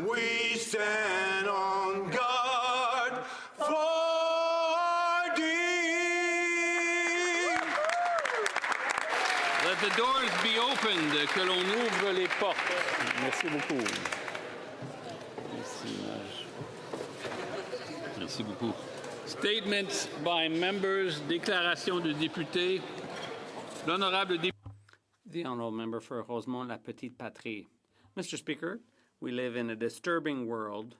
we stand on guard for thee. Let the doors be opened, que l'on ouvre les portes. Merci beaucoup. Merci beaucoup. Statements by members, déclaration de députés. L'honorable député. The Honourable Member for Rosemont-la-Petite-Patrie. Mr. Speaker, we live in a disturbing world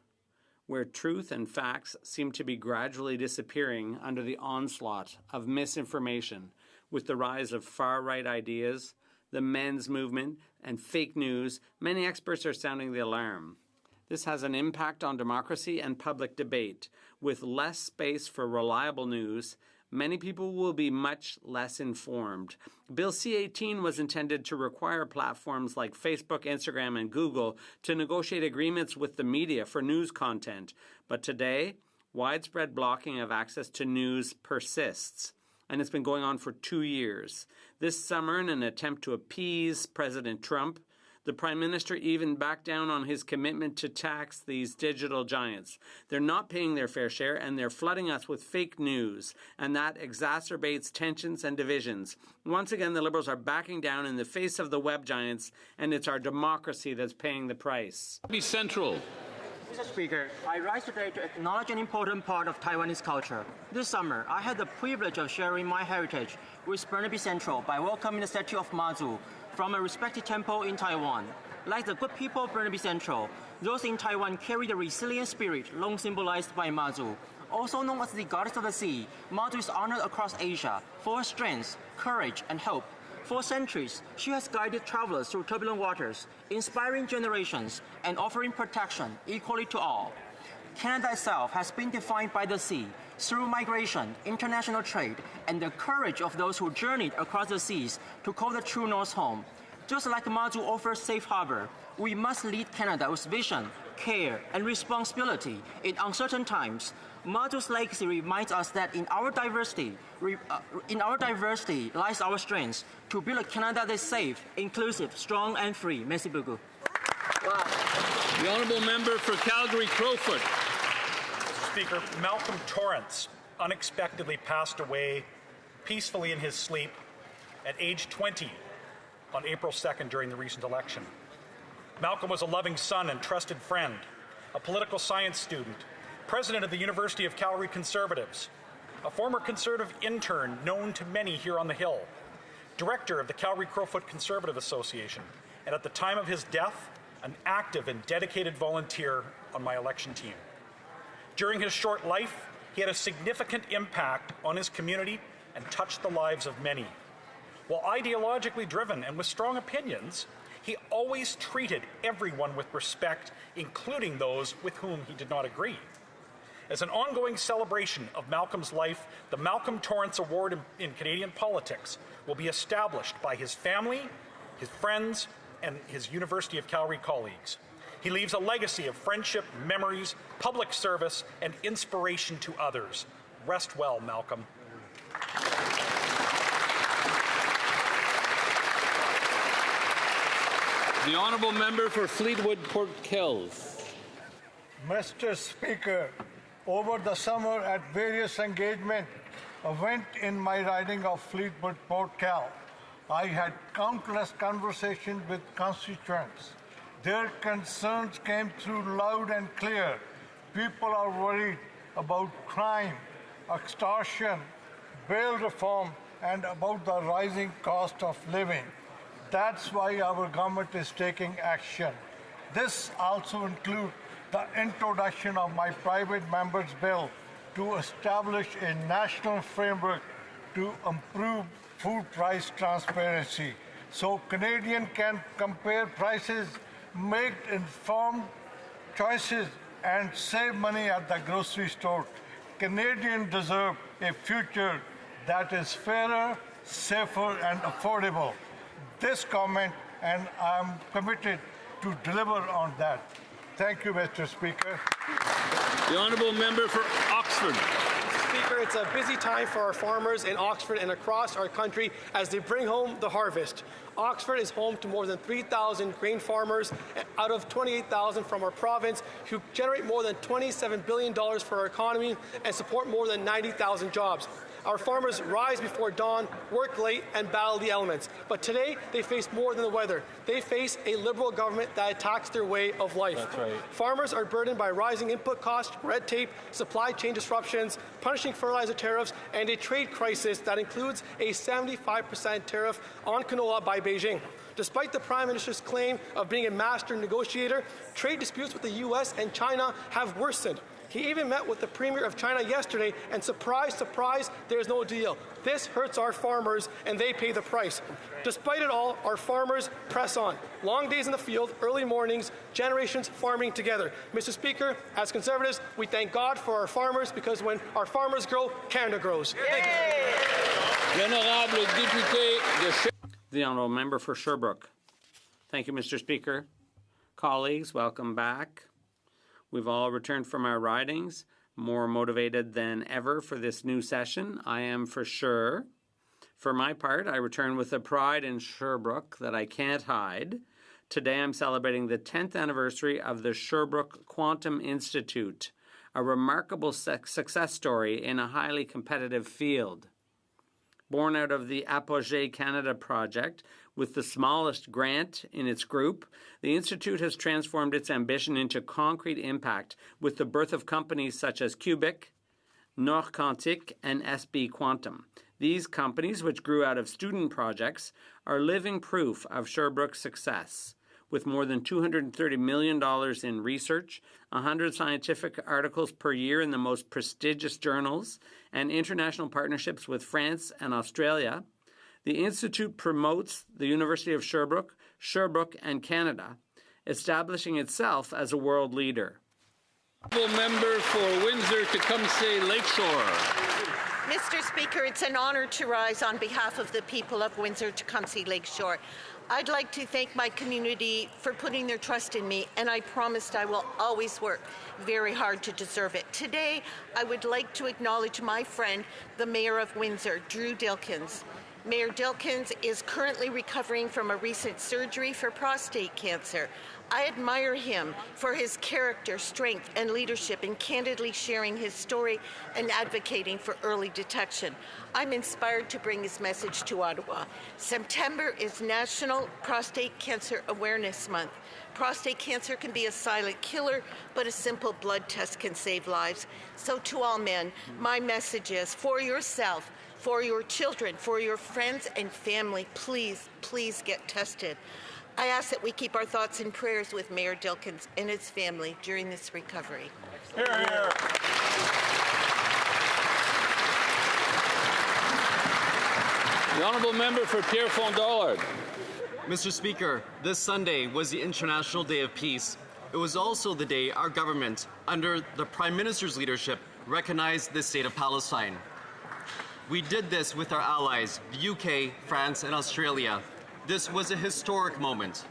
where truth and facts seem to be gradually disappearing under the onslaught of misinformation with the rise of far-right ideas, the men's movement, and fake news. Many experts are sounding the alarm. This has an impact on democracy and public debate. With less space for reliable news, many people will be much less informed. Bill C-18 was intended to require platforms like Facebook, Instagram, and Google to negotiate agreements with the media for news content. But today, widespread blocking of access to news persists, and it's been going on for 2 years. This summer, in an attempt to appease President Trump, the Prime Minister even backed down on his commitment to tax these digital giants. They're not paying their fair share, and they're flooding us with fake news, and that exacerbates tensions and divisions. Once again, the Liberals are backing down in the face of the web giants, and it's our democracy that's paying the price. Be central. Mr. Speaker, I rise today to acknowledge an important part of Taiwanese culture. This summer, I had the privilege of sharing my heritage with Burnaby Central by welcoming the statue of Mazu from a respected temple in Taiwan. Like the good people of Burnaby Central, those in Taiwan carry the resilient spirit long symbolized by Mazu. Also known as the goddess of the sea, Mazu is honored across Asia for her strength, courage, and hope. For centuries, she has guided travelers through turbulent waters, inspiring generations, and offering protection equally to all. Canada itself has been defined by the sea, through migration, international trade, and the courage of those who journeyed across the seas to call the true North home. Just like Mazu offers safe harbor, we must lead Canada with vision, care, and responsibility in uncertain times. Mazu's legacy reminds us that in our diversity lies our strength to build a Canada that's safe, inclusive, strong, and free. Merci beaucoup. Wow. The Honourable Member for Calgary-Crowfoot. Speaker, Malcolm Torrance unexpectedly passed away peacefully in his sleep at age 20 on April 2nd during the recent election. Malcolm was a loving son and trusted friend, a political science student, president of the University of Calgary Conservatives, a former Conservative intern known to many here on the Hill, director of the Calgary-Crowfoot Conservative Association, and at the time of his death, an active and dedicated volunteer on my election team. During his short life, he had a significant impact on his community and touched the lives of many. While ideologically driven and with strong opinions, he always treated everyone with respect, including those with whom he did not agree. As an ongoing celebration of Malcolm's life, the Malcolm Torrance Award in Canadian politics will be established by his family, his friends, and his University of Calgary colleagues. He leaves a legacy of friendship, memories, public service, and inspiration to others. Rest well, Malcolm. The Honourable Member for Fleetwood-Port Kells. Mr. Speaker, over the summer at various engagement event in my riding of Fleetwood-Port Cal, I had countless conversations with constituents. Their concerns came through loud and clear. People are worried about crime, extortion, bail reform, and about the rising cost of living. That's why our government is taking action. This also includes the introduction of my private member's bill to establish a national framework to improve food price transparency so Canadians can compare prices, make informed choices, and save money at the grocery store. Canadians deserve a future that is fairer, safer, and affordable. This comment, and I'm committed to deliver on that. Thank you, Mr. Speaker. The Honourable Member for Oxford. Speaker, it's a busy time for our farmers in Oxford and across our country as they bring home the harvest. Oxford is home to more than 3,000 grain farmers out of 28,000 from our province who generate more than $27 billion for our economy and support more than 90,000 jobs. Our farmers rise before dawn, work late, and battle the elements. But today, they face more than the weather. They face a Liberal government that attacks their way of life. That's right. Farmers are burdened by rising input costs, red tape, supply chain disruptions, punishing fertilizer tariffs, and a trade crisis that includes a 75% tariff on canola by Beijing. Despite the Prime Minister's claim of being a master negotiator, trade disputes with the U.S. and China have worsened. He even met with the Premier of China yesterday, and surprise, surprise, there's no deal. This hurts our farmers, and they pay the price. Despite it all, our farmers press on. Long days in the field, early mornings, generations farming together. Mr. Speaker, as Conservatives, we thank God for our farmers because when our farmers grow, Canada grows. Thank you. L'honorable député de The Honourable Member for Sherbrooke. Thank you, Mr. Speaker. Colleagues, welcome back. We've all returned from our ridings, more motivated than ever for this new session. I am for sure. For my part, I return with a pride in Sherbrooke that I can't hide. Today I'm celebrating the 10th anniversary of the Sherbrooke Quantum Institute, a remarkable success story in a highly competitive field. Born out of the Apogee Canada project, with the smallest grant in its group, the Institute has transformed its ambition into concrete impact with the birth of companies such as Cubic, Nord Quantique, and SB Quantum. These companies, which grew out of student projects, are living proof of Sherbrooke's success. With more than $230 million in research, 100 scientific articles per year in the most prestigious journals, and international partnerships with France and Australia, the Institute promotes the University of Sherbrooke, Sherbrooke, and Canada, establishing itself as a world leader. Member for Windsor-Tecumseh Lakeshore. Mr. Speaker, it's an honour to rise on behalf of the people of Windsor-Tecumseh Lakeshore. I'd like to thank my community for putting their trust in me, and I promised I will always work very hard to deserve it. Today, I would like to acknowledge my friend, the Mayor of Windsor, Drew Dilkins. Mayor Dilkins is currently recovering from a recent surgery for prostate cancer. I admire him for his character, strength, and leadership in candidly sharing his story and advocating for early detection. I'm inspired to bring his message to Ottawa. September is National Prostate Cancer Awareness Month. Prostate cancer can be a silent killer, but a simple blood test can save lives. So to all men, my message is, for yourself, for your children, for your friends and family, please, please get tested. I ask that we keep our thoughts and prayers with Mayor Dilkins and his family during this recovery. Hear, hear. The Honourable Member for Pierrefonds-Dollard. Mr. Speaker, this Sunday was the International Day of Peace. It was also the day our government, under the Prime Minister's leadership, recognized the state of Palestine. We did this with our allies, the UK, France, and Australia. This was a historic moment.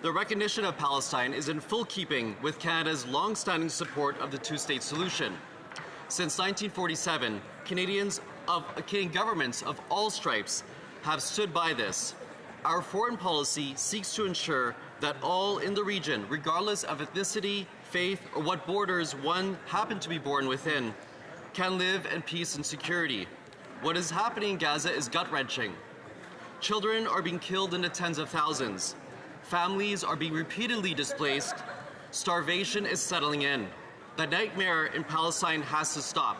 The recognition of Palestine is in full keeping with Canada's long-standing support of the two-state solution. Since 1947, Canadian governments of all stripes have stood by this. Our foreign policy seeks to ensure that all in the region, regardless of ethnicity, faith, or what borders one happened to be born within, can live in peace and security. What is happening in Gaza is gut-wrenching. Children are being killed in the tens of thousands. Families are being repeatedly displaced. Starvation is settling in. The nightmare in Palestine has to stop.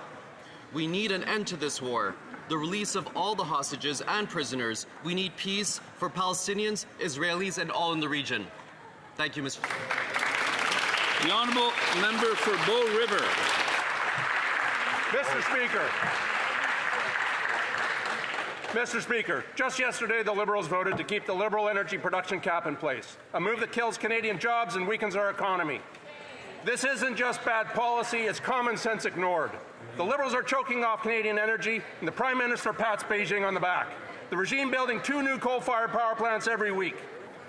We need an end to this war, the release of all the hostages and prisoners. We need peace for Palestinians, Israelis, and all in the region. Thank you, Mr. The Honourable Member for Bow River. Mr. Speaker, just yesterday the Liberals voted to keep the Liberal energy production cap in place, a move that kills Canadian jobs and weakens our economy. This isn't just bad policy, it's common sense ignored. The Liberals are choking off Canadian energy, and the Prime Minister pats Beijing on the back. The regime building 2 new coal-fired power plants every week.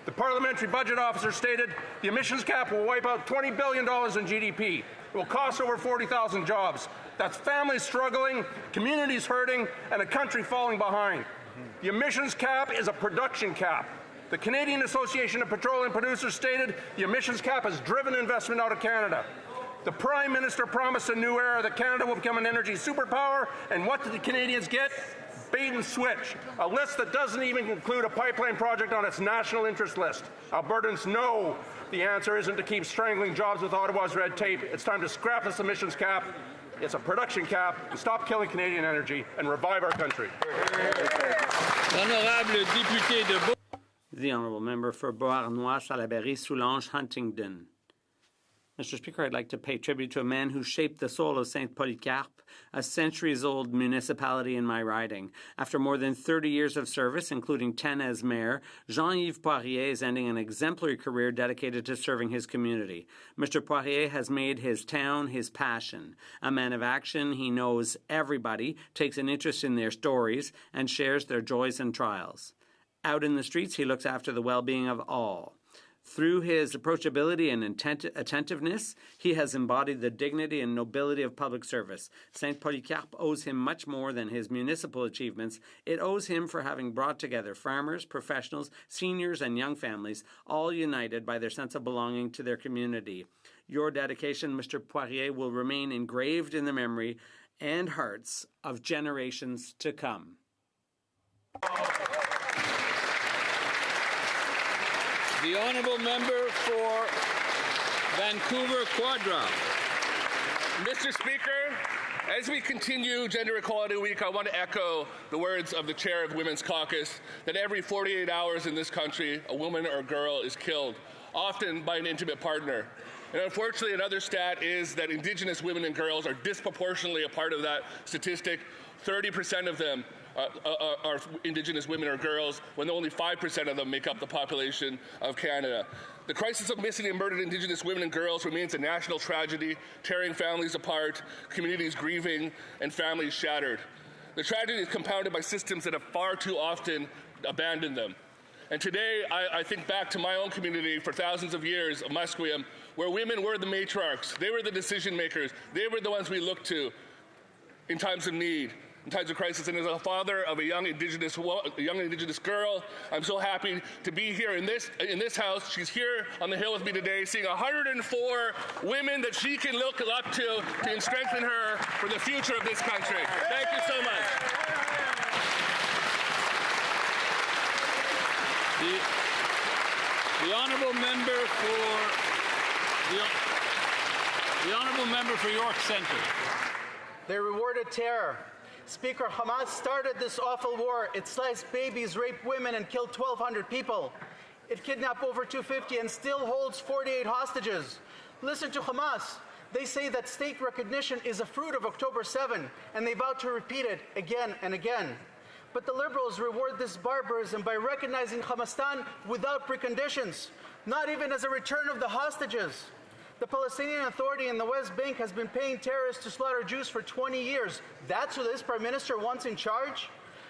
The Parliamentary Budget Officer stated the emissions cap will wipe out $20 billion in GDP. It will cost over 40,000 jobs. That's families struggling, communities hurting, and a country falling behind. The emissions cap is a production cap. The Canadian Association of Petroleum Producers stated the emissions cap has driven investment out of Canada. The Prime Minister promised a new era that Canada will become an energy superpower, and what did the Canadians get? Bait and switch, a list that doesn't even include a pipeline project on its national interest list. Albertans know the answer isn't to keep strangling jobs with Ottawa's red tape. It's time to scrap this emissions cap. It's a production cap, and stop killing Canadian energy and revive our country. L'honorable député de The Honourable Member for Beauharnois-Salaberry-Soulanges Huntingdon. Mr. Speaker, I'd like to pay tribute to a man who shaped the soul of Saint Polycarpe, a centuries-old municipality in my riding. After more than 30 years of service, including 10 as mayor, Jean-Yves Poirier is ending an exemplary career dedicated to serving his community. Mr. Poirier has made his town his passion. A man of action, he knows everybody, takes an interest in their stories, and shares their joys and trials. Out in the streets, he looks after the well-being of all. Through his approachability and attentiveness, he has embodied the dignity and nobility of public service. Saint Polycarpe owes him much more than his municipal achievements. It owes him for having brought together farmers, professionals, seniors, and young families, all united by their sense of belonging to their community. Your dedication, Mr. Poirier, will remain engraved in the memory and hearts of generations to come. The Honourable Member for Vancouver Quadra. Mr. Speaker, as we continue Gender Equality Week, I want to echo the words of the chair of Women's Caucus that every 48 hours in this country, a woman or a girl is killed, often by an intimate partner. And unfortunately, another stat is that Indigenous women and girls are disproportionately a part of that statistic. 30% of them are Indigenous women or girls, when only 5% of them make up the population of Canada. The crisis of missing and murdered Indigenous women and girls remains a national tragedy, tearing families apart, communities grieving, and families shattered. The tragedy is compounded by systems that have far too often abandoned them. And today, I think back to my own community for thousands of years of Musqueam, where women were the matriarchs, they were the decision makers, they were the ones we looked to in times of need, in times of crisis. And as a father of a young Indigenous girl, I'm so happy to be here in this house. She's here on the Hill with me today, seeing 104 women that she can look up to strengthen her for the future of this country. Thank you so much. The Honourable Member for York Centre. They rewarded terror. Speaker, Hamas started this awful war. It sliced babies, raped women, and killed 1,200 people. It kidnapped over 250 and still holds 48 hostages. Listen to Hamas. They say that state recognition is a fruit of October 7, and they vow to repeat it again and again. But the Liberals reward this barbarism by recognizing Hamastan without preconditions, not even as a return of the hostages. The Palestinian Authority in the West Bank has been paying terrorists to slaughter Jews for 20 years. That's who this Prime Minister wants in charge?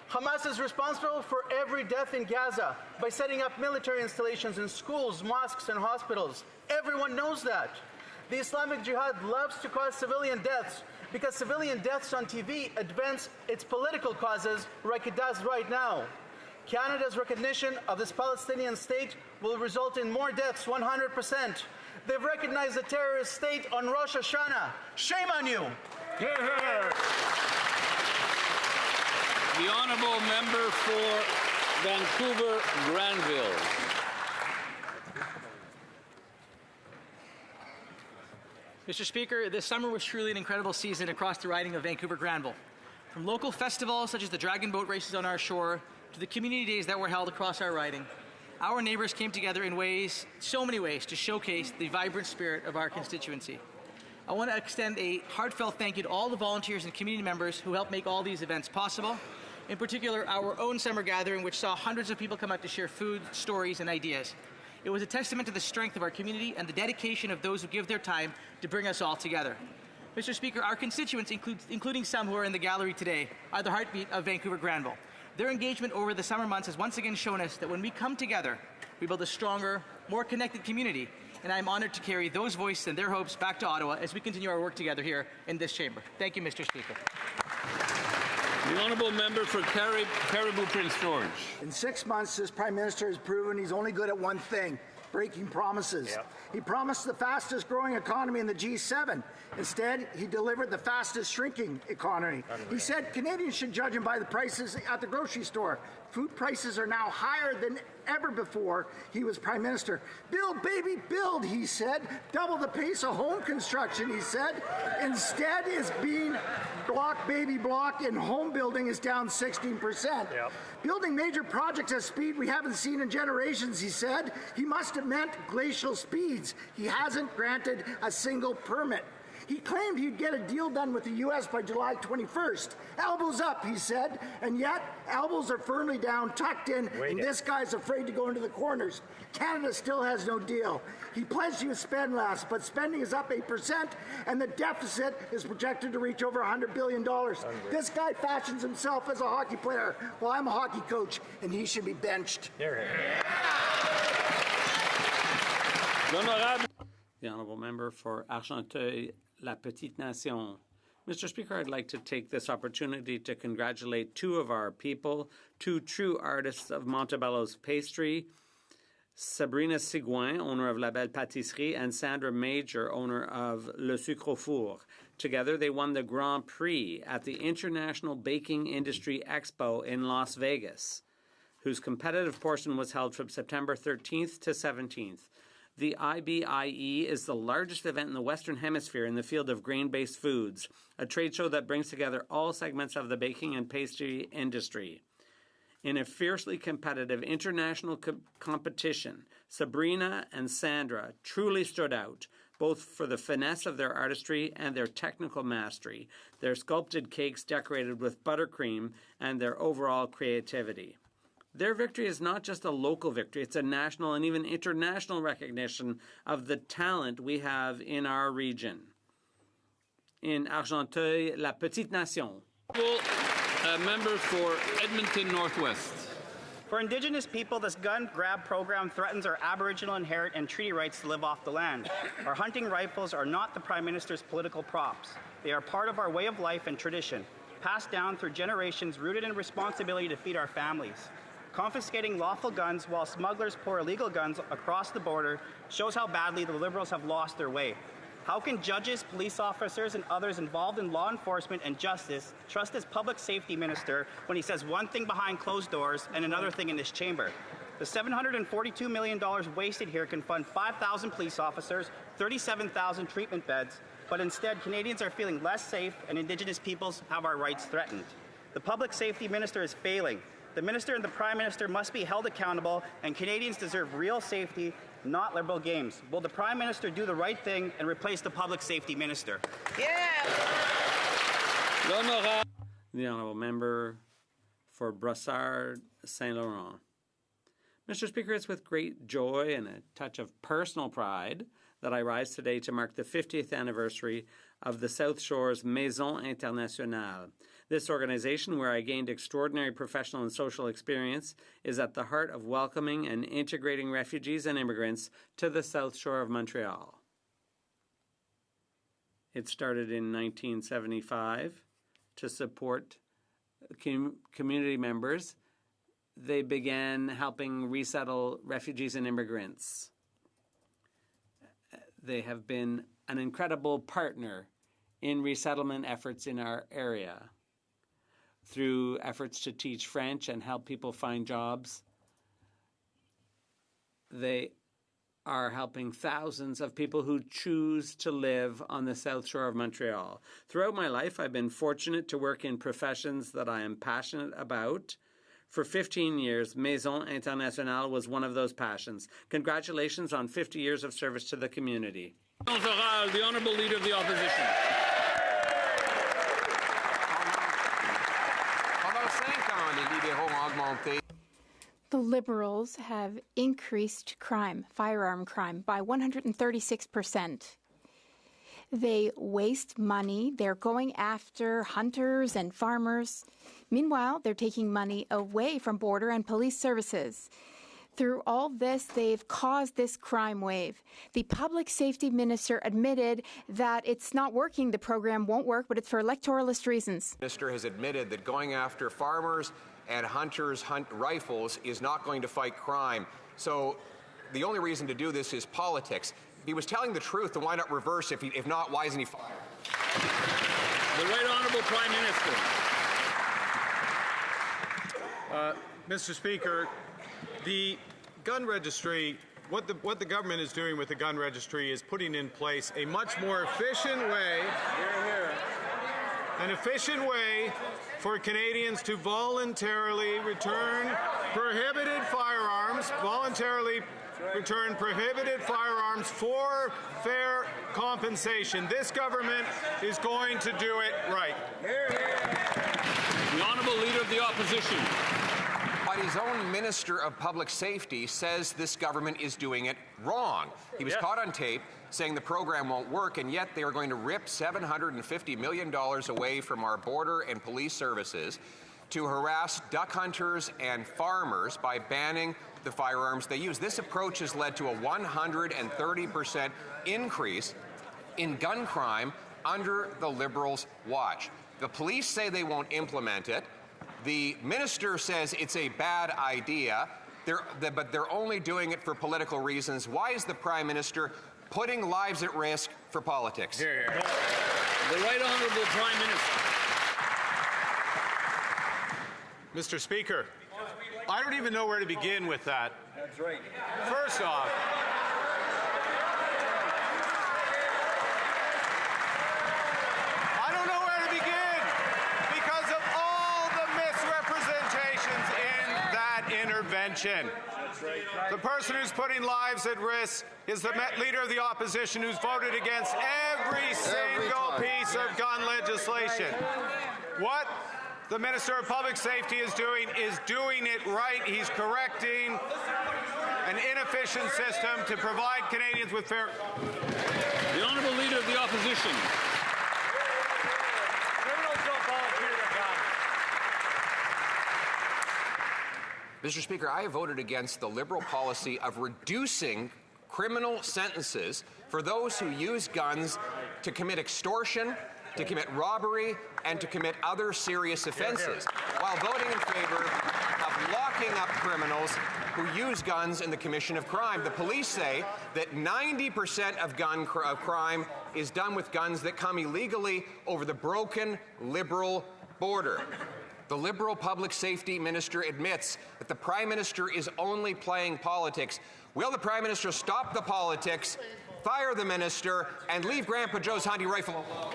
Hamas is responsible for every death in Gaza by setting up military installations in schools, mosques, and hospitals. Everyone knows that. The Islamic Jihad loves to cause civilian deaths because civilian deaths on TV advance its political causes like it does right now. Canada's recognition of this Palestinian state will result in more deaths, 100%. They've recognized the terrorist state on Rosh Hashanah. Shame on you! The Honourable Member for Vancouver Granville. Mr. Speaker, this summer was truly an incredible season across the riding of Vancouver Granville. From local festivals such as the Dragon Boat races on our shore to the community days that were held across our riding, our neighbours came together in ways, so many ways, to showcase the vibrant spirit of our constituency. I want to extend a heartfelt thank you to all the volunteers and community members who helped make all these events possible. In particular, our own summer gathering, which saw hundreds of people come out to share food, stories, and ideas. It was a testament to the strength of our community and the dedication of those who give their time to bring us all together. Mr. Speaker, our constituents, including some who are in the gallery today, are the heartbeat of Vancouver Granville. Their engagement over the summer months has once again shown us that when we come together, we build a stronger, more connected community, and I'm honored to carry those voices and their hopes back to Ottawa as we continue our work together here in this chamber. Thank you, Mr. Speaker. The honourable member for Caribou Prince George. In 6 months, this Prime Minister has proven he's only good at one thing: breaking promises. Yep. He promised the fastest growing economy in the G7. Instead, he delivered the fastest shrinking economy. He said Canadians should judge him by the prices at the grocery store. Food prices are now higher than ever before he was Prime Minister. Build, baby, build, he said. Double the pace of home construction, he said. Instead, is being block, baby, block, and home building is down 16%. Yep. Building major projects at speed we haven't seen in generations, he said. He must have meant glacial speeds. He hasn't granted a single permit. He claimed he'd get a deal done with the U.S. by July 21st. Elbows up, he said, and yet elbows are firmly down, tucked in, and this guy's afraid to go into the corners. Canada still has no deal. He pledged he would spend less, but spending is up 8%, and the deficit is projected to reach over $100 billion. This guy fashions himself as a hockey player. Well, I'm a hockey coach, and he should be benched. The honourable member for Argenteuil, La Petite Nation. Mr. Speaker, I'd like to take this opportunity to congratulate two of our people, two true artists of Montebello's pastry, Sabrina Sigouin, owner of La Belle Pâtisserie, and Sandra Major, owner of Le Sucre au Four. Together, they won the Grand Prix at the International Baking Industry Expo in Las Vegas, whose competitive portion was held from September 13th to 17th. The IBIE is the largest event in the Western Hemisphere in the field of grain-based foods, a trade show that brings together all segments of the baking and pastry industry. In a fiercely competitive international competition, Sabrina and Sandra truly stood out, both for the finesse of their artistry and their technical mastery, their sculpted cakes decorated with buttercream, and their overall creativity. Their victory is not just a local victory, it's a national and even international recognition of the talent we have in our region. In Argenteuil, La Petite Nation. A member for Edmonton Northwest. For Indigenous people, this gun grab program threatens our Aboriginal inherent and treaty rights to live off the land. Our hunting rifles are not the Prime Minister's political props. They are part of our way of life and tradition, passed down through generations rooted in responsibility to feed our families. Confiscating lawful guns while smugglers pour illegal guns across the border shows how badly the Liberals have lost their way. How can judges, police officers, and others involved in law enforcement and justice trust his public safety minister when he says one thing behind closed doors and another thing in this chamber? The $742 million wasted here can fund 5,000 police officers, 37,000 treatment beds, but instead Canadians are feeling less safe and Indigenous peoples have our rights threatened. The public safety minister is failing. The minister and the Prime Minister must be held accountable, and Canadians deserve real safety, not Liberal games. Will the Prime Minister do the right thing and replace the public safety minister? The honourable member for Brossard Saint Laurent. Mr. Speaker, it's with great joy and a touch of personal pride that I rise today to mark the 50th anniversary of the South Shore's Maison Internationale. This organization, where I gained extraordinary professional and social experience, is at the heart of welcoming and integrating refugees and immigrants to the South Shore of Montreal. It started in 1975 to support community members. They began helping resettle refugees and immigrants. They have been an incredible partner in resettlement efforts in our area through efforts to teach French and help people find jobs. They are helping thousands of people who choose to live on the South Shore of Montreal. Throughout my life, I've been fortunate to work in professions that I am passionate about. For 15 years, Maison Internationale was one of those passions. Congratulations on 50 years of service to the community. The Honourable Leader of the Opposition. The Liberals have increased crime, firearm crime, by 136%. They waste money. They're going after hunters and farmers. Meanwhile, they're taking money away from border and police services. Through all this, they've caused this crime wave. The public safety minister admitted that it's not working, the program won't work, but it's for electoralist reasons. The minister has admitted that going after farmers and hunters rifles is not going to fight crime. So the only reason to do this is politics. If he was telling the truth, then why not reverse? If not, why isn't he fired? The Right Honourable Prime Minister. Mr. Speaker, the gun registry, what the government is doing with the gun registry is putting in place a much more efficient way, for Canadians to voluntarily return prohibited firearms, for fair compensation. This government is going to do it right. The Honourable Leader of the Opposition. But his own Minister of Public Safety says this government is doing it wrong. He was caught on tape saying the program won't work, and yet they are going to rip $750 million away from our border and police services to harass duck hunters and farmers by banning the firearms they use. This approach has led to a 130% increase in gun crime under the Liberals' watch. The police say they won't implement it. The minister says it's a bad idea, but they're only doing it for political reasons. Why is the Prime Minister putting lives at risk for politics? The Right Honourable Prime Minister. Mr. Speaker, I don't even know where to begin with that. That's right. First off, I don't know where to begin because of all the misrepresentations in that intervention. The person who's putting lives at risk is the Leader of the Opposition who's voted against every single piece of gun legislation. What the Minister of Public Safety is doing it right. He's correcting an inefficient system to provide Canadians with fair... The Honourable Leader of the Opposition. Criminals don't volunteer their guns. Mr. Speaker, I have voted against the Liberal policy of reducing criminal sentences for those who use guns to commit extortion, to commit robbery, and to commit other serious offenses, while voting in favor of locking up criminals who use guns in the commission of crime. The police say that 90% of crime is done with guns that come illegally over the broken Liberal border. The Liberal Public Safety Minister admits that the Prime Minister is only playing politics. Will the Prime Minister stop the politics, fire the Minister, and leave Grandpa Joe's hunting rifle alone?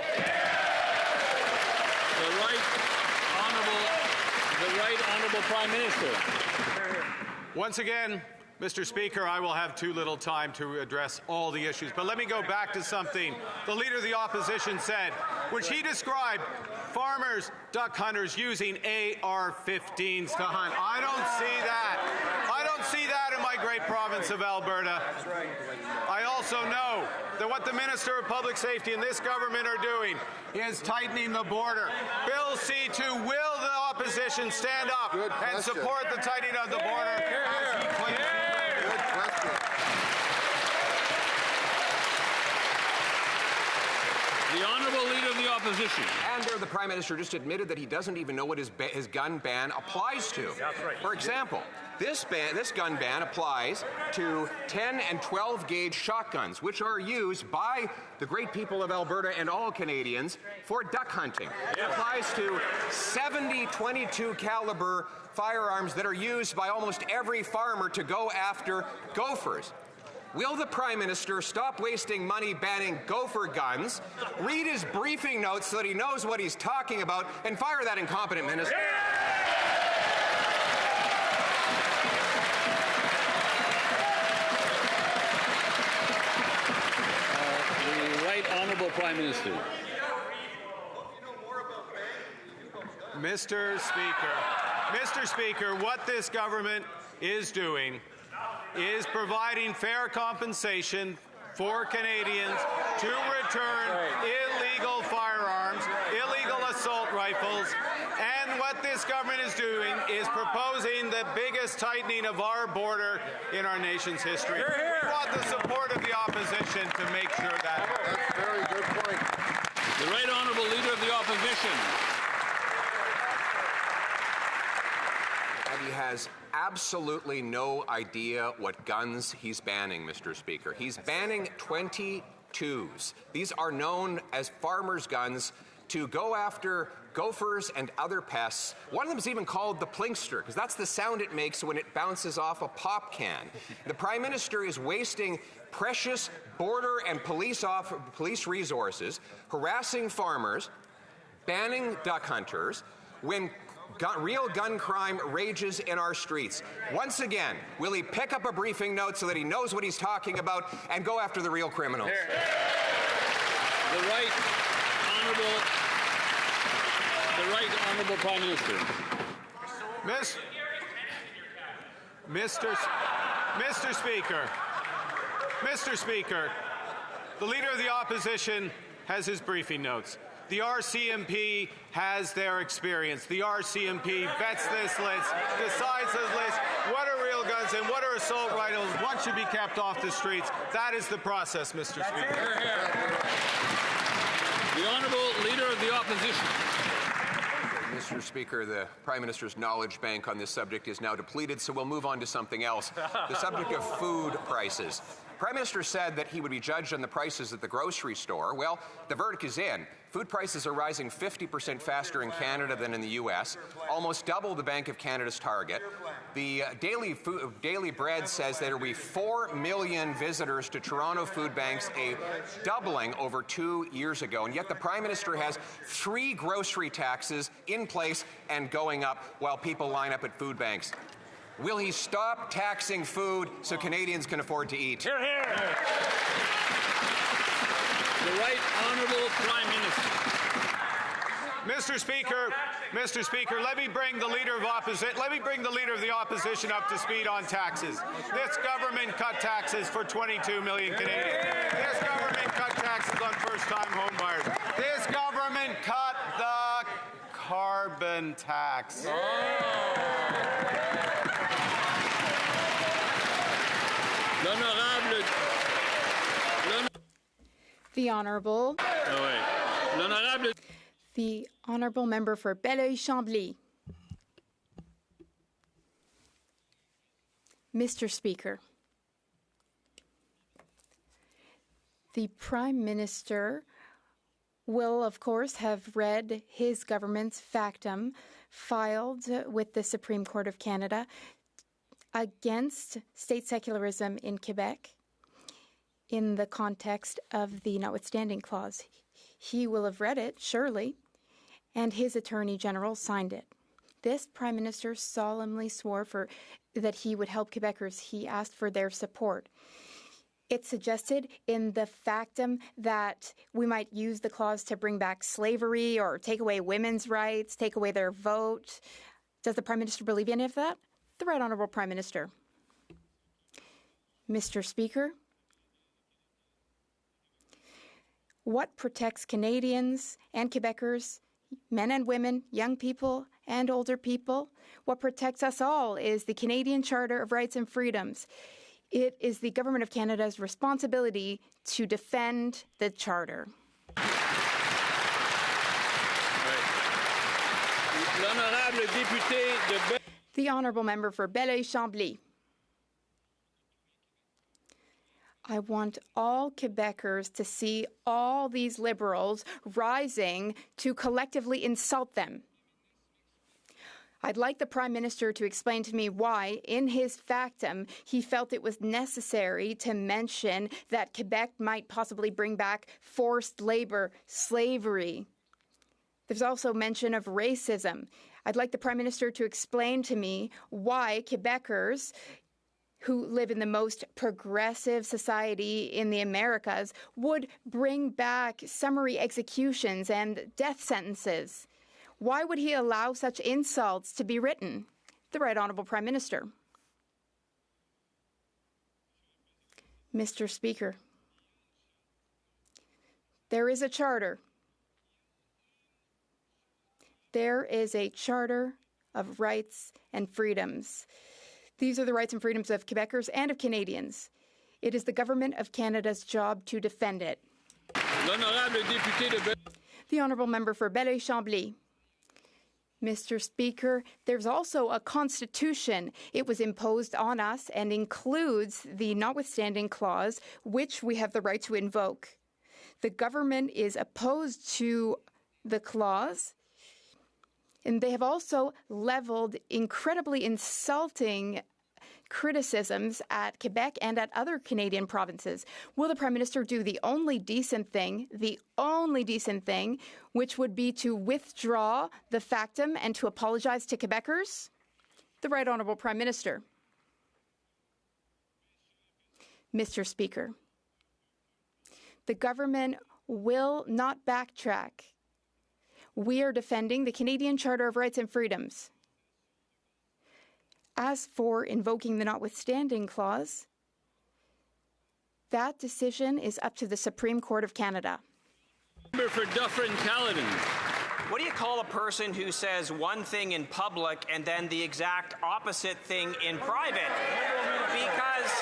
The Right Honourable Prime Minister. Once again, Mr. Speaker, I will have too little time to address all the issues, but let me go back to something the Leader of the Opposition said, which he described farmers, duck hunters using AR-15s to hunt. I don't see that. I don't see that in my great province of Alberta. I also know that what the Minister of Public Safety and this government are doing is tightening the border. Bill C-2, will the opposition stand up and support the tightening of the border? The Honourable Leader of the Opposition. And there, the Prime Minister just admitted that he doesn't even know what his gun ban applies to. That's right. For example, this gun ban applies to 10 and 12 gauge shotguns, which are used by the great people of Alberta and all Canadians for duck hunting. It applies to 70 .22 caliber firearms that are used by almost every farmer to go after gophers. Will the Prime Minister stop wasting money banning gopher guns, read his briefing notes so that he knows what he's talking about, and fire that incompetent minister? The Right Honourable Prime Minister. Mr. Speaker, what this government is doing is providing fair compensation for Canadians to return illegal firearms, illegal assault rifles, and what this government is doing is proposing the biggest tightening of our border in our nation's history. We want the support of the opposition to make sure that happens. That's a very good point. The Right Honourable Leader of the Opposition. And he has absolutely no idea what guns he's banning, Mr. Speaker. He's banning 22s. These are known as farmers' guns to go after gophers and other pests. One of them is even called the plinkster, because that's the sound it makes when it bounces off a pop can. The Prime Minister is wasting precious border and police resources, harassing farmers, banning duck hunters, when real gun crime rages in our streets. Once again, will he pick up a briefing note so that he knows what he's talking about and go after the real criminals? The Right Honourable Prime Minister. Mr. Speaker, the Leader of the Opposition has his briefing notes. The RCMP has their experience. The RCMP vets this list, decides this list, what are real guns and what are assault rifles, what should be kept off the streets. That is the process, Mr. Speaker. The Honourable Leader of the Opposition. Mr. Speaker, the Prime Minister's knowledge bank on this subject is now depleted, so we'll move on to something else. The subject of food prices. Prime Minister said that he would be judged on the prices at the grocery store. Well, the verdict is in. Food prices are rising 50% faster in Canada than in the U.S., almost double the Bank of Canada's target. The Daily Bread says there will be 4 million visitors to Toronto food banks, a doubling over 2 years ago. And yet the Prime Minister has 3 grocery taxes in place and going up while people line up at food banks. Will he stop taxing food so Canadians can afford to eat? Hear, hear. The Right Honourable Prime Minister. Mr. Speaker, let me bring the Leader of the Opposition up to speed on taxes. This government cut taxes for 22 million Canadians. This government cut taxes on first-time home buyers. This government cut the carbon tax. The Honourable. The Honourable Member for Belleuil-Chambly. Mr. Speaker, the Prime Minister will, of course, have read his government's factum filed with the Supreme Court of Canada against state secularism in Quebec in the context of the notwithstanding clause. He will have read it, surely, and his Attorney General signed it. This Prime Minister solemnly swore that he would help Quebecers. He asked for their support. It suggested in the factum that we might use the clause to bring back slavery or take away women's rights, take away their vote. Does the Prime Minister believe any of that? The Right Honourable Prime Minister. Mr. Speaker, what protects Canadians and Quebecers, men and women, young people and older people? What protects us all is the Canadian Charter of Rights and Freedoms. It is the Government of Canada's responsibility to defend the Charter. The Honourable Member for Belleuil-Chambly. I want all Quebecers to see all these Liberals rising to collectively insult them. I'd like the Prime Minister to explain to me why, in his factum, he felt it was necessary to mention that Quebec might possibly bring back forced labor, slavery. There's also mention of racism. I'd like the Prime Minister to explain to me why Quebecers who live in the most progressive society in the Americas would bring back summary executions and death sentences. Why would he allow such insults to be written? The Right Honourable Prime Minister. Mr. Speaker, there is a charter. There is a Charter of Rights and Freedoms. These are the rights and freedoms of Quebecers and of Canadians. It is the Government of Canada's job to defend it. The Honourable Member for Belleuil-Chambly. Mr. Speaker, there's also a constitution. It was imposed on us and includes the notwithstanding clause, which we have the right to invoke. The government is opposed to the clause, and they have also leveled incredibly insulting criticisms at Quebec and at other Canadian provinces. Will the Prime Minister do the only decent thing, which would be to withdraw the factum and to apologize to Quebecers? The Right Honourable Prime Minister. Mr. Speaker, the government will not backtrack. We are defending the Canadian Charter of Rights and Freedoms. As for invoking the notwithstanding clause, that decision is up to the Supreme Court of Canada. Member for Dufferin-Caledon. What do you call a person who says one thing in public and then the exact opposite thing in private? Because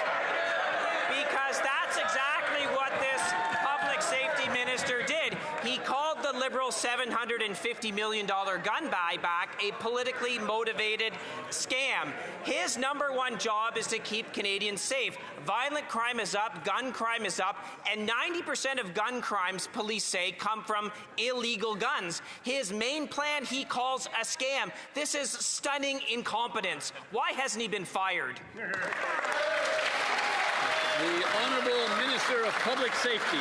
that's exactly what this public safety minister did. He called the Liberal $750 million gun buyback a politically motivated scam. His number one job is to keep Canadians safe. Violent crime is up, gun crime is up, and 90% of gun crimes, police say, come from illegal guns. His main plan he calls a scam. This is stunning incompetence. Why hasn't he been fired? The Honourable Minister of Public Safety.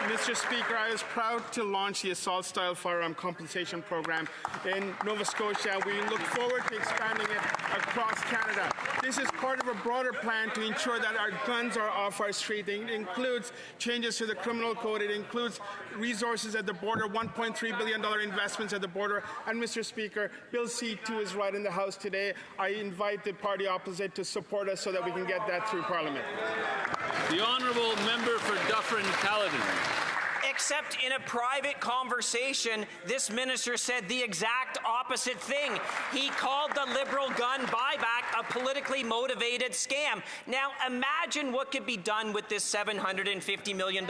Mr. Speaker, I was proud to launch the assault-style firearm compensation program in Nova Scotia. We look forward to expanding it across Canada. This is part of a broader plan to ensure that our guns are off our street. It includes changes to the criminal code. It includes resources at the border, $1.3 billion investments at the border. And, Mr. Speaker, Bill C-2 is right in the House today. I invite the party opposite to support us so that we can get that through Parliament. The Honourable Member for Dufferin-Caledon. Except in a private conversation, this minister said the exact opposite thing. He called the Liberal gun buyback a politically motivated scam. Now, imagine what could be done with this $750 million.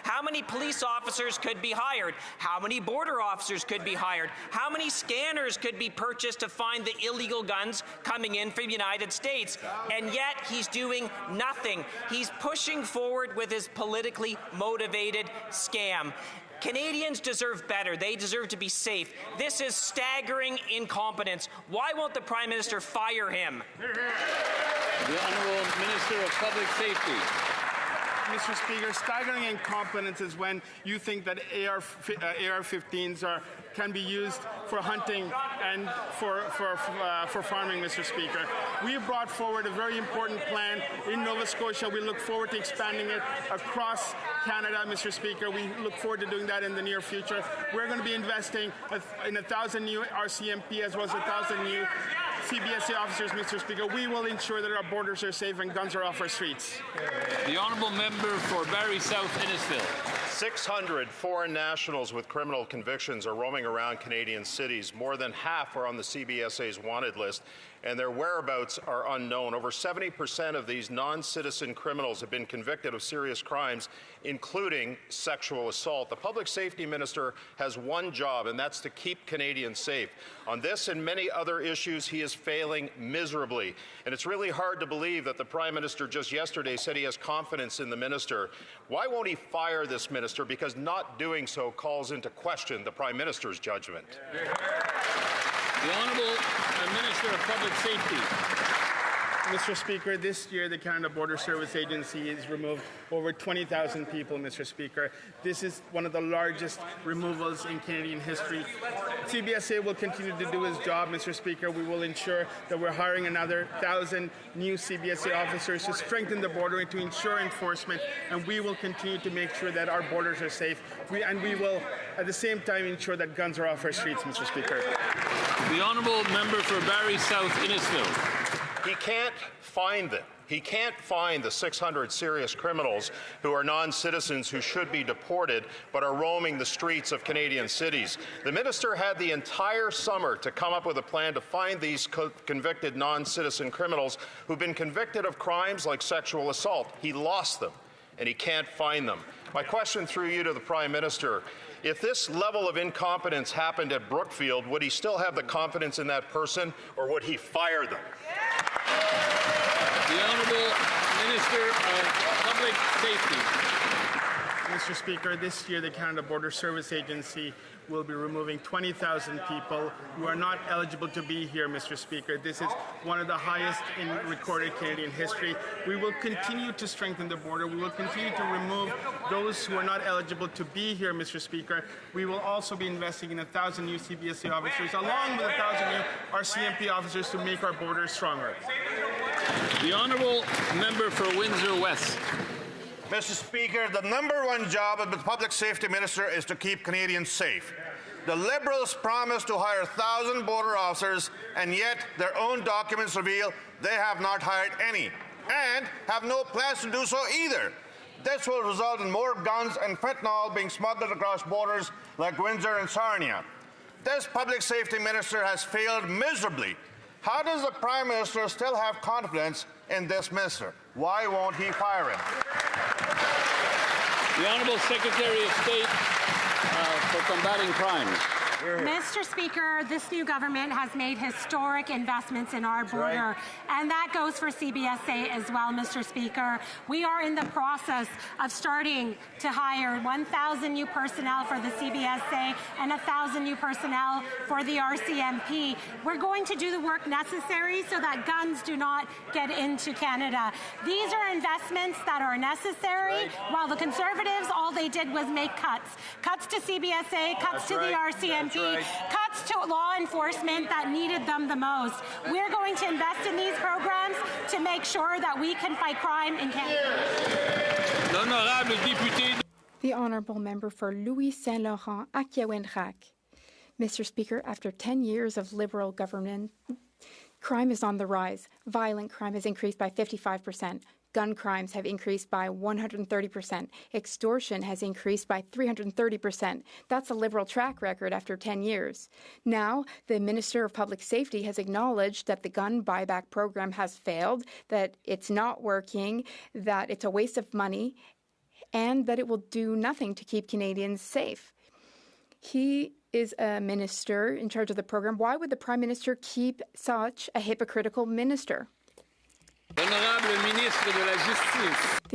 How many police officers could be hired? How many border officers could be hired? How many scanners could be purchased to find the illegal guns coming in from the United States? And yet, he's doing nothing. He's pushing forward with his politically motivated scam. Canadians deserve better. They deserve to be safe. This is staggering incompetence. Why won't the Prime Minister fire him? The Honourable Minister of Public Safety. Mr. Speaker, staggering incompetence is when you think that AR-15s can be used for hunting and for farming, Mr. Speaker. We have brought forward a very important plan in Nova Scotia. We look forward to expanding it across Canada, Mr. Speaker. We look forward to doing that in the near future. We're going to be investing in 1,000 new RCMP as well as 1,000 new CBSA officers, Mr. Speaker. We will ensure that our borders are safe and guns are off our streets. The Honourable Member for Barrie South Innisfil. 600 foreign nationals with criminal convictions are roaming around Canadian cities. More than half are on the CBSA's wanted list, and their whereabouts are unknown. Over 70% of these non-citizen criminals have been convicted of serious crimes, including sexual assault. The Public Safety Minister has one job, and that's to keep Canadians safe. On this and many other issues, he is failing miserably. And it's really hard to believe that the Prime Minister just yesterday said he has confidence in the minister. Why won't he fire this minister? Because not doing so calls into question the Prime Minister's judgment. The Honourable Minister of Public Safety. Mr. Speaker, this year the Canada Border Service Agency has removed over 20,000 people, Mr. Speaker. This is one of the largest removals in Canadian history. CBSA will continue to do his job, Mr. Speaker. We will ensure that we're hiring another 1,000 new CBSA officers to strengthen the border and to ensure enforcement, and we will continue to make sure that our borders are safe. We will, at the same time, ensure that guns are off our streets, Mr. Speaker. The Honourable Member for Barrie South Innisfil. He can't find them. He can't find the 600 serious criminals who are non-citizens who should be deported but are roaming the streets of Canadian cities. The minister had the entire summer to come up with a plan to find these convicted non-citizen criminals who've been convicted of crimes like sexual assault. He lost them, and he can't find them. My question through you to the Prime Minister, if this level of incompetence happened at Brookfield, would he still have the confidence in that person, or would he fire them? The Honourable Minister of Public Safety. Mr. Speaker, this year the Canada Border Service Agency will be removing 20,000 people who are not eligible to be here, Mr. Speaker. This is one of the highest in recorded Canadian history. We will continue to strengthen the border. We will continue to remove those who are not eligible to be here, Mr. Speaker. We will also be investing in 1,000 new CBSA officers, along with 1,000 new RCMP officers to make our borders stronger. The Honourable Member for Windsor West. Mr. Speaker, the #1 job of the Public Safety Minister is to keep Canadians safe. The Liberals promised to hire 1,000 border officers, and yet their own documents reveal they have not hired any, and have no plans to do so either. This will result in more guns and fentanyl being smuggled across borders like Windsor and Sarnia. This Public Safety Minister has failed miserably. How does the Prime Minister still have confidence in this minister? Why won't he fire him? The Honourable Secretary of State for Combating Crime. Mr. Speaker, this new government has made historic investments in our border, and that goes for CBSA as well, Mr. Speaker. We are in the process of starting to hire 1,000 new personnel for the CBSA and 1,000 new personnel for the RCMP. We're going to do the work necessary so that guns do not get into Canada. These are investments that are necessary, while the Conservatives, all they did was make cuts. Cuts to CBSA, cuts to the RCMP, cuts to law enforcement that needed them the most. We're going to invest in these programs to make sure that we can fight crime in Canada. The Honourable Member for Louis Saint Laurent, Akiawenrak. Mr. Speaker, after 10 years of Liberal government, crime is on the rise. Violent crime has increased by 55%. Gun crimes have increased by 130%. Extortion has increased by 330%. That's a Liberal track record after 10 years. Now, the Minister of Public Safety has acknowledged that the gun buyback program has failed, that it's not working, that it's a waste of money, and that it will do nothing to keep Canadians safe. He is a minister in charge of the program. Why would the Prime Minister keep such a hypocritical minister? The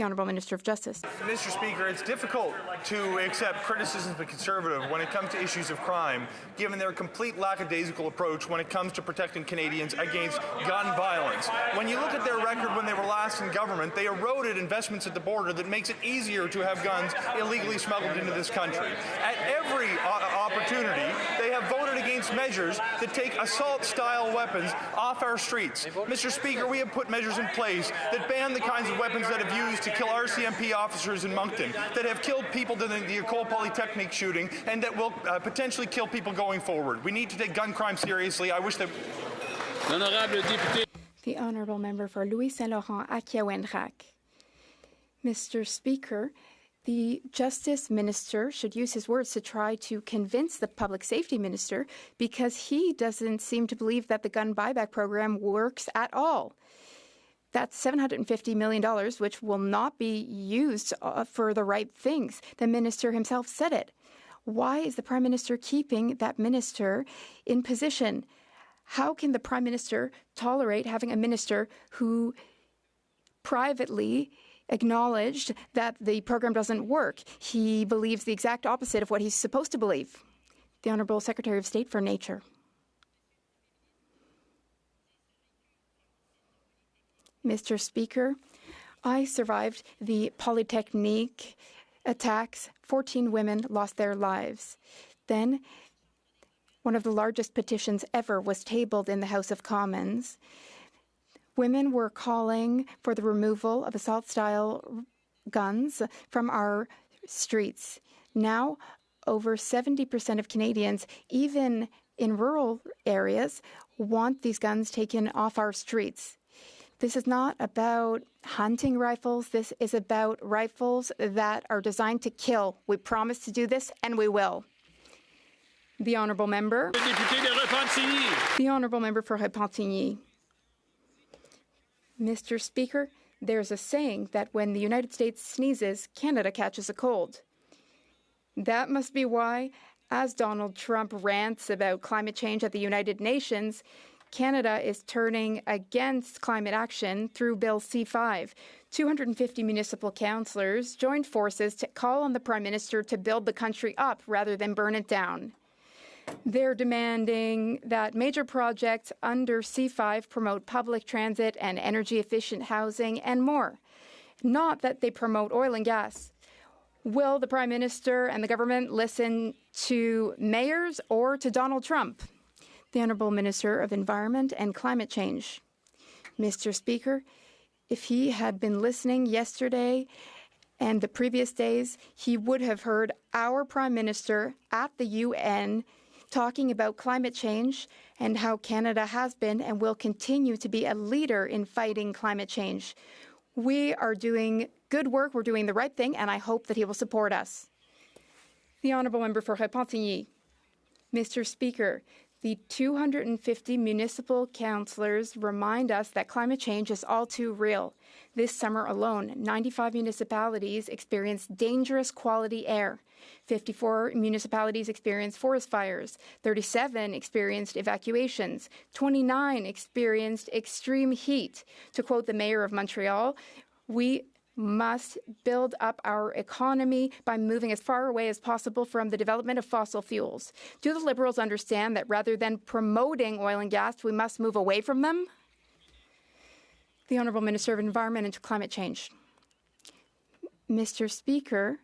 Honourable Minister of Justice. Mr. Speaker, it's difficult to accept criticism of the Conservative when it comes to issues of crime, given their complete lackadaisical approach when it comes to protecting Canadians against gun violence. When you look at their record when they were last in government, they eroded investments at the border that makes it easier to have guns illegally smuggled into this country. At every opportunity, they have voted against measures that take assault-style weapons off our streets. Mr. Speaker, we have put measures in place that ban the kinds of weapons that have used to kill RCMP officers in Moncton, that have killed people during the École Polytechnique shooting, and that will potentially kill people going forward. We need to take gun crime seriously. I wish that... The Honourable Member for Louis Saint Laurent, Akiawenrak. Mr. Speaker, the Justice Minister should use his words to try to convince the Public Safety Minister, because he doesn't seem to believe that the gun buyback program works at all. That's $750 million, which will not be used for the right things. The minister himself said it. Why is the Prime Minister keeping that minister in position? How can the Prime Minister tolerate having a minister who privately acknowledged that the program doesn't work? He believes the exact opposite of what he's supposed to believe. The Honourable Secretary of State for Nature. Mr. Speaker, I survived the Polytechnique attacks. 14 women lost their lives. Then, one of the largest petitions ever was tabled in the House of Commons. Women were calling for the removal of assault-style guns from our streets. Now, over 70% of Canadians, even in rural areas, want these guns taken off our streets. This is not about hunting rifles. This is about rifles that are designed to kill. We promise to do this, and we will. The Honourable Member. The Honourable Member for Repentigny. Mr. Speaker, there's a saying that when the United States sneezes, Canada catches a cold. That must be why, as Donald Trump rants about climate change at the United Nations, Canada is turning against climate action through Bill C-5. 250 municipal councillors joined forces to call on the Prime Minister to build the country up rather than burn it down. They're demanding that major projects under C-5 promote public transit and energy-efficient housing and more, not that they promote oil and gas. Will the Prime Minister and the government listen to mayors or to Donald Trump? The Honourable Minister of Environment and Climate Change. Mr. Speaker, if he had been listening yesterday and the previous days, he would have heard our Prime Minister at the UN talking about climate change and how Canada has been and will continue to be a leader in fighting climate change. We are doing good work, we're doing the right thing, and I hope that he will support us. The Honourable Member for Repentigny. Mr. Speaker, the 250 municipal councillors remind us that climate change is all too real. This summer alone, 95 municipalities experienced dangerous quality air. 54 municipalities experienced forest fires. 37 experienced evacuations. 29 experienced extreme heat. To quote the mayor of Montreal, we must build up our economy by moving as far away as possible from the development of fossil fuels. Do the Liberals understand that rather than promoting oil and gas, we must move away from them? The Honourable Minister of Environment and Climate Change. Mr. Speaker,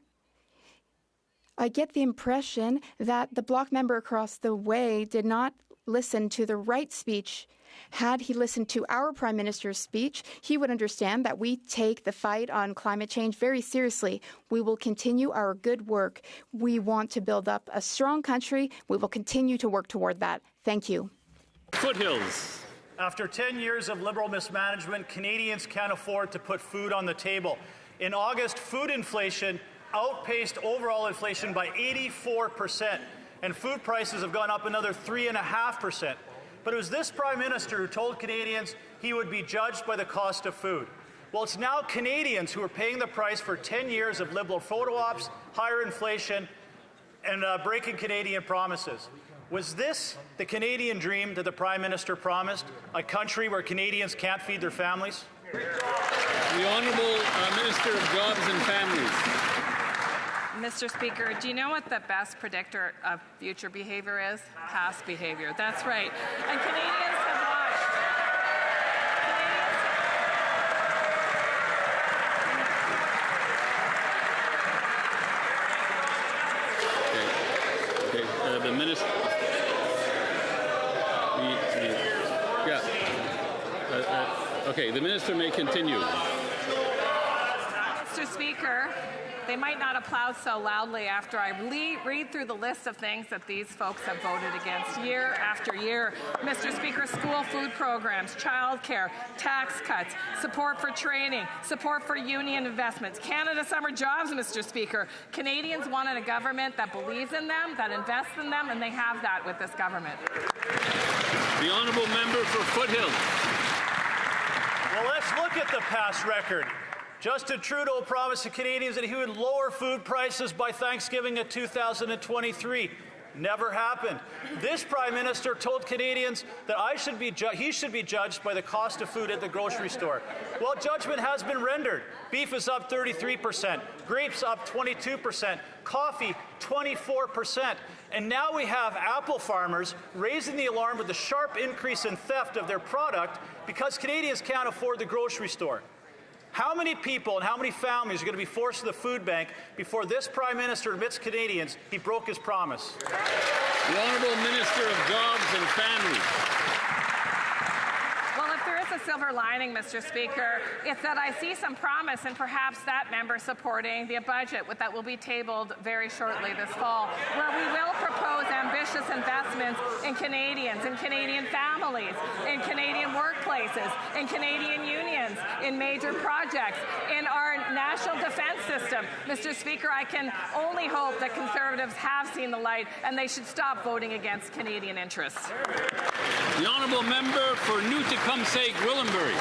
I get the impression that the Bloc member across the way did not listen to the right speech. Had he listened to our Prime Minister's speech, he would understand that we take the fight on climate change very seriously. We will continue our good work. We want to build up a strong country. We will continue to work toward that. Thank you. Foothills. After 10 years of Liberal mismanagement, Canadians can't afford to put food on the table. In August, food inflation outpaced overall inflation by 84%, and food prices have gone up another 3.5%. But it was this Prime Minister who told Canadians he would be judged by the cost of food. Well, it's now Canadians who are paying the price for 10 years of Liberal photo ops, higher inflation, and breaking Canadian promises. Was this the Canadian dream that the Prime Minister promised? A country where Canadians can't feed their families? The Honourable Minister of Jobs and Families. Mr. Speaker, do you know what the best predictor of future behavior is? Past behavior. That's right. And Canadians have watched. The Minister. Okay, the Minister may continue. Mr. Speaker, they might not applaud so loudly after I read through the list of things that these folks have voted against year after year. Mr. Speaker, school food programs, childcare, tax cuts, support for training, support for union investments, Canada Summer Jobs, Mr. Speaker. Canadians wanted a government that believes in them, that invests in them, and they have that with this government. The Honourable Member for Foothills. Well, let's look at the past record. Justin Trudeau promised to Canadians that he would lower food prices by Thanksgiving of 2023. Never happened. This Prime Minister told Canadians that he should be judged by the cost of food at the grocery store. Well, judgment has been rendered. Beef is up 33%, grapes up 22%, coffee 24%. And now we have apple farmers raising the alarm with the sharp increase in theft of their product because Canadians can't afford the grocery store. How many people and how many families are going to be forced to the food bank before this Prime Minister admits Canadians he broke his promise? The Honourable Minister of Jobs and Families. Well, if there is a silver lining, Mr. Speaker, it's that I see some promise in perhaps that member supporting the budget that will be tabled very shortly this fall, where we will propose ambitious audacious investments in Canadians, in Canadian families, in Canadian workplaces, in Canadian unions, in major projects, in our national defense system. Mr. Speaker, I can only hope that Conservatives have seen the light and they should stop voting against Canadian interests. The honourable member for New Tecumseh, Gwillimbury.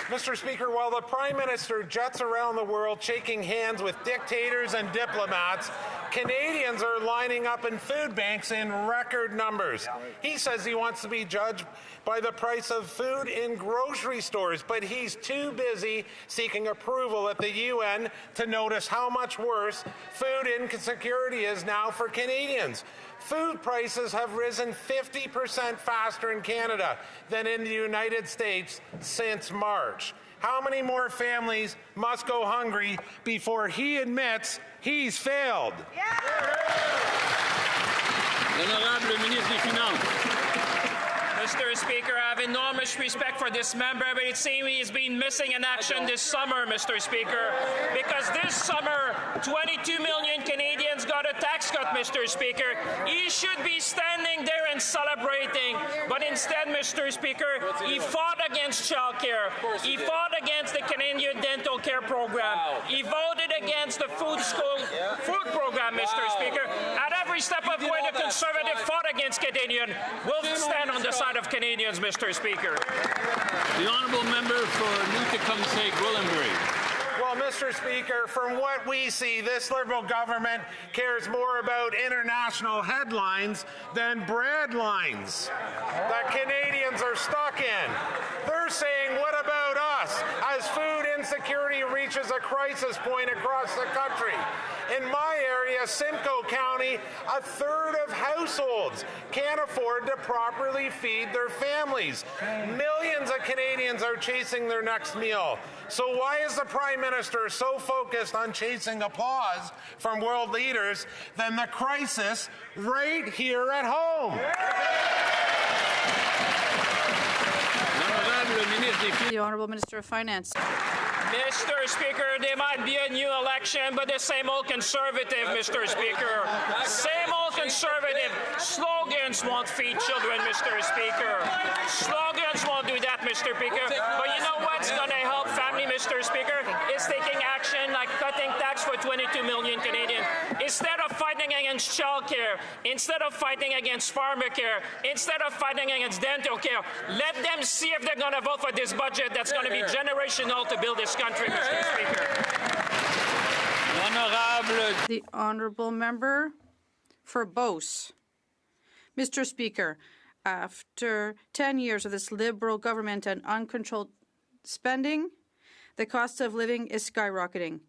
Mr. Speaker, while the Prime Minister jets around the world shaking hands with dictators and diplomats, Canadians are lining up in food banks in record numbers. He says he wants to be judged by the price of food in grocery stores, but he's too busy seeking approval at the UN to notice how much worse food insecurity is now for Canadians. Food prices have risen 50% faster in Canada than in the United States since March. How many more families must go hungry before he admits he's failed? L'honorable ministre des Finances. Mr. Speaker, I have enormous respect for this member, but it seems he's been missing in action this summer, Mr. Speaker, because this summer, 22 million Canadians got a tax cut, Mr. Speaker. He should be standing there and celebrating, but instead, Mr. Speaker, he fought against childcare. He fought against the Canadian dental care program. He voted against the food program, Mr. Speaker. At every step of the way, the Conservative fought against Canadian. We'll stand on the side of Canadians, Mr. Speaker. The honourable member for New Tecumseh, Gwillimbury. Well, Mr. Speaker, from what we see, this Liberal government cares more about international headlines than bread lines that Canadians are stuck in. They're saying, what about us, as food insecurity reaches a crisis point across the country? In my area, Simcoe County, a third of households can't afford to properly feed their families. Millions of Canadians are chasing their next meal. So why is the Prime Minister so focused on chasing applause from world leaders than the crisis right here at home? The Honourable Minister of Finance. Mr. Speaker, there might be a new election, but the same old Conservative, Mr. Speaker. Same old Conservative. Slogans won't feed children, Mr. Speaker. Slogans won't do that, Mr. Speaker. But you know what's going to help family, Mr. Speaker? It's taking action like cutting tax for 22 million Canadians. Instead of fighting against childcare, instead of fighting against pharmacare, instead of fighting against dental care, let them see if they're going to vote for this budget that's going to be generational to build this country, Mr. Speaker. The honourable member for Beauce. Mr. Speaker, after 10 years of this Liberal government and uncontrolled spending, the cost of living is skyrocketing.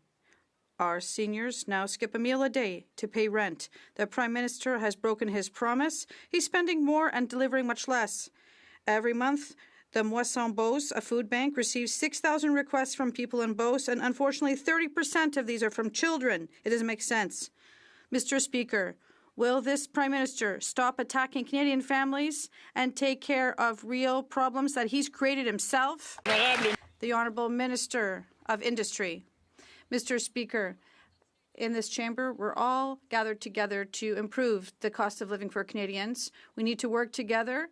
Our seniors now skip a meal a day to pay rent. The Prime Minister has broken his promise. He's spending more and delivering much less. Every month, the Moisson Beauce, a food bank, receives 6,000 requests from people in Beauce, and unfortunately 30% of these are from children. It doesn't make sense. Mr. Speaker, will this Prime Minister stop attacking Canadian families and take care of real problems that he's created himself? The Honourable Minister of Industry. Mr. Speaker, in this chamber, we're all gathered together to improve the cost of living for Canadians. We need to work together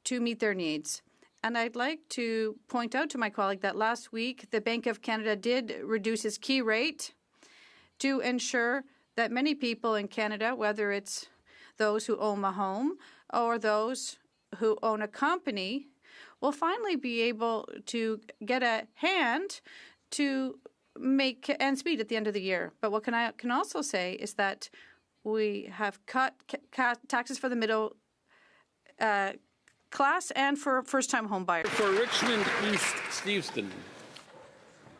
to meet their needs. And I'd like to point out to my colleague that last week, the Bank of Canada did reduce its key rate to ensure that many people in Canada, whether it's those who own a home or those who own a company, will finally be able to get a hand to make ends meet at the end of the year. But what I can also say is that we have cut taxes for the middle class and for first-time home buyers. For Richmond East, Steveston.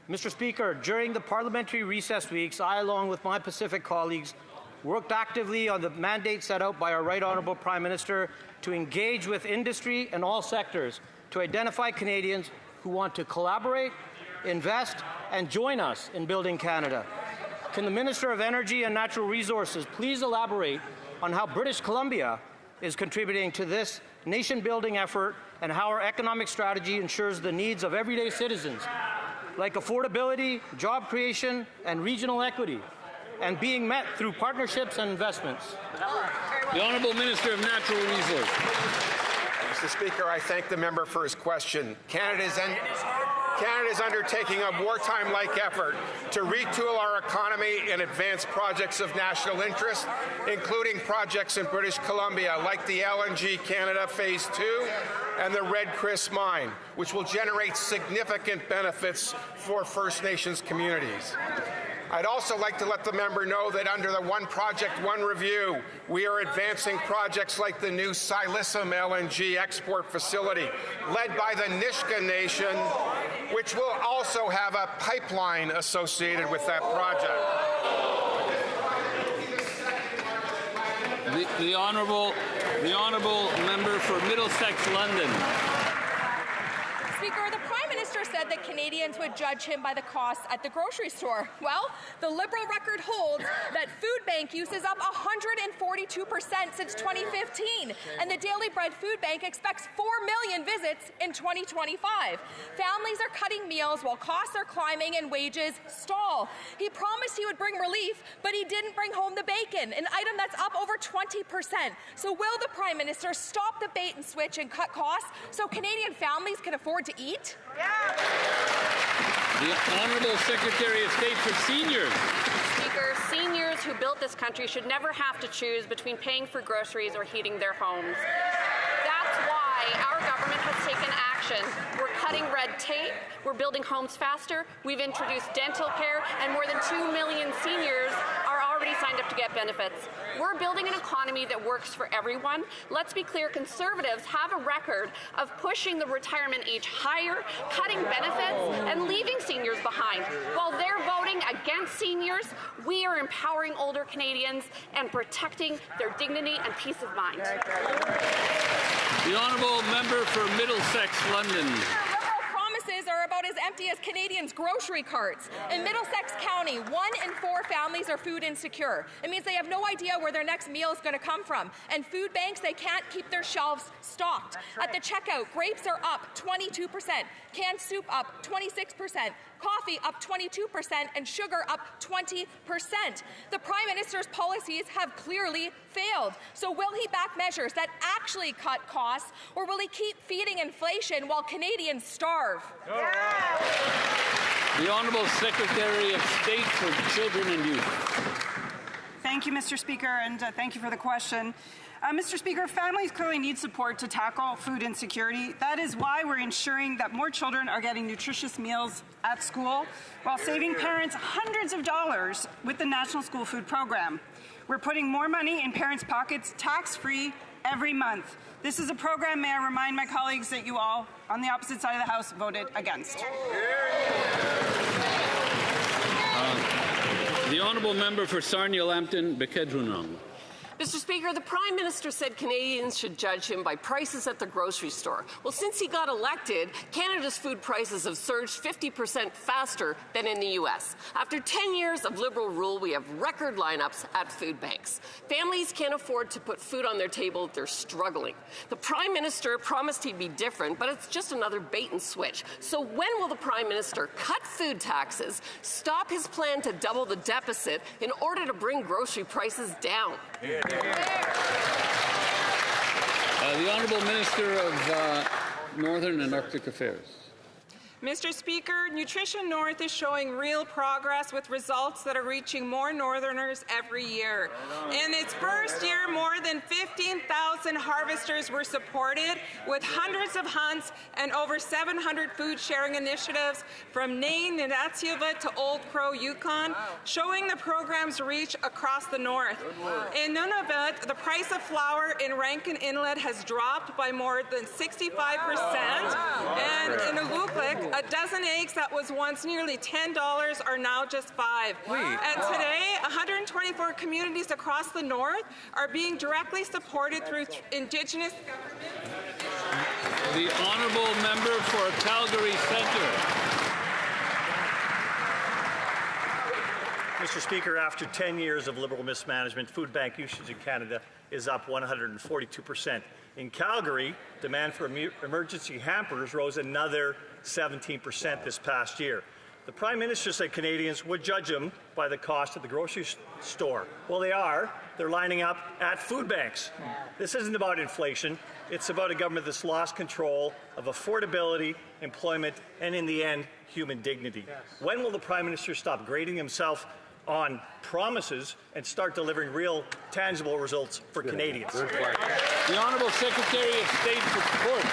Mr. Speaker, during the parliamentary recess weeks, I, along with my Pacific colleagues, worked actively on the mandate set out by our Right Honourable Prime Minister to engage with industry and all sectors to identify Canadians who want to collaborate, invest, and join us in building Canada. Can the Minister of Energy and Natural Resources please elaborate on how British Columbia is contributing to this nation-building effort and how our economic strategy ensures the needs of everyday citizens, like affordability, job creation, and regional equity? and being met through partnerships and investments. The Honourable Minister of Natural Resources. Mr. Speaker, I thank the member for his question. Canada is undertaking a wartime-like effort to retool our economy and advance projects of national interest, including projects in British Columbia like the LNG Canada Phase 2 and the Red Chris mine, which will generate significant benefits for First Nations communities. I'd also like to let the member know that under the One Project, One Review, we are advancing projects like the new Silissum LNG export facility, led by the Nisga'a Nation, which will also have a pipeline associated with that project. The honourable member for Middlesex London. Speaker, the Prime Minister said that Canadians would judge him by the costs at the grocery store. Well, the Liberal record holds that food bank use is up 142% since 2015, and the Daily Bread Food Bank expects 4 million visits in 2025. Families are cutting meals while costs are climbing and wages stall. He promised he would bring relief, but he didn't bring home the bacon, an item that's up over 20%. So will the Prime Minister stop the bait and switch and cut costs so Canadian families can afford to eat? The Honourable Secretary of State for Seniors. Speaker, seniors who built this country should never have to choose between paying for groceries or heating their homes. That's why our government has taken action. We're cutting red tape, we're building homes faster, we've introduced dental care, and more than 2 million seniors are already signed up to get benefits. We're building an economy that works for everyone. Let's be clear, Conservatives have a record of pushing the retirement age higher, cutting benefits, and leaving seniors behind. While they're voting against seniors, we are empowering older Canadians and protecting their dignity and peace of mind. The honourable member for Middlesex London. Promises are about as empty as Canadians' grocery carts. In Middlesex County, 1 in 4 families are food insecure. It means they have no idea where their next meal is going to come from. And food banks, they can't keep their shelves stocked. At the checkout, grapes are up 22%, canned soup up 26%, coffee up 22%, and sugar up 20%. The Prime Minister's policies have clearly failed. So will he back measures that actually cut costs, or will he keep feeding inflation while Canadians starve? The Honourable Secretary of State for Children and Youth. Thank you, Mr. Speaker, and thank you for the question. Mr. Speaker, families clearly need support to tackle food insecurity. That is why we're ensuring that more children are getting nutritious meals at school, while saving parents hundreds of dollars with the National School Food Program. We're putting more money in parents' pockets tax-free every month. This is a program, may I remind my colleagues, that you all, on the opposite side of the House, voted against. The honourable member for Sarnia-Lambton, Bekedrunong. Mr. Speaker, the Prime Minister said Canadians should judge him by prices at the grocery store. Well, since he got elected, Canada's food prices have surged 50% faster than in the U.S. After 10 years of Liberal rule, we have record lineups at food banks. Families can't afford to put food on their table. They're struggling. The Prime Minister promised he'd be different, but it's just another bait and switch. So when will the Prime Minister cut food taxes, stop his plan to double the deficit in order to bring grocery prices down? The Honourable Minister of Northern and Arctic Affairs. Mr. Speaker, Nutrition North is showing real progress with results that are reaching more Northerners every year. In its first year, more than 15,000 harvesters were supported with hundreds of hunts and over 700 food sharing initiatives from Nain, Nunatsiavut to Old Crow, Yukon, showing the program's reach across the north. In Nunavut, the price of flour in Rankin Inlet has dropped by more than 65%, and in Aluklik, a dozen eggs that was once nearly $10 are now just $5. And today, 124 communities across the north are being directly supported through Indigenous government. The honourable member for Calgary Centre. Mr. Speaker, after 10 years of Liberal mismanagement, food bank usage in Canada is up 142%. In Calgary, demand for emergency hampers rose another 17% this past year. The Prime Minister said Canadians would judge him by the cost at the grocery store. Well, they are. They're lining up at food banks. This isn't about inflation. It's about a government that's lost control of affordability, employment, and in the end, human dignity. When will the Prime Minister stop grading himself on promises and start delivering real, tangible results for Canadians? The Honourable Secretary of State for Sport.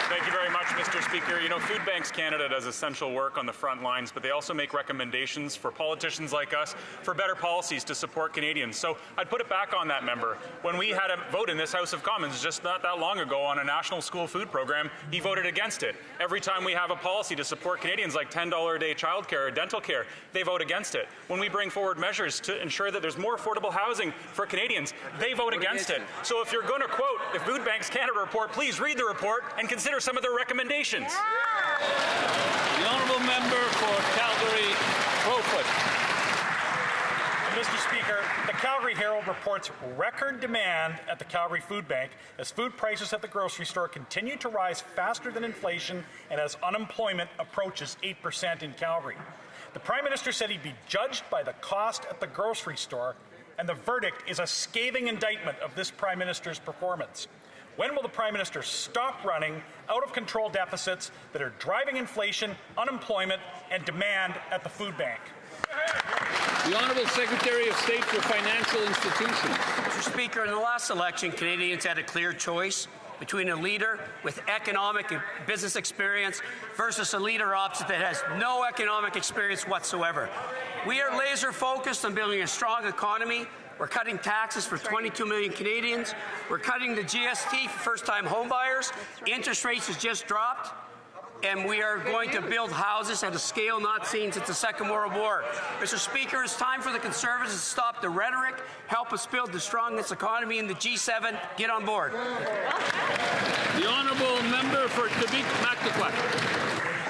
Thank you very much, Mr. Speaker. You know, Food Banks Canada does essential work on the front lines, but they also make recommendations for politicians like us for better policies to support Canadians. So I'd put it back on that member. When we had a vote in this House of Commons just not that long ago on a national school food program, he voted against it. Every time we have a policy to support Canadians like $10 a day childcare or dental care, they vote against it. When we bring forward measures to ensure that there's more affordable housing for Canadians, they vote against it. So if you're going to quote the Food Banks Canada report, please read the report and consider some of their recommendations. The honourable member for Calgary, Crowfoot. Mr. Speaker, the Calgary Herald reports record demand at the Calgary Food Bank as food prices at the grocery store continue to rise faster than inflation and as unemployment approaches 8% in Calgary. The Prime Minister said he'd be judged by the cost at the grocery store, and the verdict is a scathing indictment of this Prime Minister's performance. When will the Prime Minister stop running out-of-control deficits that are driving inflation, unemployment, and demand at the food bank? The Honourable Secretary of State for Financial Institutions. Mr. Speaker, in the last election, Canadians had a clear choice between a leader with economic and business experience versus a leader opposite that has no economic experience whatsoever. We are laser focused on building a strong economy. We're cutting taxes for 22 million Canadians. We're cutting the GST for first-time homebuyers. Interest rates has just dropped. And we are going to build houses at a scale not seen since the Second World War. Mr. Speaker, it's time for the Conservatives to stop the rhetoric, help us build the strongest economy in the G7. Get on board. The honourable member for Quebec-Mactaquac.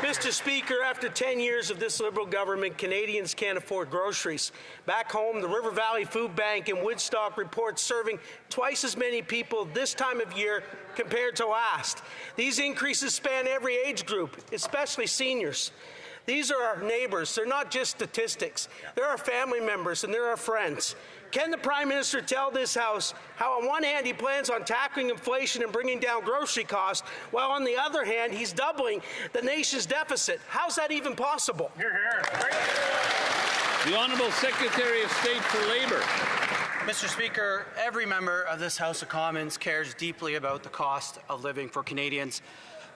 Mr. Speaker, after 10 years of this Liberal government, Canadians can't afford groceries. Back home, the River Valley Food Bank in Woodstock reports serving twice as many people this time of year compared to last. These increases span every age group, especially seniors. These are our neighbours. They're not just statistics. They're our family members and they're our friends. Can the Prime Minister tell this House how on one hand he plans on tackling inflation and bringing down grocery costs, while on the other hand he's doubling the nation's deficit? How's that even possible? The Honourable Secretary of State for Labour. Mr. Speaker, every member of this House of Commons cares deeply about the cost of living for Canadians.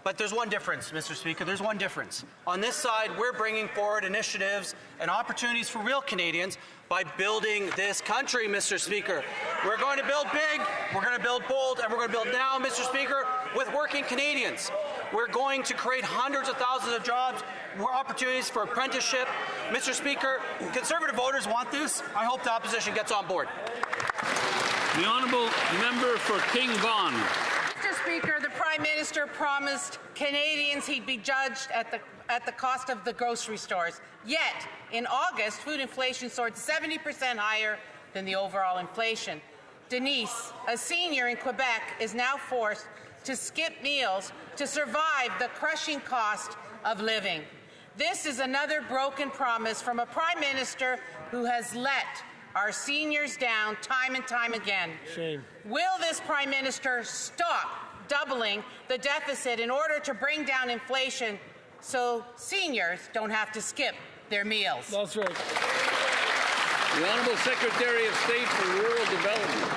But there's one difference, Mr. Speaker. There's one difference. On this side, we're bringing forward initiatives and opportunities for real Canadians by building this country, Mr. Speaker. We're going to build big, we're going to build bold, and we're going to build now, Mr. Speaker, with working Canadians. We're going to create hundreds of thousands of jobs, more opportunities for apprenticeship. Mr. Speaker, Conservative voters want this. I hope the opposition gets on board. The honourable member for King Vaughan. Mr. Speaker, the Prime Minister promised Canadians he'd be judged at the cost of the grocery stores. Yet, in August, food inflation soared 70% higher than the overall inflation. Denise, a senior in Quebec, is now forced to skip meals to survive the crushing cost of living. This is another broken promise from a Prime Minister who has let our seniors down time and time again. Shame. Will this Prime Minister stop doubling the deficit in order to bring down inflation so seniors don't have to skip their meals? That's right. The Honourable Secretary of State for Rural Development.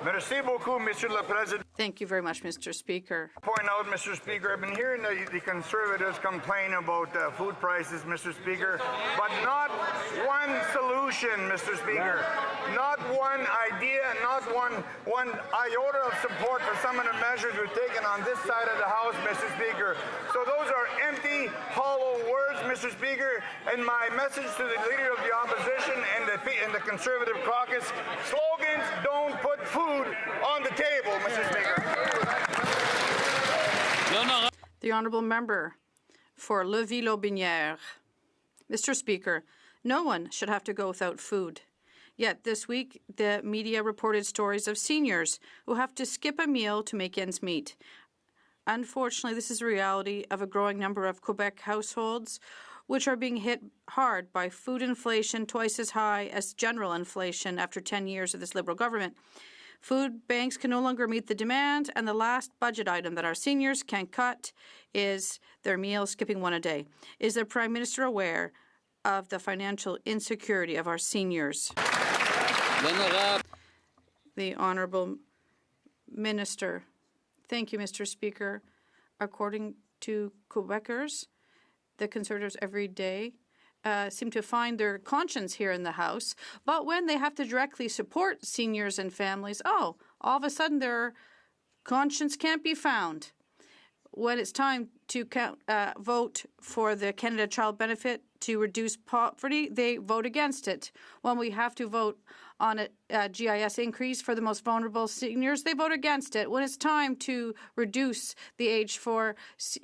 Merci beaucoup, Monsieur le Président. Thank you very much, Mr. Speaker. Point out, Mr. Speaker, I've been hearing the Conservatives complain about food prices, Mr. Speaker, but not one solution, Mr. Speaker. Not one idea, not one iota of support for some of the measures we've taken on this side of the House, Mr. Speaker. So those are empty, hollow words, Mr. Speaker, and my message to the Leader of the Opposition and the Conservative caucus, slogans don't put food on the table, Mr. Speaker. The Honourable Member for Levis-Lotbinière. Mr. Speaker, no one should have to go without food. Yet this week, the media reported stories of seniors who have to skip a meal to make ends meet. Unfortunately, this is the reality of a growing number of Quebec households which are being hit hard by food inflation twice as high as general inflation after 10 years of this Liberal government. Food banks can no longer meet the demand, and the last budget item that our seniors can cut is their meals, skipping one a day. Is the Prime Minister aware of the financial insecurity of our seniors? The Honourable Minister. Thank you, Mr. Speaker. According to Quebecers, the Conservatives every day seem to find their conscience here in the House, but when they have to directly support seniors and families, all of a sudden their conscience can't be found. When it's time to vote for the Canada Child Benefit to reduce poverty, they vote against it. When we have to vote on a GIS increase for the most vulnerable seniors, they vote against it. When it's time to reduce the age for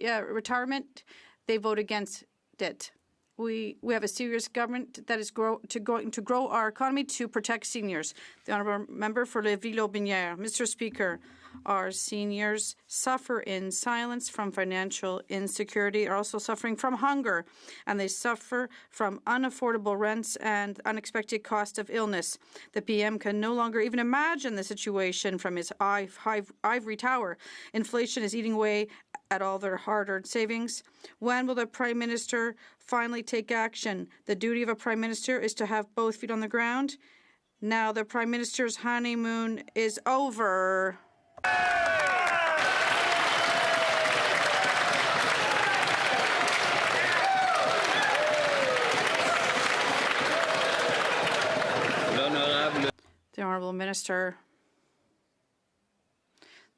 retirement, they vote against it. We have a serious government that is going to grow our economy to protect seniors. The Honourable Member for Lévis-Lotbinière. Mr. Speaker, our seniors suffer in silence from financial insecurity, are also suffering from hunger, and they suffer from unaffordable rents and unexpected cost of illness. The PM can no longer even imagine the situation from his ivory tower. Inflation is eating away at all their hard-earned savings. When will the Prime Minister finally take action? The duty of a Prime Minister is to have both feet on the ground. Now the Prime Minister's honeymoon is over. The Honourable Minister.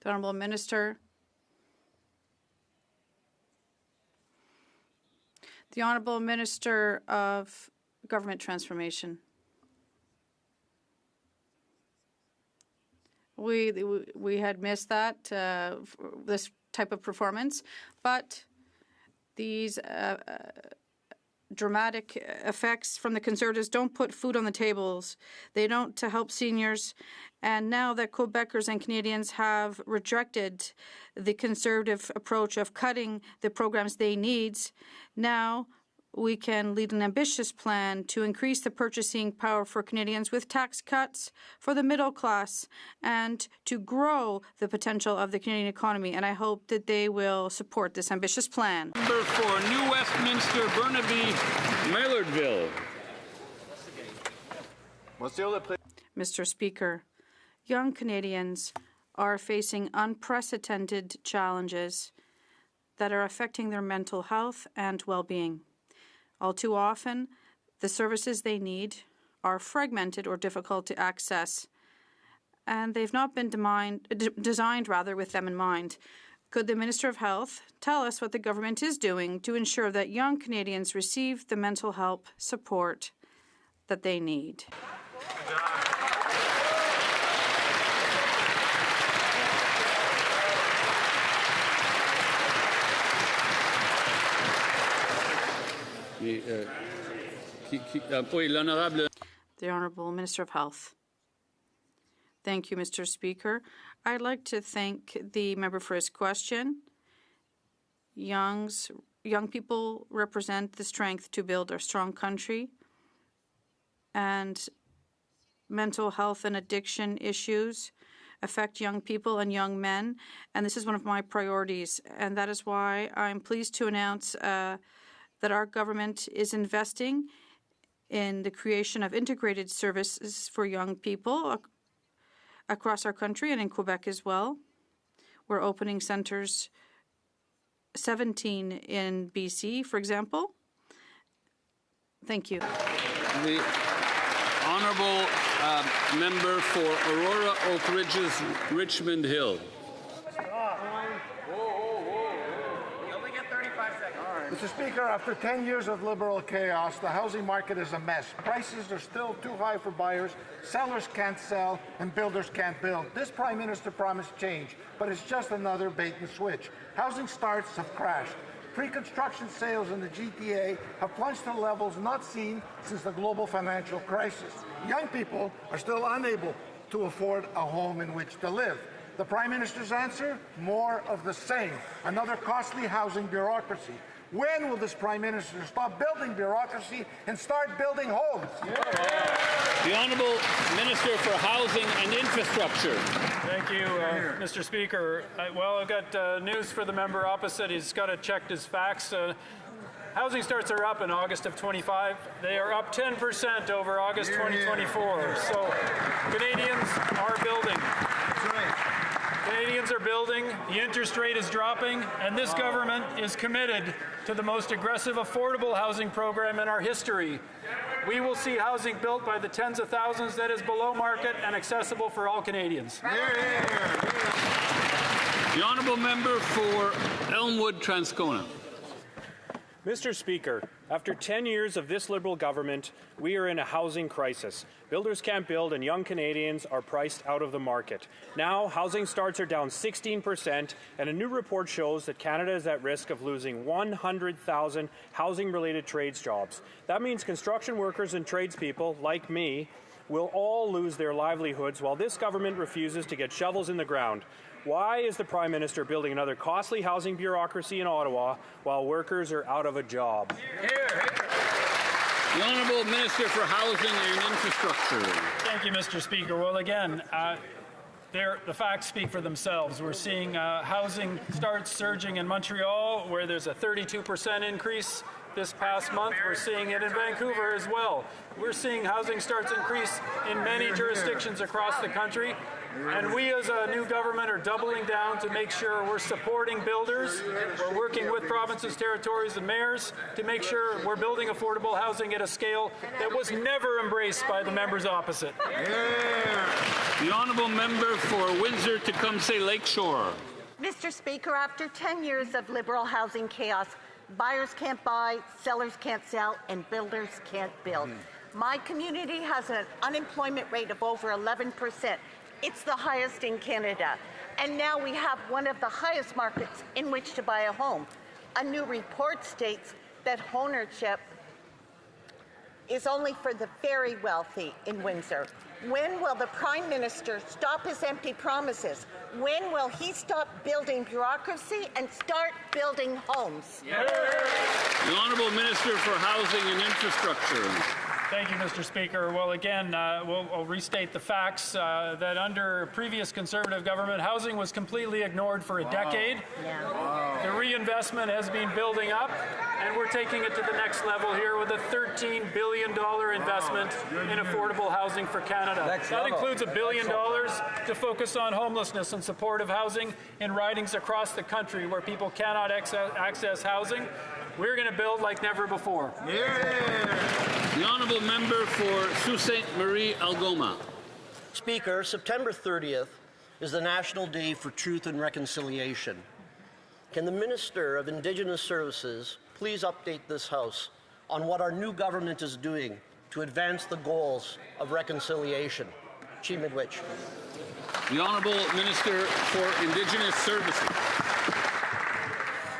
The Honourable Minister. The Honourable Minister of Government Transformation. We had missed that, this type of performance, but these dramatic effects from the Conservatives don't put food on the tables. They don't to help seniors. And now that Quebecers and Canadians have rejected the Conservative approach of cutting the programs they need, now we can lead an ambitious plan to increase the purchasing power for Canadians with tax cuts for the middle class and to grow the potential of the Canadian economy. And I hope that they will support this ambitious plan. Member for New Westminster, Burnaby, Millardville. Mr. Speaker, young Canadians are facing unprecedented challenges that are affecting their mental health and well-being. All too often, the services they need are fragmented or difficult to access, and they've not been designed with them in mind. Could the Minister of Health tell us what the government is doing to ensure that young Canadians receive the mental health support that they need? The Honourable Minister of Health. Thank you, Mr. Speaker. I'd like to thank the member for his question. Young people represent the strength to build our strong country, and mental health and addiction issues affect young people and young men, and this is one of my priorities, and that is why I'm pleased to announce that our government is investing in the creation of integrated services for young people across our country and in Quebec as well. We're opening centres, 17 in BC, for example. Thank you. The Honourable Member for Aurora Oak Ridges, Richmond Hill. Mr. Speaker, after 10 years of Liberal chaos, the housing market is a mess. Prices are still too high for buyers, sellers can't sell, and builders can't build. This Prime Minister promised change, but it's just another bait and switch. Housing starts have crashed. Pre-construction sales in the GTA have plunged to levels not seen since the global financial crisis. Young people are still unable to afford a home in which to live. The Prime Minister's answer? More of the same. Another costly housing bureaucracy. When will this Prime Minister stop building bureaucracy and start building homes? The Honourable Minister for Housing and Infrastructure. Thank you, Mr. Speaker. Well, I've got news for the member opposite. He's got to check his facts. Housing starts are up in August of 25. They are up 10% over August 2024. So Canadians are building. Canadians are building, the interest rate is dropping, and this government is committed to the most aggressive affordable housing program in our history. We will see housing built by the tens of thousands that is below market and accessible for all Canadians. The Honourable Member for Elmwood Transcona. Mr. Speaker, after 10 years of this Liberal government, we are in a housing crisis. Builders can't build and young Canadians are priced out of the market. Now, housing starts are down 16%, and a new report shows that Canada is at risk of losing 100,000 housing-related trades jobs. That means construction workers and tradespeople, like me, will all lose their livelihoods while this government refuses to get shovels in the ground. Why is the Prime Minister building another costly housing bureaucracy in Ottawa while workers are out of a job? The Honourable Minister for Housing and Infrastructure. Thank you, Mr. Speaker. Well, again, the facts speak for themselves. We're seeing housing starts surging in Montreal, where there's a 32% increase this past month. We're seeing it in Vancouver as well. We're seeing housing starts increase in many jurisdictions across the country. And we as a new government are doubling down to make sure we're supporting builders. We're working with provinces, territories, and mayors to make sure we're building affordable housing at a scale that was never embraced by the members opposite. The Honourable Member for Windsor-Tecumseh Lakeshore. Mr. Speaker, after 10 years of Liberal housing chaos, buyers can't buy, sellers can't sell, and builders can't build. My community has an unemployment rate of over 11%. It's the highest in Canada. And now we have one of the highest markets in which to buy a home. A new report states that homeownership is only for the very wealthy in Windsor. When will the Prime Minister stop his empty promises? When will he stop building bureaucracy and start building homes? The Honourable Minister for Housing and Infrastructure. Thank you, Mr. Speaker. Well, again, we'll restate the facts that under previous Conservative government, housing was completely ignored for a decade. The reinvestment has been building up, and we're taking it to the next level here with a $13 billion investment in affordable housing for Canada. That includes $1 billion to focus on homelessness and supportive housing in ridings across the country where people cannot access housing. We're going to build like never before. The Honourable Member for Sault Ste. Marie Algoma. Speaker, September 30th is the National Day for Truth and Reconciliation. Can the Minister of Indigenous Services please update this House on what our new government is doing to advance the goals of reconciliation? Chi Miigwech. The Honourable Minister for Indigenous Services.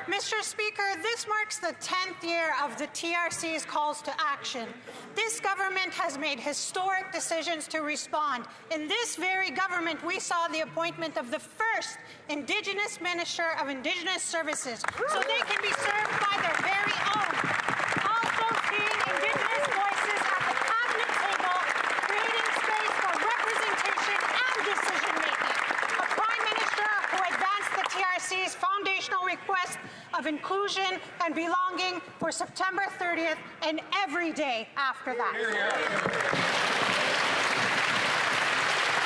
Mr. Speaker, this marks the 10th year of the TRC's calls to action. This government has made historic decisions to respond. In this very government, we saw the appointment of the first Indigenous Minister of Indigenous Services, so they can be served by their very own. Also seeing Indigenous voices at the cabinet table, creating space for representation and decision-making. A Prime Minister who advanced the TRC's foundational request of inclusion and belonging for September 30th and every day after that.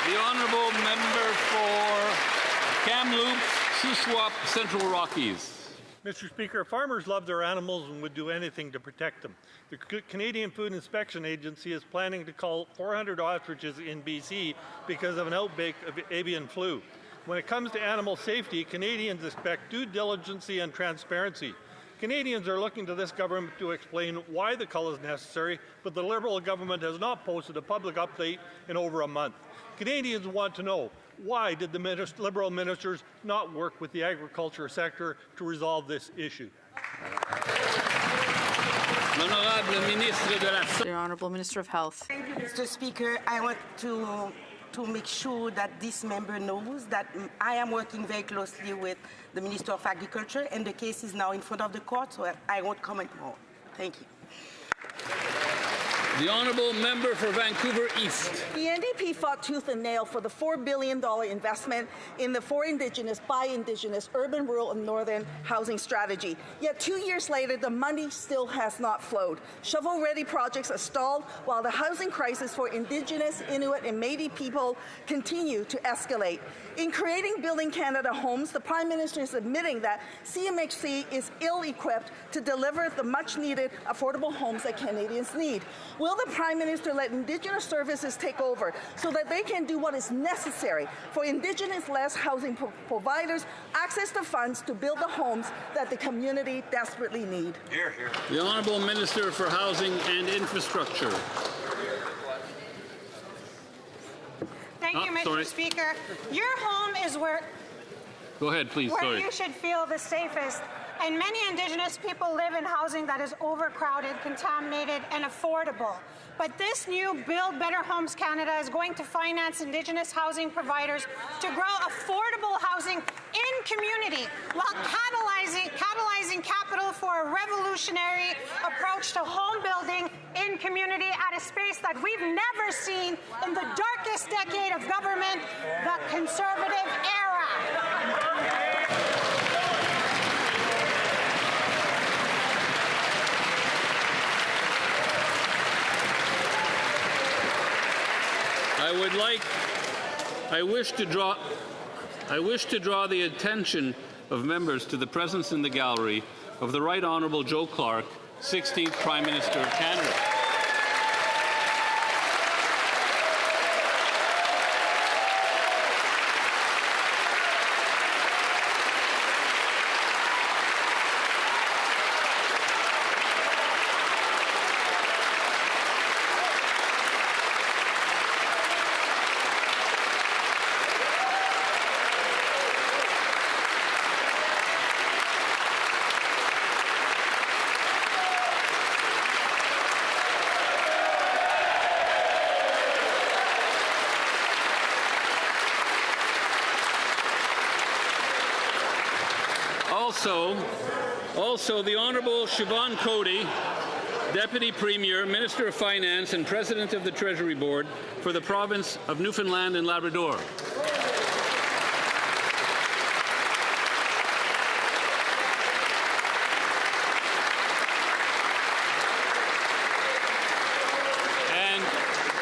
The Honourable Member for Kamloops, Shuswap, Central Rockies. Mr. Speaker, farmers love their animals and would do anything to protect them. The Canadian Food Inspection Agency is planning to cull 400 ostriches in BC because of an outbreak of avian flu. When it comes to animal safety, Canadians expect due diligence and transparency. Canadians are looking to this government to explain why the cull is necessary, but the Liberal government has not posted a public update in over a month. Canadians want to know, why did the Liberal ministers not work with the agriculture sector to resolve this issue? The Honourable Minister of Health. Thank you, Mr. Speaker. I want to to make sure that this member knows that I am working very closely with the Minister of Agriculture, and the case is now in front of the court, so I won't comment more. Thank you. The honourable member for Vancouver East. The NDP fought tooth and nail for the $4 billion investment in the for Indigenous, by Indigenous, urban, rural, and northern housing strategy. Yet 2 years later, the money still has not flowed. Shovel-ready projects are stalled while the housing crisis for Indigenous, Inuit, and Métis people continue to escalate. In creating Building Canada Homes, the Prime Minister is admitting that CMHC is ill-equipped to deliver the much-needed affordable homes that Canadians need. Will the Prime Minister let Indigenous services take over so that they can do what is necessary for Indigenous-led housing providers access to funds to build the homes that the community desperately need? Here, here. The Honourable Minister for Housing and Infrastructure. Thank you, Mr. Speaker. Your home is where Go ahead, please. where you should feel the safest. And many Indigenous people live in housing that is overcrowded, contaminated, and affordable. But this new Build Better Homes Canada is going to finance Indigenous housing providers to grow affordable housing in community while catalyzing capital for a revolutionary approach to home building in community at a space that we've never seen in the darkest decade of government, the Conservative era. I wish to draw the attention of members to the presence in the gallery of the Right Honourable Joe Clark, 16th Prime Minister of Canada. Also, the Honourable Siobhan Cody, Deputy Premier, Minister of Finance and President of the Treasury Board for the province of Newfoundland and Labrador.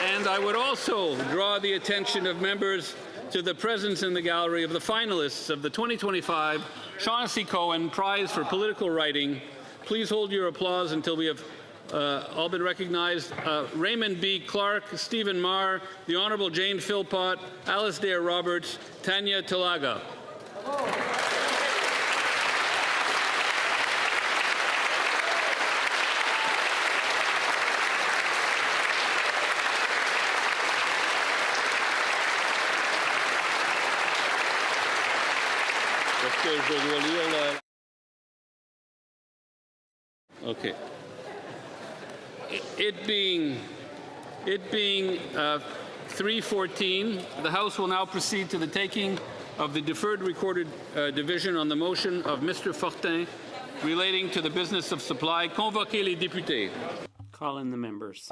And I would also draw the attention of members to the presence in the gallery of the finalists of the 2025 Shaughnessy Cohen Prize for Political Writing. Please hold your applause until we have all been recognized. Raymond B. Clark, Stephen Marr, the Honourable Jane Philpott, Alice Dare Roberts, Tanya Talaga. Okay. It being 3:14, the House will now proceed to the taking of the deferred recorded division on the motion of Mr. Fortin relating to the business of supply. Convoquez les députés. Call in the members.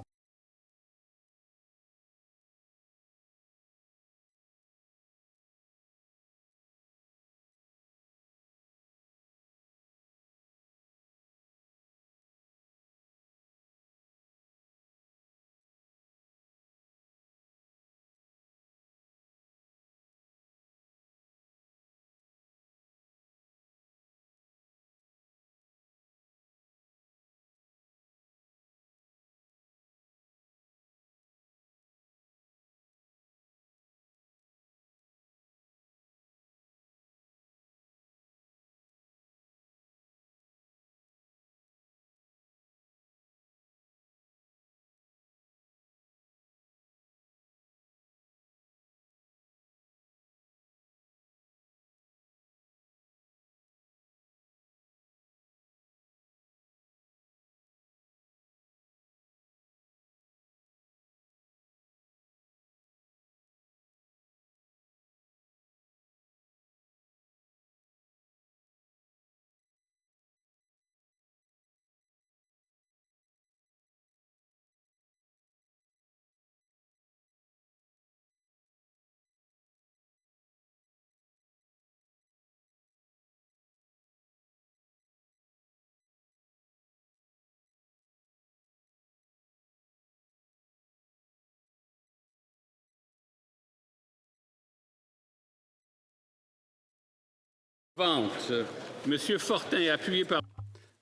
Monsieur Fortin, appuyé par...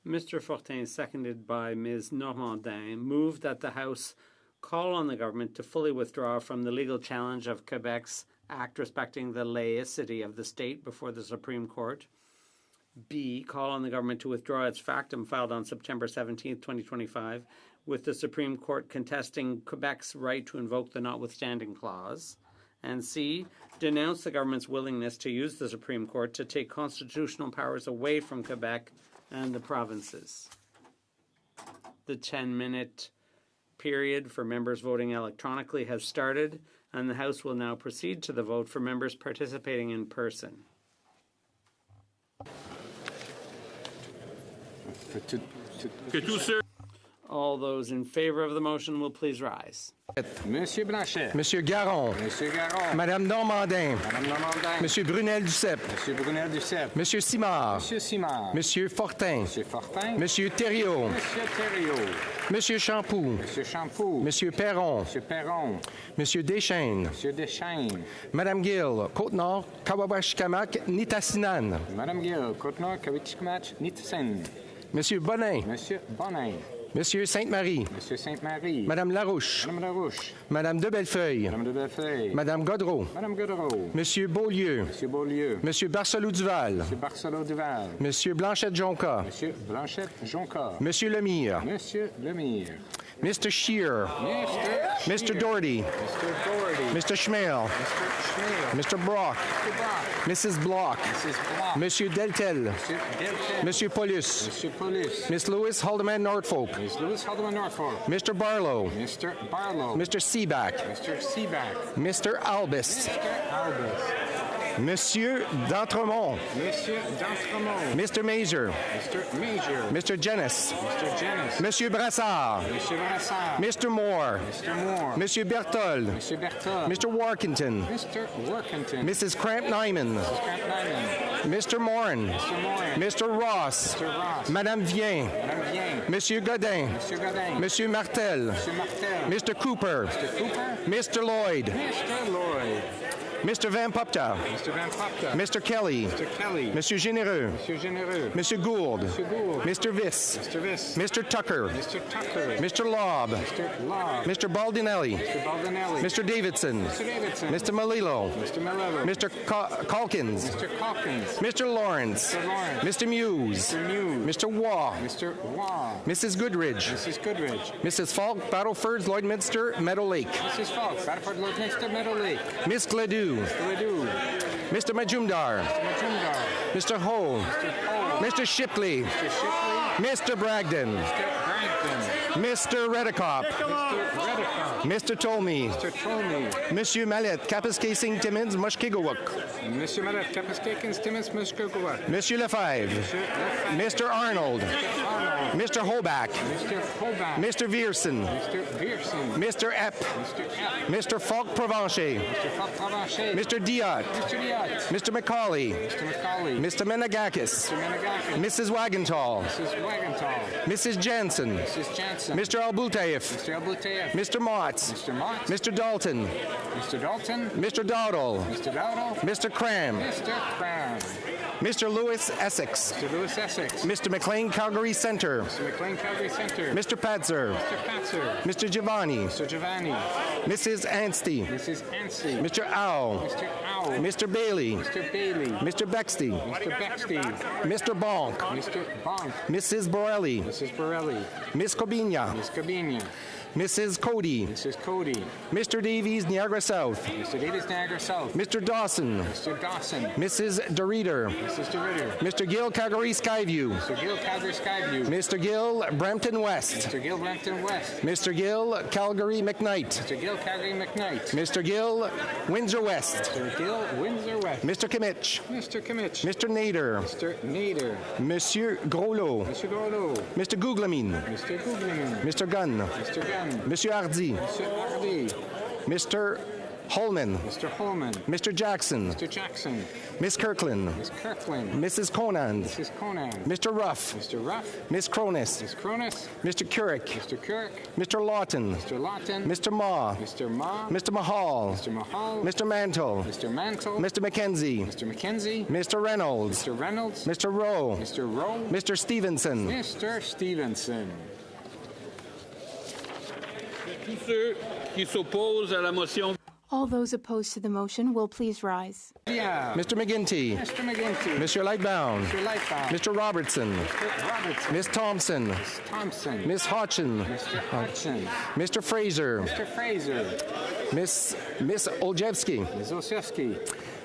Mr. Fortin, seconded by Ms. Normandin, moved that the House call on the government to fully withdraw from the legal challenge of Quebec's Act respecting the laicity of the state before the Supreme Court. B, call on the government to withdraw its factum filed on September 17, 2025, with the Supreme Court contesting Quebec's right to invoke the notwithstanding clause. And C, denounce the government's willingness to use the Supreme Court to take constitutional powers away from Quebec and the provinces. The 10-minute period for members voting electronically has started, and the House will now proceed to the vote for members participating in person. All those in favor of the motion will please rise. Monsieur Blanchet. Monsieur Garon. Monsieur Garon. Madame Normandin. Madame Normandin. Monsieur Brunel-Duceppe. Monsieur Brunel-Duceppe. Monsieur Simard. Monsieur Simard. Monsieur Fortin. Monsieur Fortin. Monsieur Thériault. Monsieur Thériault. Monsieur Champoux. Monsieur Champoux. Monsieur Perron. Monsieur Perron. Monsieur Deschênes. Monsieur Deschênes. Madame Gill, Côte-Nord, Kawawashikamak, Nitassinan. Madame Gill, Côte-Nord, Kawawashikamak, Nitassinan. Monsieur Bonin. Monsieur Bonin. Monsieur Sainte-Marie. Monsieur Sainte-Marie. Madame Larouche. Madame Larouche. Madame de Bellefeuille. Madame de Bellefeuille. Madame Godreau. Madame Godreau. Monsieur Beaulieu. Monsieur Beaulieu. Monsieur Barcelot-Duval. Monsieur Barcelot-Duval. Monsieur Blanchette-Jonca. Monsieur Blanchette-Jonca. Monsieur Lemire. Monsieur Lemire. Mr. Scheer. Mr. Doherty. Mr. Doherty. Mr. Schmale. Mr. Schmale. Mr. Brock. Mr. Brock. Mrs. Block. Mrs. Block. Monsieur Deltel. Monsieur Deltel. Monsieur Paulus. Monsieur Paulus. Miss Lewis Haldeman Norfolk. Miss Lewis Haldeman Norfolk. Mr. Barlow. Mr. Barlow. Mr. Seaback. Mr. Seaback. Mr. Albus. Mr. Albus. Monsieur d'Entremont. Monsieur d'Entremont. Mr. Major. Mr. Major. Mr. Jennis. Mr. Jennis. Monsieur Brassard. Monsieur Brassard. Mr. Moore. Mr. Moore. Monsieur Berthold. Monsieur Berthold. Mr. Warkington. Mr. Workington. Mrs. Cramp-Nyman. Mrs. Cramp-Nyman. Mr. Morin. Mr. Morin. Mr. Ross. Mr. Ross. Madame Vien. Madame Vien. Monsieur Godin. Monsieur Godin. Monsieur Martel. Monsieur Martel. Mr. Cooper. Mr. Cooper. Mr. Lloyd. Mr. Lloyd. Mr. Van Popta. Mr. Van Popta. Mr. Kelly. Mr. Kelly. Monsieur Généreux. Monsieur Généreux. Monsieur Gould. Monsieur Gould. Mr. Viss. Mr. Viss. Mr. Tucker. Mr. Tucker. Mr. Lobb. Mr. Lobb. Mr. Baldinelli. Mr. Baldinelli. Mr. Davidson. Mr. Davidson. Mr. Malillo. Mr. Malillo. Mr. Calkins. Mr. Calkins. Mr. Lawrence. Mr. Lawrence. Mr. Muse. Mr. Muse. Mr. Waugh. Mr. Waugh. Mrs. Goodridge. Mrs. Goodridge. Mrs. Falk, Battlefords, Lloydminster, Meadow Lake. Mrs. Falk, Battlefords, Lloydminster, Meadow Lake. Miss Gledoux. Gledoux. Mr. Majumdar. Mr. Majumdar. Mr. Ho. Mr. Ho. Mr. Shipley. Mr. Shipley. Mr. Bragdon. Mr. Bragdon. Mr. Redicop. Mr. Redicop. Mr. Tolmie. Mr. Tolmie. Monsieur Mallet, Kapuskasing, Timmins, Mushkegowuk. Monsieur Mallet, Kapuskasing, Timmins, Mushkegowuk. Monsieur Lefebvre. Mr. Arnold. Mr. Hoback. Mr. Hoback. Mr. Viersen. Mr. Viersen. Mr. Epp. Mr. Epp. Mr. Falk Provencher. Mr. Falk Provencher. Mr. Diot. Mr. Diot. Mr. Macaulay. Mr. Macaulay. Mr. Menegakis. Mr. Menegakis. Mrs. Wagenthal. Mrs. Wagenthal. Mrs. Jansen. Mrs. Jansen. Mr. Albutaev. Mr. Albutaev. Mr. Motts. Mr. Motts. Mr. Dalton. Mr. Dalton. Mr. Dowdle. Mr. Dowdle. Mr. Cram. Mr. Cram. Mr. Lewis Essex. Mr. Lewis Essex. Mr. McLean Calgary Centre. Mr. McLean Calgary Centre. Mr. Patzer. Mr. Patzer. Mr. Giovanni. Mr. Giovanni. Mrs. Anstey. Mrs. Anstey. Mr. Owl. Mr. Owl. Mr. Bailey. Mr. Bailey. Mr. Bexty. Mr. Bexty. Mr. Bonk. Mr. Bonk. Mrs. Borelli. Mrs. Borelli. Miss Cobina. Miss Cobina. Mrs. Cody. Mrs. Cody. Mr. Davies, Niagara South. Mr. Davies, Niagara South. Mr. Dawson. Mr. Dawson. Mrs. DeReader. Mrs. DeRitter. Mr. Gill, Calgary Skyview. Mr. Gill, Calgary Skyview. Mr. Gill, Brampton West. Mr. Gill, Brampton West. Mr. Gill, Calgary McKnight. Mr. Gill, Calgary McKnight. Mr. Gill, Windsor West. Mr. Gill, Windsor West. Mr. Kimmich. Mr. Kimmich. Mr. Nader. Mr. Nader. Monsieur Groslo. Mr. Groslo. Mr. Googlemin. Mr. Googleman. Mr. Gunn. Mr. Gunn. Monsieur Hardy. Mr. Hardy. Mr. Holman. Mr. Holman. Mr. Jackson. Mr. Jackson. Miss Kirkland. Miss Kirkland. Mrs. Conant. Mrs. Conant. Mr. Ruff. Mr. Ruff. Miss Cronus. Miss Cronus. Mr. Currick. Mr. Kirk. Mr. Lawton. Mr. Lawton. Mr. Ma. Mr. Ma. Mr. Mahal. Mr. Mahal. Mr. Mantle. Mr. Mantle. Mr. McKenzie. Mr. McKenzie. Mr. Reynolds. Mr. Reynolds. Mr. Rowe. Mr. Rowe. Mr. Stevenson. Mr. Stevenson. Tous ceux qui s'opposent à la motion. All those opposed to the motion will please rise. Yeah. Mr. McGinty. Mr. McGinty. Mr. Lightbound. Mr. Lightbound. Mr. Robertson. Mr. Robertson. Miss Thompson. Miss Thompson. Miss Hodgson. Mr. Hodgson. Mr. Fraser. Mr. Fraser. Miss Oljevsky. Ms. Osewski.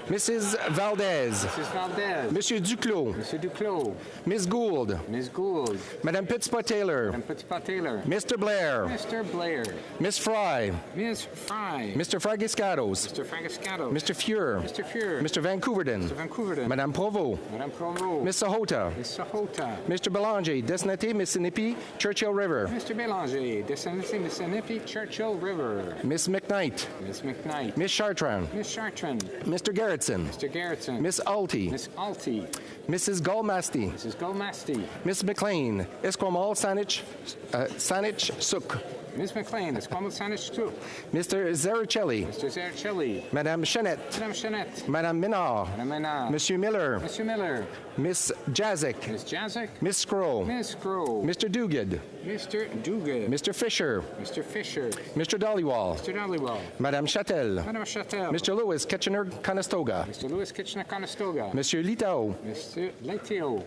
Mrs. Valdez. Mrs. Valdez. Monsieur Duclos. Monsieur Duclos. Miss Gould. Ms. Gould. Madame Pittspa-Taylor. Madame Pittspa-Taylor. Mr. Blair. Mr. Blair. Miss Fry. Ms. Fry. Mr. Fragiscatos. Mr. Fragiscato. Mr. Fuhr. Mr. Fuhr. Mr. Vancouverden. Mr. Vancouverden. Madame Provost. Madame Provost. Miss Sahota. Miss Sahota. Mr. Belanger. Destinité Mississippi, Churchill River. Mr. Belanger. Destination Mississippi, Churchill River. Miss McKnight. Miss McKnight. Miss Chartrand. Miss Chartrand. Mr. Gerritsen. Mr. Gerritsen. Miss Alty. Miss Alty. Mrs. Galmasty. Mrs. Galmasty. Miss McLean. Esquimalt Saanich Suk. Miss McLean. Esquimalt Saanich Suk. Mr. Zericelli. Mr. Zericelli. Madame Chanette. Madame Chanette. Madame Minard. Madame Minard. Monsieur Miller. Monsieur Miller. Miss Jazik. Miss Jazik. Miss Scroll. Miss Scroll. Mr. Duguid. Mr. Duguid. Mr. Fisher. Mr. Fisher. Mr. Dollywall. Mr. Dollywall. Madame Chattel. Madame Chattel. Mr. Lewis Kitchener-Conestoga. Mr. Lewis Kitchener-Conestoga. Monsieur Litao. Mr. Leteo.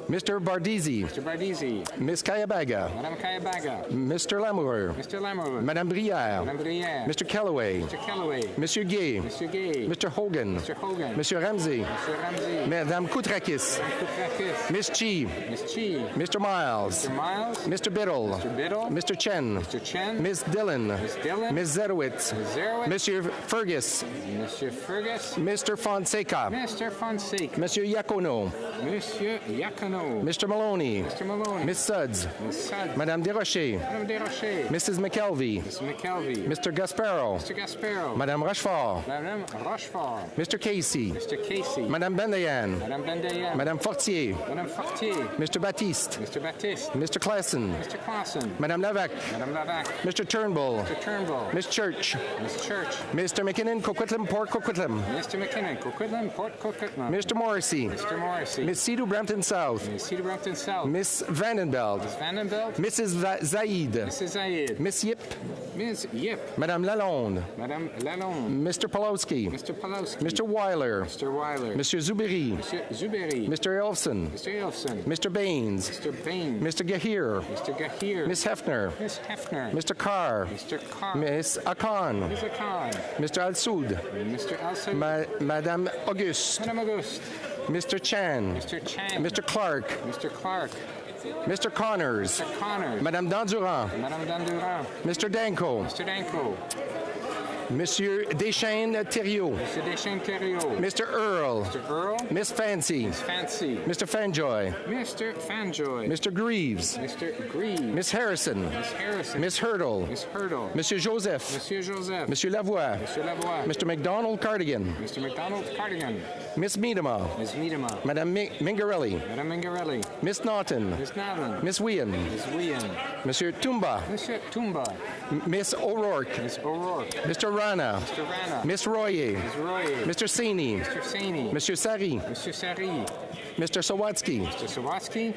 Mr. Bardisi. Mr. Bardisi. Miss Kayabaga. Madame Kayabaga. Mr. Lamoureux. Mr. Lamoureux. Madame Brière. Madame Brière. Mr. Calloway. Mr. Calloway. Monsieur Gay. Mr. Gay. Mr. Hogan. Mr. Hogan. Monsieur Ramsey. Mr. Ramsey. Madame Koutrakis. Madame Koutrakis. Miss Chi. Miss Chi. Mr. Miles. Mr. Miles. Mr. Biddle. Mr. Biddle. Mr. Chen. Mr. Chen. Miss Dillon. Miss Dillon. Miss Zerowitz. Miss Zerowitz. Monsieur Fergus. Monsieur Fergus. Mr. Fonseca. Mr. Fonseca. Monsieur Iacono. Monsieur Iacono. Mr. Maloney. Mr. Maloney. Miss Suds. Miss Suds. Madame Desrochers. Madame Desrochers. Mrs. McKelvey. Miss McKelvey. Mr. Gasparo. Mr. Gasparo. Madame Rochefort. Madame Rochefort. Mr. Casey. Mr. Casey. Madame Bendayan. Madame Bendayan. Madame Fortier. Madame Fortier. Mr. Baptiste. Mr. Baptiste. Mr. Classen. Mr. Classen. Madame Lavac. Madame Lavac. Mr. Turnbull. Mr. Turnbull. Miss Church. Miss Church. Mr. McKinnon, Coquitlam, Port Coquitlam. Mr. McKinnon, Coquitlam, Port Coquitlam. Mr. Morrissey. Mr. Morrissey. Miss Cedar Brampton South. Miss Cedar Brampton South. Miss Vandenbelt. Miss Vandenbelt. Mrs. Zaid. Mrs. Zaid. Miss Yip. Miss Yip. Madame Lalonde. Madame Lalonde. Mr. Pulowski. Mr. Pulowski. Mr. Weiler. Mr. Weiler. Monsieur Zubiri. Monsieur Zuberi. Mr. Elfson. Mr. Elfson. Mr. Baines. Mr. Baines. Mr. Gahir. Mr. Gahir. Miss Hefner. Miss Hefner. Mr. Carr. Mr. Carr. Miss Akan. Miss Akan. Mr. Al-Soud. Mr. Alsou. Madame Auguste. Madame Auguste. Mr. Chan. Mr. Chan. Mr. Clark. Mr. Clark. Mr. Connors. Mr. Connors. Madame Dandurand. Madame Dandurand. Mr. Danko. Mr. Danko. Monsieur Deschaines Thériault. Mr. Deschaines Thériault. Mr. Earl. Mr. Earl. Miss Fancy. Miss Fancy. Mr. Fanjoy. Mr. Fanjoy. Mr. Greaves. Mr. Greaves. Miss Harrison. Miss Harrison. Miss Hurdle. Miss Hurdle. Monsieur Joseph. Monsieur Joseph. Monsieur Lavoie. Monsieur Lavoie. Mr. McDonald Cardigan. Mr. McDonald Cardigan. Miss Miedema. Miss Miedema. Madame Mingarelli. Madame Mingarelli. Miss Naughton. Miss Naughton. Miss Whean. Miss Whean. Monsieur Tumba. Monsieur Tumba. Miss O'Rourke. Miss O'Rourke. Mr. Rana. Mr. Rana. Miss Royer. Miss Royer. Mr. Saini. Mr. Saini. Monsieur Sari. Monsieur Sari. Mr. Sawatsky. Mr. Sawatsky.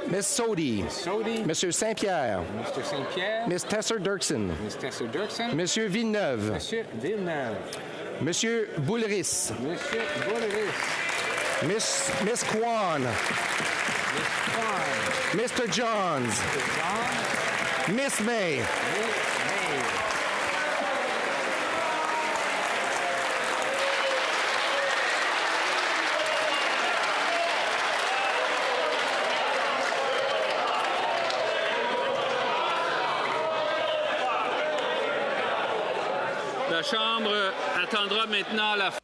Miss Sodi. Miss Sodi. Monsieur Saint-Pierre. Mr. Saint-Pierre. Miss Tesser Dirksen. Miss Tesser Dirksen. Monsieur Villeneuve. Monsieur Villeneuve. Monsieur Boulris. Monsieur Boulris. Miss Kwan. Miss Kwan. Mr. Johns. Mr. John. Miss May. Miss May. La Chambre attendra maintenant la fin.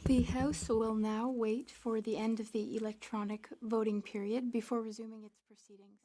The House will now wait for the end of the electronic voting period before resuming its proceedings.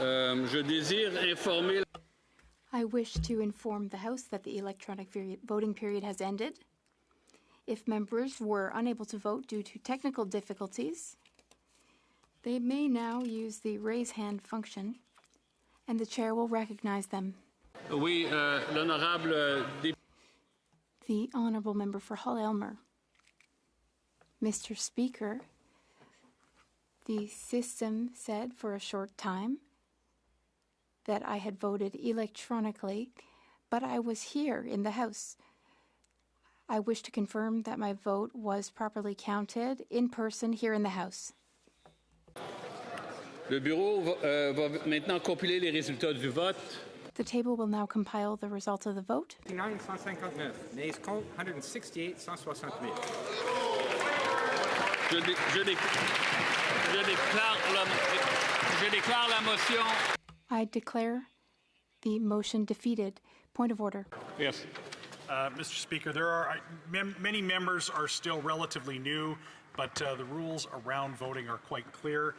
Je désire informer. I wish to inform the House that the electronic voting period has ended. If members were unable to vote due to technical difficulties, they may now use the raise hand function, and the chair will recognize them. Oui, l'honorable The honourable member for Hull-Elmer. Mr. Speaker, the system said for a short time that I had voted electronically, but I was here in the House. I wish to confirm that my vote was properly counted in person here in the House. Le bureau va maintenant compiler les résultats du vote. The table will now compile the results of the vote. 159. Nays compte 168, 168. Je déclare la motion. I declare the motion defeated. Point of order. Yes. Mr. Speaker, there are many members are still relatively new, but the rules around voting are quite clear.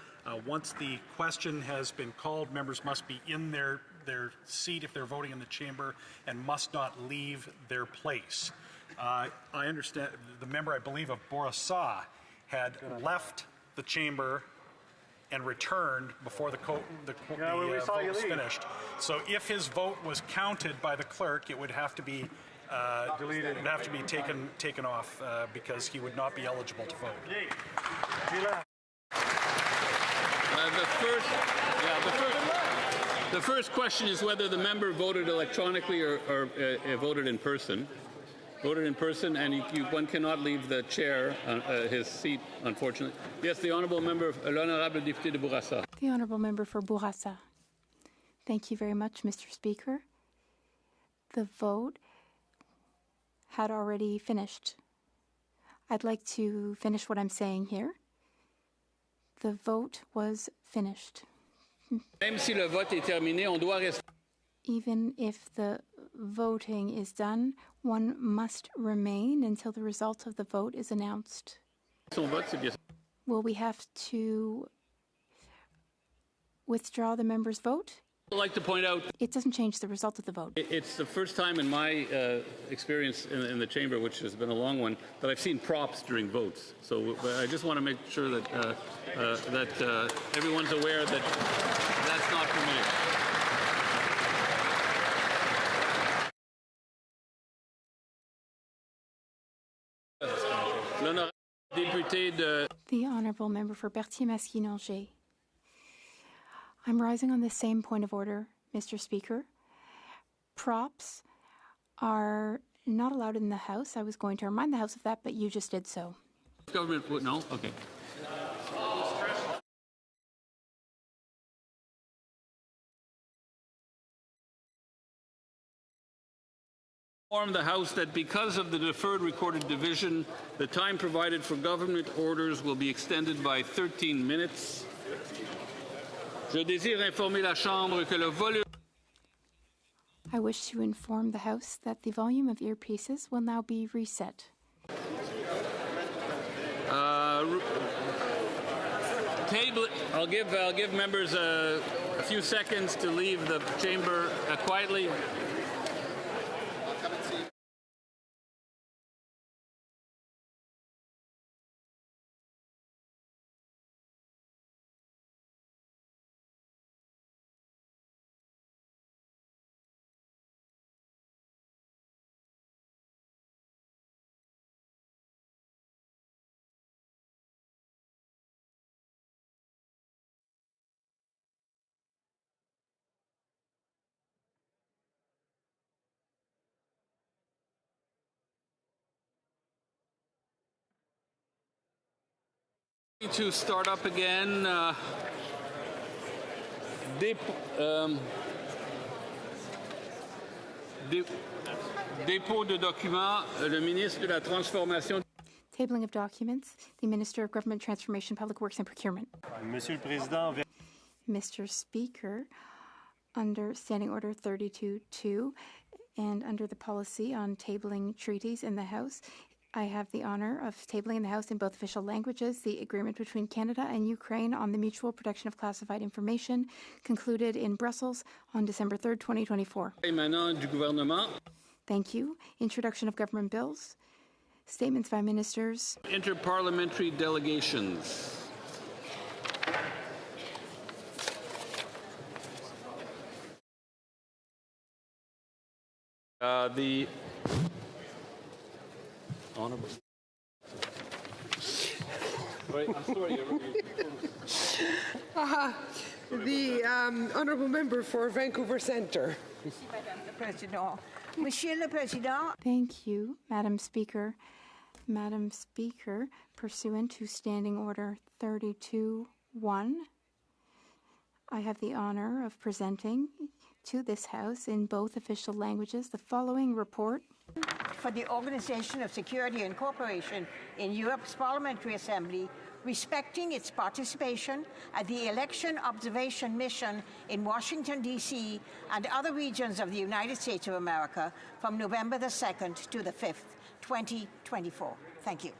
Once the question has been called, members must be in their seat if they're voting in the chamber and must not leave their place. I understand the member, I believe, of Bourassa had left the chamber and returned before the vote was finished. So if his vote was counted by the clerk, it would have to be deleted. It would have to be taken off because he would not be eligible to vote. The first question is whether the member voted electronically or voted in person. Voted in person, and one cannot leave the chair, his seat, unfortunately. Yes, the honourable member, l'honorable député de Bourassa. The honourable member for Bourassa. Thank you very much, Mr. Speaker. The vote had already finished. I'd like to finish what I'm saying here. The vote was finished. Même si le vote est terminé, on doit rester. Even if the voting is done, one must remain until the result of the vote is announced. Will we have to withdraw the member's vote? I'd like to point out it doesn't change the result of the vote. It's the first time in my experience in the chamber, which has been a long one, that I've seen props during votes. So I just want to make sure that everyone's aware that that's not permitted. The honourable member for Berthier-Masquinongé. I'm rising on the same point of order, Mr. Speaker. Props are not allowed in the House. I was going to remind the House of that, but you just did so. Government would no? Okay. Inform the House that because of the deferred recorded division, the time provided for government orders will be extended by 13 minutes. Je désire informer la Chambre que le volume. I wish to inform the House that the volume of earpieces will now be reset. I'll give members a few seconds to leave the chamber quietly. To start up again, dépôt de documents, le ministre de la Transformation. Tabling of documents, the Minister of Government Transformation, Public Works and Procurement. Monsieur le Président, Mr. Speaker, under Standing Order 32-2 and under the policy on tabling treaties in the House, I have the honor of tabling in the House in both official languages the agreement between Canada and Ukraine on the mutual protection of classified information concluded in Brussels on December 3rd, 2024. Émanant du gouvernement. Thank you. Introduction of government bills. Statements by ministers. Interparliamentary delegations. The honorable. Wait, I'm sorry. The honourable member for Vancouver Centre. Monsieur le Président. Thank you, Madam Speaker. Madam Speaker, pursuant to Standing Order 32-1, I have the honor of presenting to this House in both official languages the following report. For the Organization of Security and Cooperation in Europe's Parliamentary Assembly, respecting its participation at the Election Observation Mission in Washington, D.C. and other regions of the United States of America from November the 2nd to the 5th, 2024. Thank you.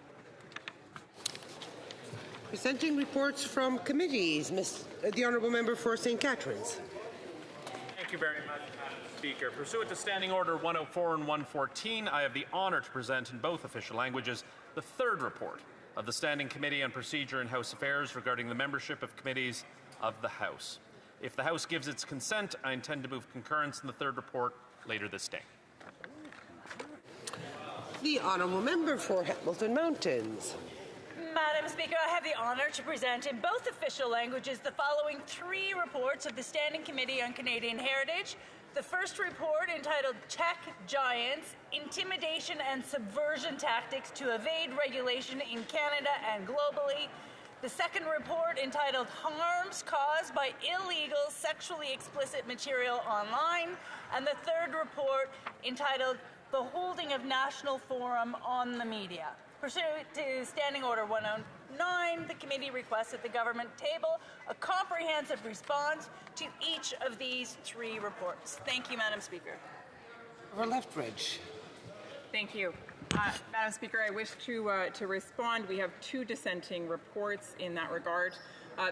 Presenting reports from committees, the Honourable Member for St. Catharines. Thank you very much, Madam Speaker. Pursuant to Standing Order 104 and 114, I have the honour to present in both official languages the third report of the Standing Committee on Procedure and House Affairs regarding the membership of committees of the House. If the House gives its consent, I intend to move concurrence in the third report later this day. The Honourable Member for Hamilton Mountains. Madam Speaker, I have the honour to present in both official languages the following three reports of the Standing Committee on Canadian Heritage. The first report, entitled Tech Giants, Intimidation and Subversion Tactics to Evade Regulation in Canada and Globally. The second report, entitled Harms Caused by Illegal Sexually Explicit Material Online. And the third report, entitled The Holding of National Forum on the Media. Pursuant to Standing Order 109, the committee requests that the government table a comprehensive response to each of these three reports. Thank you, Madam Speaker. For Lethbridge. Thank you. Madam Speaker, I wish to respond. We have two dissenting reports in that regard.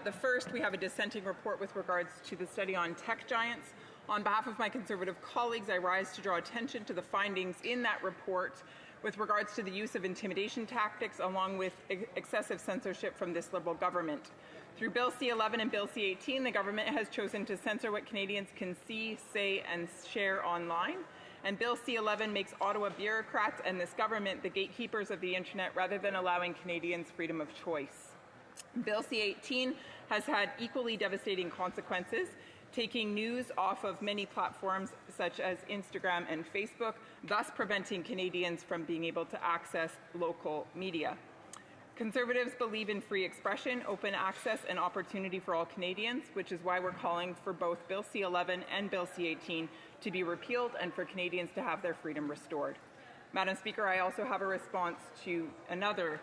The first, we have a dissenting report with regards to the study on tech giants. On behalf of my Conservative colleagues, I rise to draw attention to the findings in that report with regards to the use of intimidation tactics along with excessive censorship from this Liberal government. Through Bill C-11 and Bill C-18, the government has chosen to censor what Canadians can see, say, and share online. And Bill C-11 makes Ottawa bureaucrats and this government the gatekeepers of the internet rather than allowing Canadians freedom of choice. Bill C-18 has had equally devastating consequences, taking news off of many platforms such as Instagram and Facebook, thus preventing Canadians from being able to access local media. Conservatives believe in free expression, open access, and opportunity for all Canadians, which is why we're calling for both Bill C-11 and Bill C-18 to be repealed and for Canadians to have their freedom restored. Madam Speaker, I also have a response to another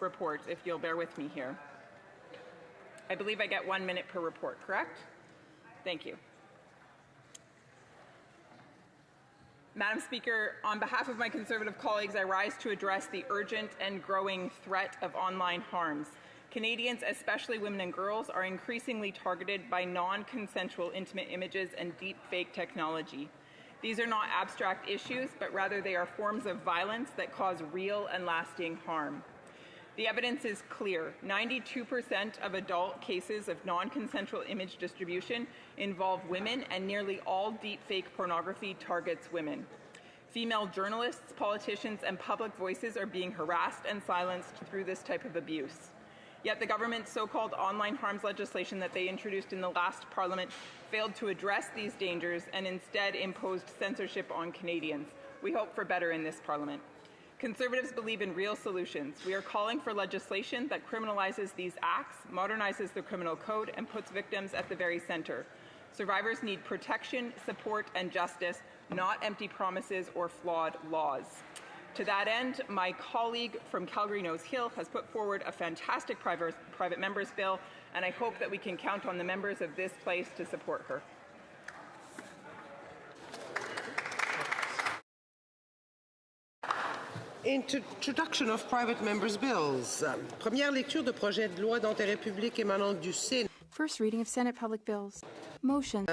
report, if you'll bear with me here. I believe I get 1 minute per report, correct? Thank you. Madam Speaker, on behalf of my Conservative colleagues, I rise to address the urgent and growing threat of online harms. Canadians, especially women and girls, are increasingly targeted by non-consensual intimate images and deep fake technology. These are not abstract issues, but rather they are forms of violence that cause real and lasting harm. The evidence is clear. 92% of adult cases of non-consensual image distribution involve women, and nearly all deepfake pornography targets women. Female journalists, politicians, and public voices are being harassed and silenced through this type of abuse. Yet the government's so-called online harms legislation that they introduced in the last Parliament failed to address these dangers and instead imposed censorship on Canadians. We hope for better in this Parliament. Conservatives believe in real solutions. We are calling for legislation that criminalizes these acts, modernizes the criminal code, and puts victims at the very center. Survivors need protection, support, and justice, not empty promises or flawed laws. To that end, my colleague from Calgary Nose Hill has put forward a fantastic private members bill, and I hope that we can count on the members of this place to support her. Introduction of private members' bills. Première lecture de projet de loi d'intérêt public émanant du Sénat. First reading of Senate public bills. Motion.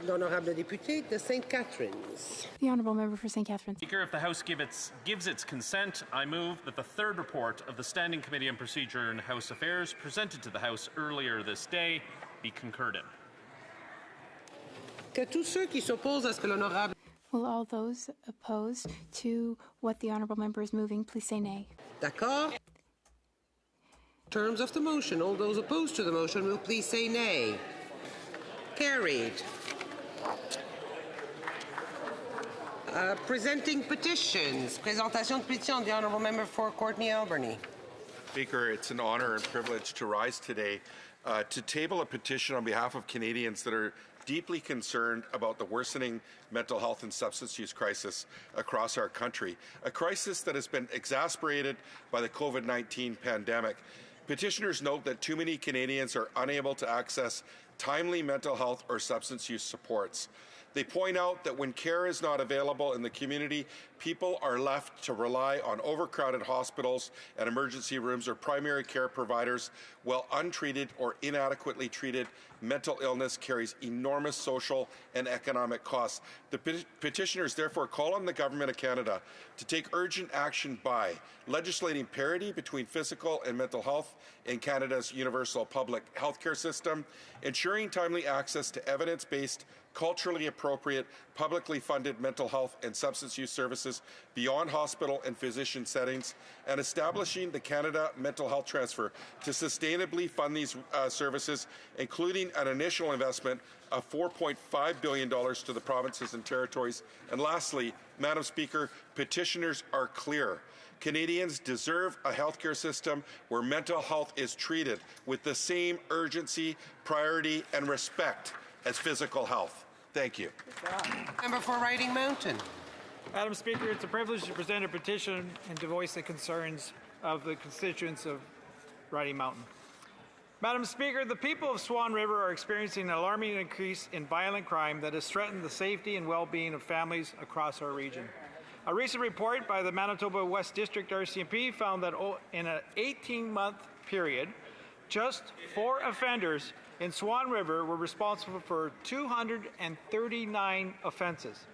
L'honorable député de St. Catharines. The honourable member for St. Catharines. Speaker, if the House gives its consent, I move that the third report of the Standing Committee on Procedure and House Affairs presented to the House earlier this day be concurred in. Que tous ceux qui s'opposent à ce que l'honorable... Will all those opposed to what the honourable member is moving please say nay? D'accord. Terms of the motion. All those opposed to the motion will please say nay. Carried. Presenting petitions. Présentation de pétition, the honourable member for Courtney Alberni. Speaker, it's an honour and privilege to rise today to table a petition on behalf of Canadians that are deeply concerned about the worsening mental health and substance use crisis across our country, a crisis that has been exacerbated by the COVID-19 pandemic. Petitioners note that too many Canadians are unable to access timely mental health or substance use supports. They point out that when care is not available in the community, people are left to rely on overcrowded hospitals and emergency rooms or primary care providers, while untreated or inadequately treated mental illness carries enormous social and economic costs. The petitioners therefore call on the Government of Canada to take urgent action by legislating parity between physical and mental health in Canada's universal public healthcare system, ensuring timely access to evidence-based, culturally appropriate, publicly funded mental health and substance use services beyond hospital and physician settings, and establishing the Canada Mental Health Transfer to sustainably fund these services, including an initial investment of $4.5 billion to the provinces and territories. And lastly, Madam Speaker, petitioners are clear. Canadians deserve a healthcare system where mental health is treated with the same urgency, priority, and respect as physical health. Thank you. Member for Riding Mountain. Madam Speaker, it's a privilege to present a petition and to voice the concerns of the constituents of Riding Mountain. Madam Speaker, the people of Swan River are experiencing an alarming increase in violent crime that has threatened the safety and well-being of families across our region. A recent report by the Manitoba West District RCMP found that in an 18-month period, just 4 offenders in Swan River were responsible for 239 offences.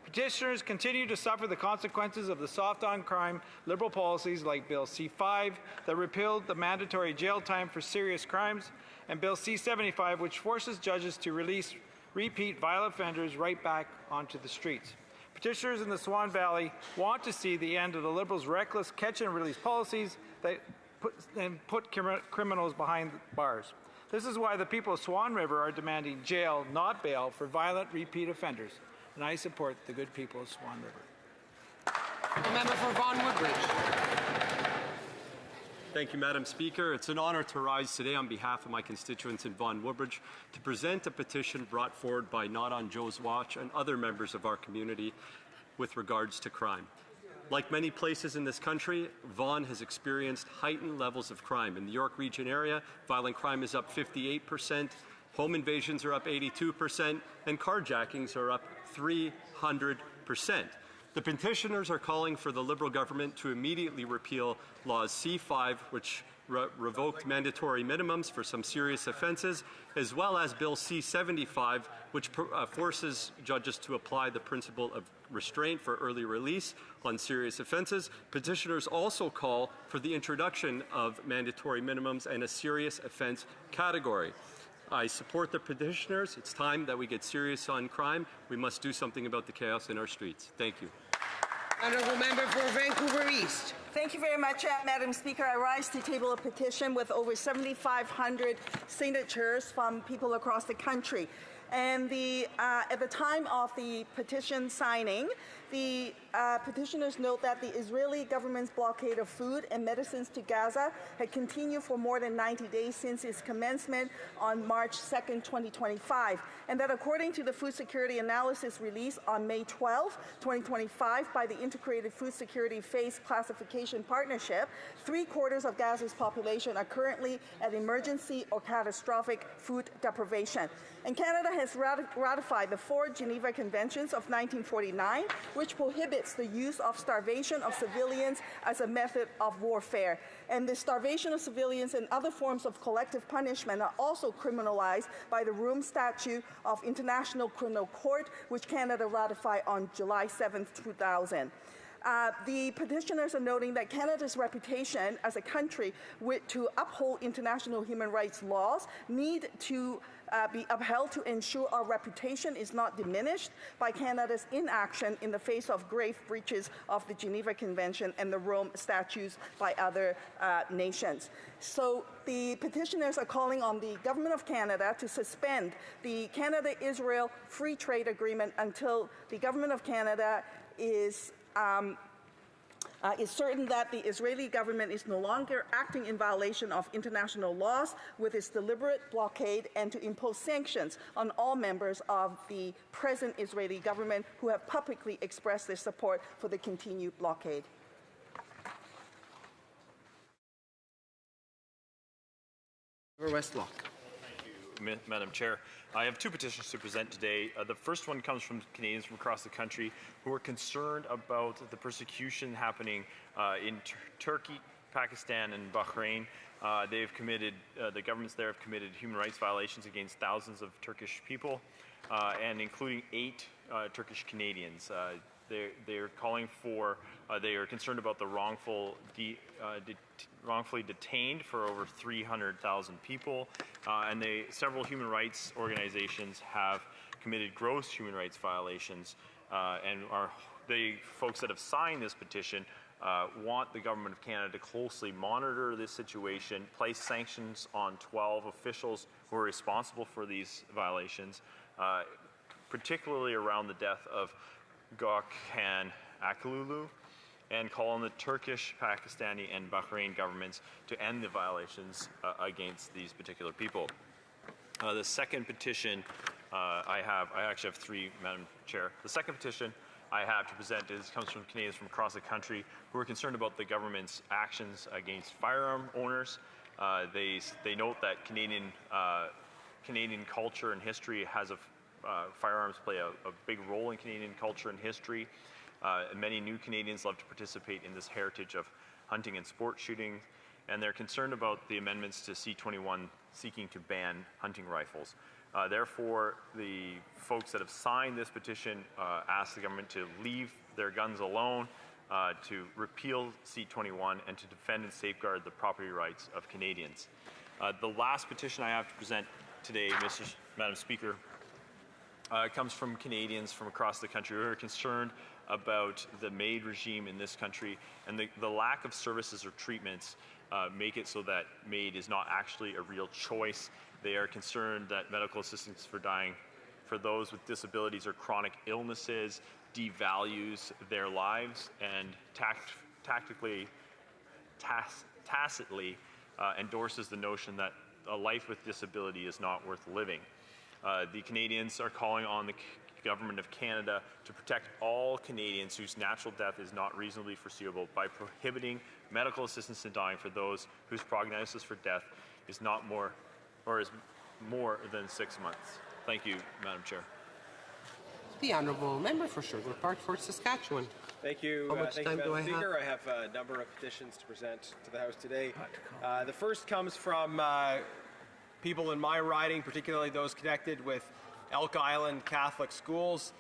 Petitioners continue to suffer the consequences of the soft on crime Liberal policies like Bill C-5 that repealed the mandatory jail time for serious crimes, and Bill C-75 which forces judges to release repeat violent offenders right back onto the streets. Petitioners in the Swan Valley want to see the end of the Liberals' reckless catch and release policies that put criminals behind bars. This is why the people of Swan River are demanding jail, not bail, for violent repeat offenders. And I support the good people of Swan River. The member for Vaughan Woodbridge. Thank you, Madam Speaker. It's an honour to rise today on behalf of my constituents in Vaughan Woodbridge to present a petition brought forward by Not on Joe's Watch and other members of our community with regards to crime. Like many places in this country, Vaughan has experienced heightened levels of crime. In the York Region area, violent crime is up 58%, home invasions are up 82%, and carjackings are up 300%. The petitioners are calling for the Liberal government to immediately repeal Laws C-5, which revoked mandatory minimums for some serious offences, as well as Bill C-75, which forces judges to apply the principle of restraint for early release on serious offences. Petitioners also call for the introduction of mandatory minimums and a serious offence category. I support the petitioners. It's time that we get serious on crime. We must do something about the chaos in our streets. Thank you. Honourable Member for Vancouver East. Thank you very much, Madam Speaker. I rise to table a petition with over 7,500 signatures from people across the country. And at the time of the petition signing, the petitioners note that the Israeli government's blockade of food and medicines to Gaza had continued for more than 90 days since its commencement on March 2nd, 2025, and that according to the food security analysis released on May 12, 2025 by the Integrated Food Security Phase Classification Rehabilitation Partnership, 3/4 of Gaza's population are currently at emergency or catastrophic food deprivation. And Canada has ratified the 4 Geneva Conventions of 1949, which prohibits the use of starvation of civilians as a method of warfare. And the starvation of civilians and other forms of collective punishment are also criminalized by the Rome Statute of International Criminal Court, which Canada ratified on July 7, 2000. The petitioners are noting that Canada's reputation as a country to uphold international human rights laws need to be upheld to ensure our reputation is not diminished by Canada's inaction in the face of grave breaches of the Geneva Convention and the Rome Statutes by other nations. So the petitioners are calling on the Government of Canada to suspend the Canada-Israel Free Trade Agreement until the Government of Canada is certain that the Israeli government is no longer acting in violation of international laws with its deliberate blockade, and to impose sanctions on all members of the present Israeli government who have publicly expressed their support for the continued blockade. Westlock. Thank you, Madam Chair. I have 2 petitions to present today. The first one comes from Canadians from across the country who are concerned about the persecution happening in Turkey, Pakistan, and Bahrain. The governments there have committed human rights violations against thousands of Turkish people, and including 8 Turkish Canadians. They're calling for, they are concerned about the wrongfully detained for over 300,000 people, and several human rights organizations have committed gross human rights violations, and the folks that have signed this petition want the Government of Canada to closely monitor this situation, place sanctions on 12 officials who are responsible for these violations, particularly around the death of Gökhan Akalulu, and call on the Turkish, Pakistani, and Bahrain governments to end the violations against these particular people. The second petition I actually have 3, Madam Chair. The second petition I have to present comes from Canadians from across the country who are concerned about the government's actions against firearm owners. They note that Canadian culture and history has firearms play a big role in Canadian culture and history. Many new Canadians love to participate in this heritage of hunting and sport shooting, and they're concerned about the amendments to C-21 seeking to ban hunting rifles. Therefore, the folks that have signed this petition ask the government to leave their guns alone, to repeal C-21, and to defend and safeguard the property rights of Canadians. The last petition I have to present today, Madam Speaker, comes from Canadians from across the country who are concerned about the MAID regime in this country, and the lack of services or treatments make it so that MAID is not actually a real choice. They are concerned that medical assistance for those with disabilities or chronic illnesses devalues their lives and tacitly endorses the notion that a life with disability is not worth living. The Canadians are calling on the Government of Canada to protect all Canadians whose natural death is not reasonably foreseeable by prohibiting medical assistance in dying for those whose prognosis for death is not more more than 6 months. Thank you, Madam Chair. The Honourable Member for Sherwood Park for Saskatchewan. Thank you. How much thank time you, do Madam I Speaker. I have a number of petitions to present to the House today. The first comes from people in my riding, particularly those connected with Elk Island Catholic schools,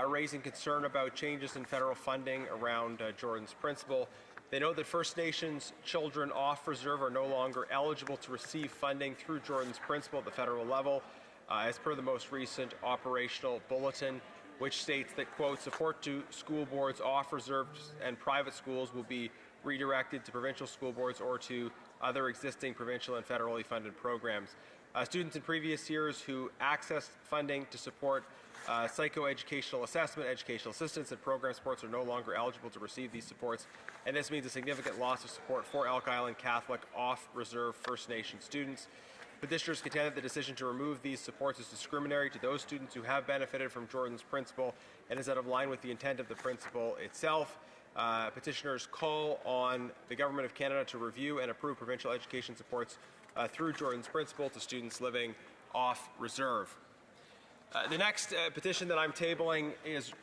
raising concern about changes in federal funding around Jordan's Principle. They note that First Nations children off reserve are no longer eligible to receive funding through Jordan's Principle at the federal level, as per the most recent operational bulletin, which states that, quote, support to school boards off reserve and private schools will be redirected to provincial school boards or to other existing provincial and federally funded programs. Students in previous years who accessed funding to support psychoeducational assessment, educational assistance, and program supports are no longer eligible to receive these supports, and this means a significant loss of support for Elk Island Catholic off-reserve First Nation students. Petitioners contend that the decision to remove these supports is discriminatory to those students who have benefited from Jordan's Principle and is out of line with the intent of the principle itself. petitioners call on the Government of Canada to review and approve provincial education supports through Jordan's Principle to students living off reserve. The next petition that I'm tabling is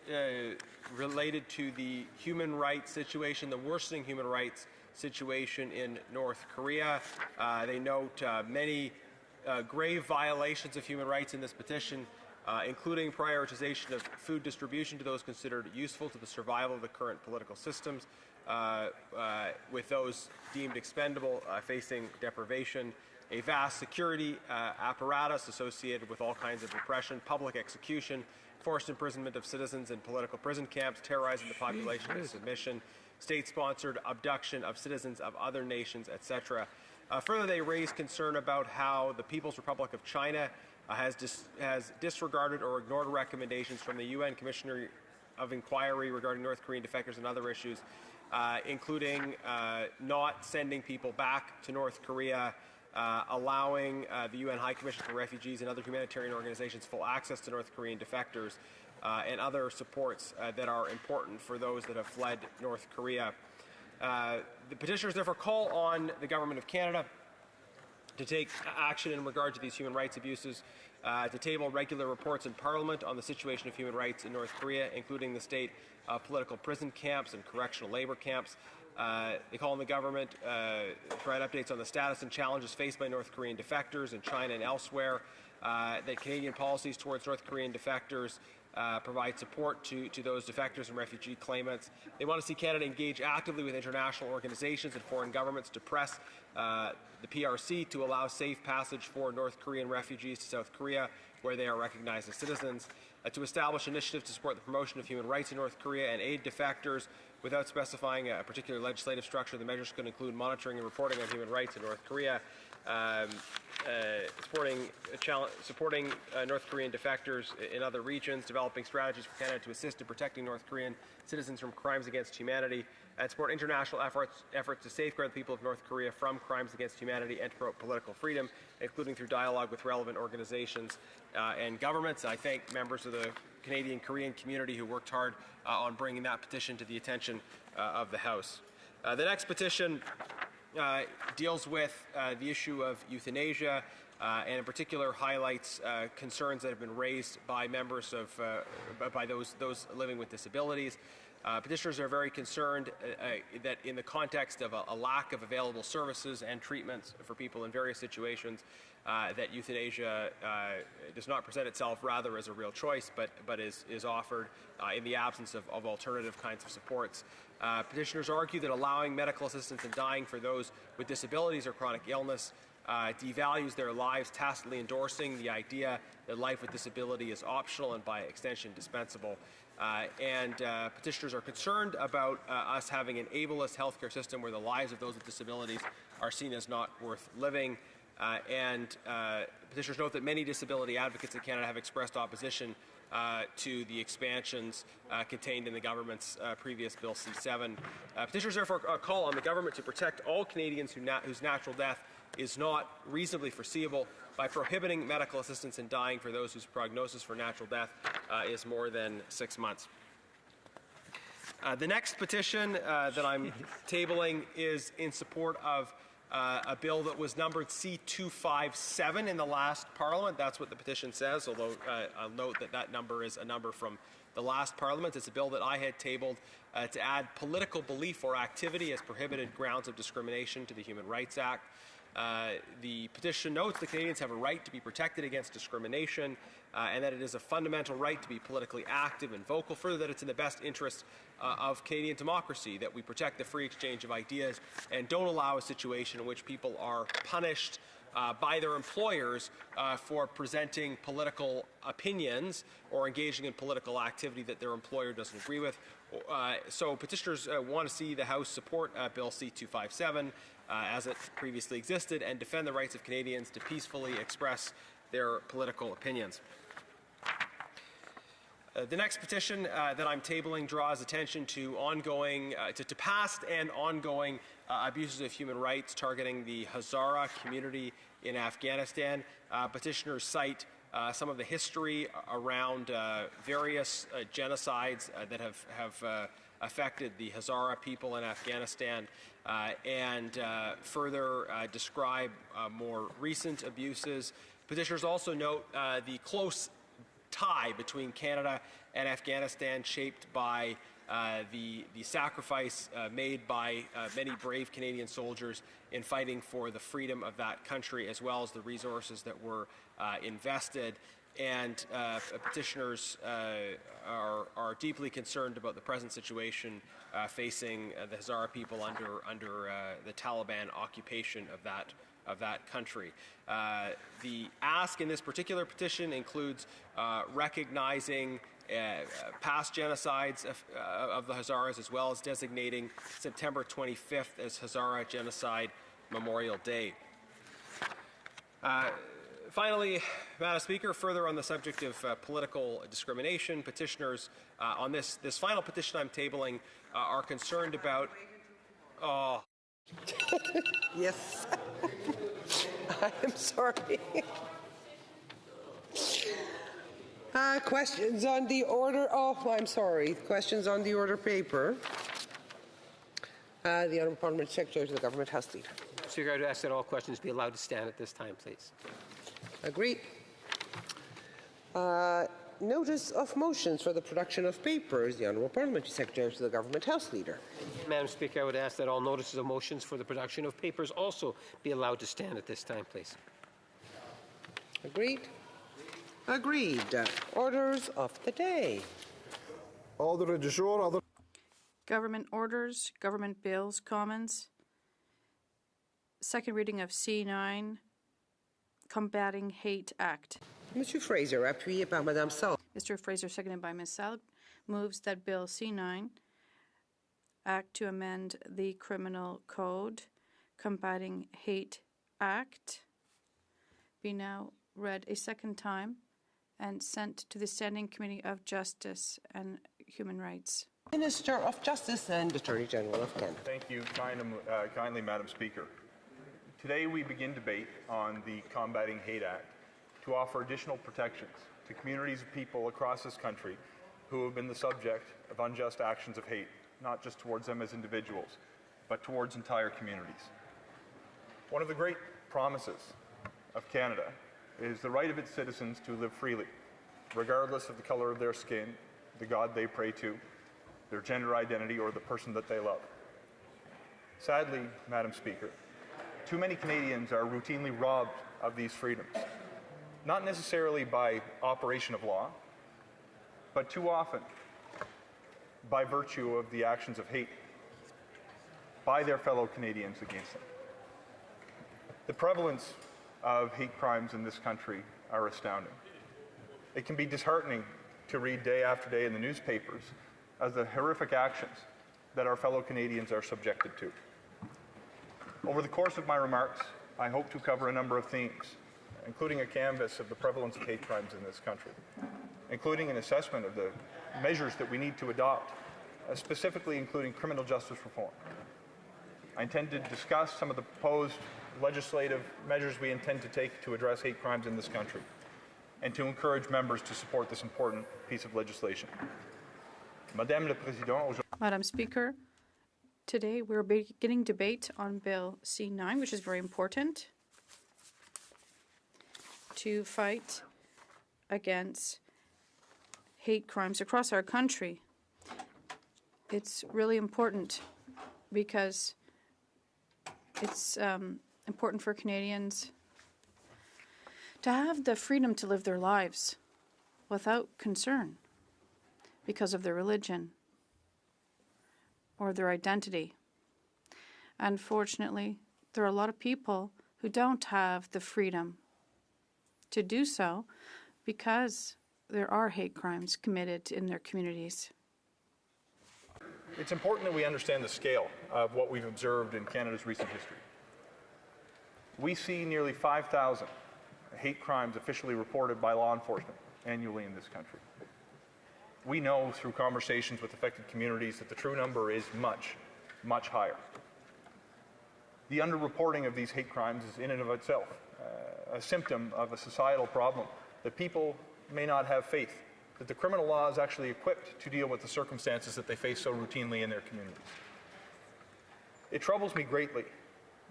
related to the human rights situation, the worsening human rights situation in North Korea. They note many grave violations of human rights in this petition, including prioritization of food distribution to those considered useful to the survival of the current political systems, with those deemed expendable facing deprivation, a vast security apparatus associated with all kinds of repression, public execution, forced imprisonment of citizens in political prison camps, terrorizing the population into submission, state-sponsored abduction of citizens of other nations, etc. Further, they raise concern about how the People's Republic of China has disregarded or ignored recommendations from the UN Commissioner of Inquiry regarding North Korean defectors and other issues, including not sending people back to North Korea, allowing the UN High Commission for Refugees and other humanitarian organizations full access to North Korean defectors, and other supports that are important for those that have fled North Korea. The petitioners therefore call on the Government of Canada to take action in regard to these human rights abuses, to table regular reports in Parliament on the situation of human rights in North Korea, including the state of political prison camps and correctional labor camps. They call on the government to provide updates on the status and challenges faced by North Korean defectors in China and elsewhere, that Canadian policies towards North Korean defectors provide support to those defectors and refugee claimants. They want to see Canada engage actively with international organizations and foreign governments to press the PRC to allow safe passage for North Korean refugees to South Korea, where they are recognized as citizens, to establish initiatives to support the promotion of human rights in North Korea and aid defectors without specifying a particular legislative structure. The measures could include monitoring and reporting on human rights in North Korea, supporting North Korean defectors in other regions, developing strategies for Canada to assist in protecting North Korean citizens from crimes against humanity, and support international efforts to safeguard the people of North Korea from crimes against humanity and to promote political freedom, including through dialogue with relevant organizations and governments. I thank members of the Canadian Korean community who worked hard on bringing that petition to the attention of the House. The next petition deals with the issue of euthanasia, and in particular highlights concerns that have been raised by members of by those living with disabilities. Petitioners are very concerned that in the context of a lack of available services and treatments for people in various situations, that euthanasia does not present itself rather as a real choice, but is offered in the absence of alternative kinds of supports. Petitioners argue that allowing medical assistance in dying for those with disabilities or chronic illness devalues their lives, tacitly endorsing the idea that life with disability is optional and by extension dispensable. Petitioners are concerned about us having an ableist healthcare system where the lives of those with disabilities are seen as not worth living. Petitioners note that many disability advocates in Canada have expressed opposition to the expansions contained in the government's previous Bill C7. Petitioners therefore call on the government to protect all Canadians whose natural death is not reasonably foreseeable by prohibiting medical assistance in dying for those whose prognosis for natural death is more than 6 months. The next petition that I'm tabling is in support of a bill that was numbered C257 in the last Parliament. That's what the petition says, although I'll note that number is a number from the last Parliament. It's a bill that I had tabled to add political belief or activity as prohibited grounds of discrimination to the Human Rights Act. The petition notes that Canadians have a right to be protected against discrimination and that it is a fundamental right to be politically active and vocal. Further, that it's in the best interest of Canadian democracy that we protect the free exchange of ideas and don't allow a situation in which people are punished by their employers for presenting political opinions or engaging in political activity that their employer doesn't agree with. So petitioners want to see the House support Bill C257 as it previously existed and defend the rights of Canadians to peacefully express their political opinions. The next petition that I'm tabling draws attention to ongoing, to past and ongoing abuses of human rights targeting the Hazara community in Afghanistan. Petitioners cite some of the history around various genocides that have affected the Hazara people in Afghanistan, and further describe more recent abuses. Petitioners also note the close tie between Canada and Afghanistan, shaped by the sacrifice made by many brave Canadian soldiers in fighting for the freedom of that country, as well as the resources that were invested. And petitioners are deeply concerned about the present situation facing the Hazara people under the Taliban occupation of that country. The ask in this particular petition includes recognizing past genocides of the Hazaras, as well as designating September 25th as Hazara Genocide Memorial Day. Finally, Madam Speaker, further on the subject of political discrimination, petitioners on this final petition I'm tabling are concerned about... Yes. I am sorry. Questions on the order. Oh, I'm sorry. Questions on the order paper. The Honourable Parliamentary Secretary to the Government House Leader. Speaker, I would ask that all questions be allowed to stand at this time, please. Agreed. Notice of motions for the production of papers. The Honourable Parliamentary Secretary to the Government House Leader. Madam Speaker, I would ask that all notices of motions for the production of papers also be allowed to stand at this time, please. Agreed. Agreed. Orders of the day. Order du jour. Government orders, government bills, commons. Second reading of C9, Combating Hate Act. Monsieur Fraser, appuyé par Madame Sal. Mr. Fraser, seconded by Ms. Salk, moves that Bill C9, Act to amend the Criminal Code, Combating Hate Act, be now read a second time and sent to the Standing Committee of Justice and Human Rights. Minister of Justice and Attorney General of Canada. Thank you kindly, Madam Speaker. Today we begin debate on the Combating Hate Act to offer additional protections to communities of people across this country who have been the subject of unjust actions of hate, not just towards them as individuals, but towards entire communities. One of the great promises of Canada is the right of its citizens to live freely, regardless of the color of their skin, the God they pray to, their gender identity, or the person that they love. Sadly, Madam Speaker, too many Canadians are routinely robbed of these freedoms, not necessarily by operation of law, but too often by virtue of the actions of hate by their fellow Canadians against them. The prevalence of hate crimes in this country are astounding. It can be disheartening to read day after day in the newspapers of the horrific actions that our fellow Canadians are subjected to. Over the course of my remarks, I hope to cover a number of themes, including a canvass of the prevalence of hate crimes in this country, including an assessment of the measures that we need to adopt, specifically including criminal justice reform. I intend to discuss some of the proposed legislative measures we intend to take to address hate crimes in this country, and to encourage members to support this important piece of legislation. Madam Speaker, today we're beginning debate on Bill C9, which is very important to fight against hate crimes across our country. It's really important because it's important for Canadians to have the freedom to live their lives without concern because of their religion or their identity. Unfortunately, there are a lot of people who don't have the freedom to do so because there are hate crimes committed in their communities. It's important that we understand the scale of what we've observed in Canada's recent history. We see nearly 5,000 hate crimes officially reported by law enforcement annually in this country. We know through conversations with affected communities that the true number is much, much higher. The underreporting of these hate crimes is in and of itself a symptom of a societal problem that people may not have faith that the criminal law is actually equipped to deal with the circumstances that they face so routinely in their communities. It troubles me greatly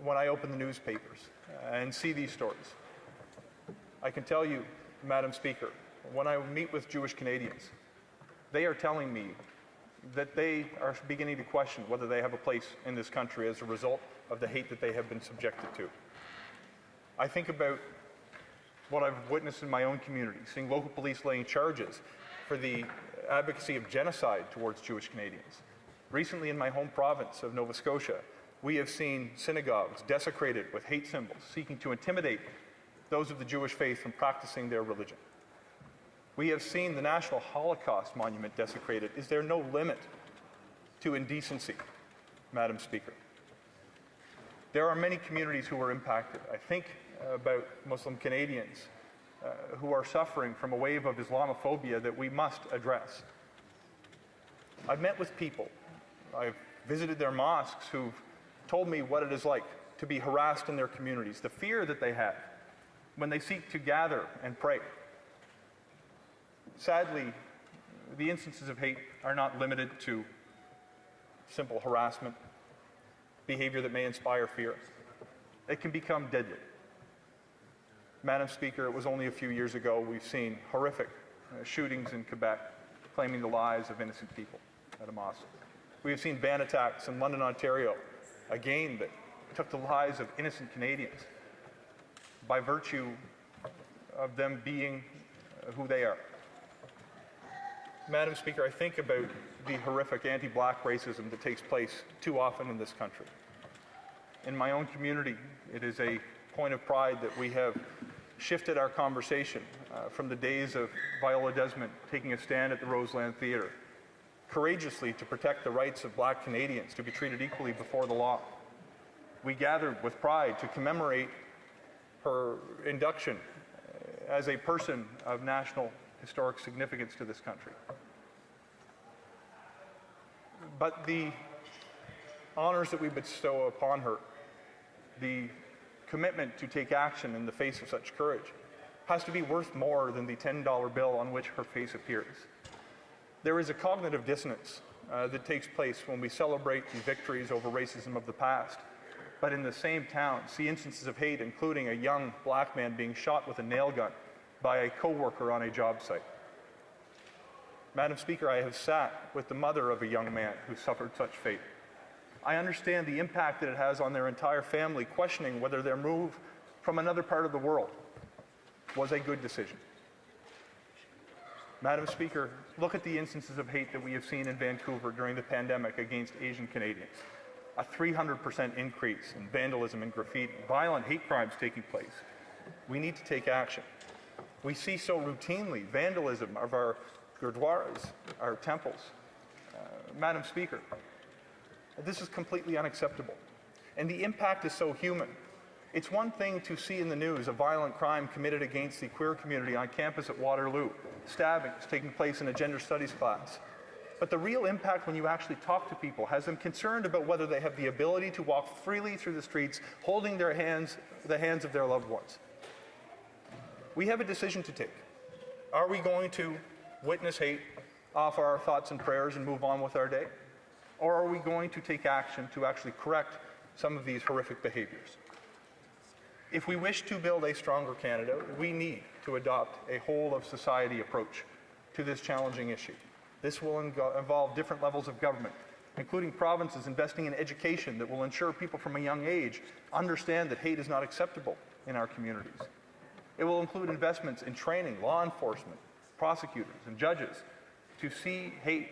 when I open the newspapers and see these stories. I can tell you, Madam Speaker, when I meet with Jewish Canadians, they are telling me that they are beginning to question whether they have a place in this country as a result of the hate that they have been subjected to. I think about what I've witnessed in my own community, seeing local police laying charges for the advocacy of genocide towards Jewish Canadians. Recently in my home province of Nova Scotia, we have seen synagogues desecrated with hate symbols, seeking to intimidate those of the Jewish faith from practicing their religion. We have seen the National Holocaust Monument desecrated. Is there no limit to indecency, Madam Speaker? There are many communities who are impacted. I think about Muslim Canadians who are suffering from a wave of Islamophobia that we must address. I've met with people, I've visited their mosques who've told me what it is like to be harassed in their communities, the fear that they have when they seek to gather and pray. Sadly, the instances of hate are not limited to simple harassment, behavior that may inspire fear. It can become deadly. Madam Speaker, it was only a few years ago we've seen horrific shootings in Quebec claiming the lives of innocent people at a mosque. We have seen van attacks in London, Ontario, again that took the lives of innocent Canadians by virtue of them being who they are. Madam Speaker, I think about the horrific anti-black racism that takes place too often in this country. In my own community, it is a point of pride that we have shifted our conversation from the days of Viola Desmond taking a stand at the Roseland Theatre, courageously to protect the rights of black Canadians to be treated equally before the law. We gathered with pride to commemorate her induction as a person of national historic significance to this country. But the honors that we bestow upon her, the commitment to take action in the face of such courage, has to be worth more than the $10 bill on which her face appears. There is a cognitive dissonance that takes place when we celebrate the victories over racism of the past, but in the same town see instances of hate, including a young black man being shot with a nail gun by a co-worker on a job site. Madam Speaker, I have sat with the mother of a young man who suffered such fate. I understand the impact that it has on their entire family, questioning whether their move from another part of the world was a good decision. Madam Speaker, look at the instances of hate that we have seen in Vancouver during the pandemic against Asian Canadians. A 300% increase in vandalism and graffiti, violent hate crimes taking place. We need to take action. We see so routinely vandalism of our gurdwaras, our temples. Madam Speaker, this is completely unacceptable. And the impact is so human. It's one thing to see in the news a violent crime committed against the queer community on campus at Waterloo, stabbings taking place in a gender studies class. But the real impact when you actually talk to people has them concerned about whether they have the ability to walk freely through the streets, holding the hands of their loved ones. We have a decision to take. Are we going to witness hate, offer our thoughts and prayers, and move on with our day? Or are we going to take action to actually correct some of these horrific behaviors? If we wish to build a stronger Canada, we need to adopt a whole-of-society approach to this challenging issue. This will involve different levels of government, including provinces investing in education that will ensure people from a young age understand that hate is not acceptable in our communities. It will include investments in training law enforcement, prosecutors, and judges to see hate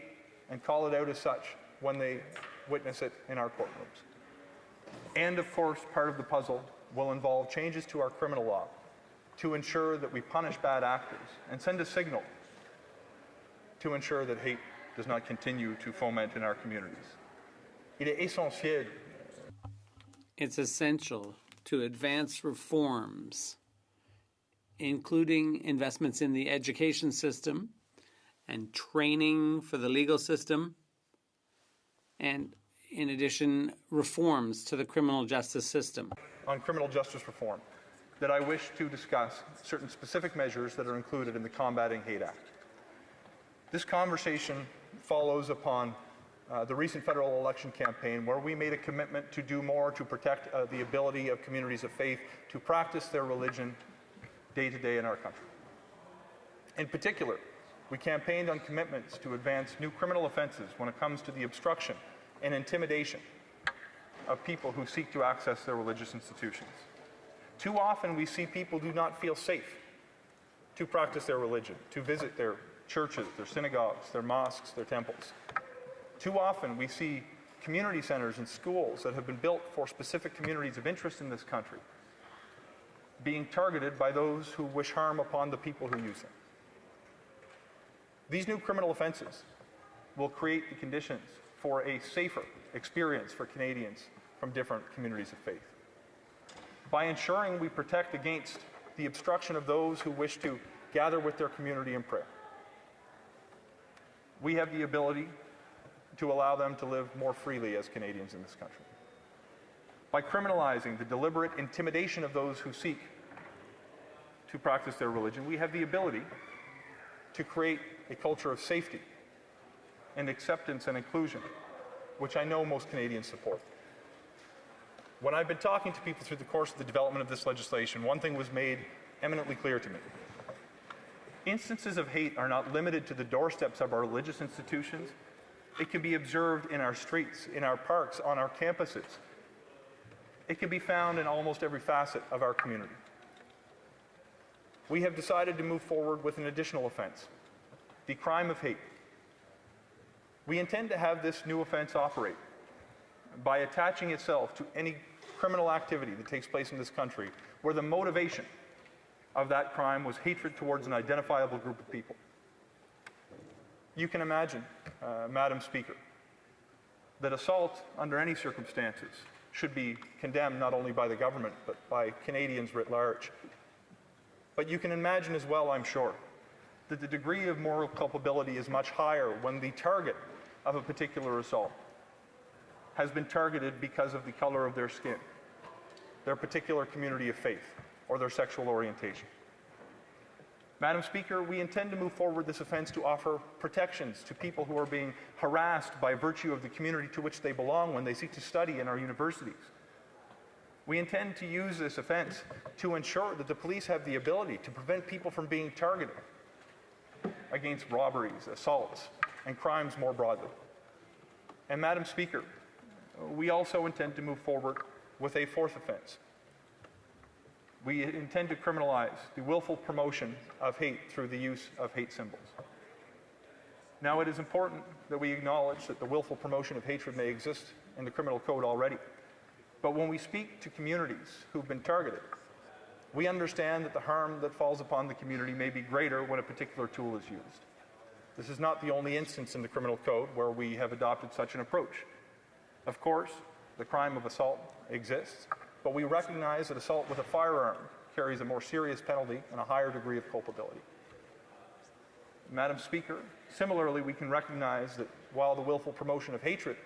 and call it out as such when they witness it in our courtrooms. And of course, part of the puzzle will involve changes to our criminal law to ensure that we punish bad actors and send a signal to ensure that hate does not continue to foment in our communities. It's essential to advance reforms, including investments in the education system and training for the legal system, and in addition, reforms to the criminal justice system. On criminal justice reform, that I wish to discuss certain specific measures that are included in the Combating Hate Act. This conversation follows upon the recent federal election campaign, where we made a commitment to do more to protect the ability of communities of faith to practice their religion day to day in our country. In particular, we campaigned on commitments to advance new criminal offenses when it comes to the obstruction and intimidation of people who seek to access their religious institutions. Too often we see people do not feel safe to practice their religion, to visit their churches, their synagogues, their mosques, their temples. Too often we see community centers and schools that have been built for specific communities of interest in this country being targeted by those who wish harm upon the people who use them. These new criminal offenses will create the conditions for a safer experience for Canadians from different communities of faith. By ensuring we protect against the obstruction of those who wish to gather with their community in prayer, we have the ability to allow them to live more freely as Canadians in this country. By criminalizing the deliberate intimidation of those who seek to practice their religion, we have the ability to create a culture of safety and acceptance and inclusion, which I know most Canadians support. When I've been talking to people through the course of the development of this legislation, one thing was made eminently clear to me. Instances of hate are not limited to the doorsteps of our religious institutions. It can be observed in our streets, in our parks, on our campuses. It can be found in almost every facet of our community. We have decided to move forward with an additional offense, the crime of hate. We intend to have this new offense operate by attaching itself to any criminal activity that takes place in this country where the motivation of that crime was hatred towards an identifiable group of people. You can imagine, Madam Speaker, that assault under any circumstances should be condemned not only by the government but by Canadians writ large. But you can imagine as well, I'm sure, that the degree of moral culpability is much higher when the target of a particular assault has been targeted because of the color of their skin, their particular community of faith, or their sexual orientation. Madam Speaker, we intend to move forward this offense to offer protections to people who are being harassed by virtue of the community to which they belong when they seek to study in our universities. We intend to use this offense to ensure that the police have the ability to prevent people from being targeted against robberies, assaults, and crimes more broadly. And Madam Speaker, we also intend to move forward with a fourth offense. We intend to criminalize the willful promotion of hate through the use of hate symbols. Now, it is important that we acknowledge that the willful promotion of hatred may exist in the criminal code already. But when we speak to communities who've been targeted, we understand that the harm that falls upon the community may be greater when a particular tool is used. This is not the only instance in the criminal code where we have adopted such an approach. Of course, the crime of assault exists, but we recognize that assault with a firearm carries a more serious penalty and a higher degree of culpability. Madam Speaker, similarly, we can recognize that while the willful promotion of hatred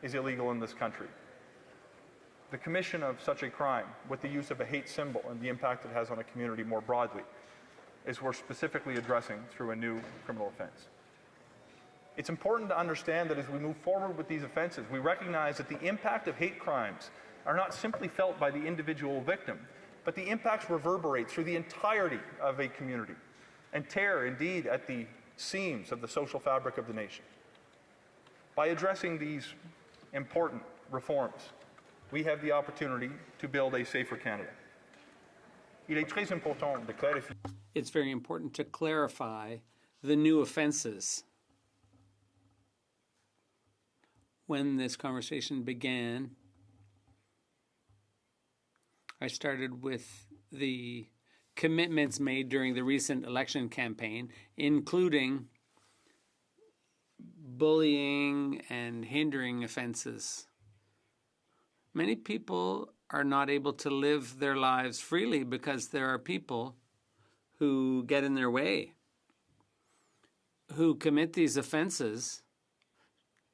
is illegal in this country, the commission of such a crime with the use of a hate symbol and the impact it has on a community more broadly is we're specifically addressing through a new criminal offense. It's important to understand that as we move forward with these offenses, we recognize that the impact of hate crimes are not simply felt by the individual victim, but the impacts reverberate through the entirety of a community and tear, indeed, at the seams of the social fabric of the nation. By addressing these important reforms, we have the opportunity to build a safer Canada. It's very important to clarify the new offenses. When this conversation began, I started with the commitments made during the recent election campaign, including bullying and hindering offenses. Many people are not able to live their lives freely because there are people who get in their way, who commit these offenses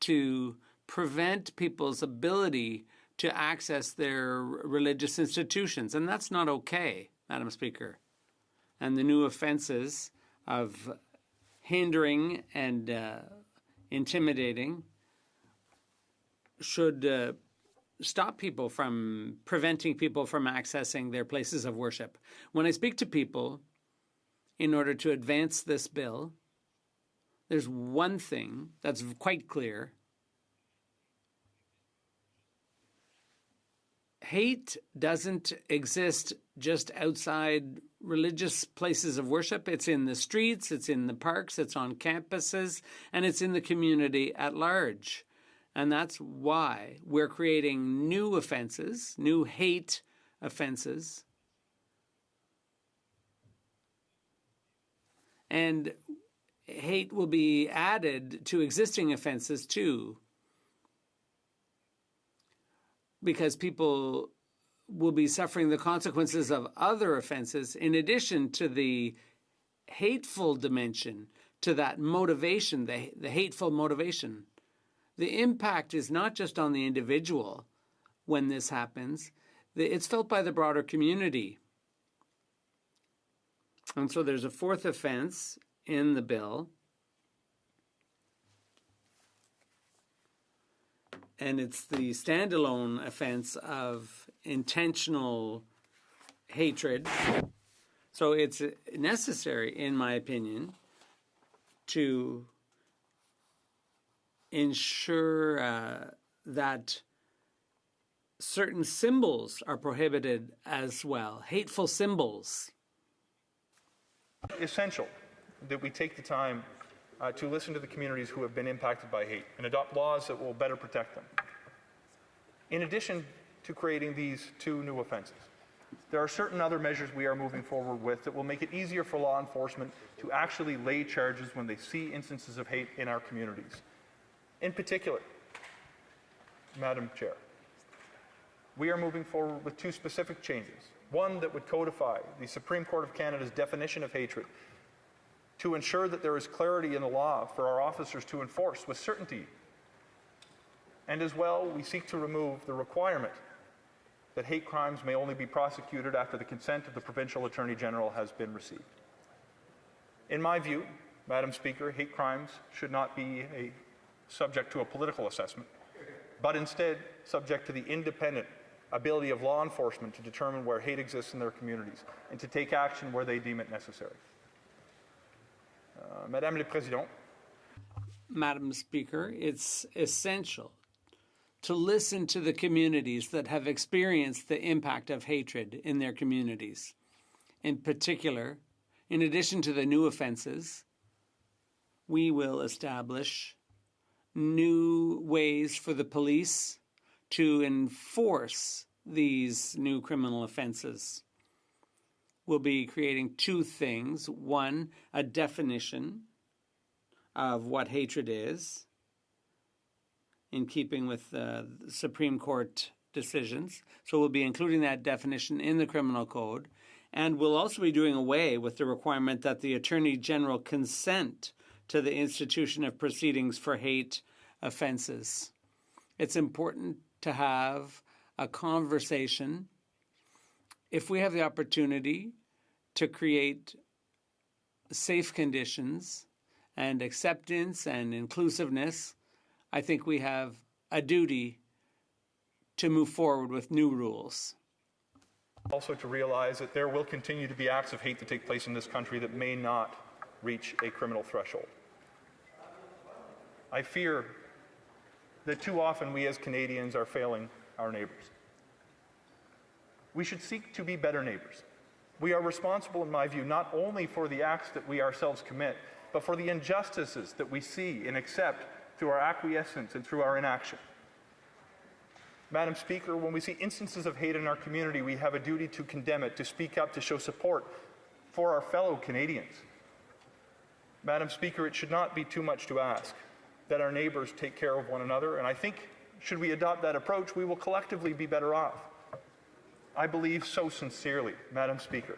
to prevent people's ability to access their religious institutions. And that's not okay, Madam Speaker. And the new offenses of hindering and intimidating should stop people from preventing people from accessing their places of worship. When I speak to people in order to advance this bill, there's one thing that's quite clear. Hate doesn't exist just outside religious places of worship. It's in the streets, it's in the parks, it's on campuses, and it's in the community at large. And that's why we're creating new offenses, new hate offenses. And hate will be added to existing offenses too, because people will be suffering the consequences of other offenses in addition to the hateful dimension, to that motivation, the hateful motivation. The impact is not just on the individual when this happens, it's felt by the broader community. And so there's a fourth offense in the bill, and it's the standalone offense of intentional hatred. So it's necessary, in my opinion, to ensure that certain symbols are prohibited as well, hateful symbols. Essential that we take the time to listen to the communities who have been impacted by hate and adopt laws that will better protect them. In addition to creating these two new offenses, there are certain other measures we are moving forward with that will make it easier for law enforcement to actually lay charges when they see instances of hate in our communities. In particular, Madam Chair, we are moving forward with two specific changes. One that would codify the Supreme Court of Canada's definition of hatred to ensure that there is clarity in the law for our officers to enforce with certainty. And as well, we seek to remove the requirement that hate crimes may only be prosecuted after the consent of the Provincial Attorney General has been received. In my view, Madam Speaker, hate crimes should not be subject to a political assessment, but instead subject to the independent ability of law enforcement to determine where hate exists in their communities and to take action where they deem it necessary. Madame la Présidente. Madam Speaker, it's essential to listen to the communities that have experienced the impact of hatred in their communities. In particular, in addition to the new offenses, we will establish new ways for the police to enforce these new criminal offenses. We'll be creating two things. One, a definition of what hatred is, in keeping with the Supreme Court decisions. So we'll be including that definition in the criminal code. And we'll also be doing away with the requirement that the Attorney General consent to the institution of proceedings for hate offenses. It's important to have a conversation. If we have the opportunity to create safe conditions and acceptance and inclusiveness, I think we have a duty to move forward with new rules. Also to realize that there will continue to be acts of hate that take place in this country that may not reach a criminal threshold. I fear that too often we as Canadians are failing our neighbours. We should seek to be better neighbours. We are responsible, in my view, not only for the acts that we ourselves commit, but for the injustices that we see and accept through our acquiescence and through our inaction. Madam Speaker, when we see instances of hate in our community, we have a duty to condemn it, to speak up, to show support for our fellow Canadians. Madam Speaker, it should not be too much to ask that our neighbours take care of one another, and I think should we adopt that approach, we will collectively be better off. I believe so sincerely, Madam Speaker,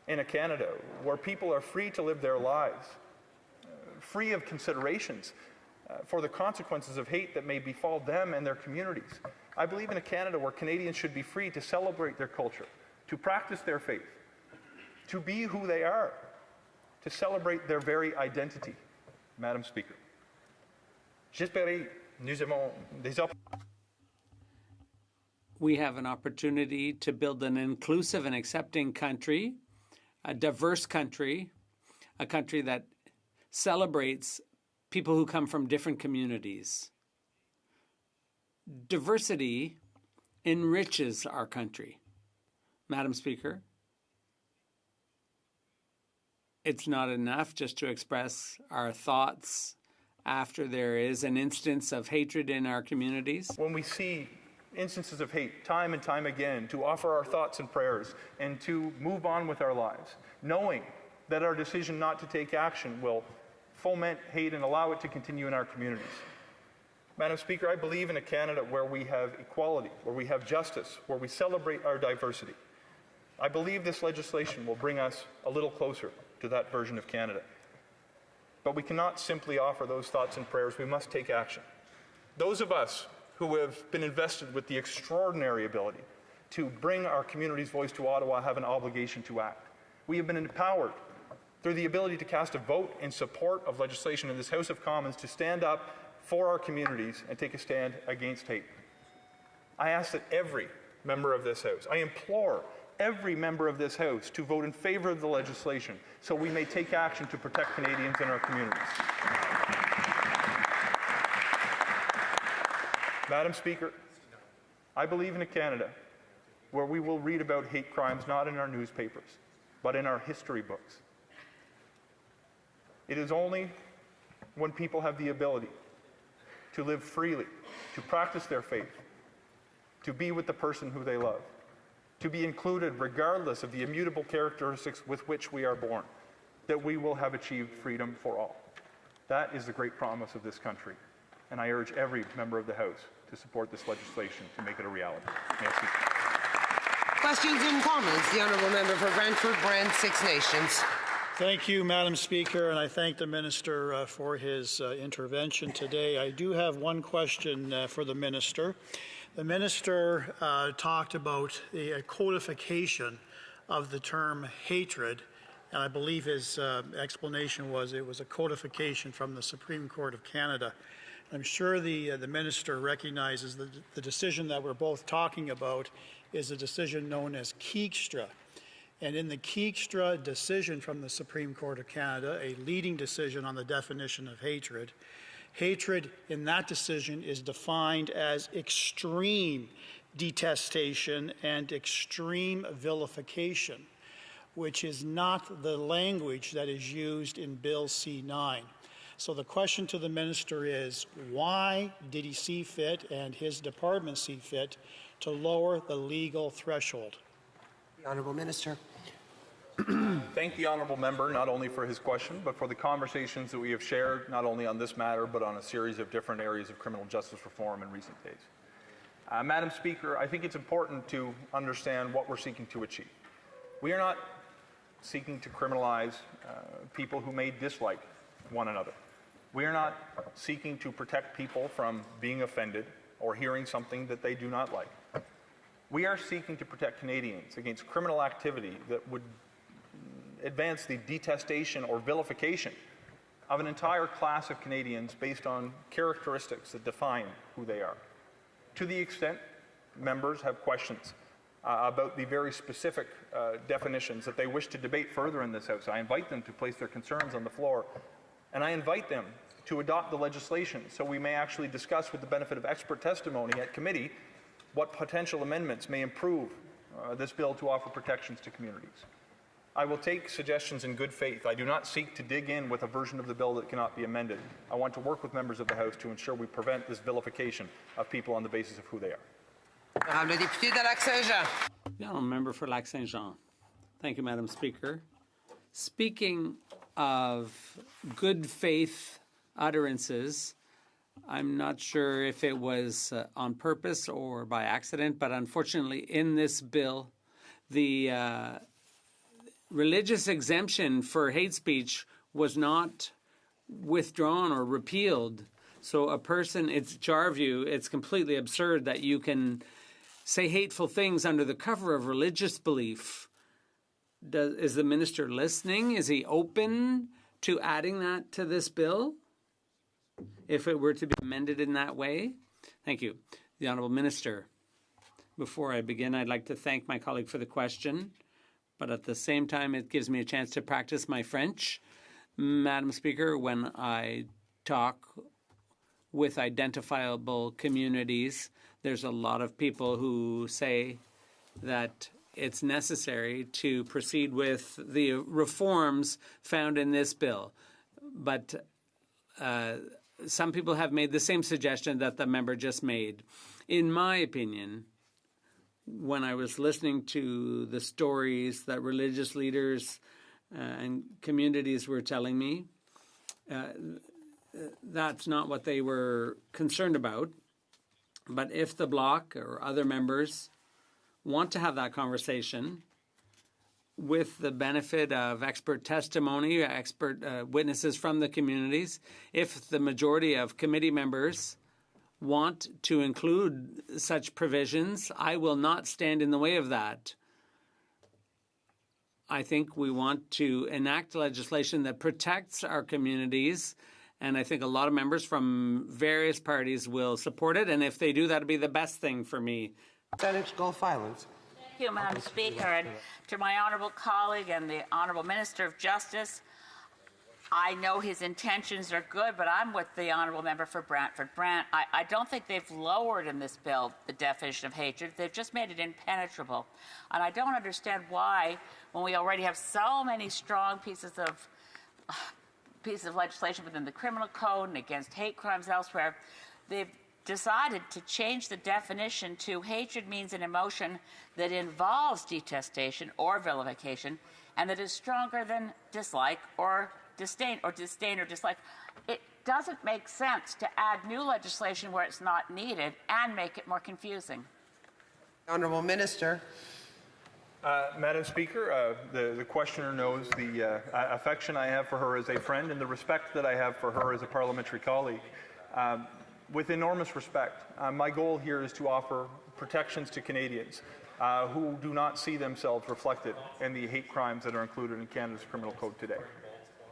in a Canada where people are free to live their lives, free of considerations for the consequences of hate that may befall them and their communities. I believe in a Canada where Canadians should be free to celebrate their culture, to practice their faith, to be who they are, to celebrate their very identity. Madam Speaker, j'espère nous avons des We have an opportunity to build an inclusive and accepting country, a diverse country, a country that celebrates people who come from different communities. Diversity enriches our country. Madam Speaker, it's not enough just to express our thoughts after there is an instance of hatred in our communities. When we see instances of hate time and time again, to offer our thoughts and prayers and to move on with our lives, knowing that our decision not to take action will foment hate and allow it to continue in our communities. Madam Speaker, I believe in a Canada where we have equality, where we have justice, where we celebrate our diversity. I believe this legislation will bring us a little closer to that version of Canada. But we cannot simply offer those thoughts and prayers. We must take action. Those of us who have been invested with the extraordinary ability to bring our community's voice to Ottawa have an obligation to act. We have been empowered through the ability to cast a vote in support of legislation in this House of Commons to stand up for our communities and take a stand against hate. I ask that every member of this House, I implore every member of this House to vote in favor of the legislation so we may take action to protect Canadians and our communities. Madam Speaker, I believe in a Canada where we will read about hate crimes not in our newspapers, but in our history books. It is only when people have the ability to live freely, to practice their faith, to be with the person who they love, to be included regardless of the immutable characteristics with which we are born, that we will have achieved freedom for all. That is the great promise of this country, and I urge every member of the House to support this legislation to make it a reality. Merci. Questions and comments. The Honourable Member for Brantford Brant, Six Nations. Thank you, Madam Speaker, and I thank the Minister for his intervention today. I do have one question for the Minister. The Minister talked about the codification of the term hatred, and I believe his explanation was it was a codification from the Supreme Court of Canada. I'm sure the Minister recognizes that the decision that we're both talking about is a decision known as Keegstra. And in the Keegstra decision from the Supreme Court of Canada, a leading decision on the definition of hatred, hatred in that decision is defined as extreme detestation and extreme vilification, which is not the language that is used in Bill C-9. So the question to the Minister is, why did he see fit and his department see fit to lower the legal threshold? The Honourable Minister. Thank the Honourable Member not only for his question, but for the conversations that we have shared, not only on this matter, but on a series of different areas of criminal justice reform in recent days. Madam Speaker, I think it's important to understand what we're seeking to achieve. We are not seeking to criminalize people who may dislike one another. We are not seeking to protect people from being offended or hearing something that they do not like. We are seeking to protect Canadians against criminal activity that would advance the detestation or vilification of an entire class of Canadians based on characteristics that define who they are. To the extent members have questions about the very specific definitions that they wish to debate further in this House, I invite them to place their concerns on the floor, and I invite them to adopt the legislation so we may actually discuss with the benefit of expert testimony at committee what potential amendments may improve this bill to offer protections to communities. I will take suggestions in good faith. I do not seek to dig in with a version of the bill that cannot be amended. I want to work with members of the House to ensure we prevent this vilification of people on the basis of who they are. Le député de Lac-Saint-Jean. The Honourable Member for Lac-Saint-Jean. Thank you, Madam Speaker. Speaking of good faith utterances, I'm not sure if it was on purpose or by accident, but unfortunately in this bill, the religious exemption for hate speech was not withdrawn or repealed. So a person, to our view, it's completely absurd that you can say hateful things under the cover of religious belief Is the minister listening? Is he open to adding that to this bill if it were to be amended in that way? Thank you. The Honourable Minister. Before I begin, I'd like to thank my colleague for the question, but at the same time, it gives me a chance to practice my French. Madam Speaker, when I talk with identifiable communities, there's a lot of people who say that it's necessary to proceed with the reforms found in this bill. But some people have made the same suggestion that the member just made. In my opinion, when I was listening to the stories that religious leaders and communities were telling me, that's not what they were concerned about. But if the Bloc or other members want to have that conversation with the benefit of expert testimony, expert witnesses from the communities, if the majority of committee members want to include such provisions, I will not stand in the way of that. I think we want to enact legislation that protects our communities, and I think a lot of members from various parties will support it, and if they do, that'll be the best thing for me. Senator Gulf Islands. Thank you, Madam Speaker, and to my honourable colleague and the Honourable Minister of Justice, I know his intentions are good, but I'm with the Honourable Member for Brantford-Brant. I don't think they've lowered in this bill the definition of hatred. They've just made it impenetrable. And I don't understand why, when we already have so many strong pieces of legislation within the criminal code and against hate crimes elsewhere, they've decided to change the definition to hatred means an emotion that involves detestation or vilification and that is stronger than dislike or disdain or dislike. It doesn't make sense to add new legislation where it's not needed and make it more confusing. Honourable Minister. Madam Speaker, the questioner knows the affection I have for her as a friend and the respect that I have for her as a parliamentary colleague. With enormous respect, my goal here is to offer protections to Canadians who do not see themselves reflected in the hate crimes that are included in Canada's criminal code today.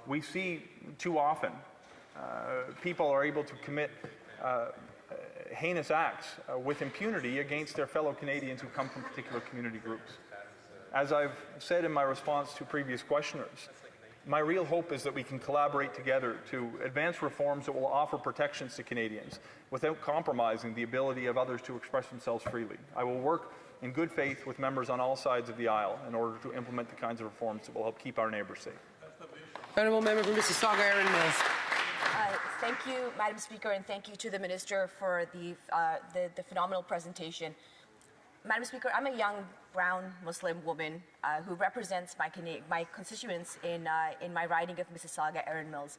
We see too often people are able to commit heinous acts with impunity against their fellow Canadians who come from particular community groups. As I've said in my response to previous questioners, my real hope is that we can collaborate together to advance reforms that will offer protections to Canadians without compromising the ability of others to express themselves freely. I will work in good faith with members on all sides of the aisle in order to implement the kinds of reforms that will help keep our neighbours safe. Honourable Member for Mississauga, Erin Mills. Thank you, Madam Speaker, and thank you to the Minister for the phenomenal presentation. Madam Speaker, I'm a young brown Muslim woman who represents my constituents in my riding of Mississauga, Erin Mills.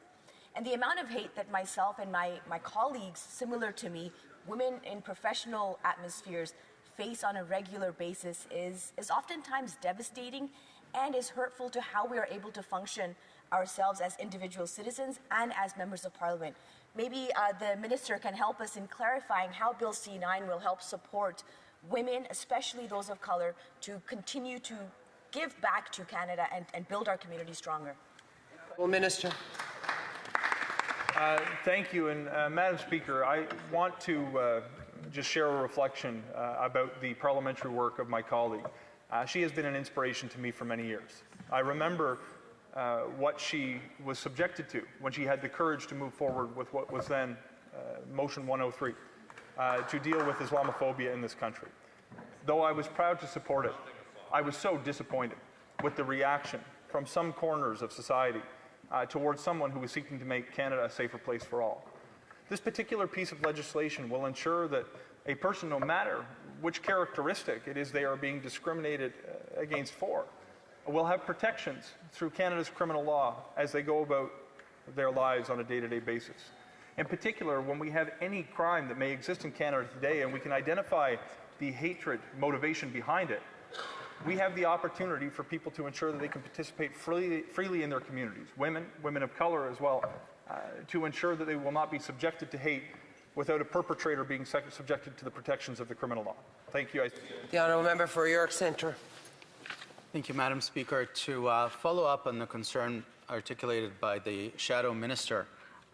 And the amount of hate that myself and my colleagues similar to me, women in professional atmospheres, face on a regular basis is oftentimes devastating and is hurtful to how we are able to function ourselves as individual citizens and as members of Parliament. Maybe the Minister can help us in clarifying how Bill C9 will help support women, especially those of colour, to continue to give back to Canada and build our community stronger. Well, Minister. Thank you. And Madam Speaker, I want to just share a reflection about the parliamentary work of my colleague. She has been an inspiration to me for many years. I remember what she was subjected to when she had the courage to move forward with what was then Motion 103 to deal with Islamophobia in this country. Though I was proud to support it, I was so disappointed with the reaction from some corners of society towards someone who was seeking to make Canada a safer place for all. This particular piece of legislation will ensure that a person, no matter which characteristic it is they are being discriminated against for, will have protections through Canada's criminal law as they go about their lives on a day-to-day basis. In particular, when we have any crime that may exist in Canada today and we can identify the hatred motivation behind it, we have the opportunity for people to ensure that they can participate freely in their communities, women of colour as well, to ensure that they will not be subjected to hate without a perpetrator being subjected to the protections of the criminal law. Thank you. The Honourable Member for York Centre. Thank you, Madam Speaker. To follow up on the concern articulated by the Shadow Minister,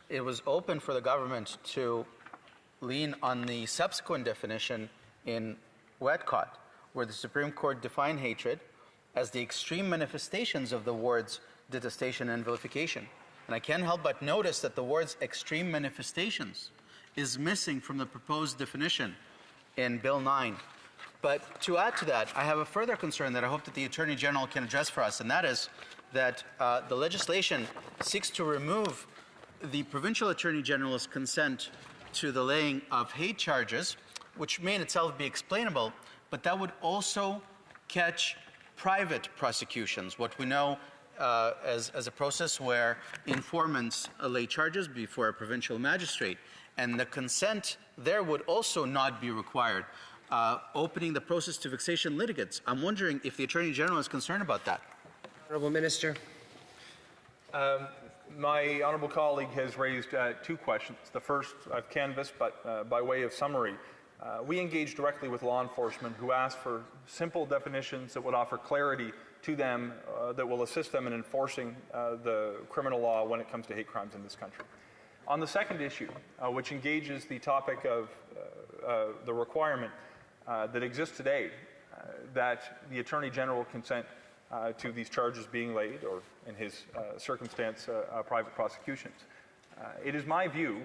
it was open for the government to lean on the subsequent definition in Wetcott, where the Supreme Court defined hatred as the extreme manifestations of the words detestation and vilification. And I can't help but notice that the words extreme manifestations is missing from the proposed definition in Bill 9. But to add to that, I have a further concern that I hope that the Attorney General can address for us, and that is that the legislation seeks to remove the Provincial Attorney General's consent to the laying of hate charges, which may in itself be explainable, but that would also catch private prosecutions, what we know as a process where informants lay charges before a provincial magistrate, and the consent there would also not be required, opening the process to vexation litigants. I'm wondering if the Attorney General is concerned about that. Honourable Minister. My honourable colleague has raised two questions. The first I've canvassed, but by way of summary, we engage directly with law enforcement who ask for simple definitions that would offer clarity to them that will assist them in enforcing the criminal law when it comes to hate crimes in this country. On the second issue, which engages the topic of the requirement that exists today that the Attorney General consent to these charges being laid, or in his circumstance, private prosecutions. It is my view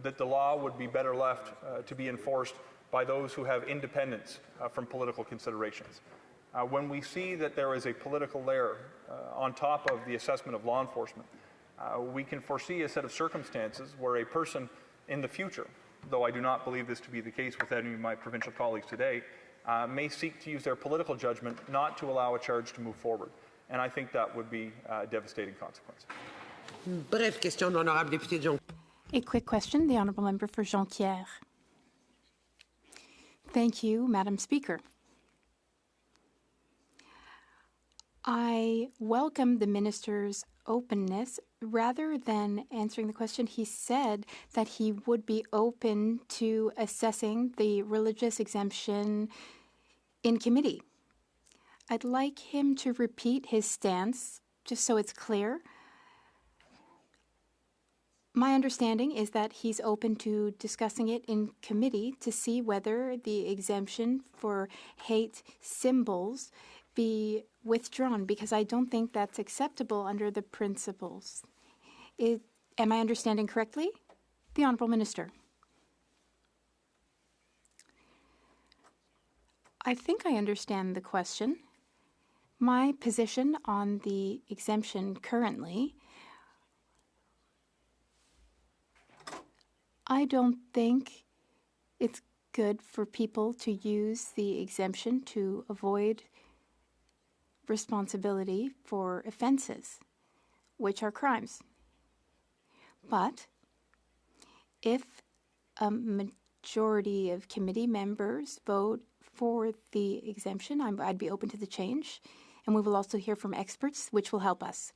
that the law would be better left to be enforced by those who have independence from political considerations. When we see that there is a political layer on top of the assessment of law enforcement, we can foresee a set of circumstances where a person in the future, though I do not believe this to be the case with any of my provincial colleagues today, may seek to use their political judgment not to allow a charge to move forward. And I think that would be a devastating consequence. Bref question, l'honorable député Jean. A quick question, the Honourable Member for Jonquière. Thank you, Madam Speaker. I welcome the Minister's openness. Rather than answering the question, he said that he would be open to assessing the religious exemption in committee. I'd like him to repeat his stance, just so it's clear. My understanding is that he's open to discussing it in committee to see whether the exemption for hate symbols be withdrawn, because I don't think that's acceptable under the principles. Am I understanding correctly? The Honourable Minister. I think I understand the question. My position on the exemption currently, I don't think it's good for people to use the exemption to avoid responsibility for offenses, which are crimes. But if a majority of committee members vote for the exemption, I'd be open to the change, and we will also hear from experts, which will help us.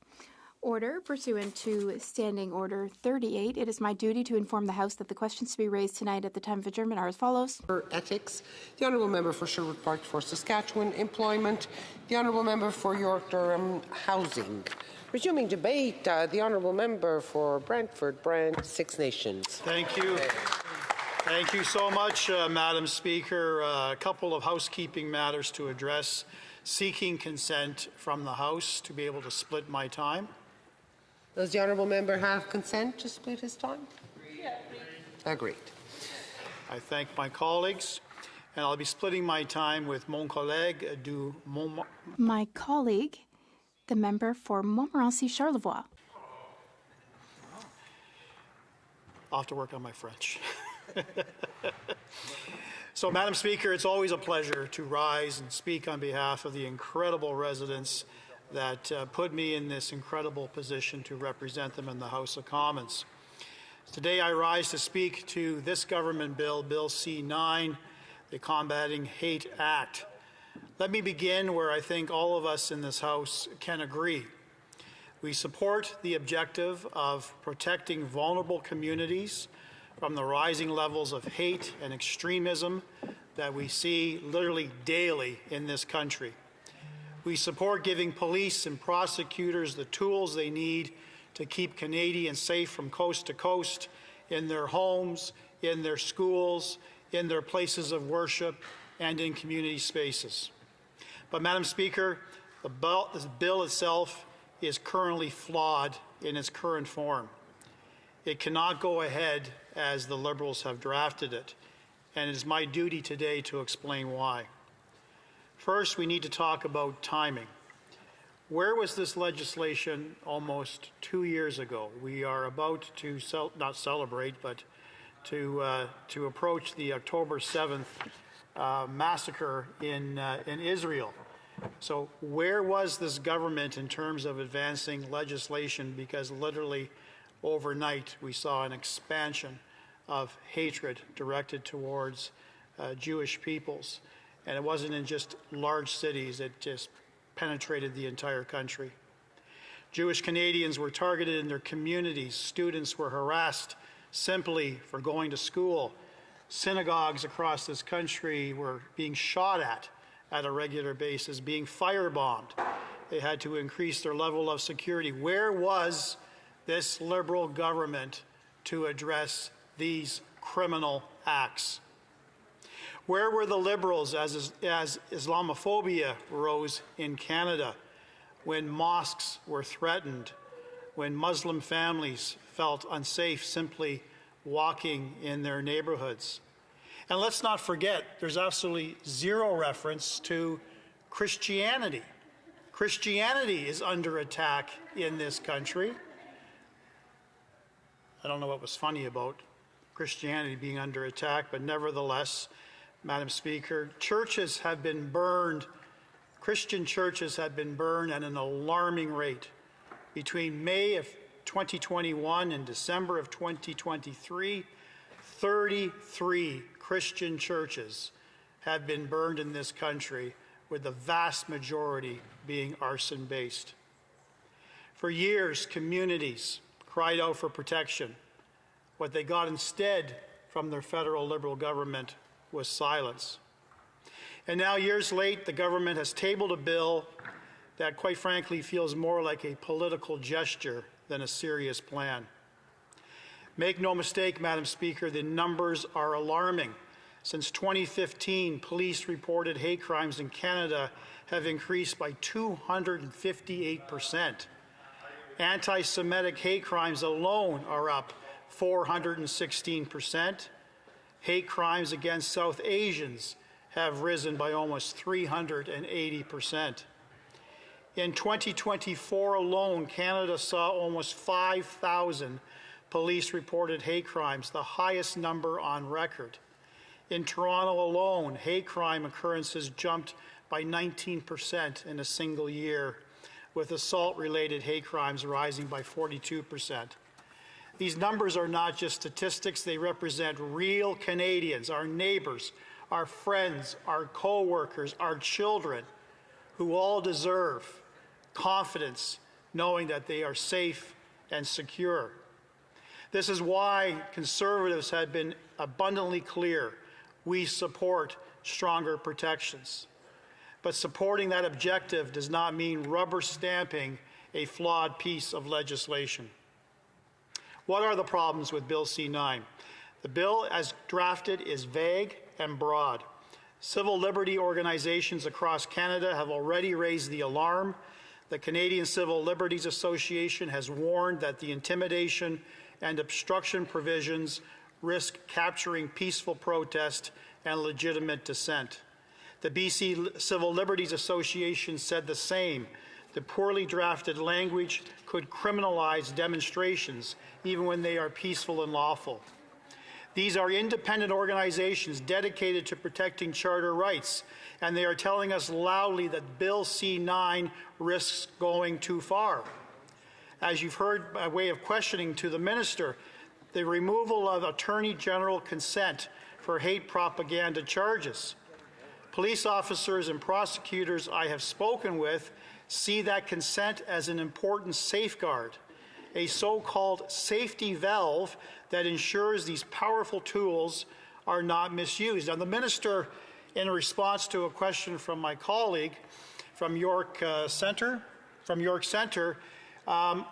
Order. Pursuant to Standing Order 38, it is my duty to inform the House that the questions to be raised tonight at the time of adjournment are as follows. For Ethics, the Honourable Member for Sherwood Park for Saskatchewan. Employment, the Honourable Member for York Durham. Housing. Resuming debate, the Honourable Member for Brantford Brant, Six Nations. Thank you. Thank you so much, Madam Speaker. A couple of housekeeping matters to address. Seeking consent from the House to be able to split my time. Does the Honourable Member have consent to split his time? Agreed. I thank my colleagues, and I'll be splitting my time with mon collègue du Mont. My colleague, the member for Montmorency-Charlevoix. I'll have to work on my French. So, Madam Speaker, it's always a pleasure to rise and speak on behalf of the incredible residents that put me in this incredible position to represent them in the House of Commons. Today I rise to speak to this government bill, Bill C-9, the Combating Hate Act. Let me begin where I think all of us in this House can agree. We support the objective of protecting vulnerable communities from the rising levels of hate and extremism that we see literally daily in this country. We support giving police and prosecutors the tools they need to keep Canadians safe from coast to coast, in their homes, in their schools, in their places of worship, and in community spaces. But, Madam Speaker, this bill itself is currently flawed in its current form. It cannot go ahead as the Liberals have drafted it, and it is my duty today to explain why. First, we need to talk about timing. Where was this legislation almost 2 years ago? We are about to not celebrate, but to approach the October 7th massacre in Israel. So where was this government in terms of advancing legislation? Because literally overnight we saw an expansion of hatred directed towards Jewish peoples. And it wasn't in just large cities, it just penetrated the entire country. Jewish Canadians were targeted in their communities. Students were harassed simply for going to school. Synagogues across this country were being shot at a regular basis, being firebombed. They had to increase their level of security. Where was this Liberal government to address these criminal acts? Where were the Liberals as Islamophobia rose in Canada, when mosques were threatened, when Muslim families felt unsafe simply walking in their neighborhoods? And let's not forget, there's absolutely zero reference to Christianity. Christianity is under attack in this country. I don't know what was funny about Christianity being under attack, but nevertheless, Madam Speaker, churches have been burned. Christian churches have been burned at an alarming rate. Between May of 2021 and December of 2023, 33 Christian churches have been burned in this country, with the vast majority being arson-based. For years, communities cried out for protection. What they got instead from their federal Liberal government was silence. And now, years late, the government has tabled a bill that, quite frankly, feels more like a political gesture than a serious plan. Make no mistake, Madam Speaker, the numbers are alarming. Since 2015, police reported hate crimes in Canada have increased by 258%. Anti-Semitic hate crimes alone are up 416%. Hate crimes against South Asians have risen by almost 380%. In 2024 alone, Canada saw almost 5,000 police-reported hate crimes, the highest number on record. In Toronto alone, hate crime occurrences jumped by 19% in a single year, with assault-related hate crimes rising by 42%. These numbers are not just statistics, they represent real Canadians, our neighbors, our friends, our co-workers, our children, who all deserve confidence knowing that they are safe and secure. This is why Conservatives have been abundantly clear. We support stronger protections. But supporting that objective does not mean rubber stamping a flawed piece of legislation. What are the problems with Bill C-9? The bill as drafted is vague and broad. Civil liberty organizations across Canada have already raised the alarm. The Canadian Civil Liberties Association has warned that the intimidation and obstruction provisions risk capturing peaceful protest and legitimate dissent. The BC Civil Liberties Association said the same. The poorly drafted language could criminalize demonstrations, even when they are peaceful and lawful. These are independent organizations dedicated to protecting charter rights, and they are telling us loudly that Bill C-9 risks going too far. As you've heard by way of questioning to the minister, the removal of Attorney General consent for hate propaganda charges. Police officers and prosecutors I have spoken with see that consent as an important safeguard, a so-called safety valve that ensures these powerful tools are not misused. Now, the minister, in response to a question from my colleague, from York Centre,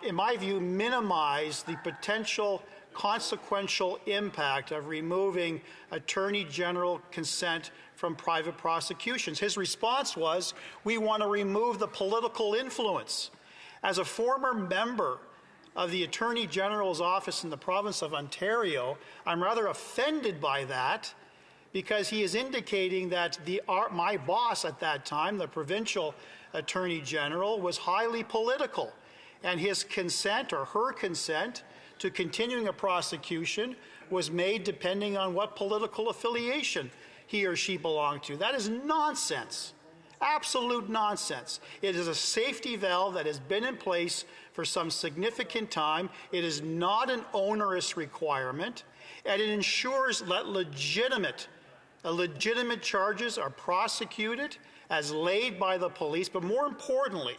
in my view, minimize the potential consequential impact of removing Attorney General consent from private prosecutions. His response was, we want to remove the political influence. As a former member of the Attorney General's office in the province of Ontario, I'm rather offended by that, because he is indicating that my boss at that time, the provincial Attorney General, was highly political, and his consent or her consent to continuing a prosecution was made depending on what political affiliation he or she belonged to. That is nonsense. Absolute nonsense. It is a safety valve that has been in place for some significant time. It is not an onerous requirement, and it ensures that legitimate charges are prosecuted as laid by the police, but more importantly,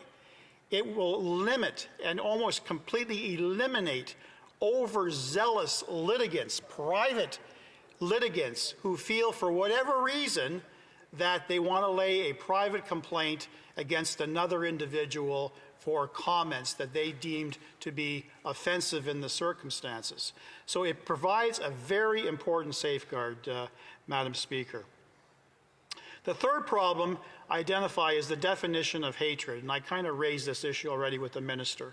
it will limit and almost completely eliminate overzealous litigants, private litigants, who feel for whatever reason that they want to lay a private complaint against another individual for comments that they deemed to be offensive in the circumstances. So it provides a very important safeguard, Madam Speaker. The third problem I identify is the definition of hatred, and I kind of raised this issue already with the minister.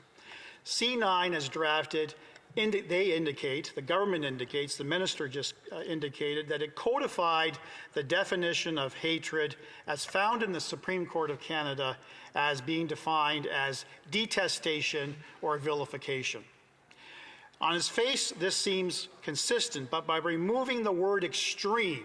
C9 is drafted. The government indicates, the minister just indicated, that it codified the definition of hatred as found in the Supreme Court of Canada as being defined as detestation or vilification. On its face, this seems consistent, but by removing the word extreme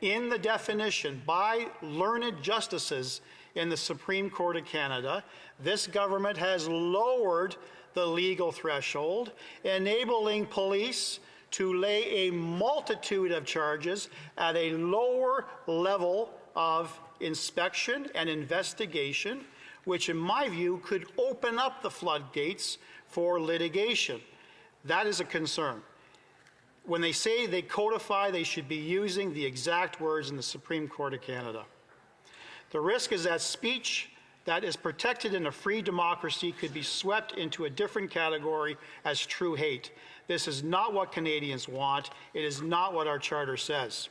in the definition by learned justices in the Supreme Court of Canada, this government has lowered the legal threshold, enabling police to lay a multitude of charges at a lower level of inspection and investigation, which in my view could open up the floodgates for litigation. That is a concern. When they say they codify, they should be using the exact words in the Supreme Court of Canada. The risk is that speech that is protected in a free democracy could be swept into a different category as true hate. This is not what Canadians want. It is not what our charter says.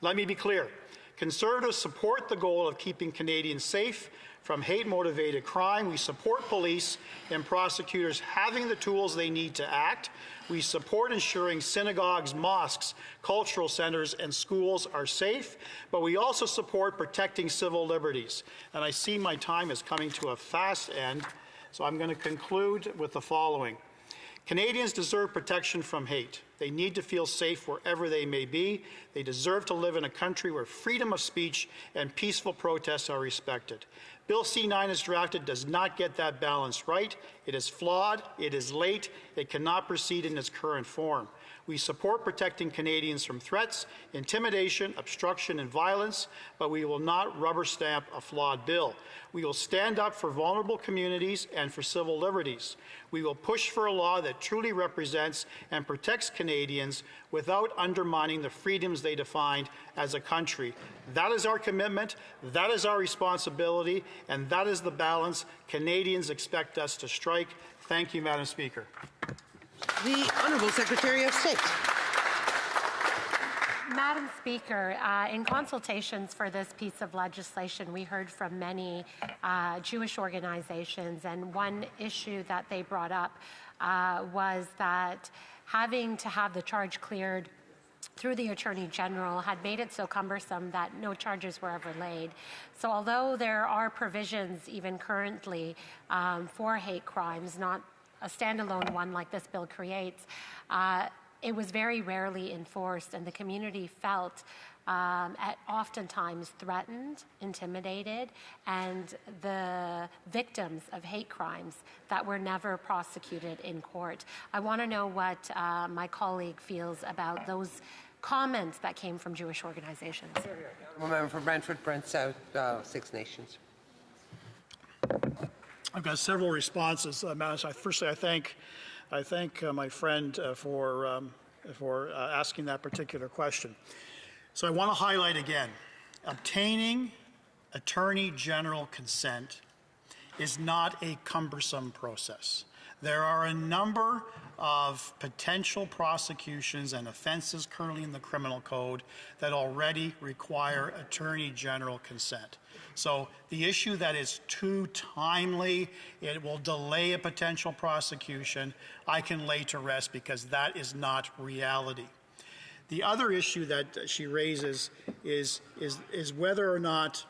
Let me be clear. Conservatives support the goal of keeping Canadians safe from hate-motivated crime. We support police and prosecutors having the tools they need to act. We support ensuring synagogues, mosques, cultural centers, and schools are safe, but we also support protecting civil liberties. And I see my time is coming to a fast end, so I'm going to conclude with the following. Canadians deserve protection from hate. They need to feel safe wherever they may be. They deserve to live in a country where freedom of speech and peaceful protests are respected. Bill C9 as drafted does not get that balance right. It is flawed, it is late, it cannot proceed in its current form. We support protecting Canadians from threats, intimidation, obstruction, and violence, but we will not rubber stamp a flawed bill. We will stand up for vulnerable communities and for civil liberties. We will push for a law that truly represents and protects Canadians without undermining the freedoms they defined as a country. That is our commitment, that is our responsibility, and that is the balance Canadians expect us to strike. Thank you, Madam Speaker. The Honourable Secretary of State. Madam Speaker, in consultations for this piece of legislation, we heard from many Jewish organizations, and one issue that they brought up was that having to have the charge cleared through the Attorney General had made it so cumbersome that no charges were ever laid. So although there are provisions even currently for hate crimes, not a standalone one like this bill creates, it was very rarely enforced, and the community felt oftentimes threatened, intimidated, and the victims of hate crimes that were never prosecuted in court. I want to know what my colleague feels about those comments that came from Jewish organizations. Member for Brantford, Brent South, Six Nations. I've got several responses, Madam. Firstly, I thank my friend for asking that particular question. So I want to highlight again, obtaining attorney general consent is not a cumbersome process. There are a number of potential prosecutions and offenses currently in the criminal code that already require attorney general consent. So the issue that is too timely, it will delay a potential prosecution, I can lay to rest because that is not reality. The other issue that she raises is whether or not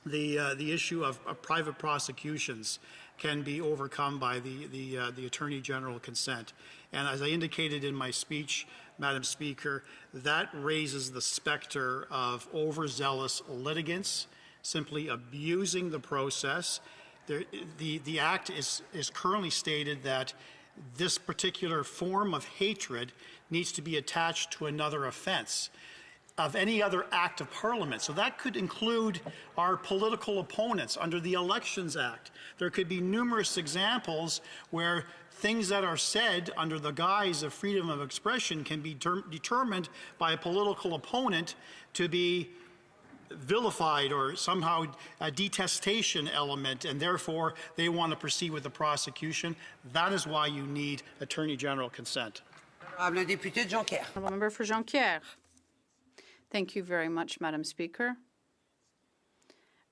the issue of private prosecutions can be overcome by the Attorney General consent. And as I indicated in my speech, Madam Speaker, that raises the specter of overzealous litigants simply abusing the process. The Act is currently stated that this particular form of hatred needs to be attached to another offense of any other act of Parliament. So that could include our political opponents under the Elections Act. There could be numerous examples where things that are said under the guise of freedom of expression can be determined by a political opponent to be vilified or somehow a detestation element, and therefore they want to proceed with the prosecution. That is why you need Attorney General consent. Member for Jonquière. Thank you very much, Madam Speaker.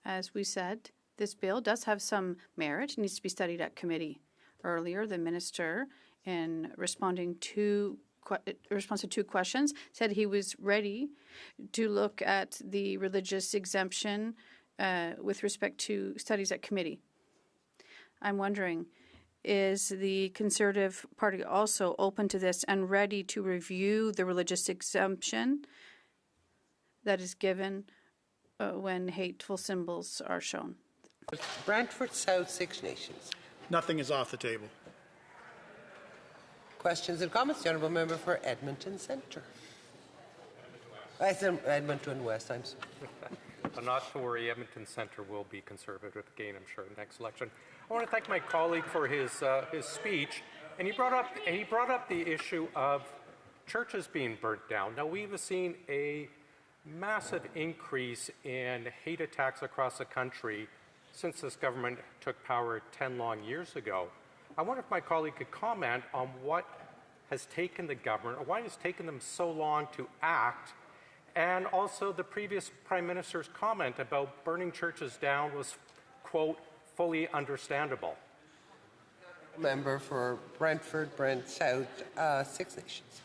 As we said, this bill does have some merit. It needs to be studied at committee. Earlier, the minister, in responding to response to 2 questions, said he was ready to look at the religious exemption with respect to studies at committee. I'm wondering, is the Conservative Party also open to this and ready to review the religious exemption that is given when hateful symbols are shown? Brantford South, Six Nations. Nothing is off the table. Questions and comments? The Honourable Member for Edmonton Centre. Edmonton West, I'm sorry. But not to worry, Edmonton Centre will be Conservative again, I'm sure, next election. I want to thank my colleague for his speech, and he brought up the issue of churches being burnt down. Now, we've seen a massive increase in hate attacks across the country since this government took power 10 long years ago. I wonder if my colleague could comment on what has taken the government, or why it's taken them so long to act, and also the previous Prime Minister's comment about burning churches down was, quote, fully understandable. Member for Brantford, Brent South, Six Nations.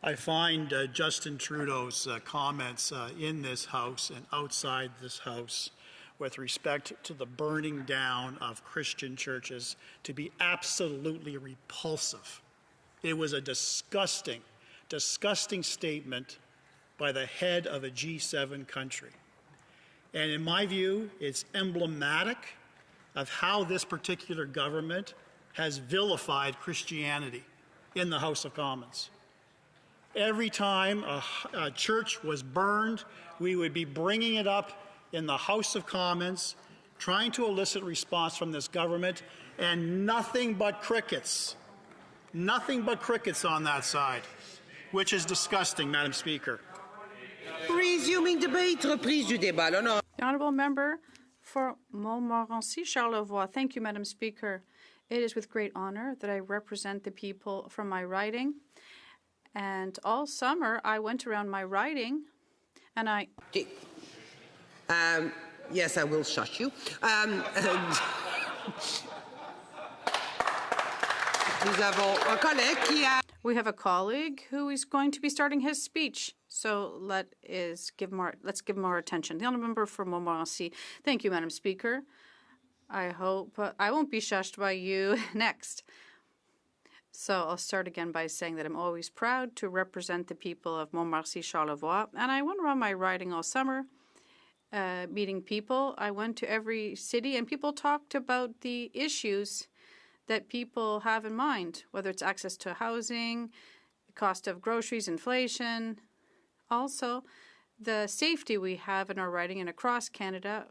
I find Justin Trudeau's comments in this House and outside this House with respect to the burning down of Christian churches to be absolutely repulsive. It was a disgusting, disgusting statement by the head of a G7 country. And in my view, it's emblematic of how this particular government has vilified Christianity in the House of Commons. Every time a church was burned, we would be bringing it up in the House of Commons, trying to elicit response from this government, and nothing but crickets. Nothing but crickets on that side, which is disgusting, Madam Speaker. Resuming debate, reprise du débat. The Honourable Member for Montmorency, Charlevoix. Thank you, Madam Speaker. It is with great honour that I represent the people from my riding. And all summer, I went around my riding, and I... Yes, I will shush you. We have a colleague who is going to be starting his speech, so let's give more attention. The Honourable Member for Montmorency. Thank you, Madam Speaker. I hope I won't be shushed by you next. So I'll start again by saying that I'm always proud to represent the people of Montmorency, Charlevoix, and I went around my riding all summer, meeting people. I went to every city, and people talked about the issues that people have in mind, whether it's access to housing, cost of groceries, inflation, also the safety we have in our riding and across Canada.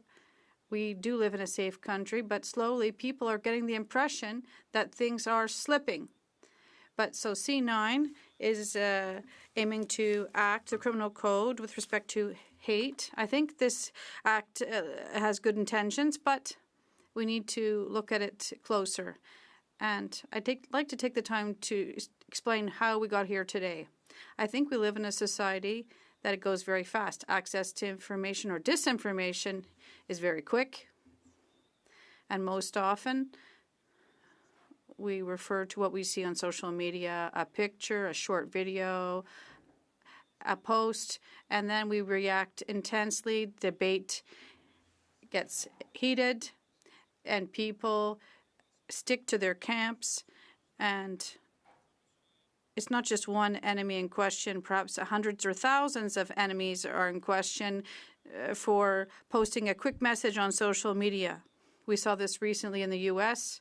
We do live in a safe country, but slowly people are getting the impression that things are slipping. But so C9 is aiming to act the criminal code with respect to hate. I think this act has good intentions, but we need to look at it closer. And I'd like to take the time to explain how we got here today. I think we live in a society that it goes very fast. Access to information or disinformation is very quick. And most often, we refer to what we see on social media, a picture, a short video, a post, and then we react intensely. Debate gets heated, and people stick to their camps, and it's not just one enemy in question. Perhaps hundreds or thousands of enemies are in question for posting a quick message on social media. We saw this recently in the U.S.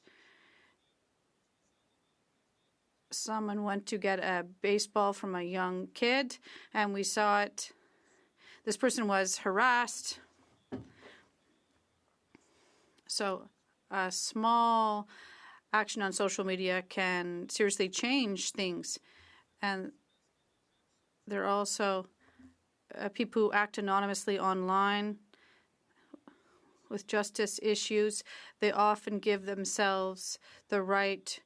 Someone went to get a baseball from a young kid, and we saw it. This person was harassed. So a small action on social media can seriously change things. And there are also people who act anonymously online with justice issues. They often give themselves the right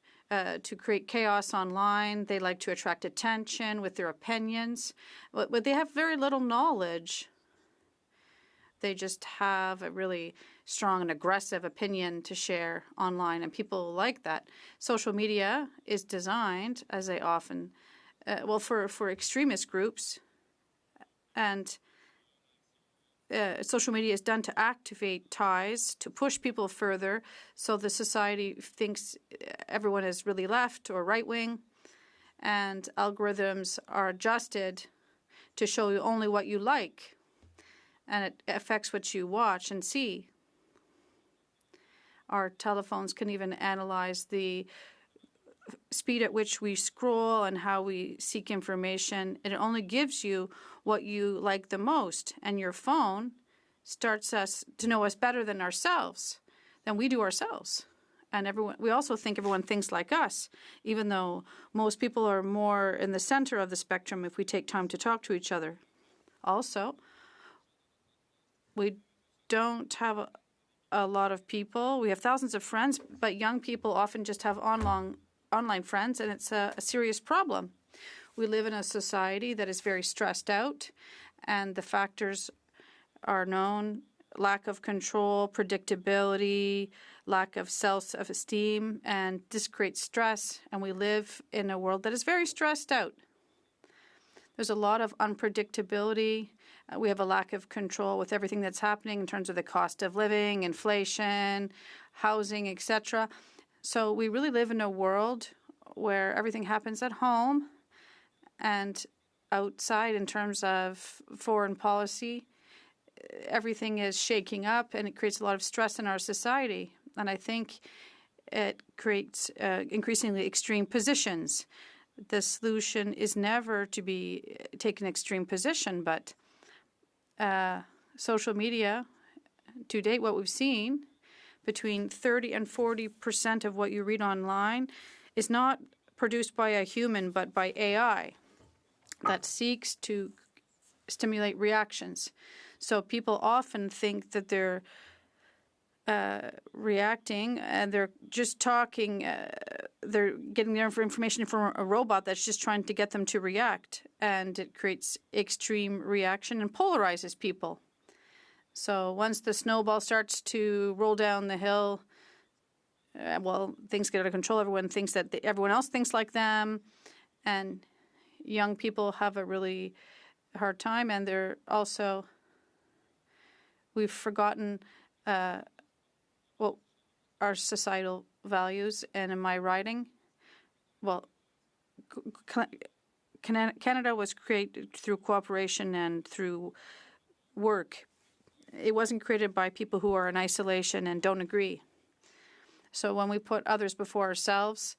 to create chaos online. They like to attract attention with their opinions, but they have very little knowledge. They just have a really strong and aggressive opinion to share online, and people like that. Social media is designed, as they often, for extremist groups, and social media is done to activate ties, to push people further, so the society thinks everyone is really left or right-wing, and algorithms are adjusted to show you only what you like, and it affects what you watch and see. Our telephones can even analyze the speed at which we scroll and how we seek information. It only gives you what you like the most, and your phone starts us to know us better than we do ourselves. And we also think everyone thinks like us, even though most people are more in the center of the spectrum if we take time to talk to each other. Also, we don't have a lot of people. We have thousands of friends, but young people often just have online friends, and it's a serious problem. We live in a society that is very stressed out, and the factors are known: lack of control, predictability, lack of self-esteem, and this creates stress, and we live in a world that is very stressed out. There's a lot of unpredictability. We have a lack of control with everything that's happening in terms of the cost of living, inflation, housing, etc. So we really live in a world where everything happens at home and outside in terms of foreign policy. Everything is shaking up, and it creates a lot of stress in our society. And I think it creates increasingly extreme positions. The solution is never to take an extreme position, but social media, to date, what we've seen, between 30 and 40% of what you read online is not produced by a human, but by AI that seeks to stimulate reactions. So people often think that they're reacting and they're just talking, they're getting their information from a robot that's just trying to get them to react, and it creates extreme reaction and polarizes people. So once the snowball starts to roll down the hill, things get out of control. Everyone thinks that everyone else thinks like them, and young people have a really hard time, and they're also, we've forgotten our societal values. And in my writing, Canada was created through cooperation and through work. It wasn't created by people who are in isolation and don't agree. So when we put others before ourselves,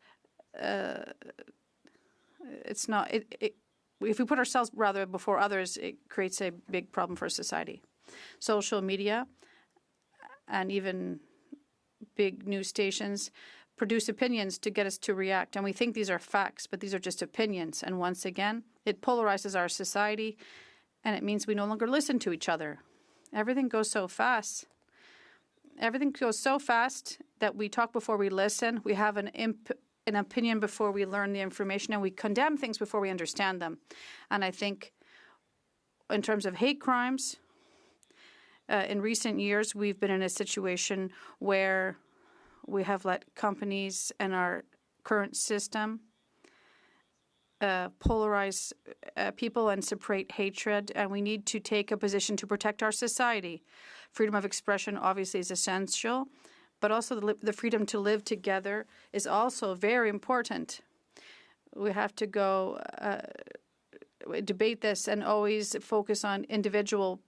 it's not. If we put ourselves rather before others, it creates a big problem for society. Social media and even big news stations produce opinions to get us to react. And we think these are facts, but these are just opinions. And once again, it polarizes our society, and it means we no longer listen to each other. Everything goes so fast. Everything goes so fast that we talk before we listen. We have an opinion before we learn the information, and we condemn things before we understand them. And I think in terms of hate crimes, in recent years, we've been in a situation where we have let companies and our current system polarize people and separate hatred, and we need to take a position to protect our society. Freedom of expression obviously is essential, but also the freedom to live together is also very important. We have to go debate this and always focus on individual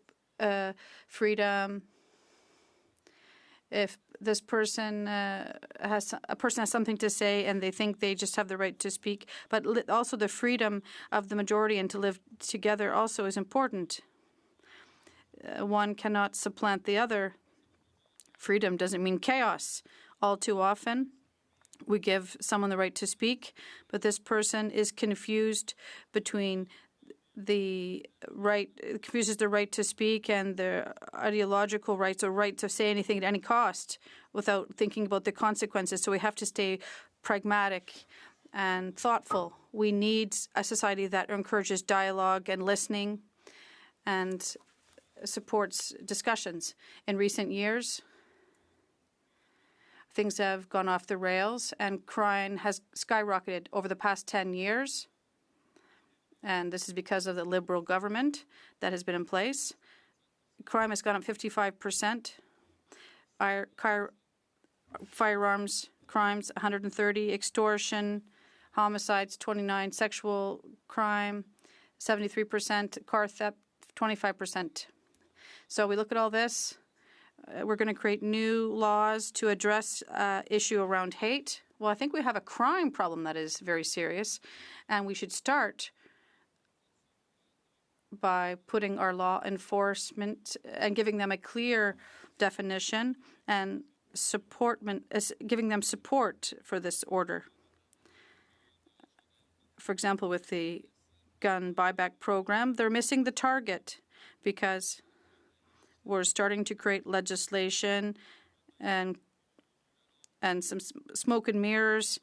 freedom. If this person has something to say and they think they just have the right to speak, but also the freedom of the majority and to live together also is important. One cannot supplant the other. Freedom doesn't mean chaos. All too often, we give someone the right to speak, but this person is confused between confuses the right to speak and the ideological rights or right to say anything at any cost without thinking about the consequences. So we have to stay pragmatic and thoughtful. We need a society that encourages dialogue and listening and supports discussions. In recent years, things have gone off the rails and crime has skyrocketed over the past 10 years. And this is because of the Liberal government that has been in place. Crime has gone up 55%. Firearms crimes, 130. Extortion, homicides, 29. Sexual crime, 73%. Car theft, 25%. So we look at all this. We're going to create new laws to address issue around hate. Well, I think we have a crime problem that is very serious, and we should start by putting our law enforcement and giving them a clear definition and giving them support for this order. For example, with the gun buyback program, they're missing the target because we're starting to create legislation and some smoke and mirrors,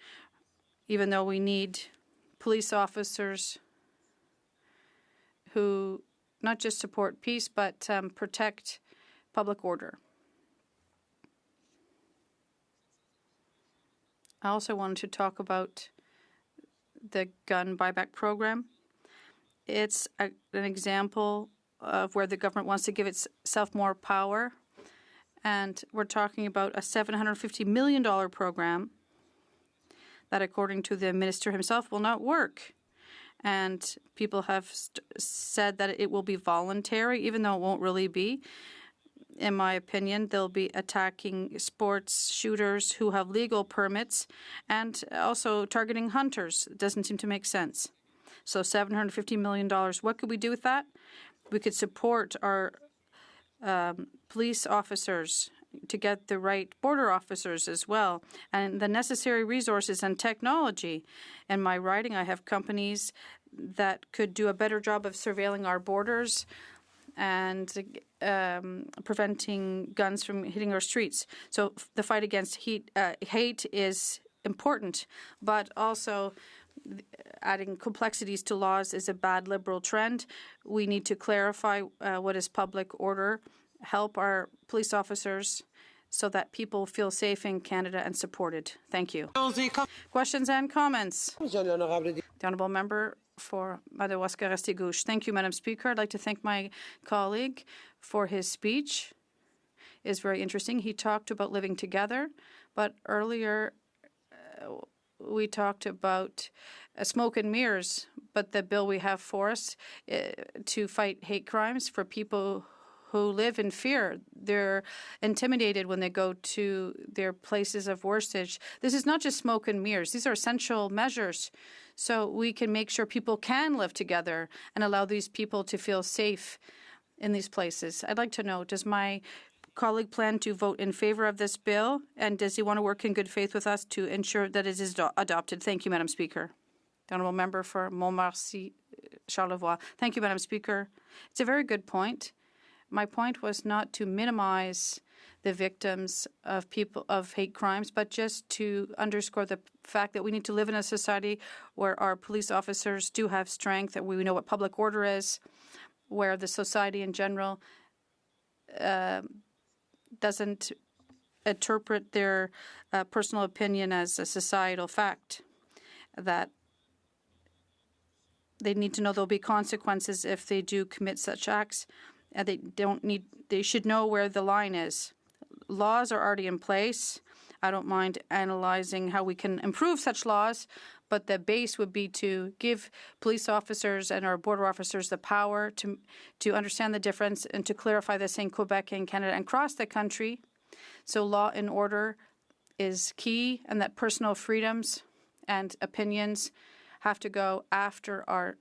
even though we need police officers who not just support peace, but protect public order. I also wanted to talk about the gun buyback program. It's an example of where the government wants to give itself more power. And we're talking about a $750 million program that, according to the minister himself, will not work. And people have said that it will be voluntary, even though it won't really be. In my opinion, they'll be attacking sports shooters who have legal permits and also targeting hunters. It doesn't seem to make sense. So $750 million, what could we do with that? We could support our police officers to get the right border officers as well, and the necessary resources and technology. In my writing, I have companies that could do a better job of surveilling our borders and preventing guns from hitting our streets. So the fight against hate is important, but also adding complexities to laws is a bad Liberal trend. We need to clarify what is public order, help our police officers so that people feel safe in Canada and supported. Thank you. Questions and comments? The Honourable Member for Madawaska-Restigouche. Thank you, Madam Speaker. I'd like to thank my colleague for his speech. It's very interesting. He talked about living together, but earlier we talked about smoke and mirrors, but the bill we have for us to fight hate crimes for people who live in fear. They're intimidated when they go to their places of worship. This is not just smoke and mirrors. These are essential measures so we can make sure people can live together and allow these people to feel safe in these places. I'd like to know, does my colleague plan to vote in favor of this bill? And does he want to work in good faith with us to ensure that it is adopted? Thank you, Madam Speaker. The honourable member for Montmorency Charlevoix. Thank you, Madam Speaker. It's a very good point. My point was not to minimize the victims of hate crimes, but just to underscore the fact that we need to live in a society where our police officers do have strength, that we know what public order is, where the society in general doesn't interpret their personal opinion as a societal fact, that they need to know there'll be consequences if they do commit such acts. They should know where the line is. Laws are already in place. I don't mind analyzing how we can improve such laws, but the base would be to give police officers and our border officers the power to understand the difference and to clarify this in Quebec and Canada and across the country. So law and order is key, and that personal freedoms and opinions have to go after our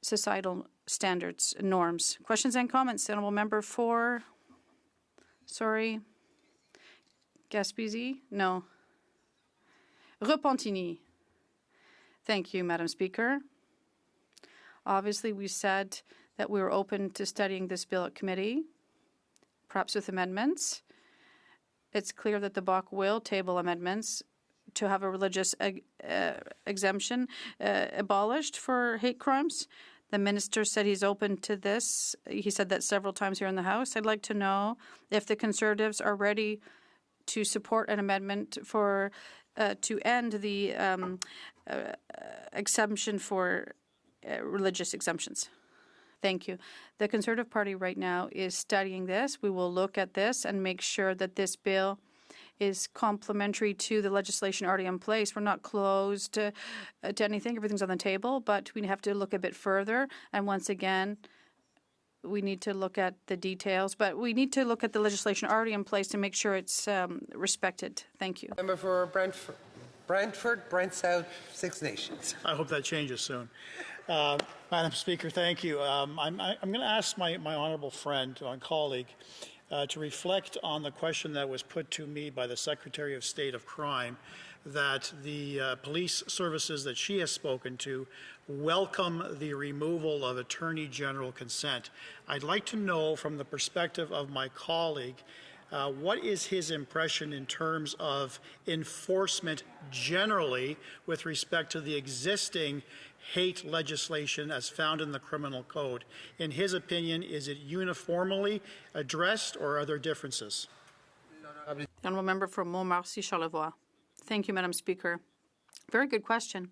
societal standards and norms. Questions and comments? The honourable member for, Gaspésie? No. Repentigny. Thank you, Madam Speaker. Obviously, we said that we were open to studying this bill at committee, perhaps with amendments. It's clear that the BOC will table amendments to have a religious exemption abolished for hate crimes. The minister said he's open to this. He said that several times here in the House. I'd like to know if the Conservatives are ready to support an amendment for to end the exemption for religious exemptions. Thank you. The Conservative Party right now is studying this. We will look at this and make sure that this bill is complementary to the legislation already in place. We're not closed to anything. Everything's on the table, but we have to look a bit further. And once again, we need to look at the details, but we need to look at the legislation already in place to make sure it's respected. Thank you. Member for Brantford, Brent South, Six Nations. I hope that changes soon. Madam Speaker, thank you. I'm going to ask my honourable friend, my colleague, to reflect on the question that was put to me by the Secretary of State of Crime, that the police services that she has spoken to welcome the removal of Attorney General consent. I'd like to know from the perspective of my colleague, what is his impression in terms of enforcement generally with respect to the existing hate legislation as found in the criminal code? In his opinion, is it uniformly addressed or are there differences? Honourable member for Montmorency Charlevoix. Thank you, Madam Speaker. Very good question.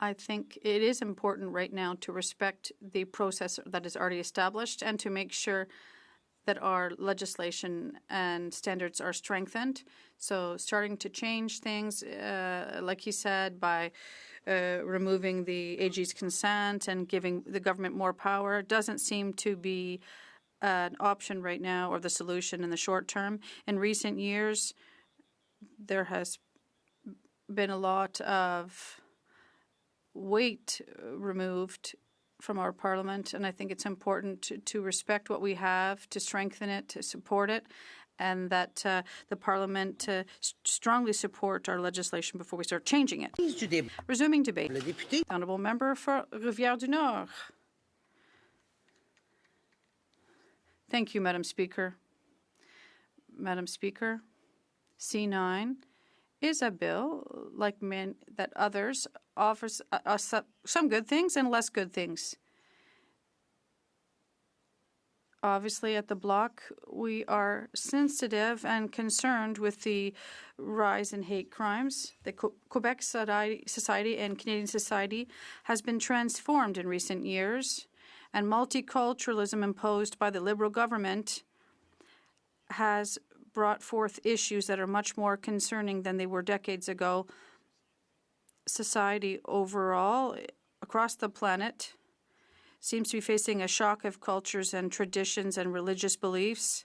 I think it is important right now to respect the process that is already established and to make sure that our legislation and standards are strengthened. So starting to change things, like he said, by removing the AG's consent and giving the government more power doesn't seem to be an option right now or the solution in the short term. In recent years, there has been a lot of weight removed from our parliament, and I think it's important to respect what we have, to strengthen it, to support it, and that the parliament strongly support our legislation before we start changing it. Resuming debate. The honourable member for Rivière-du-Nord. Thank you, Madam Speaker. Madam Speaker, C9 is a bill, like that others, offers us some good things and less good things. Obviously, at the Bloc, we are sensitive and concerned with the rise in hate crimes. The Quebec society and Canadian society has been transformed in recent years, and multiculturalism imposed by the Liberal government has brought forth issues that are much more concerning than they were decades ago. Society overall, across the planet, seems to be facing a shock of cultures and traditions and religious beliefs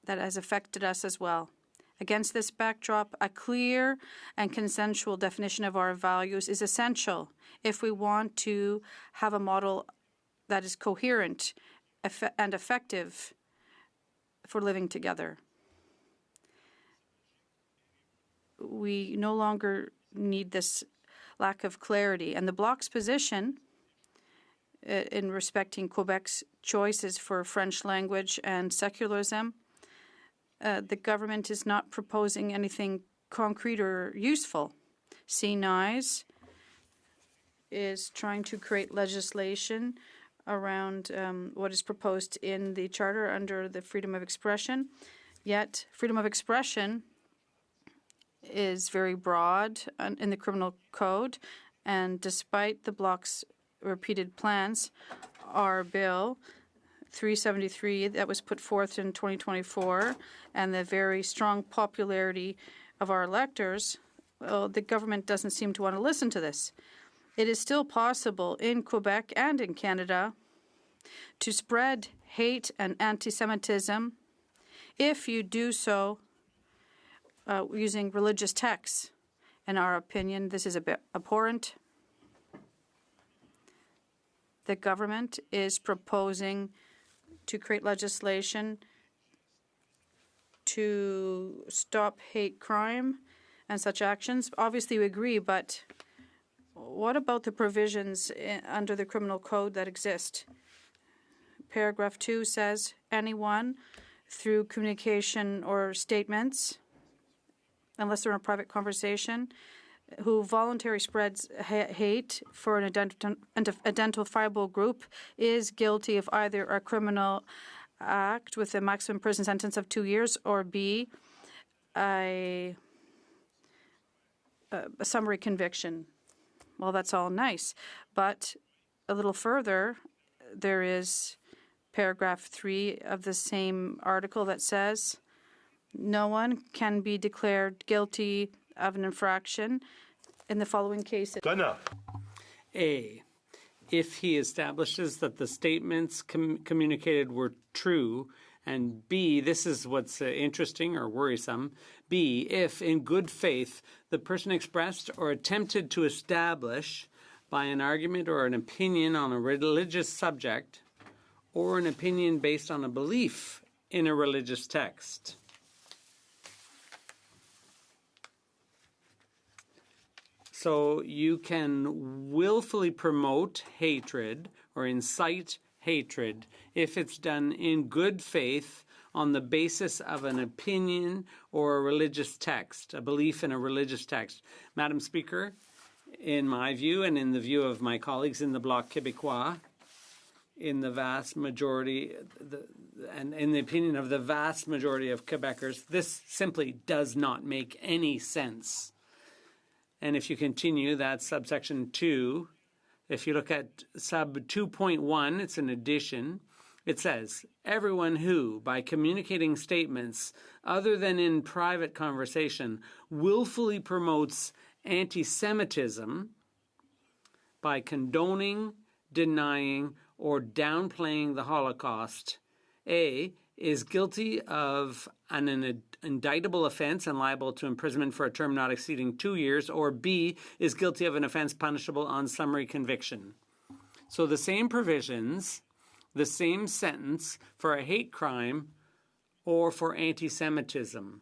that has affected us as well. Against this backdrop, a clear and consensual definition of our values is essential if we want to have a model that is coherent and effective for living together. We no longer need this lack of clarity. And the Bloc's position in respecting Quebec's choices for French language and secularism, the government is not proposing anything concrete or useful. CNIS is trying to create legislation around what is proposed in the Charter under the freedom of expression. Yet, freedom of expression is very broad in the criminal code, and despite the Bloc's repeated plans, our bill 373 that was put forth in 2024 and the very strong popularity of our electors, well, the government doesn't seem to want to listen to this. It is still possible in Quebec and in Canada to spread hate and anti-Semitism if you do so using religious texts. In our opinion, this is a bit abhorrent. The government is proposing to create legislation to stop hate crime and such actions. Obviously, we agree, but what about the provisions under the criminal code that exist? Paragraph 2 says, anyone through communication or statements, unless they're in a private conversation, who voluntarily spreads hate for an identifiable group is guilty of either a criminal act with a maximum prison sentence of 2 years, or B, a summary conviction. Well, that's all nice. But a little further, there is paragraph 3 of the same article that says no one can be declared guilty of an infraction in the following cases. A, if he establishes that the statements communicated were true, and B, this is what's interesting or worrisome, B, if in good faith the person expressed or attempted to establish by an argument or an opinion on a religious subject or an opinion based on a belief in a religious text. So you can willfully promote hatred or incite hatred if it's done in good faith on the basis of an opinion or a religious text, a belief in a religious text. Madam Speaker, in my view and in the view of my colleagues in the Bloc Québécois, in the vast majority, and in the opinion of the vast majority of Quebecers, this simply does not make any sense. And if you continue, that's subsection 2. If you look at sub 2.1, it's an addition. It says, everyone who, by communicating statements other than in private conversation, willfully promotes anti-Semitism by condoning, denying, or downplaying the Holocaust, A, is guilty of an indictable offense and liable to imprisonment for a term not exceeding 2 years, or B, is guilty of an offense punishable on summary conviction. So the same provisions, the same sentence for a hate crime or for anti-Semitism.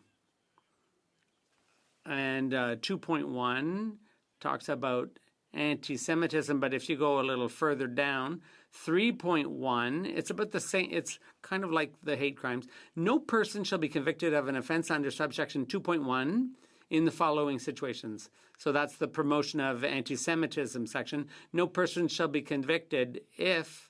And 2.1 talks about anti-Semitism, but if you go a little further down, 3.1, it's about the same, it's kind of like the hate crimes. No person shall be convicted of an offense under subsection 2.1 in the following situations. So that's the promotion of anti-Semitism section. No person shall be convicted if,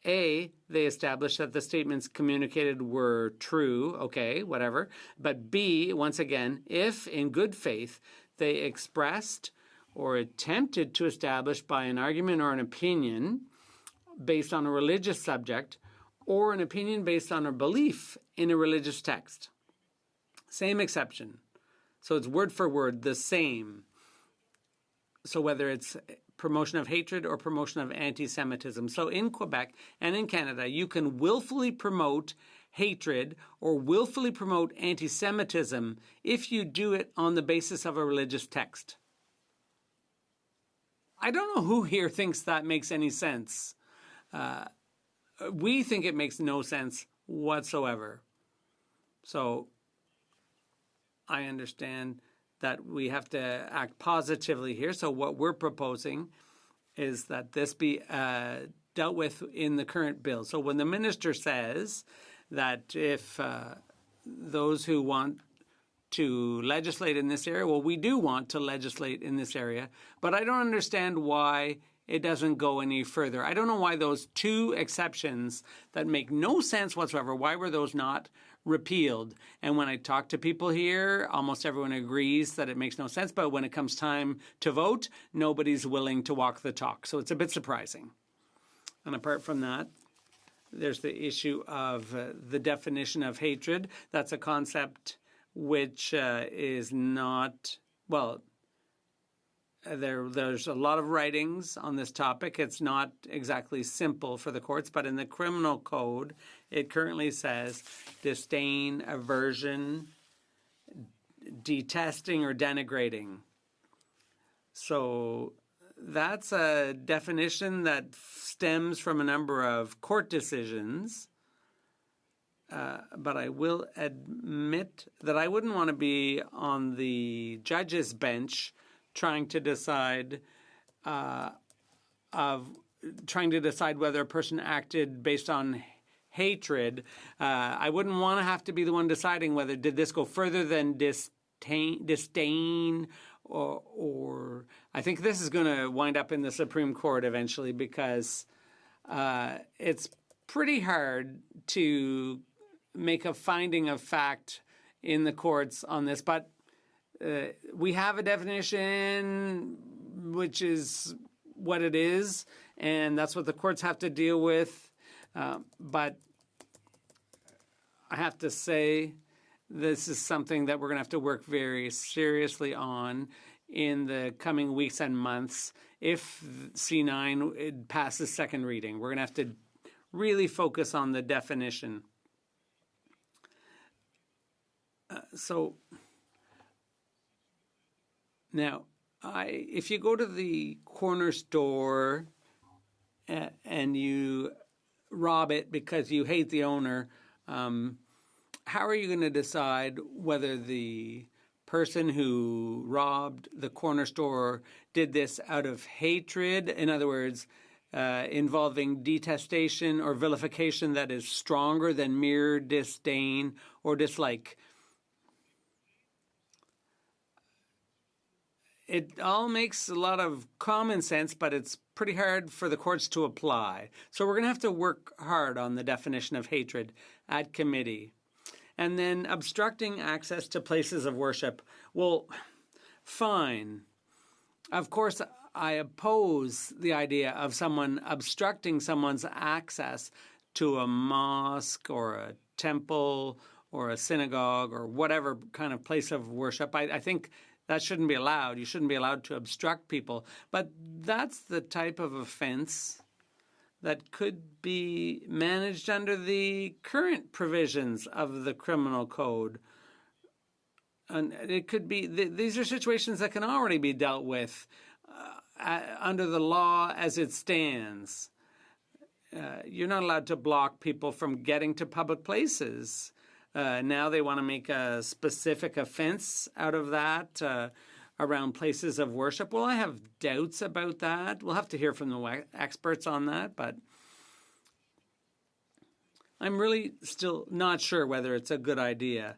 A, they establish that the statements communicated were true, okay, whatever. But B, once again, if in good faith they expressed or attempted to establish by an argument or an opinion based on a religious subject or an opinion based on a belief in a religious text. Same exception. So it's word for word the same. So whether it's promotion of hatred or promotion of anti-Semitism. So in Quebec and in Canada, you can willfully promote hatred or willfully promote anti-Semitism if you do it on the basis of a religious text. I don't know who here thinks that makes any sense. We think it makes no sense whatsoever. So I understand that we have to act positively here. So what we're proposing is that this be dealt with in the current bill. So when the minister says that if those who want to legislate in this area, well, we do want to legislate in this area, but I don't understand why it doesn't go any further. I don't know why those two exceptions that make no sense whatsoever, why were those not repealed? And when I talk to people here, almost everyone agrees that it makes no sense, but when it comes time to vote, nobody's willing to walk the talk. So it's a bit surprising. And apart from that, there's the issue of the definition of hatred. That's a concept which is not, well, there's a lot of writings on this topic. It's not exactly simple for the courts, but in the criminal code, it currently says disdain, aversion, detesting, or denigrating. So that's a definition that stems from a number of court decisions. But I will admit that I wouldn't want to be on the judge's bench trying to decide whether a person acted based on hatred. I wouldn't want to have to be the one deciding whether did this go further than disdain or I think this is going to wind up in the Supreme Court eventually because it's pretty hard to make a finding of fact in the courts on this, but we have a definition which is what it is, and that's what the courts have to deal with. But I have to say this is something that we're going to have to work very seriously on in the coming weeks and months. If C9 passes second reading, we're going to have to really focus on the definition. So now, if you go to the corner store and you rob it because you hate the owner, how are you going to decide whether the person who robbed the corner store did this out of hatred? In other words, involving detestation or vilification that is stronger than mere disdain or dislike. It all makes a lot of common sense, but it's pretty hard for the courts to apply. So we're going to have to work hard on the definition of hatred at committee. And then obstructing access to places of worship. Well, fine. Of course, I oppose the idea of someone obstructing someone's access to a mosque or a temple or a synagogue or whatever kind of place of worship. I think that shouldn't be allowed. You shouldn't be allowed to obstruct people. But that's the type of offense that could be managed under the current provisions of the criminal code. And it could be, these are situations that can already be dealt with under the law as it stands. You're not allowed to block people from getting to public places. Now they want to make a specific offense out of that around places of worship. Well, I have doubts about that. We'll have to hear from the experts on that, but I'm really still not sure whether it's a good idea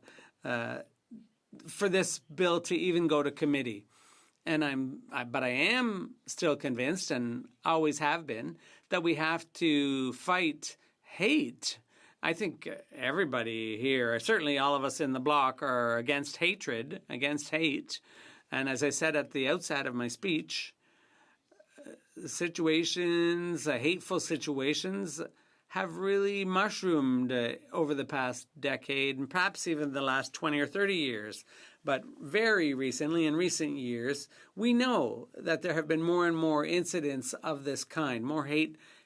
for this bill to even go to committee. But I am still convinced, and always have been, that we have to fight hate. I think everybody here, certainly all of us in the bloc, are against hatred, against hate. And as I said at the outset of my speech, hateful situations have really mushroomed over the past decade and perhaps even the last 20 or 30 years. But very recently, in recent years, we know that there have been more and more incidents of this kind, more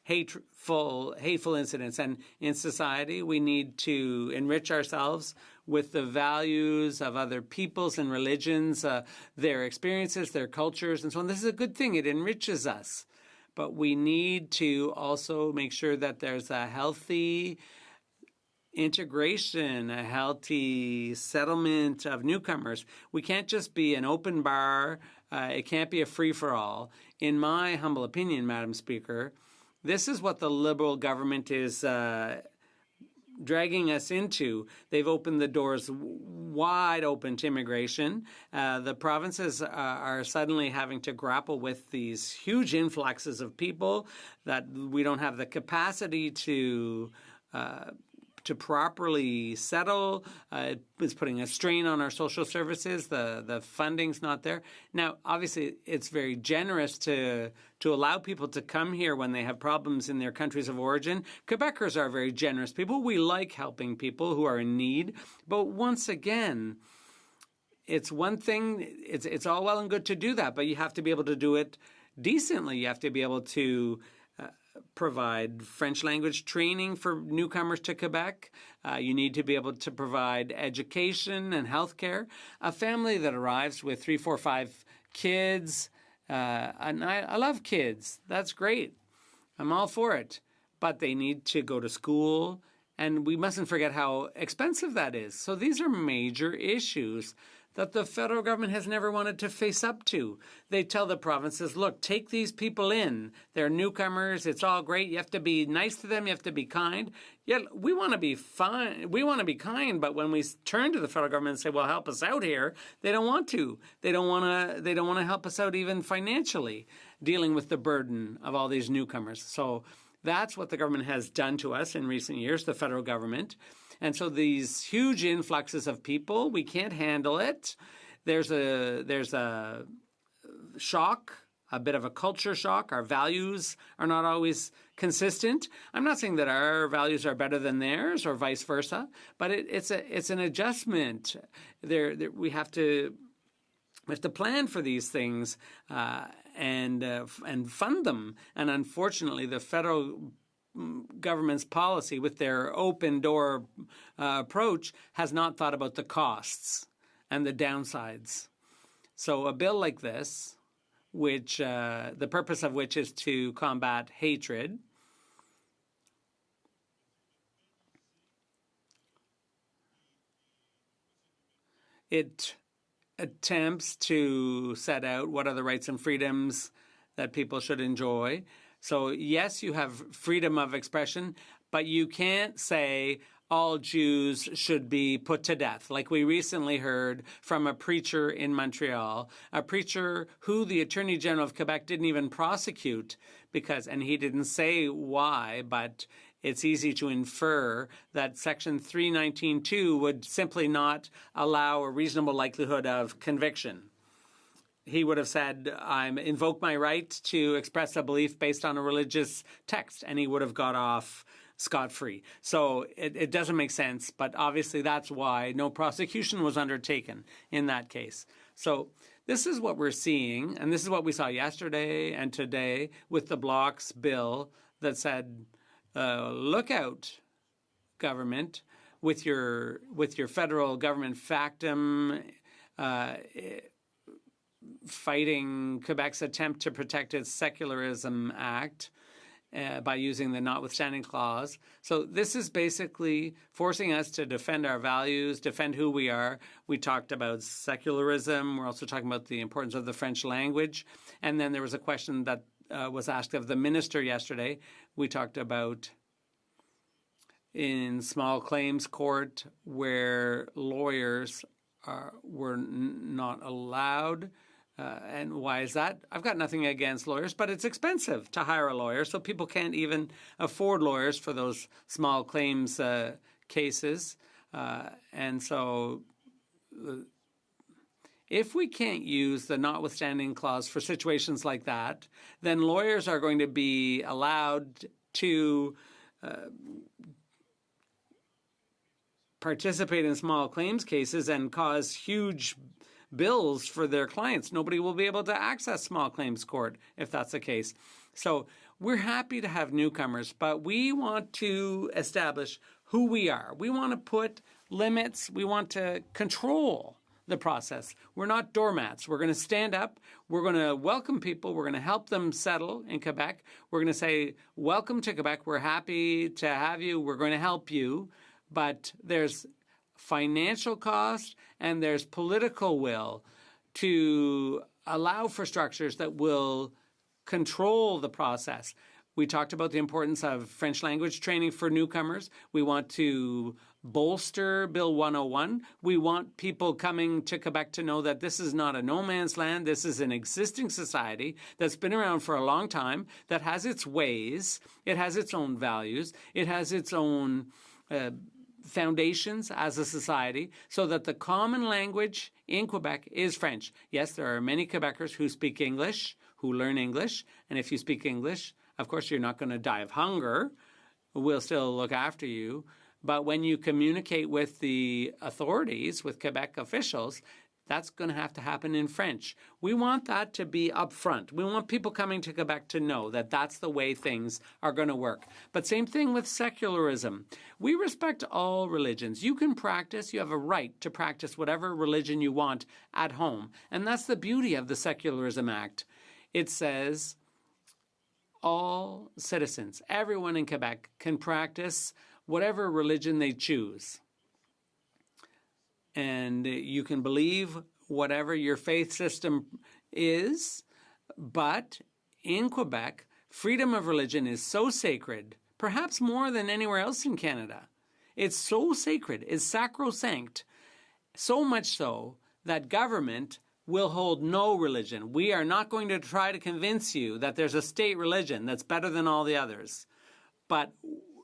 hateful incidents. And in society, we need to enrich ourselves with the values of other peoples and religions, their experiences, their cultures, and so on. This is a good thing. It enriches us. But we need to also make sure that there's a healthy integration, a healthy settlement of newcomers. We can't just be an open bar. It can't be a free-for-all. In my humble opinion, Madam Speaker, this is what the Liberal government is dragging us into. They've opened the doors wide open to immigration. The provinces are suddenly having to grapple with these huge influxes of people that we don't have the capacity to properly settle. It's putting a strain on our social services. The funding's not there. Now, obviously, it's very generous to allow people to come here when they have problems in their countries of origin. Quebecers are very generous people. We like helping people who are in need. But once again, it's one thing, it's all well and good to do that, but you have to be able to do it decently. You have to be able to provide French language training for newcomers to Quebec. You need to be able to provide education and healthcare. A family that arrives with 3, 4, 5 kids, and I love kids. That's great. I'm all for it. But they need to go to school, and we mustn't forget how expensive that is. So these are major issues that the federal government has never wanted to face up to. They tell the provinces, look, take these people in. They're newcomers. It's all great. You have to be nice to them. You have to be kind. Yeah, we want to be fine. We want to be kind, but when we turn to the federal government and say, well, help us out here, they don't want to. They don't want to help us out even financially, dealing with the burden of all these newcomers. So that's what the government has done to us in recent years, the federal government. And so these huge influxes of people, we can't handle it. There's a shock, a bit of a culture shock. Our values are not always consistent. I'm not saying that our values are better than theirs or vice versa, but it's an adjustment. We have to plan for these things and fund them. And unfortunately, the federal government's policy with their open door approach has not thought about the costs and the downsides. So a bill like this, which the purpose of which is to combat hatred, it attempts to set out what are the rights and freedoms that people should enjoy. So yes, you have freedom of expression, but you can't say all Jews should be put to death. Like we recently heard from a preacher in Montreal, a preacher who the Attorney General of Quebec didn't even prosecute and he didn't say why, but it's easy to infer that Section 319.2 would simply not allow a reasonable likelihood of conviction. He would have said, I invoke my right to express a belief based on a religious text, and he would have got off scot-free. So it doesn't make sense, but obviously that's why no prosecution was undertaken in that case. So this is what we're seeing, and this is what we saw yesterday and today with the Block's bill that said, look out, government, with your federal government factum, fighting Quebec's attempt to protect its Secularism Act by using the notwithstanding clause. So this is basically forcing us to defend our values, defend who we are. We talked about secularism. We're also talking about the importance of the French language. And then there was a question that was asked of the minister yesterday. We talked about in small claims court where lawyers were not allowed. And why is that? I've got nothing against lawyers, but it's expensive to hire a lawyer, so people can't even afford lawyers for those small claims cases. And so if we can't use the notwithstanding clause for situations like that, then lawyers are going to be allowed to participate in small claims cases and cause huge bills for their clients. Nobody will be able to access small claims court if that's the case. So we're happy to have newcomers, but we want to establish who we are. We want to put limits. We want to control the process. We're not doormats. We're going to stand up. We're going to welcome people. We're going to help them settle in Quebec. We're going to say, welcome to Quebec. We're happy to have you. We're going to help you. but there's financial cost and there's political will to allow for structures that will control the process. We talked about the importance of French language training for newcomers. We want to bolster Bill 101. We want people coming to Quebec to know that this is not a no man's land. This is an existing society that's been around for a long time, that has its ways, it has its own values, it has its own foundations as a society, so that the common language in Quebec is French. Yes, there are many Quebecers who speak English, who learn English, and if you speak English, of course, you're not going to die of hunger. We'll still look after you. But when you communicate with the authorities, with Quebec officials, that's going to have to happen in French. We want that to be upfront. We want people coming to Quebec to know that that's the way things are going to work. But same thing with secularism. We respect all religions. You can practice, you have a right to practice whatever religion you want at home. And that's the beauty of the Secularism Act. It says all citizens, everyone in Quebec, can practice whatever religion they choose. And you can believe whatever your faith system is, but in Quebec, freedom of religion is so sacred, perhaps more than anywhere else in Canada. It's so sacred, it's sacrosanct, so much so that government will hold no religion. We are not going to try to convince you that there's a state religion that's better than all the others. But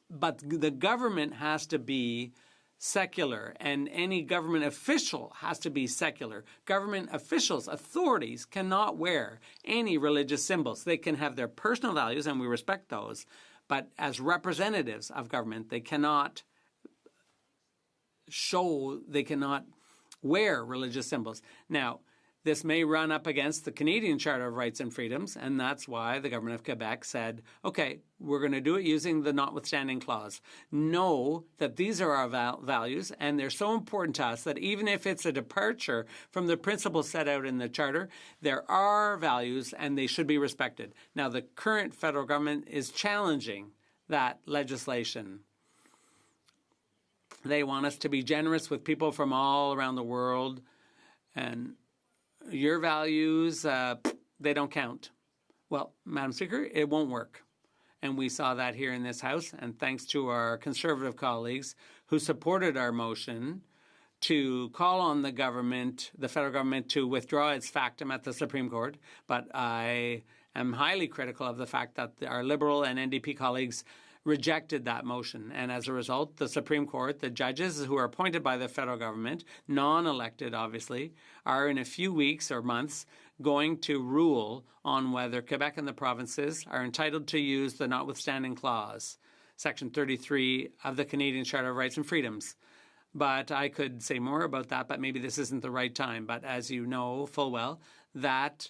the government has to be secular, and any government official has to be secular. Government officials, authorities, cannot wear any religious symbols. They can have their personal values, and we respect those, but as representatives of government, they cannot wear religious symbols. Now, this may run up against the Canadian Charter of Rights and Freedoms, and that's why the government of Quebec said, okay, we're going to do it using the notwithstanding clause. Know that these are our values, and they're so important to us that even if it's a departure from the principles set out in the Charter, there are values and they should be respected. Now, the current federal government is challenging that legislation. They want us to be generous with people from all around the world, and your values, they don't count. Well, Madam Speaker, it won't work. And we saw that here in this House, and thanks to our Conservative colleagues who supported our motion to call on the government, the federal government, to withdraw its factum at the Supreme Court. But I am highly critical of the fact that our Liberal and NDP colleagues rejected that motion. And as a result, the Supreme Court, the judges who are appointed by the federal government, non-elected obviously, are in a few weeks or months going to rule on whether Quebec and the provinces are entitled to use the notwithstanding clause, Section 33 of the Canadian Charter of Rights and Freedoms. But I could say more about that, but maybe this isn't the right time. But as you know full well, that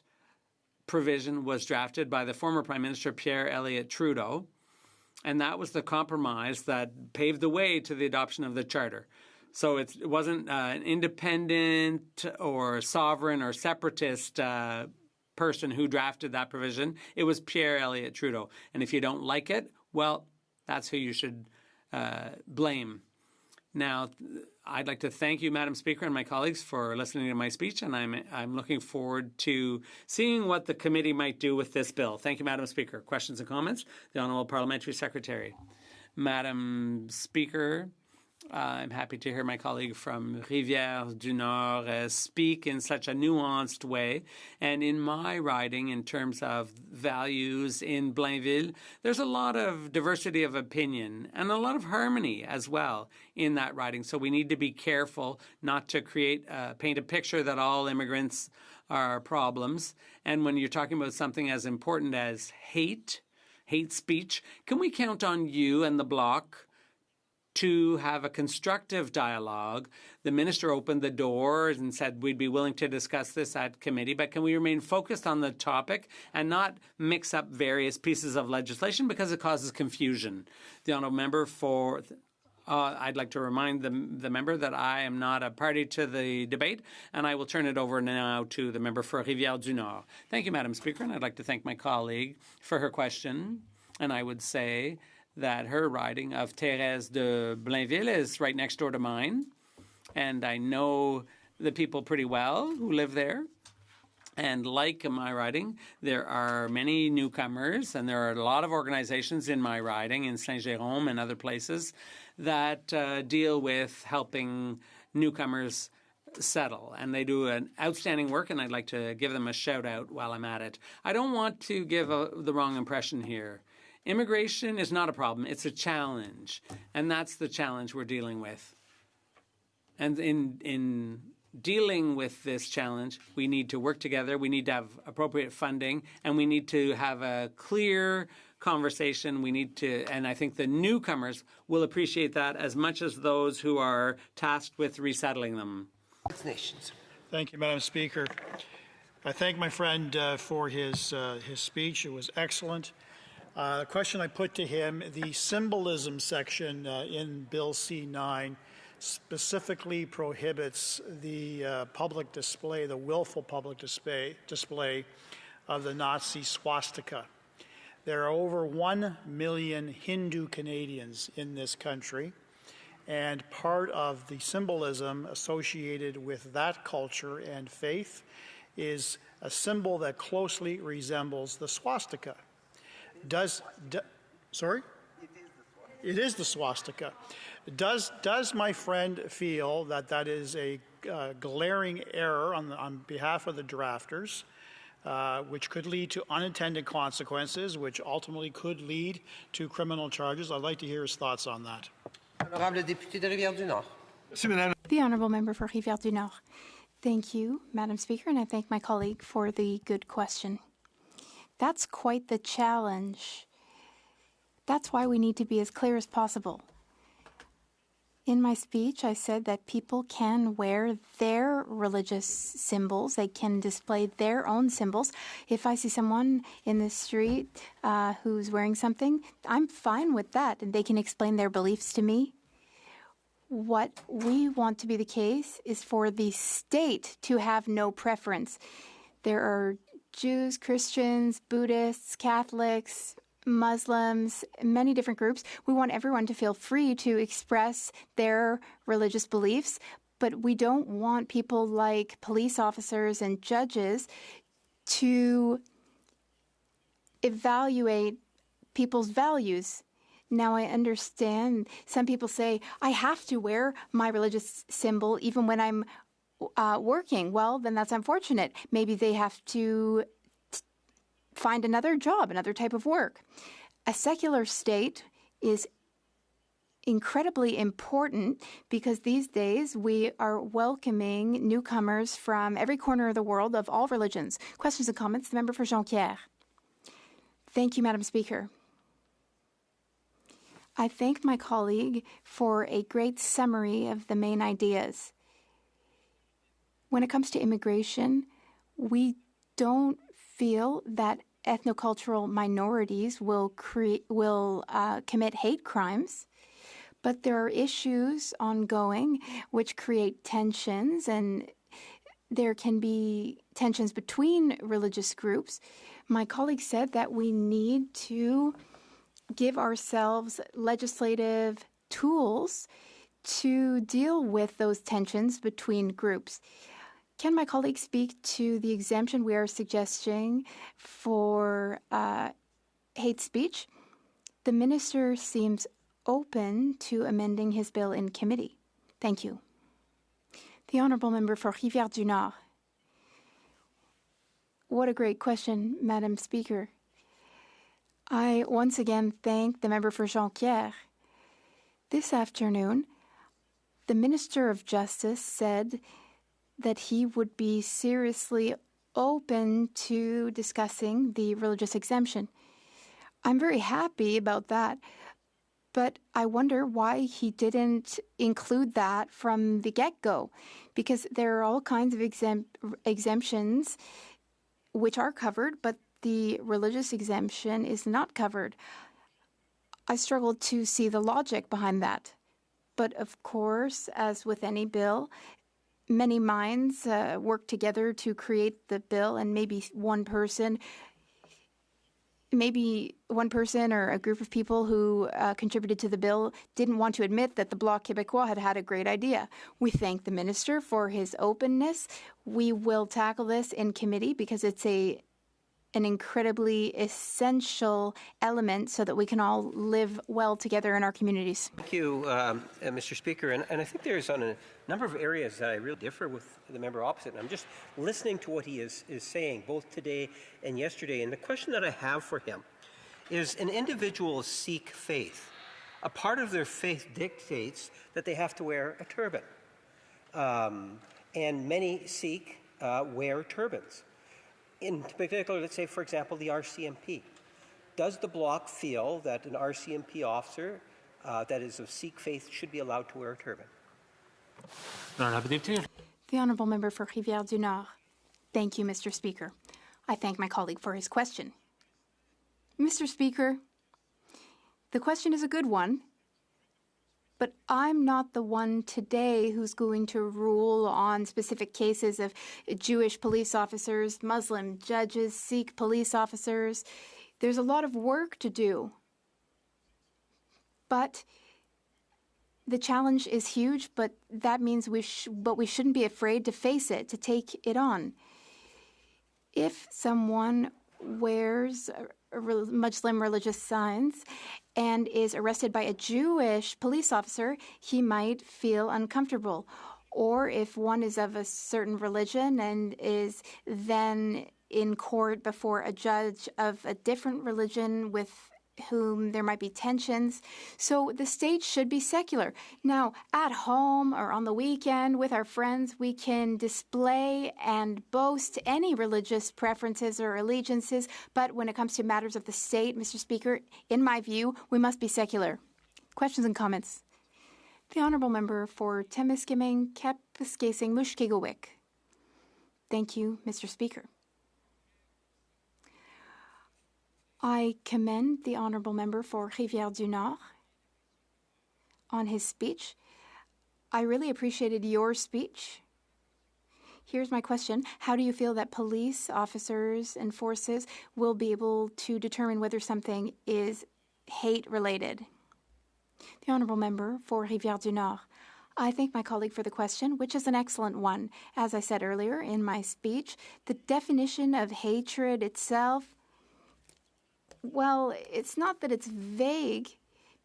provision was drafted by the former Prime Minister Pierre Elliott Trudeau, and that was the compromise that paved the way to the adoption of the Charter. So it wasn't an independent or sovereign or separatist person who drafted that provision. It was Pierre Elliott Trudeau. And if you don't like it, well, that's who you should blame. Now, I'd like to thank you, Madam Speaker, and my colleagues for listening to my speech, and I'm looking forward to seeing what the committee might do with this bill. Thank you, Madam Speaker. Questions and comments? The Honourable Parliamentary Secretary. Madam Speaker, I'm happy to hear my colleague from Rivière-du-Nord speak in such a nuanced way. And in my riding, in terms of values in Blainville, there's a lot of diversity of opinion and a lot of harmony as well in that riding. So we need to be careful not to paint a picture that all immigrants are problems. And when you're talking about something as important as hate speech, can we count on you and the Bloc to have a constructive dialogue? The minister opened the doors and said we'd be willing to discuss this at committee, but can we remain focused on the topic and not mix up various pieces of legislation because it causes confusion? The honourable member for... I'd like to remind the member that I am not a party to the debate, and I will turn it over now to the member for Rivière-du-Nord. Thank you, Madam Speaker, and I'd like to thank my colleague for her question. And I would say that her riding of Thérèse de Blainville is right next door to mine. And I know the people pretty well who live there. And like my riding, there are many newcomers, and there are a lot of organizations in my riding, in Saint-Jérôme and other places, that deal with helping newcomers settle. And they do an outstanding work, and I'd like to give them a shout out while I'm at it. I don't want to give the wrong impression here. Immigration is not a problem. It's a challenge. And that's the challenge we're dealing with. And in dealing with this challenge, we need to work together, we need to have appropriate funding, and we need to have a clear conversation. We need to, and I think the newcomers will appreciate that as much as those who are tasked with resettling them. Thank you, Madam Speaker. I thank my friend for his speech. It was excellent. The question I put to him, the symbolism section in Bill C-9 specifically prohibits the public display, the willful public display of the Nazi swastika. There are over 1 million Hindu Canadians in this country, and part of the symbolism associated with that culture and faith is a symbol that closely resembles the swastika. Sorry? It is the swastika. Does my friend feel that that is a glaring error on behalf of the drafters, which could lead to unintended consequences, which ultimately could lead to criminal charges? I'd like to hear his thoughts on that. Honorable député de Rivière-du-Nord. The Honourable Member for Rivière-du-Nord. Thank you, Madam Speaker, and I thank my colleague for the good question. That's quite the challenge. That's why we need to be as clear as possible. In my speech, I said that people can wear their religious symbols. They can display their own symbols. If I see someone in the street who's wearing something, I'm fine with that, and they can explain their beliefs to me. What we want to be the case is for the state to have no preference. There are Jews, Christians, Buddhists, Catholics, Muslims, many different groups. We want everyone to feel free to express their religious beliefs, but we don't want people like police officers and judges to evaluate people's values. Now, I understand some people say, I have to wear my religious symbol even when I'm working. Well, then that's unfortunate. Maybe they have to find another job, another type of work. A secular state is incredibly important because these days we are welcoming newcomers from every corner of the world of all religions. Questions and comments? The member for Jonquière. Thank you, Madam Speaker. I thank my colleague for a great summary of the main ideas. When it comes to immigration, we don't feel that ethnocultural minorities will commit hate crimes, but there are issues ongoing which create tensions, and there can be tensions between religious groups. My colleague said that we need to give ourselves legislative tools to deal with those tensions between groups. Can my colleague speak to the exemption we are suggesting for hate speech? The minister seems open to amending his bill in committee. Thank you. The Honourable Member for Rivière-du-Nord. What a great question, Madam Speaker. I once again thank the member for Jonquière. This afternoon, the Minister of Justice said that he would be seriously open to discussing the religious exemption. I'm very happy about that, but I wonder why he didn't include that from the get-go, because there are all kinds of exemptions which are covered, but the religious exemption is not covered. I struggle to see the logic behind that. But of course, as with any bill, many minds work together to create the bill, and maybe one person maybe one person or a group of people who contributed to the bill didn't want to admit that the Bloc Québécois had a great idea. We thank the minister for his openness. We will tackle this in committee because it's an incredibly essential element so that we can all live well together in our communities. Thank you, Mr. Speaker. And I think there's on a number of areas that I really differ with the member opposite. And I'm just listening to what he is saying, both today and yesterday. And the question that I have for him is, an individual's Sikh faith, a part of their faith dictates that they have to wear a turban. And many Sikh wear turbans. In particular, let's say, for example, the RCMP. Does the Bloc feel that an RCMP officer that is of Sikh faith should be allowed to wear a turban? The Honourable Member for Rivière-du-Nord. Thank you, Mr. Speaker. I thank my colleague for his question. Mr. Speaker, the question is a good one, but I'm not the one today who's going to rule on specific cases of Jewish police officers, Muslim judges, Sikh police officers. There's a lot of work to do. But the challenge is huge, but that means we shouldn't be afraid to face it, to take it on. If someone wears Muslim religious signs and is arrested by a Jewish police officer, he might feel uncomfortable. Or if one is of a certain religion and is then in court before a judge of a different religion with whom there might be tensions. So the state should be secular. Now, at home or on the weekend with our friends, we can display and boast any religious preferences or allegiances. But when it comes to matters of the state, Mr. Speaker, in my view, we must be secular. Questions and comments? The Honourable Member for Temiskaming, Kapuskasing, Mushkegowik. Thank you, Mr. Speaker. I commend the Honourable Member for Rivière-du-Nord on his speech. I really appreciated your speech. Here's my question. How do you feel that police officers and forces will be able to determine whether something is hate-related? The Honourable Member for Rivière-du-Nord. I thank my colleague for the question, which is an excellent one. As I said earlier in my speech, the definition of hatred itself, well, it's not that it's vague,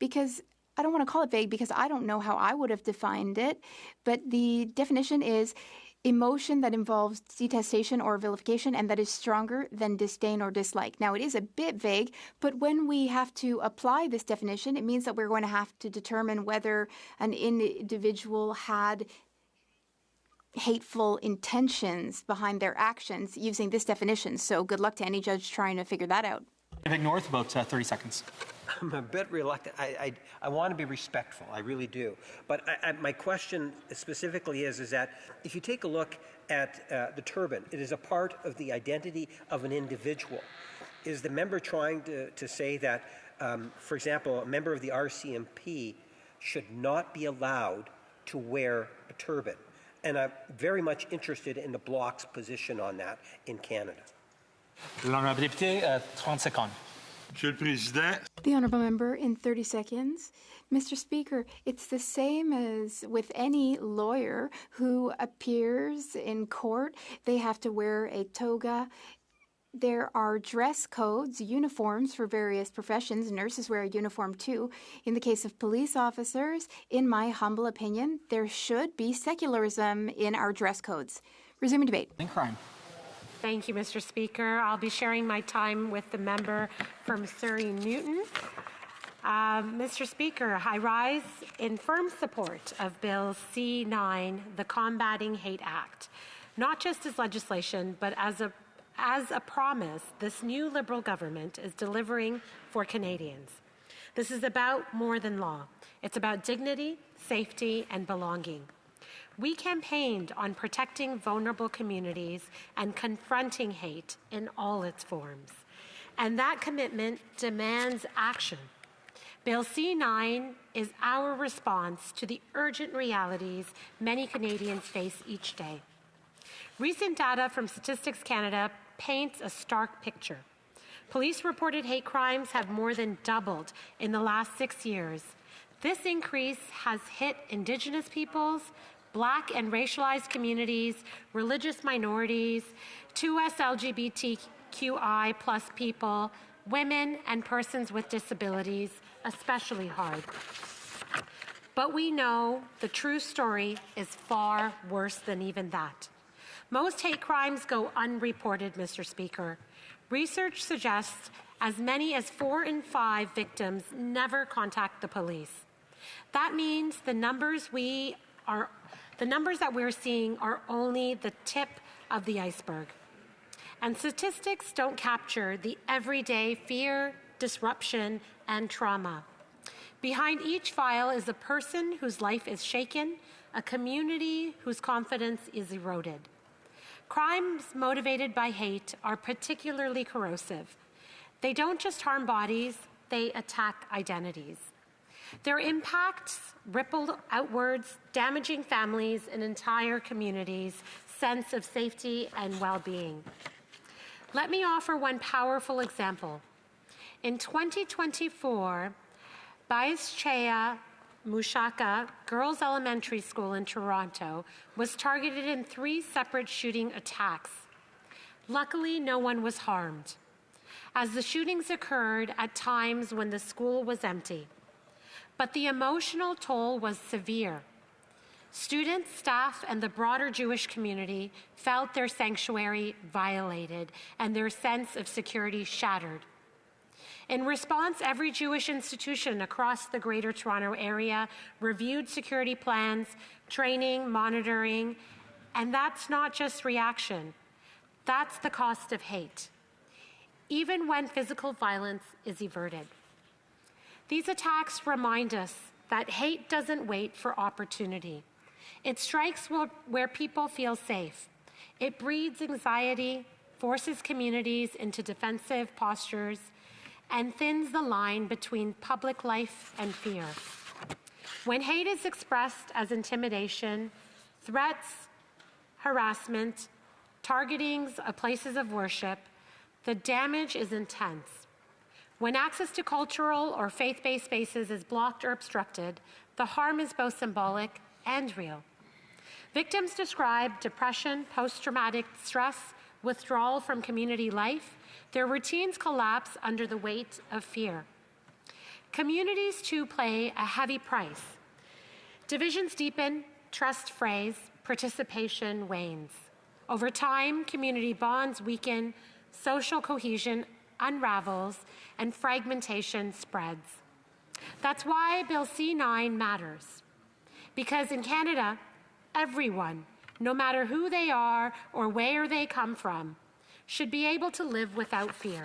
because I don't want to call it vague because I don't know how I would have defined it, but the definition is emotion that involves detestation or vilification and that is stronger than disdain or dislike. Now, it is a bit vague, but when we have to apply this definition, it means that we're going to have to determine whether an individual had hateful intentions behind their actions using this definition. So good luck to any judge trying to figure that out. North, about 30 seconds. I'm a bit reluctant. I want to be respectful. I really do. But my question specifically is that if you take a look at the turban, it is a part of the identity of an individual. Is the member trying to say that, for example, a member of the RCMP should not be allowed to wear a turban? And I'm very much interested in the Bloc's position on that in Canada. L'honorable député, 30 secondes. Monsieur le Président. The Honourable Member in 30 seconds. Mr. Speaker, it's the same as with any lawyer who appears in court. They have to wear a toga. There are dress codes, uniforms for various professions. Nurses wear a uniform too. In the case of police officers, in my humble opinion, there should be secularism in our dress codes. Resuming debate. And crime. Thank you, Mr. Speaker. I'll be sharing my time with the member from Surrey Newton. Mr. Speaker, I rise in firm support of Bill C-9, the Combating Hate Act, not just as legislation, but as a promise this new Liberal government is delivering for Canadians. This is about more than law. It's about dignity, safety, and belonging. We campaigned on protecting vulnerable communities and confronting hate in all its forms. And that commitment demands action. Bill C-9 is our response to the urgent realities many Canadians face each day. Recent data from Statistics Canada paints a stark picture. Police-reported hate crimes have more than doubled in the last 6 years. This increase has hit Indigenous peoples, Black and racialized communities, religious minorities, 2S LGBTQI plus people, women, and persons with disabilities, especially hard. But we know the true story is far worse than even that. Most hate crimes go unreported, Mr. Speaker. Research suggests as many as 4 in 5 victims never contact the police. That means the numbers that we're seeing are only the tip of the iceberg. And statistics don't capture the everyday fear, disruption, and trauma. Behind each file is a person whose life is shaken, a community whose confidence is eroded. Crimes motivated by hate are particularly corrosive. They don't just harm bodies, they attack identities. Their impacts ripple outwards, damaging families and entire communities' sense of safety and well-being. Let me offer one powerful example. In 2024, Baischea Mushaka Girls Elementary School in Toronto was targeted in 3 separate shooting attacks. Luckily, no one was harmed, as the shootings occurred at times when the school was empty. But the emotional toll was severe. Students, staff, and the broader Jewish community felt their sanctuary violated and their sense of security shattered. In response, every Jewish institution across the Greater Toronto Area reviewed security plans, training, monitoring, and that's not just reaction. That's the cost of hate, even when physical violence is averted. These attacks remind us that hate doesn't wait for opportunity. It strikes where people feel safe. It breeds anxiety, forces communities into defensive postures, and thins the line between public life and fear. When hate is expressed as intimidation, threats, harassment, targetings of places of worship, the damage is intense. When access to cultural or faith-based spaces is blocked or obstructed, the harm is both symbolic and real. Victims describe depression, post-traumatic stress, withdrawal from community life. Their routines collapse under the weight of fear. Communities, too, pay a heavy price. Divisions deepen, trust frays, participation wanes. Over time, community bonds weaken, social cohesion unravels, and fragmentation spreads. That's why Bill C-9 matters. Because in Canada, everyone, no matter who they are or where they come from, should be able to live without fear.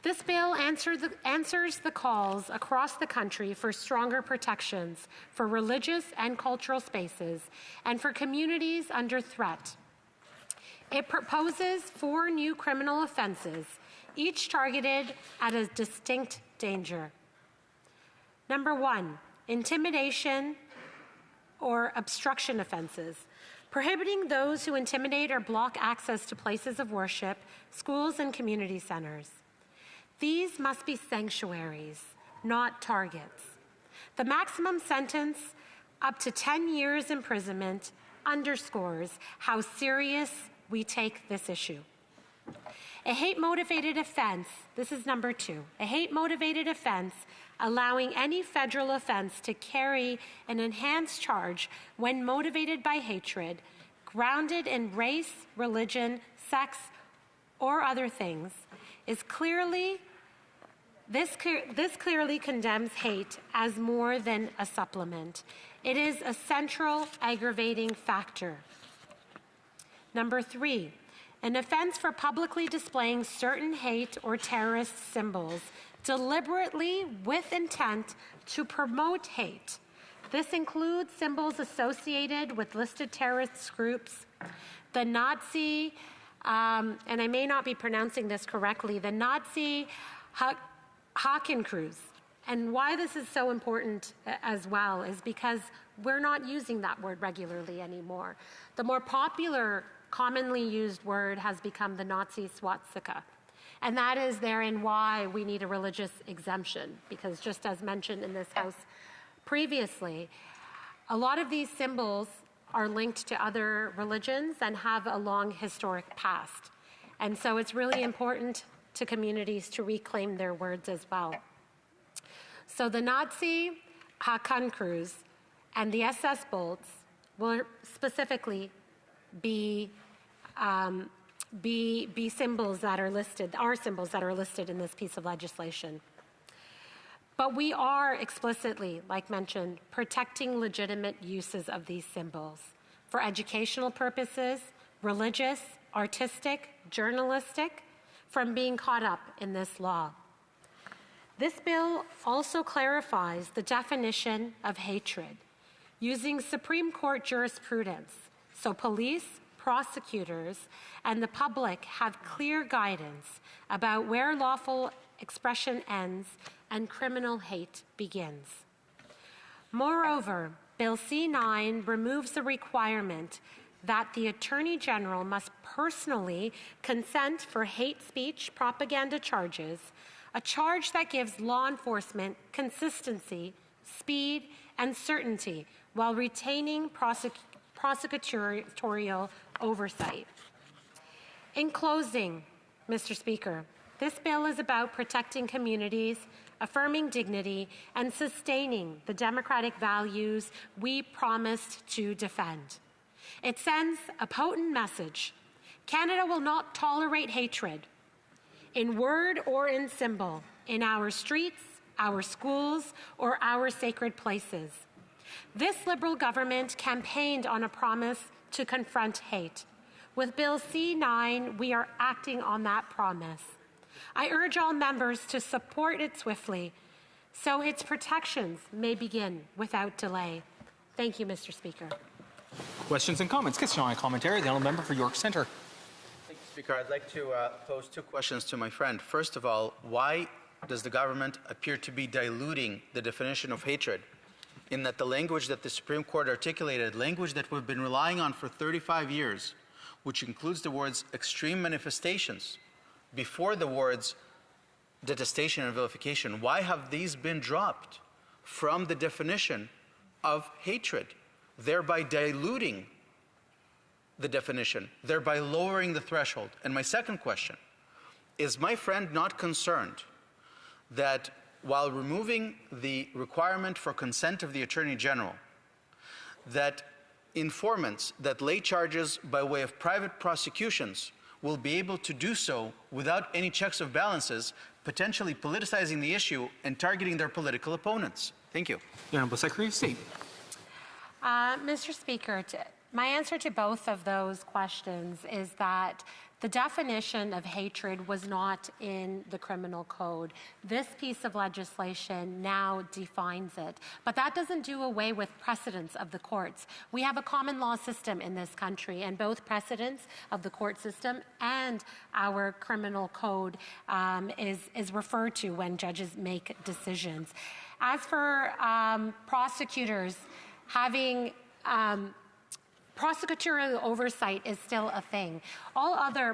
This bill answers the calls across the country for stronger protections for religious and cultural spaces and for communities under threat. It proposes 4 new criminal offenses, each targeted at a distinct danger. Number 1, intimidation or obstruction offenses, prohibiting those who intimidate or block access to places of worship, schools, and community centers. These must be sanctuaries, not targets. The maximum sentence, up to 10 years imprisonment, underscores how serious we take this issue. A hate-motivated offense, this is number 2, a hate-motivated offense allowing any federal offense to carry an enhanced charge when motivated by hatred, grounded in race, religion, sex, or other things, is this clearly condemns hate as more than a supplement. It is a central aggravating factor. Number 3, an offense for publicly displaying certain hate or terrorist symbols deliberately with intent to promote hate. This includes symbols associated with listed terrorist groups, the Nazi, and I may not be pronouncing this correctly, the Nazi HoC. And why this is so important as well is because we're not using that word regularly anymore. The more popular, commonly used word has become the Nazi swastika. And that is therein why we need a religious exemption, because just as mentioned in this House previously, a lot of these symbols are linked to other religions and have a long historic past. And so it's really important to communities to reclaim their words as well. So the Nazi HoC crews and the SS bolts will specifically be symbols that are listed, are symbols that are listed in this piece of legislation. But we are explicitly, like mentioned, protecting legitimate uses of these symbols for educational purposes, religious, artistic, journalistic, from being caught up in this law. This bill also clarifies the definition of hatred using Supreme Court jurisprudence, so police, prosecutors, and the public have clear guidance about where lawful expression ends and criminal hate begins. Moreover, Bill C-9 removes the requirement that the Attorney General must personally consent for hate speech propaganda charges, a charge that gives law enforcement consistency, speed, and certainty while retaining prosecutorial oversight. In closing, Mr. Speaker, this bill is about protecting communities, affirming dignity, and sustaining the democratic values we promised to defend. It sends a potent message. Canada will not tolerate hatred, in word or in symbol, in our streets, our schools, or our sacred places. This Liberal government campaigned on a promise to confront hate. With Bill C-9, we are acting on that promise. I urge all members to support it swiftly so its protections may begin without delay. Thank you, Mr. Speaker. Questions and comments. Question and commentary. The honourable member for York Centre. Thank you, Speaker. I'd like to pose two questions to my friend. First of all, why does the government appear to be diluting the definition of hatred in that the language that the Supreme Court articulated, language that we've been relying on for 35 years, which includes the words extreme manifestations before the words detestation and vilification, why have these been dropped from the definition of hatred, thereby diluting the definition, thereby lowering the threshold? And my second question, is my friend not concerned that while removing the requirement for consent of the Attorney General, that informants that lay charges by way of private prosecutions will be able to do so without any checks or balances, potentially politicizing the issue and targeting their political opponents? Thank you. The Honourable Secretary of State. Mr. Speaker, my answer to both of those questions is that the definition of hatred was not in the criminal code. This piece of legislation now defines it. But that doesn't do away with precedents of the courts. We have a common law system in this country, and both precedents of the court system and our criminal code is referred to when judges make decisions. As for prosecutors having prosecutorial oversight is still a thing.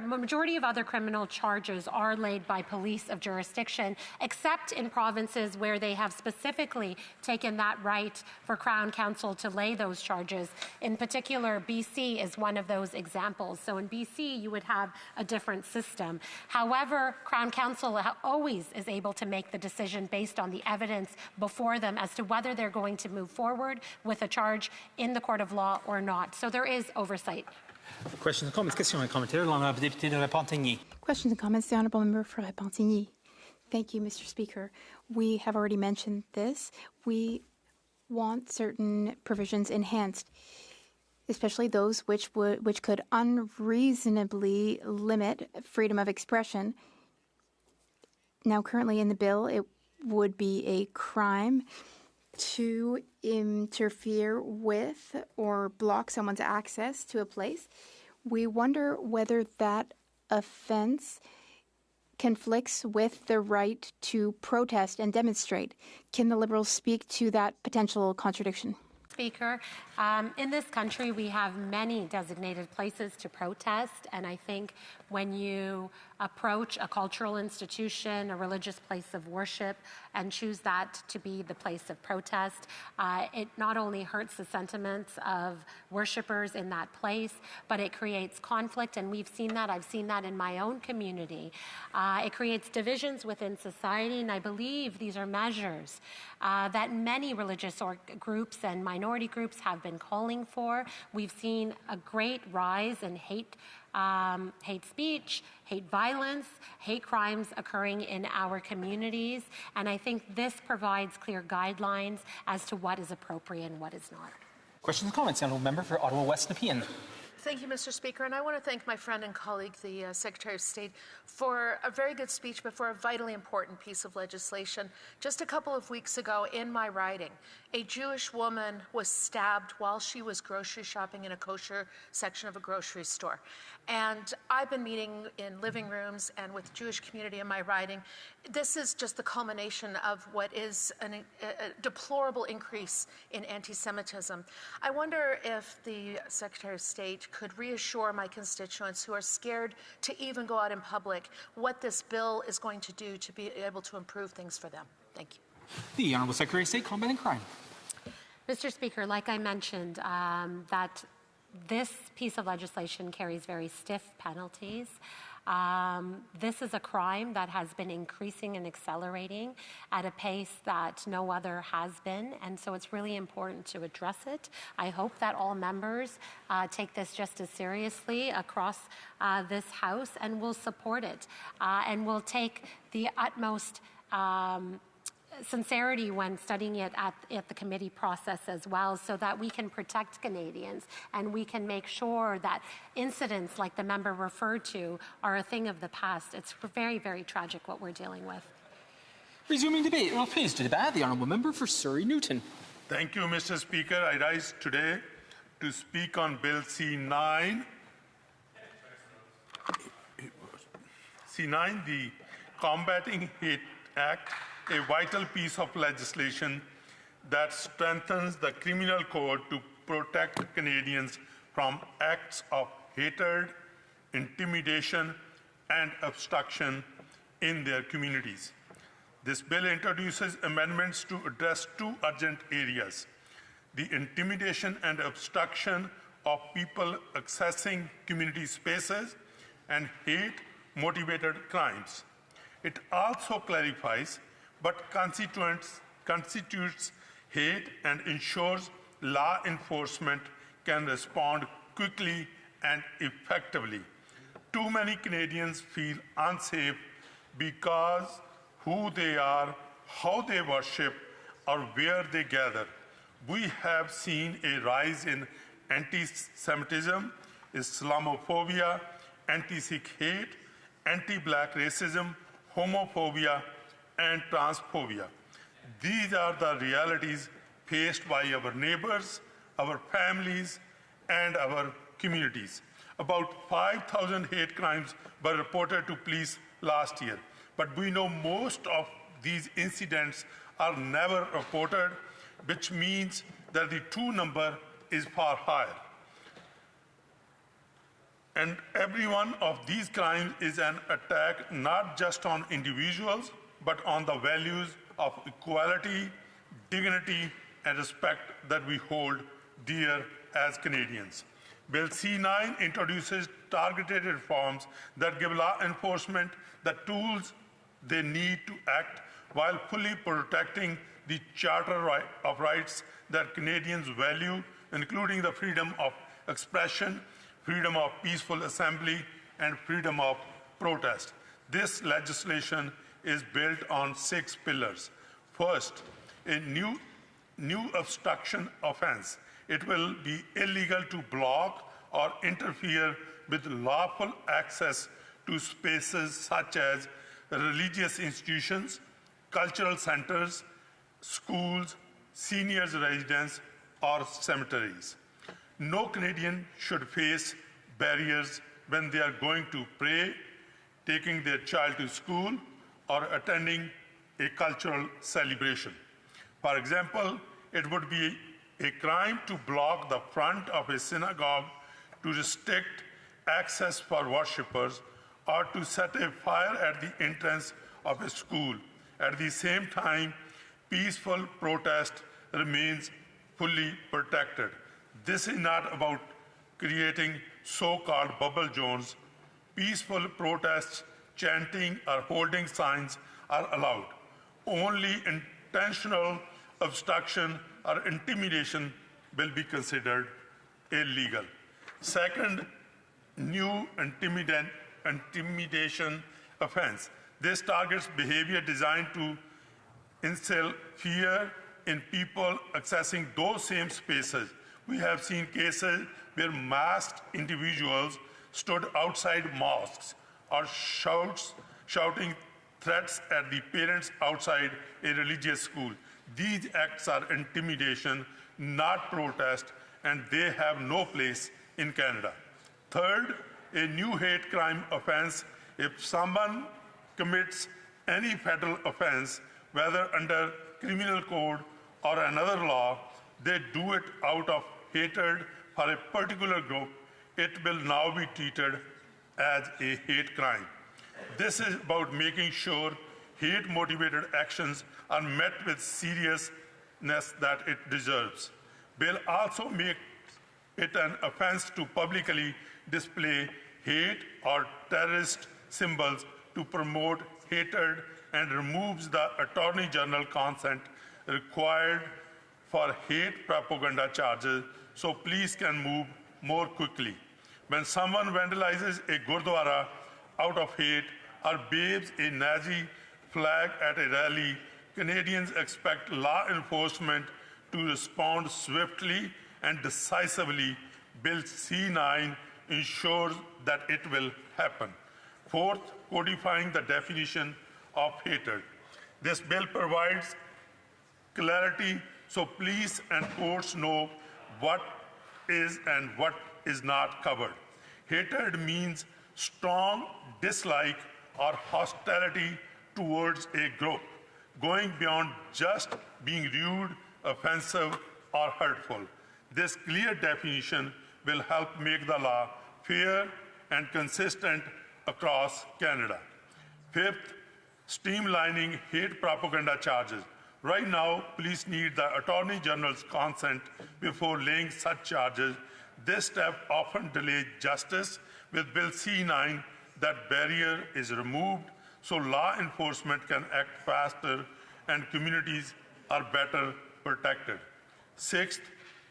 Majority of other criminal charges are laid by police of jurisdiction, except in provinces where they have specifically taken that right for Crown Counsel to lay those charges. In particular, BC is one of those examples. So in BC, you would have a different system. However, Crown Counsel always is able to make the decision based on the evidence before them as to whether they're going to move forward with a charge in the court of law or not. So there is oversight. Questions and comments. Question and commentary. L'honourable député de Repentigny. Questions and comments. The Honourable Member for Repentigny. Thank you, Mr. Speaker. We have already mentioned this. We want certain provisions enhanced, especially those which could unreasonably limit freedom of expression. Now, currently in the bill, it would be a crime to interfere with or block someone's access to a place. We wonder whether that offense conflicts with the right to protest and demonstrate. Can the Liberals speak to that potential contradiction? Speaker. In this country, we have many designated places to protest, and I think when you approach a cultural institution, a religious place of worship, and choose that to be the place of protest, it not only hurts the sentiments of worshipers in that place, but it creates conflict, and we've seen that. I've seen that in my own community. It creates divisions within society, and I believe these are measures that many religious groups and minority groups have been calling for. We've seen a great rise in hate speech, hate violence, hate crimes occurring in our communities, and I think this provides clear guidelines as to what is appropriate and what is not. Questions and comments? The Honourable Member for Ottawa West Nepean. Thank you, Mr. Speaker, and I want to thank my friend and colleague, the Secretary of State, for a very good speech, but for a vitally important piece of legislation. Just a couple of weeks ago in my riding, a Jewish woman was stabbed while she was grocery shopping in a kosher section of a grocery store. And I've been meeting in living rooms and with the Jewish community in my riding. This is just the culmination of what is a deplorable increase in anti-Semitism. I wonder if the Secretary of State could reassure my constituents who are scared to even go out in public what this bill is going to do to be able to improve things for them. Thank you. The Honourable Secretary of State, combating crime. Mr. Speaker, like I mentioned, that this piece of legislation carries very stiff penalties. This is a crime that has been increasing and accelerating at a pace that no other has been, and so it's really important to address it. I hope that all members take this just as seriously across this House and will support it, and will take the utmost sincerity when studying it at the committee process as well, so that we can protect Canadians and we can make sure that incidents like the member referred to are a thing of the past. It's very, very tragic what we're dealing with. Resuming debate. Well, pleased to debate the Honourable Member for Surrey Newton. Thank you, Mr. Speaker. I rise today to speak on Bill C9. C9, the Combating Hate Act, a vital piece of legislation that strengthens the criminal code to protect Canadians from acts of hatred, intimidation, and obstruction in their communities. This bill introduces amendments to address two urgent areas: the intimidation and obstruction of people accessing community spaces and hate-motivated crimes. It also clarifies what constitutes hate and ensures law enforcement can respond quickly and effectively. Too many Canadians feel unsafe because who they are, how they worship, or where they gather. We have seen a rise in anti-Semitism, Islamophobia, anti-Sikh hate, anti-black racism, homophobia, and transphobia. These are the realities faced by our neighbors, our families, and our communities. About 5,000 hate crimes were reported to police last year, but we know most of these incidents are never reported, which means that the true number is far higher. And every one of these crimes is an attack not just on individuals, but on the values of equality, dignity, and respect that we hold dear as Canadians. Bill C9 introduces targeted reforms that give law enforcement the tools they need to act while fully protecting the Charter of Rights that Canadians value, including the freedom of expression, freedom of peaceful assembly, and freedom of protest. This legislation is built on 6 pillars. First, a new obstruction offense. It will be illegal to block or interfere with lawful access to spaces such as religious institutions, cultural centers, schools, seniors' residence, or cemeteries. No Canadian should face barriers when they are going to pray, taking their child to school, or attending a cultural celebration. For example, it would be a crime to block the front of a synagogue, to restrict access for worshippers, or to set a fire at the entrance of a school. At the same time, peaceful protest remains fully protected. This is not about creating so-called bubble zones. Peaceful protests, chanting, or holding signs are allowed. Only intentional obstruction or intimidation will be considered illegal. Second, new intimidation offense. This targets behavior designed to instill fear in people accessing those same spaces. We have seen cases where masked individuals stood outside mosques or shouting threats at the parents outside a religious school. These acts are intimidation, not protest, and they have no place in Canada. Third, a new hate crime offense. If someone commits any federal offense, whether under criminal code or another law, they do it out of hatred for a particular group, it will now be treated as a hate crime. This is about making sure hate-motivated actions are met with seriousness that it deserves. Bill also makes it an offense to publicly display hate or terrorist symbols to promote hatred and removes the Attorney General consent required for hate propaganda charges so police can move more quickly. When someone vandalizes a Gurdwara out of hate or waves a Nazi flag at a rally, Canadians expect law enforcement to respond swiftly and decisively. Bill C-9 ensures that it will happen. Fourth, codifying the definition of hatred. This bill provides clarity so police and courts know what is and what is not covered. Hatred means strong dislike or hostility towards a group, going beyond just being rude, offensive, or hurtful. This clear definition will help make the law fair and consistent across Canada. Fifth, streamlining hate propaganda charges. Right now, police need the Attorney General's consent before laying such charges. This step often delays justice. With Bill C-9, that barrier is removed so law enforcement can act faster and communities are better protected. Sixth,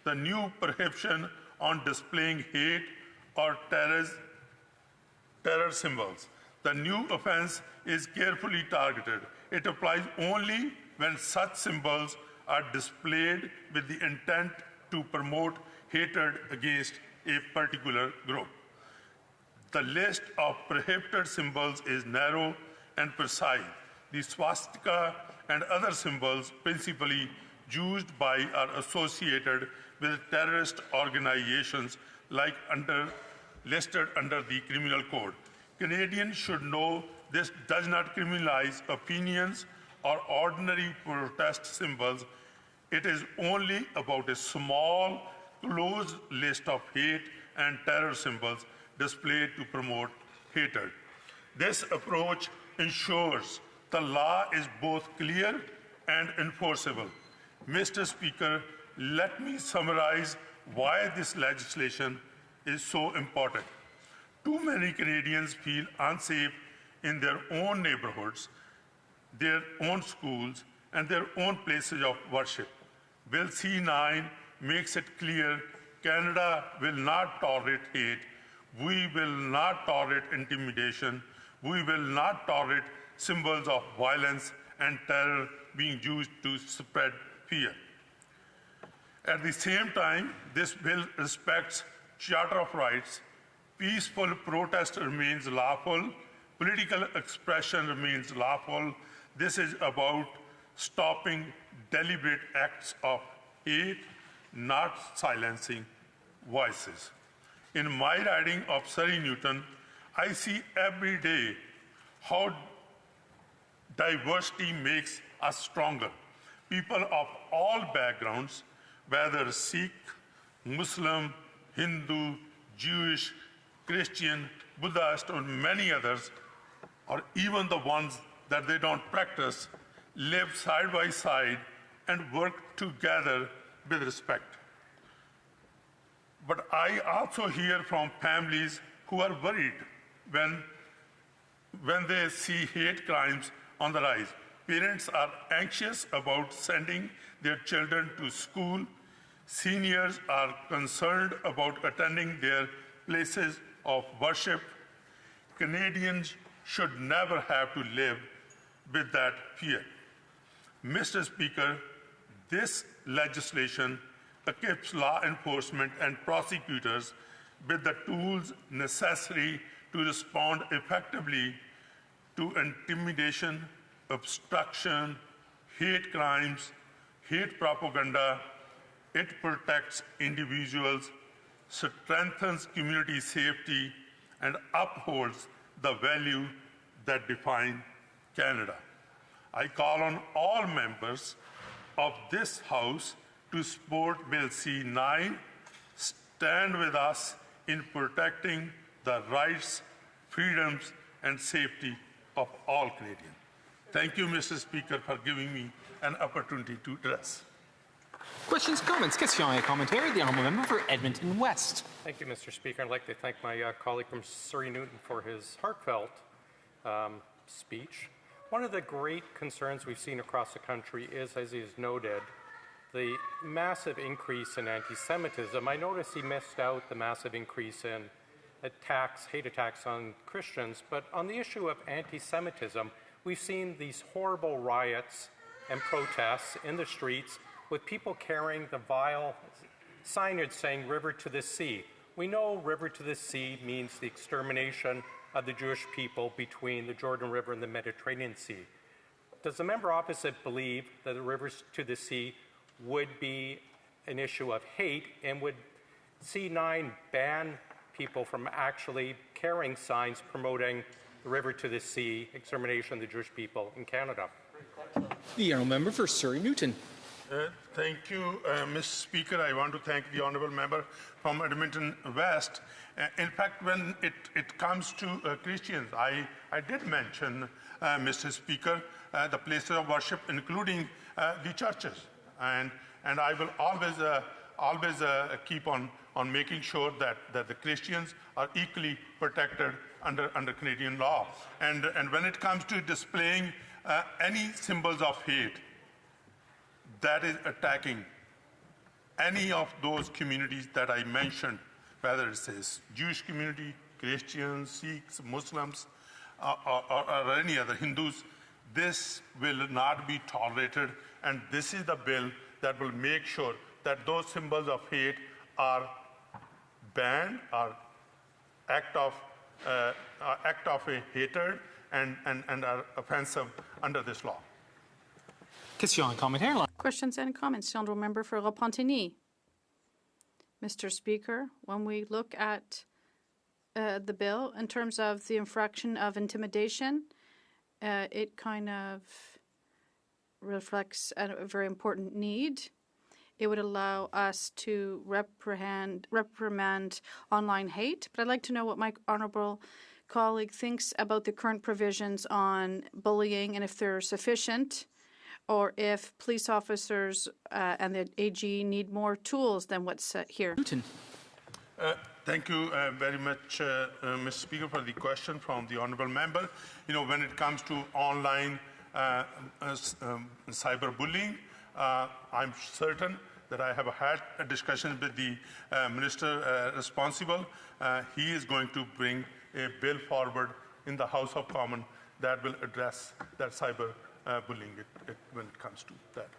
the new prohibition on displaying hate or terror symbols. The new offense is carefully targeted. It applies only when such symbols are displayed with the intent to promote hatred against a particular group. The list of prohibited symbols is narrow and precise. The swastika and other symbols principally used by or associated with terrorist organizations listed under the criminal code. Canadians should know this does not criminalize opinions or ordinary protest symbols. It is only about a small, closed list of hate and terror symbols displayed to promote hatred. This approach ensures the law is both clear and enforceable. Mr. Speaker, let me summarize why this legislation is so important. Too many Canadians feel unsafe in their own neighborhoods, their own schools, and their own places of worship. Bill C-9 makes it clear Canada will not tolerate hate. We will not tolerate intimidation. We will not tolerate symbols of violence and terror being used to spread fear. At the same time, this bill respects Charter of Rights. Peaceful protest remains lawful. Political expression remains lawful. This is about stopping deliberate acts of hate, not silencing voices. In my riding of Surrey Newton, I see every day how diversity makes us stronger. People of all backgrounds, whether Sikh, Muslim, Hindu, Jewish, Christian, Buddhist, or many others, or even the ones that they don't practice, live side by side and work together with respect. But I also hear from families who are worried when they see hate crimes on the rise. Parents are anxious about sending their children to school. Seniors are concerned about attending their places of worship. Canadians should never have to live with that fear. Mr. Speaker, this legislation equips law enforcement and prosecutors with the tools necessary to respond effectively to intimidation, obstruction, hate crimes, hate propaganda. It protects individuals, strengthens community safety, and upholds the value that define Canada. I call on all members of this House to support Bill C-9, stand with us in protecting the rights, freedoms, and safety of all Canadians. Thank you, Mr. Speaker, for giving me an opportunity to address. Questions, comments, questions et commentaires. The Honourable Member for Edmonton West. Thank you, Mr. Speaker. I'd like to thank my colleague from Surrey Newton for his heartfelt speech. One of the great concerns we've seen across the country is, as he has noted, the massive increase in anti-Semitism. I noticed he missed out the massive increase in hate attacks on Christians, but on the issue of anti-Semitism, we've seen these horrible riots and protests in the streets with people carrying the vile signage saying "River to the Sea." We know "River to the Sea" means the extermination of the Jewish people between the Jordan River and the Mediterranean Sea. Does the member opposite believe that the rivers to the sea would be an issue of hate, and would C9 ban people from actually carrying signs promoting the river to the sea, extermination of the Jewish people in Canada? The Honourable Member for Surrey Newton. Thank you, Mr. Speaker. I want to thank the Honourable Member from Edmonton West. In fact, when it comes to Christians, I did mention, Mr. Speaker, the places of worship, including the churches. And I will always keep on making sure that the Christians are equally protected under Canadian law. And when it comes to displaying any symbols of hate that is attacking any of those communities that I mentioned, whether it's a Jewish community, Christians, Sikhs, Muslims, or any other Hindus, this will not be tolerated, and this is the bill that will make sure that those symbols of hate are banned, are act of a hatred, and are offensive under this law. Questions et commentaires. Questions and comments. The Honourable Member for Repentigny. Mr. Speaker, when we look at the bill in terms of the infraction of intimidation, it kind of reflects a very important need. It would allow us to reprimand online hate. But I'd like to know what my honourable colleague thinks about the current provisions on bullying, and if they're sufficient, or if police officers and the AG need more tools than what's here. Thank you very much, Mr. Speaker, for the question from the Honourable Member. You know, when it comes to online cyberbullying, I'm certain that I have had a discussion with the Minister responsible. He is going to bring a bill forward in the House of Commons that will address that cyber bullying when it comes to that.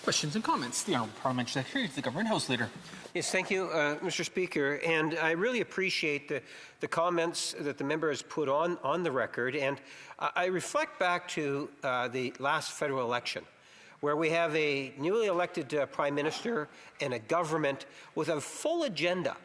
Questions and comments. The Honourable Parliamentary Secretary to the Government House Leader. Yes, thank you, Mr. Speaker. And I really appreciate the comments that the member has put on the record. And I reflect back to the last federal election, where we have a newly elected Prime Minister and a government with a full agenda.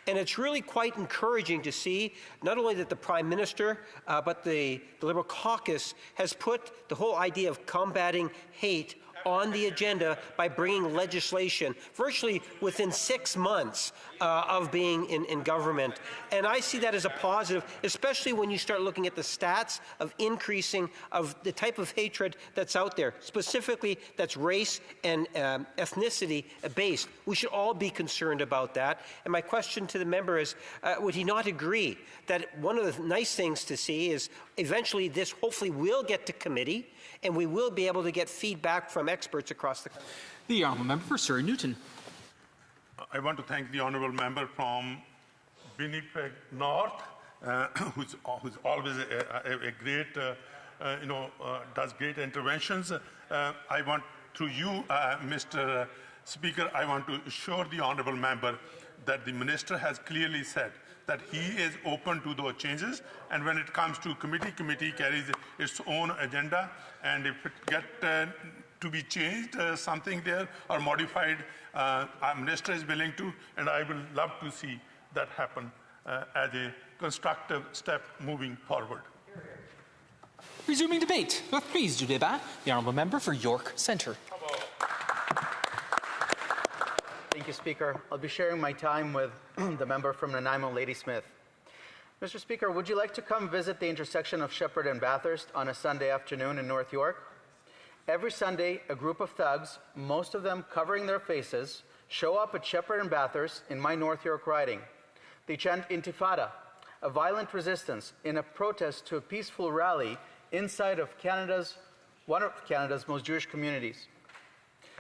And it's really quite encouraging to see not only that the Prime Minister, but the Liberal caucus has put the whole idea of combating hate on the agenda by bringing legislation virtually within 6 months of being in government. And I see that as a positive, especially when you start looking at the stats of increasing of the type of hatred that's out there, specifically that's race and ethnicity based. We should all be concerned about that. And my question to the member is, would he not agree that one of the nice things to see is eventually this hopefully will get to committee and we will be able to get feedback from experts across the country? The honourable member for Surrey Newton. I want to thank the honourable member from Winnipeg North, who's always a great, does great interventions. I want, through you, Mr. Speaker, I want to assure the honourable member that the minister has clearly said that he is open to those changes, and when it comes to committee carries its own agenda, and if it gets to be changed, something there, or modified, our minister is willing to, and I will love to see that happen as a constructive step moving forward. Resuming debate. Le prise du débat. The honourable member for York Centre. Thank you, Speaker. I'll be sharing my time with the member from Nanaimo, Ladysmith. Mr. Speaker, would you like to come visit the intersection of Shepherd and Bathurst on a Sunday afternoon in North York? Every Sunday, a group of thugs, most of them covering their faces, show up at Shepherd and Bathurst in my North York riding. They chant Intifada, a violent resistance in a protest to a peaceful rally inside of one of Canada's most Jewish communities.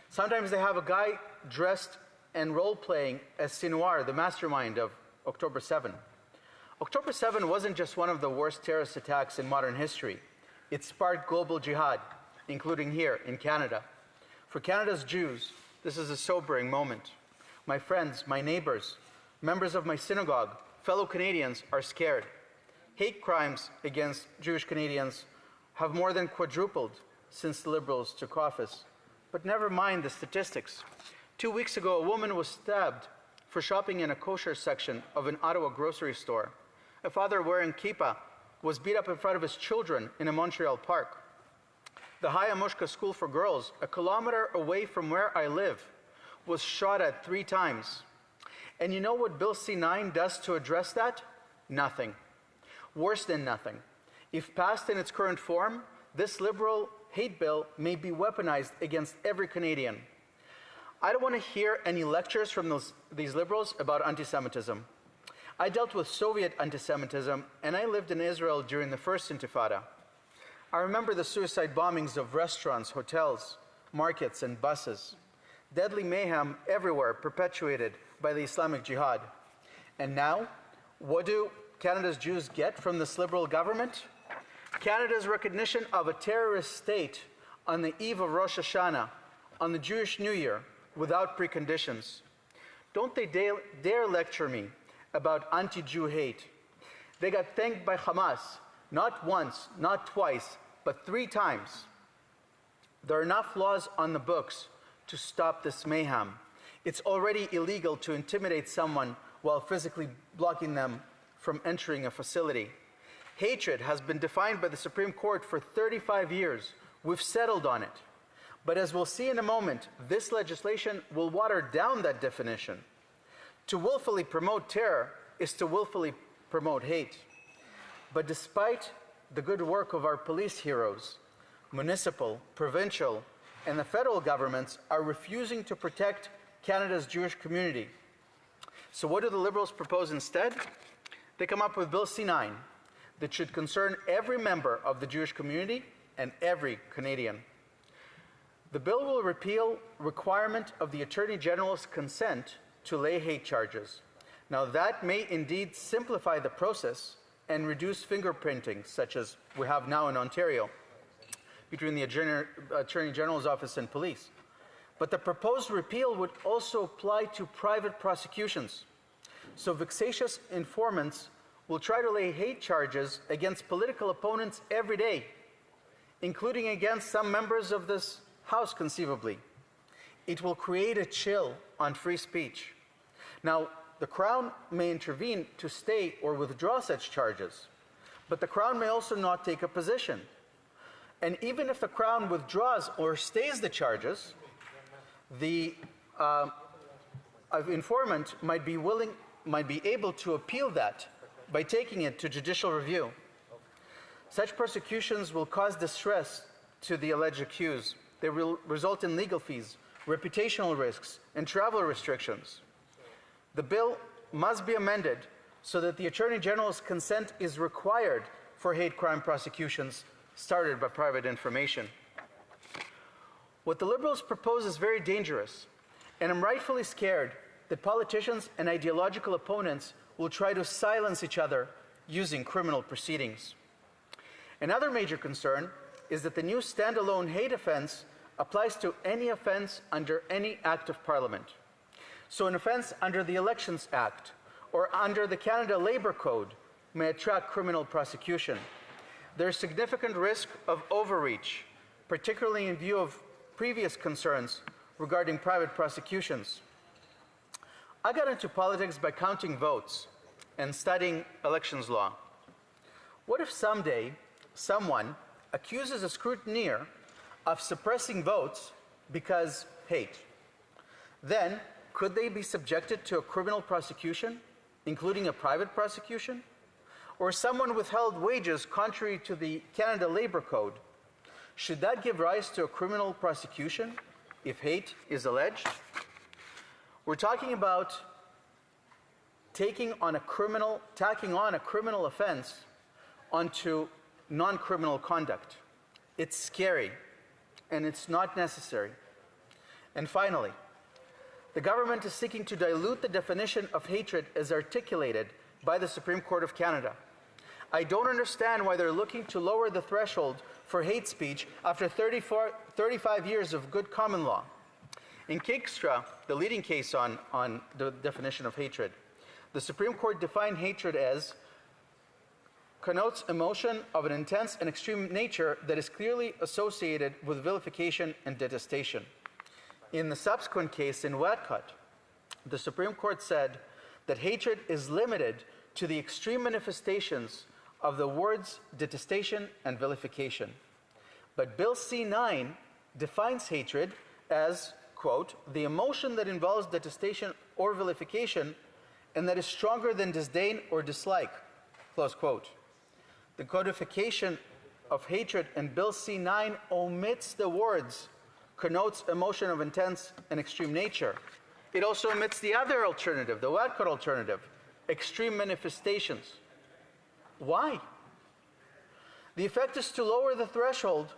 Sometimes they have a guy dressed and role-playing as Sinwar, the mastermind of October 7. October 7 wasn't just one of the worst terrorist attacks in modern history. It sparked global jihad, including here in Canada. For Canada's Jews, this is a sobering moment. My friends, my neighbors, members of my synagogue, fellow Canadians are scared. Hate crimes against Jewish Canadians have more than quadrupled since the Liberals took office. But never mind the statistics. 2 weeks ago, a woman was stabbed for shopping in a kosher section of an Ottawa grocery store. A father wearing kippah was beat up in front of his children in a Montreal park. The Hayamushka School for Girls, a kilometer away from where I live, was shot at 3 times. And you know what Bill C-9 does to address that? Nothing. Worse than nothing. If passed in its current form, this Liberal hate bill may be weaponized against every Canadian. I don't want to hear any lectures from these Liberals about anti-Semitism. I dealt with Soviet anti-Semitism, and I lived in Israel during the first Intifada. I remember the suicide bombings of restaurants, hotels, markets, and buses. Deadly mayhem everywhere perpetuated by the Islamic Jihad. And now, what do Canada's Jews get from this Liberal government? Canada's recognition of a terrorist state on the eve of Rosh Hashanah, on the Jewish New Year, without preconditions. Don't they dare lecture me about anti-Jew hate. They got thanked by Hamas, not once, not twice, but 3 times. There are enough laws on the books to stop this mayhem. It's already illegal to intimidate someone while physically blocking them from entering a facility. Hatred has been defined by the Supreme Court for 35 years. We've settled on it. But as we'll see in a moment, this legislation will water down that definition. To willfully promote terror is to willfully promote hate. But despite the good work of our police heroes, municipal, provincial, and the federal governments are refusing to protect Canada's Jewish community. So what do the Liberals propose instead? They come up with Bill C-9 that should concern every member of the Jewish community and every Canadian. The bill will repeal requirement of the Attorney General's consent to lay hate charges. Now that may indeed simplify the process and reduce fingerprinting, such as we have now in Ontario, between the Attorney General's office and police. But the proposed repeal would also apply to private prosecutions. So vexatious informants will try to lay hate charges against political opponents every day, including against some members of this House, conceivably. It will create a chill on free speech. Now, the Crown may intervene to stay or withdraw such charges, but the Crown may also not take a position. And even if the Crown withdraws or stays the charges, the informant might be able to appeal that by taking it to judicial review. Such persecutions will cause distress to the alleged accused. They will result in legal fees, reputational risks, and travel restrictions. The bill must be amended so that the Attorney General's consent is required for hate crime prosecutions started by private information. What the Liberals propose is very dangerous, and I'm rightfully scared that politicians and ideological opponents will try to silence each other using criminal proceedings. Another major concern is that the new standalone hate offense applies to any offense under any act of Parliament. So an offense under the Elections Act or under the Canada Labour Code may attract criminal prosecution. There's significant risk of overreach, particularly in view of previous concerns regarding private prosecutions. I got into politics by counting votes and studying elections law. What if someday someone accuses a scrutineer of suppressing votes because hate? Then, could they be subjected to a criminal prosecution, including a private prosecution? Or someone withheld wages contrary to the Canada Labour Code? Should that give rise to a criminal prosecution if hate is alleged? We're talking about tacking on a criminal offense onto non-criminal conduct. It's scary, and it's not necessary. And finally, the government is seeking to dilute the definition of hatred as articulated by the Supreme Court of Canada. I don't understand why they're looking to lower the threshold for hate speech after 35 years of good common law. In Keegstra, the leading case on the definition of hatred, the Supreme Court defined hatred as connotes emotion of an intense and extreme nature that is clearly associated with vilification and detestation. In the subsequent case in Whatcott, the Supreme Court said that hatred is limited to the extreme manifestations of the words detestation and vilification. But Bill C-9 defines hatred as, quote, the emotion that involves detestation or vilification and that is stronger than disdain or dislike, close quote. The codification of hatred in Bill C-9 omits the words connotes emotion of intense and extreme nature. It also omits the other alternative, the Whatcott alternative, extreme manifestations. Why? The effect is to lower the threshold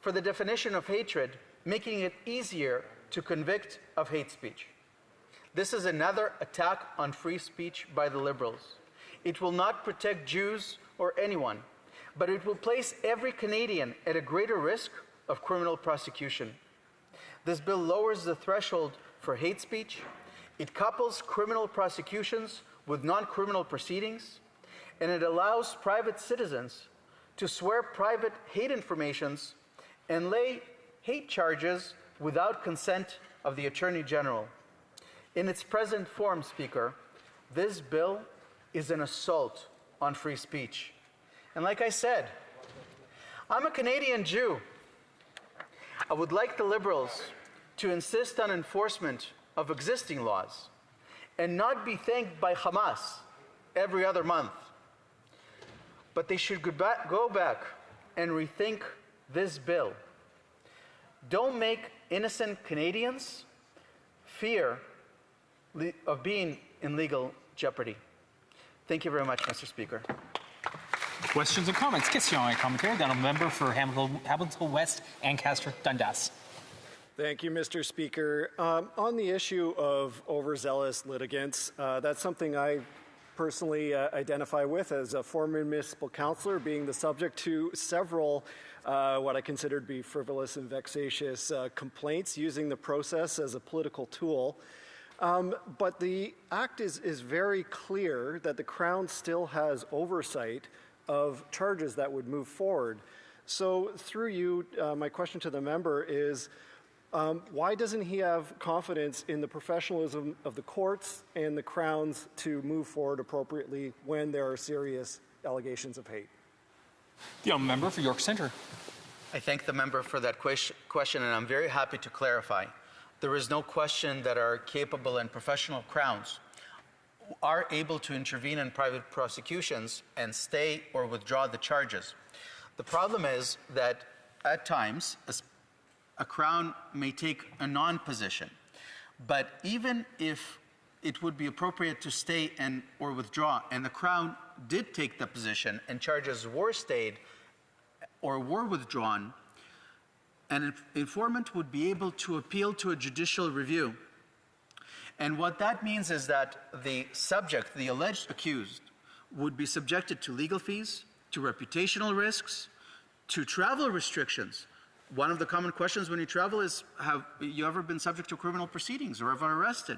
for the definition of hatred, making it easier to convict of hate speech. This is another attack on free speech by the Liberals. It will not protect Jews or anyone, but it will place every Canadian at a greater risk of criminal prosecution. This bill lowers the threshold for hate speech. It couples criminal prosecutions with non-criminal proceedings, and it allows private citizens to swear private hate informations and lay hate charges without consent of the Attorney General. In its present form, Speaker, this bill is an assault on free speech. And like I said, I'm a Canadian Jew. I would like the Liberals to insist on enforcement of existing laws and not be thanked by Hamas every other month. But they should go back and rethink this bill. Don't make innocent Canadians fear of being in legal jeopardy. Thank you very much, Mr. Speaker. Questions and comments? Question et commentaire. The honourable member for Hamilton West, Ancaster, Dundas. Thank you, Mr. Speaker. On the issue of overzealous litigants, that's something I personally identify with as a former municipal councillor, being the subject to several what I consider to be frivolous and vexatious complaints, using the process as a political tool. But the Act is very clear that the Crown still has oversight of charges that would move forward. So through you, my question to the member is, why doesn't he have confidence in the professionalism of the courts and the Crowns to move forward appropriately when there are serious allegations of hate? The honourable member for York Centre. I thank the member for that question, and I'm very happy to clarify. There is no question that our capable and professional crowns are able to intervene in private prosecutions and stay or withdraw the charges. The problem is that at times a crown may take a non-position, but even if it would be appropriate to stay or withdraw, and the crown did take the position and charges were stayed or were withdrawn, an informant would be able to appeal to a judicial review. And what that means is that the subject, the alleged accused, would be subjected to legal fees, to reputational risks, to travel restrictions. One of the common questions when you travel is, have you ever been subject to criminal proceedings or ever arrested?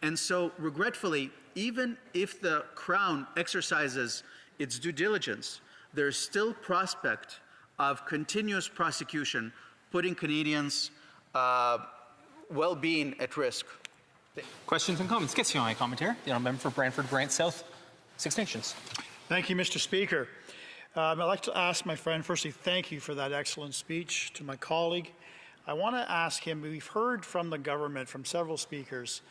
And so, regretfully, even if the Crown exercises its due diligence, there's still prospect of continuous prosecution, putting Canadians' well-being at risk. Questions and comments. Question et commentaire. The honourable member for Brantford, Brant South, Six Nations. Thank you, Mr. Speaker. I'd like to ask my friend, firstly, thank you for that excellent speech. To my colleague, I want to ask him, we've heard from the government, from several speakers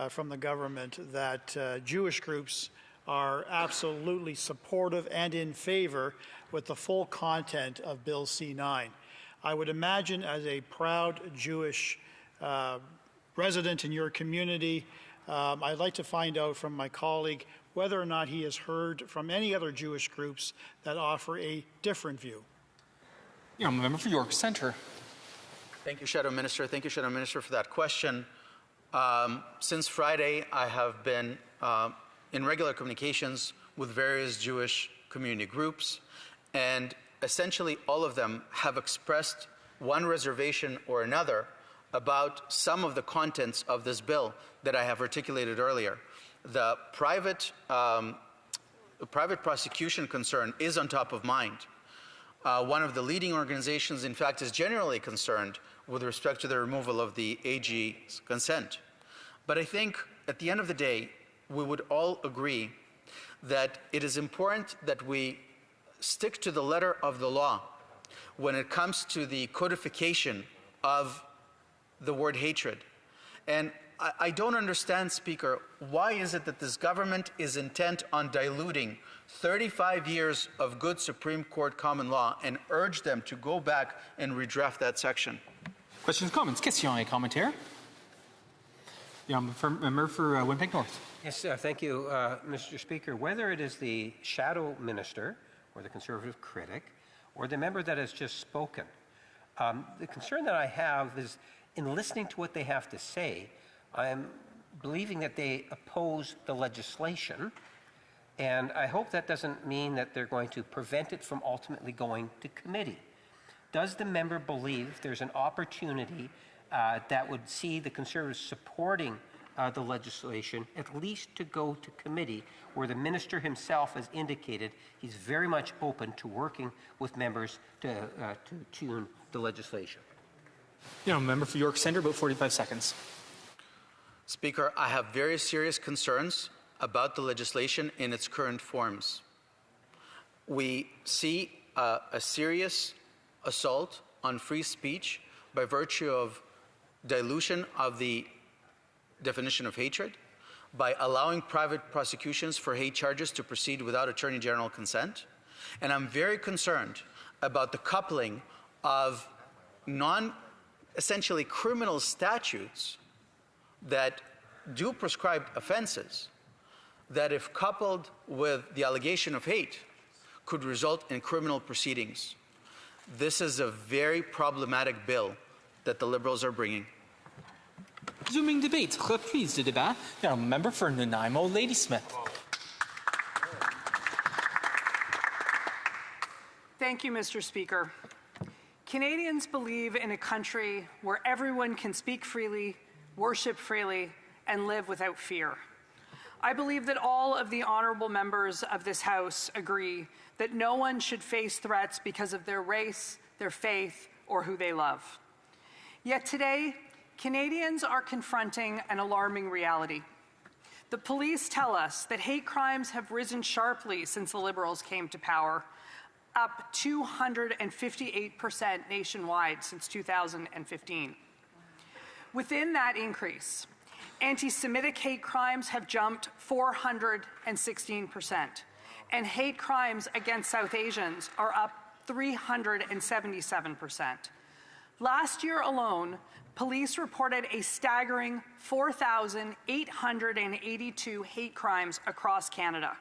from the government, that Jewish groups are absolutely supportive and in favor with the full content of Bill C-9. I would imagine, as a proud Jewish resident in your community, I'd like to find out from my colleague whether or not he has heard from any other Jewish groups that offer a different view. Yeah, I'm a member for York Centre. Thank you, Shadow Minister. Thank you, Shadow Minister, for that question. Since Friday, I have been in regular communications with various Jewish community groups, and essentially all of them have expressed one reservation or another about some of the contents of this bill that I have articulated earlier. The private prosecution concern is on top of mind. One of the leading organizations, in fact, is generally concerned with respect to the removal of the AG's consent. But I think at the end of the day, we would all agree that it is important that we stick to the letter of the law when it comes to the codification of the word hatred. And I don't understand, Speaker, why is it that this government is intent on diluting 35 years of good Supreme Court common law and urge them to go back and redraft that section? Questions, comments. Question et commentaire. The member for Winnipeg North. Yes, thank you, Mr. Speaker. Whether it is the shadow minister or the Conservative critic or the member that has just spoken, the concern that I have is in listening to what they have to say, I'm believing that they oppose the legislation, and I hope that doesn't mean that they're going to prevent it from ultimately going to committee. Does the member believe there's an opportunity that would see the Conservatives supporting the legislation, at least to go to committee, where the minister himself has indicated he's very much open to working with members to tune the legislation? Member for York Centre, about 45 seconds. Speaker, I have very serious concerns about the legislation in its current forms. We see a serious assault on free speech by virtue of dilution of the definition of hatred, by allowing private prosecutions for hate charges to proceed without Attorney General consent. And I'm very concerned about the coupling of essentially criminal statutes that do prescribed offenses that, if coupled with the allegation of hate, could result in criminal proceedings. This is a very problematic bill that the Liberals are bringing. Resuming debate. Reprise de débat. Member for Nanaimo, Ladysmith. Thank you, Mr. Speaker. Canadians believe in a country where everyone can speak freely, worship freely, and live without fear. I believe that all of the honourable members of this House agree that no one should face threats because of their race, their faith, or who they love. Yet today, Canadians are confronting an alarming reality. The police tell us that hate crimes have risen sharply since the Liberals came to power, up 258% nationwide since 2015. Within that increase, anti-Semitic hate crimes have jumped 416%, and hate crimes against South Asians are up 377%. Last year alone, police reported a staggering 4,882 hate crimes across Canada,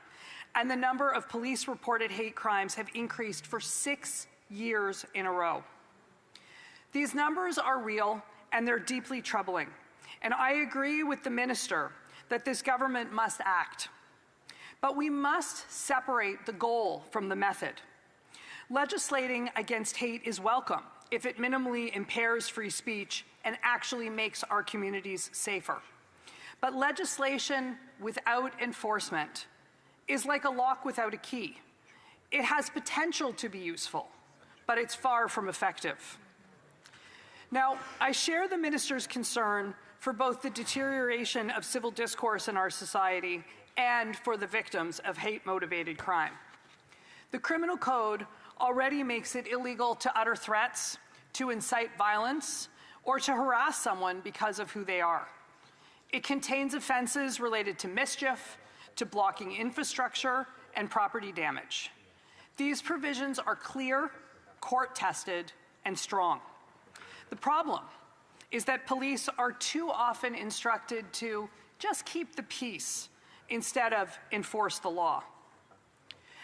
and the number of police-reported hate crimes have increased for 6 years in a row. These numbers are real, and they're deeply troubling. And I agree with the minister that this government must act. But we must separate the goal from the method. Legislating against hate is welcome if it minimally impairs free speech and actually makes our communities safer. But legislation without enforcement is like a lock without a key. It has potential to be useful, but it's far from effective. Now, I share the minister's concern for both the deterioration of civil discourse in our society and for the victims of hate-motivated crime. The criminal code already makes it illegal to utter threats, to incite violence, or to harass someone because of who they are. It contains offenses related to mischief, to blocking infrastructure, and property damage. These provisions are clear, court-tested, and strong. The problem is that police are too often instructed to just keep the peace instead of enforce the law.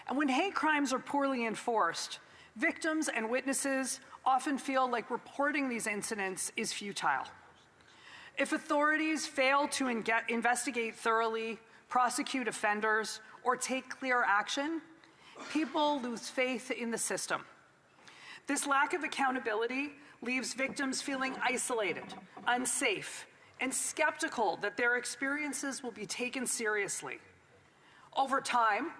And when hate crimes are poorly enforced, victims and witnesses often feel like reporting these incidents is futile. If authorities fail to investigate thoroughly, prosecute offenders, or take clear action, people lose faith in the system. This lack of accountability leaves victims feeling isolated, unsafe, and skeptical that their experiences will be taken seriously. Over time,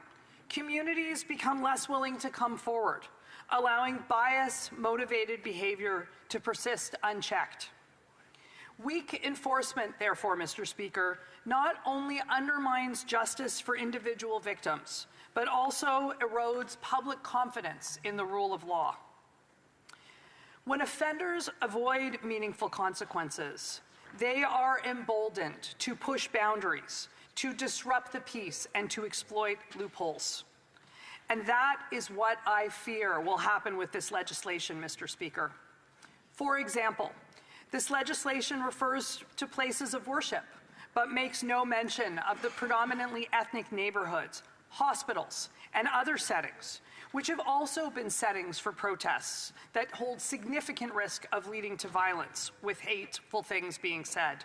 communities become less willing to come forward, allowing bias-motivated behavior to persist unchecked. Weak enforcement, therefore, Mr. Speaker, not only undermines justice for individual victims, but also erodes public confidence in the rule of law. When offenders avoid meaningful consequences, they are emboldened to push boundaries, to disrupt the peace, and to exploit loopholes. And that is what I fear will happen with this legislation, Mr. Speaker. For example, this legislation refers to places of worship, but makes no mention of the predominantly ethnic neighborhoods, hospitals, and other settings, which have also been settings for protests that hold significant risk of leading to violence, with hateful things being said.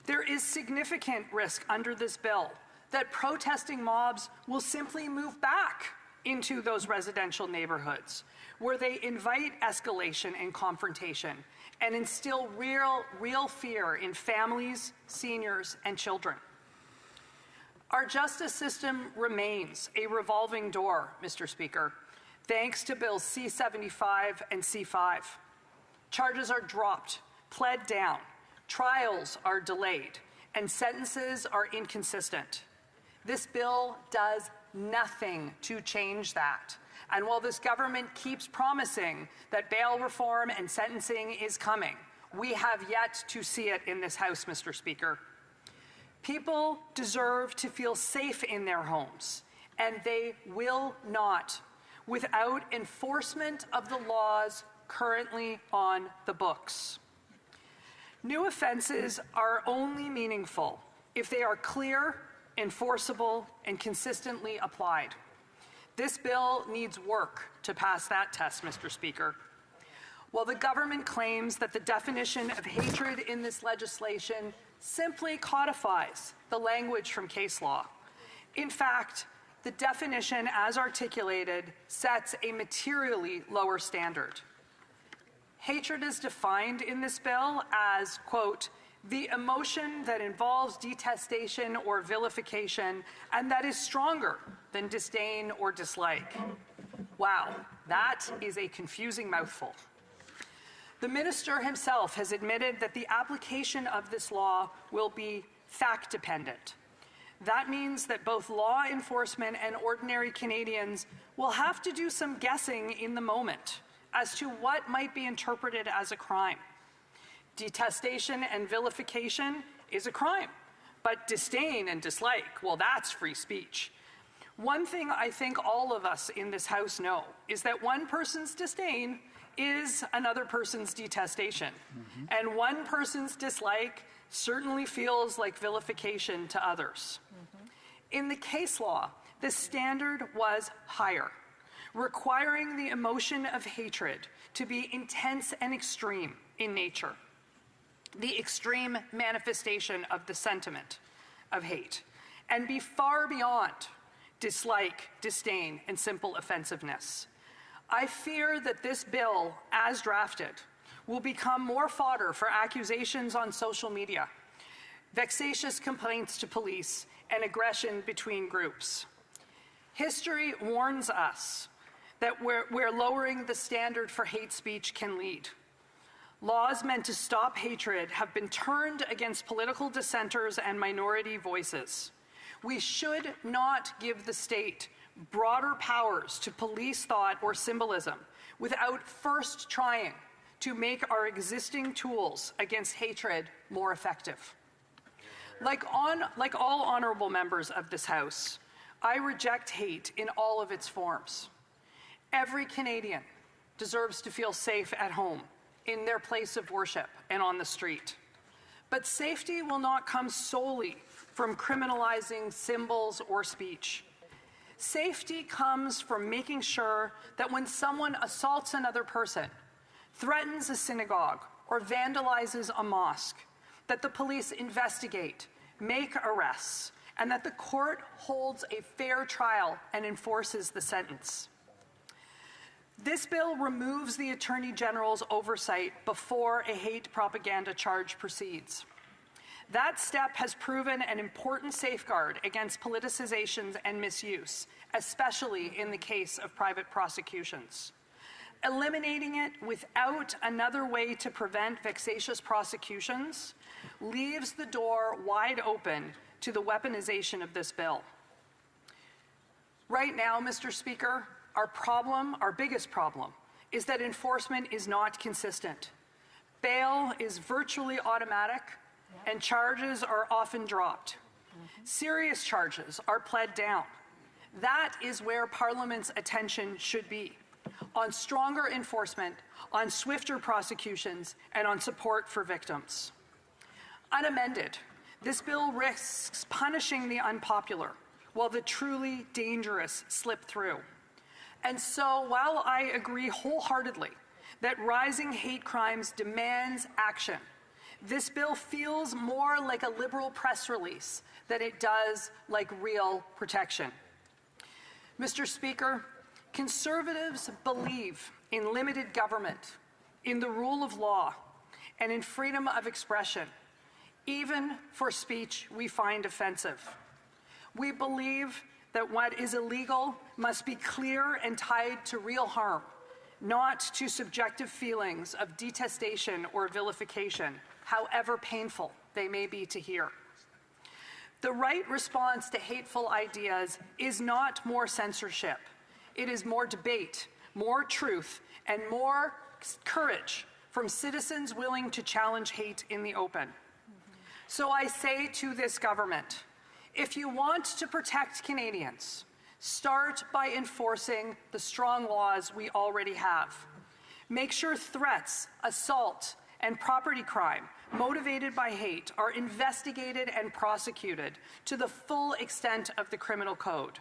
There is significant risk under this bill that protesting mobs will simply move back into those residential neighborhoods, where they invite escalation and confrontation and instill real fear in families, seniors, and children. Our justice system remains a revolving door, Mr. Speaker, thanks to Bills C-75 and C-5. Charges are dropped, pled down, trials are delayed, and sentences are inconsistent. This bill does nothing to change that. And while this government keeps promising that bail reform and sentencing is coming, we have yet to see it in this House, Mr. Speaker. People deserve to feel safe in their homes, and they will not without enforcement of the laws currently on the books. New offenses are only meaningful if they are clear, enforceable, and consistently applied. This bill needs work to pass that test, Mr. Speaker. While the government claims that the definition of hatred in this legislation simply codifies the language from case law, in fact, the definition as articulated sets a materially lower standard. Hatred is defined in this bill as, quote, the emotion that involves detestation or vilification and that is stronger than disdain or dislike. Wow, that is a confusing mouthful. The minister himself has admitted that the application of this law will be fact-dependent. That means that both law enforcement and ordinary Canadians will have to do some guessing in the moment as to what might be interpreted as a crime. Detestation and vilification is a crime, but disdain and dislike, well, that's free speech. One thing I think all of us in this House know is that one person's disdain is another person's detestation, and one person's dislike certainly feels like vilification to others. In the case law, the standard was higher, requiring the emotion of hatred to be intense and extreme in nature, the extreme manifestation of the sentiment of hate, and be far beyond dislike, disdain, and simple offensiveness. I fear that this bill, as drafted, will become more fodder for accusations on social media, vexatious complaints to police, and aggression between groups. History warns us that where lowering the standard for hate speech can lead. Laws meant to stop hatred have been turned against political dissenters and minority voices. We should not give the state broader powers to police thought or symbolism without first trying to make our existing tools against hatred more effective. Like all honorable members of this House, I reject hate in all of its forms. Every Canadian deserves to feel safe at home, in their place of worship, and on the street. But safety will not come solely from criminalizing symbols or speech. Safety comes from making sure that when someone assaults another person, threatens a synagogue, or vandalizes a mosque, that the police investigate, make arrests, and that the court holds a fair trial and enforces the sentence. This bill removes the Attorney General's oversight before a hate propaganda charge proceeds. That step has proven an important safeguard against politicization and misuse, especially in the case of private prosecutions. Eliminating it without another way to prevent vexatious prosecutions leaves the door wide open to the weaponization of this bill. Right now, Mr. Speaker, our biggest problem, is that enforcement is not consistent. Bail is virtually automatic, and charges are often dropped. Serious charges are pled down. That is where Parliament's attention should be, on stronger enforcement, on swifter prosecutions, and on support for victims. Unamended, this bill risks punishing the unpopular, while the truly dangerous slip through. And so, while I agree wholeheartedly that rising hate crimes demands action, this bill feels more like a Liberal press release than it does like real protection. Mr. Speaker, Conservatives believe in limited government, in the rule of law, and in freedom of expression, even for speech we find offensive. We believe that what is illegal must be clear and tied to real harm, not to subjective feelings of detestation or vilification, however painful they may be to hear. The right response to hateful ideas is not more censorship. It is more debate, more truth, and more courage from citizens willing to challenge hate in the open. So I say to this government, if you want to protect Canadians, start by enforcing the strong laws we already have. Make sure threats, assault, and property crime motivated by hate are investigated and prosecuted to the full extent of the criminal code.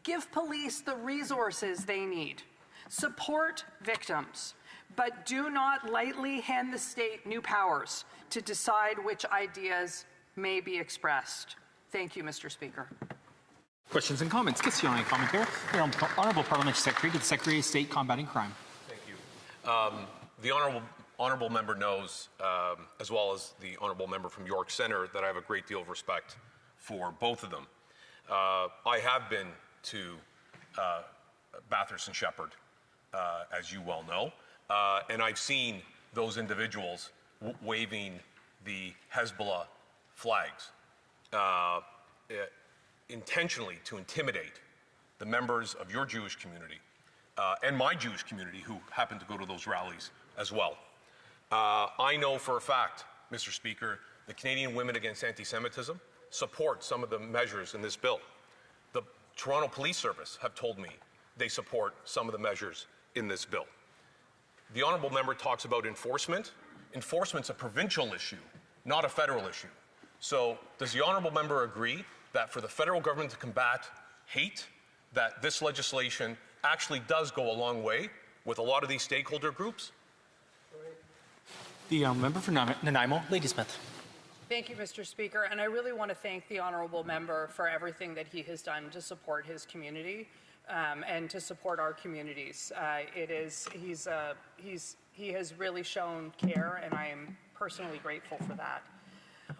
Give police the resources they need. Support victims, but do not lightly hand the state new powers to decide which ideas may be expressed. Thank you, Mr. Speaker. Questions and comments. Questions et commentaires. Honourable Parliamentary Secretary to the Secretary of State Combating Crime. Thank you. The honourable member knows, as well as the honourable member from York Centre, that I have a great deal of respect for both of them. I have been to Bathurst and Shepherd, as you well know, and I've seen those individuals waving the Hezbollah flags. intentionally to intimidate the members of your Jewish community and my Jewish community who happen to go to those rallies as well. I know for a fact, Mr. Speaker, the Canadian Women Against Anti-Semitism support some of the measures in this bill. The Toronto Police Service have told me they support some of the measures in this bill. The honourable member talks about enforcement. Enforcement's a provincial issue, not a federal issue. So does the honourable member agree that for the federal government to combat hate, that this legislation actually does go a long way with a lot of these stakeholder groups? The member for Nanaimo, Ladysmith. Thank you, Mr. Speaker. And I really want to thank the honourable member for everything that he has done to support his community and to support our communities. He has really shown care, and I am personally grateful for that.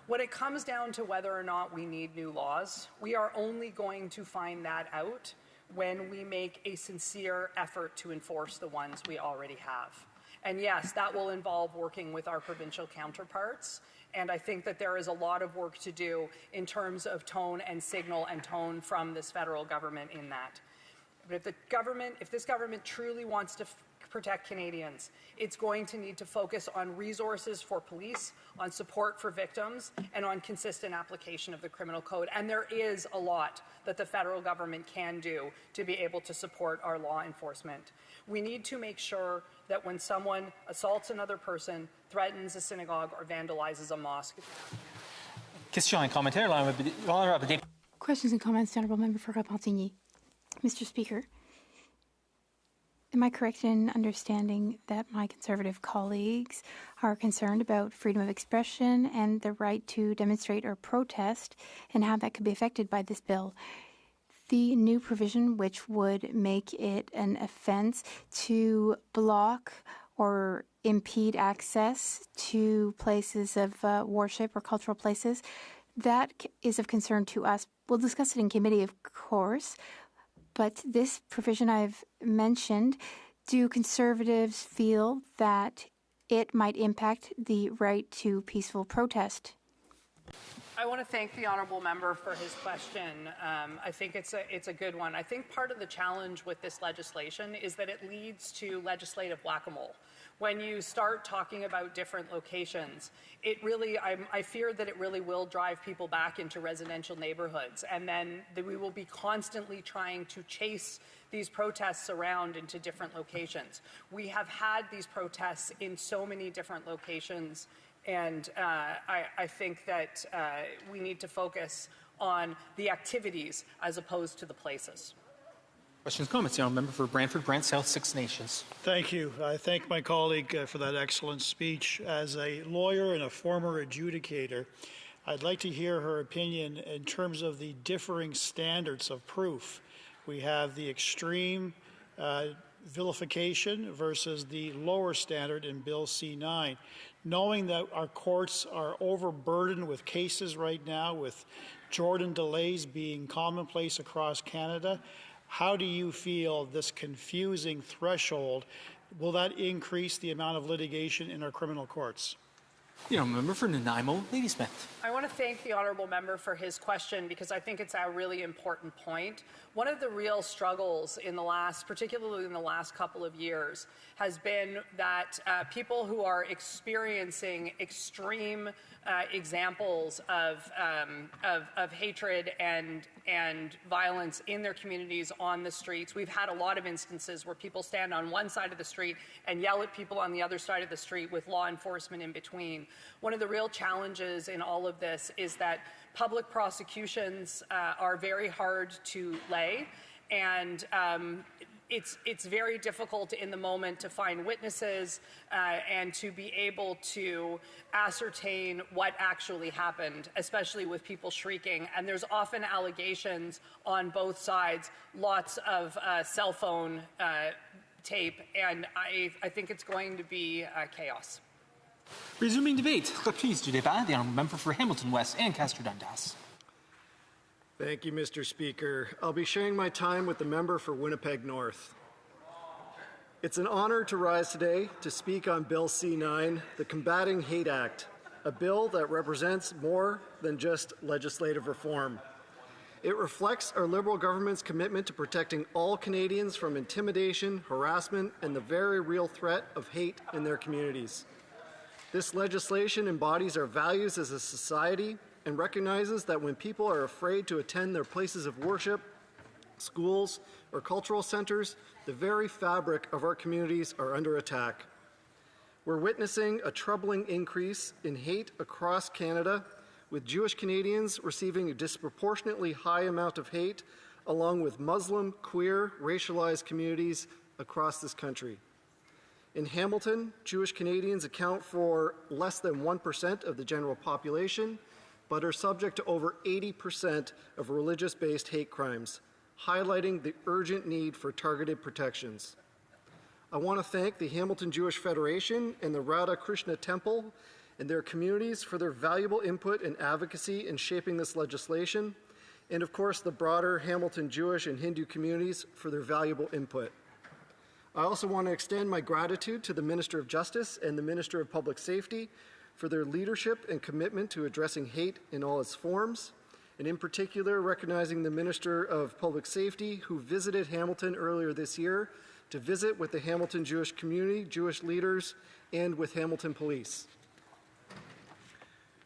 When it comes down to whether or not we need new laws, we are only going to find that out when we make a sincere effort to enforce the ones we already have. And yes, that will involve working with our provincial counterparts. And I think that there is a lot of work to do in terms of tone and signal and tone from this federal government in that. But if this government truly wants to protect Canadians, it's going to need to focus on resources for police, on support for victims, and on consistent application of the criminal code. And there is a lot that the federal government can do to be able to support our law enforcement. We need to make sure that when someone assaults another person, threatens a synagogue, or vandalizes a mosque. Questions et commentaires. L'honorable député. Questions and comments, the Honourable Member for Repentigny. Mr. Speaker, am I correct in understanding that my Conservative colleagues are concerned about freedom of expression and the right to demonstrate or protest and how that could be affected by this bill? The new provision, which would make it an offense to block or impede access to places of worship or cultural places, that is of concern to us. We'll discuss it in committee, of course, but this provision I've mentioned, do Conservatives feel that it might impact the right to peaceful protest? I want to thank the honourable member for his question. I think it's a good one. I think part of the challenge with this legislation is that it leads to legislative whack-a-mole. When you start talking about different locations, I fear that it really will drive people back into residential neighborhoods, and then we will be constantly trying to chase these protests around into different locations. We have had these protests in so many different locations, and I think that we need to focus on the activities as opposed to the places. Questions, comments. The honourable member for Brantford, Brant South, Six Nations. Thank you. I thank my colleague for that excellent speech. As a lawyer and a former adjudicator, I'd like to hear her opinion in terms of the differing standards of proof. We have the extreme vilification versus the lower standard in Bill C-9. Knowing that our courts are overburdened with cases right now, with Jordan delays being commonplace across Canada, how do you feel this confusing threshold, will that increase the amount of litigation in our criminal courts? The honourable member for Nanaimo, Ladysmith. I want to thank the honourable member for his question because I think it's a really important point. One of the real struggles particularly in the last couple of years, has been that people who are experiencing extreme examples of hatred and violence in their communities on the streets. We've had a lot of instances where people stand on one side of the street and yell at people on the other side of the street with law enforcement in between. One of the real challenges in all of this is that public prosecutions are very hard to lay, and it's very difficult in the moment to find witnesses and to be able to ascertain what actually happened, especially with people shrieking. And there's often allegations on both sides, lots of cell phone tape, and I think it's going to be chaos. Resuming debate. Reprise du débat. The honourable member for Hamilton West, Ancaster Dundas. Thank you, Mr. Speaker. I'll be sharing my time with the member for Winnipeg North. It's an honor to rise today to speak on Bill C-9, the Combating Hate Act, a bill that represents more than just legislative reform. It reflects our Liberal government's commitment to protecting all Canadians from intimidation, harassment, and the very real threat of hate in their communities. This legislation embodies our values as a society and recognizes that when people are afraid to attend their places of worship, schools, or cultural centers, the very fabric of our communities are under attack. We're witnessing a troubling increase in hate across Canada, with Jewish Canadians receiving a disproportionately high amount of hate, along with Muslim, queer, racialized communities across this country. In Hamilton, Jewish Canadians account for less than 1% of the general population, but are subject to over 80% of religious-based hate crimes, highlighting the urgent need for targeted protections. I want to thank the Hamilton Jewish Federation and the Radha Krishna Temple and their communities for their valuable input and advocacy in shaping this legislation, and of course the broader Hamilton Jewish and Hindu communities for their valuable input. I also want to extend my gratitude to the Minister of Justice and the Minister of Public Safety for their leadership and commitment to addressing hate in all its forms, and in particular recognizing the Minister of Public Safety who visited Hamilton earlier this year to visit with the Hamilton Jewish community, Jewish leaders, and with Hamilton Police.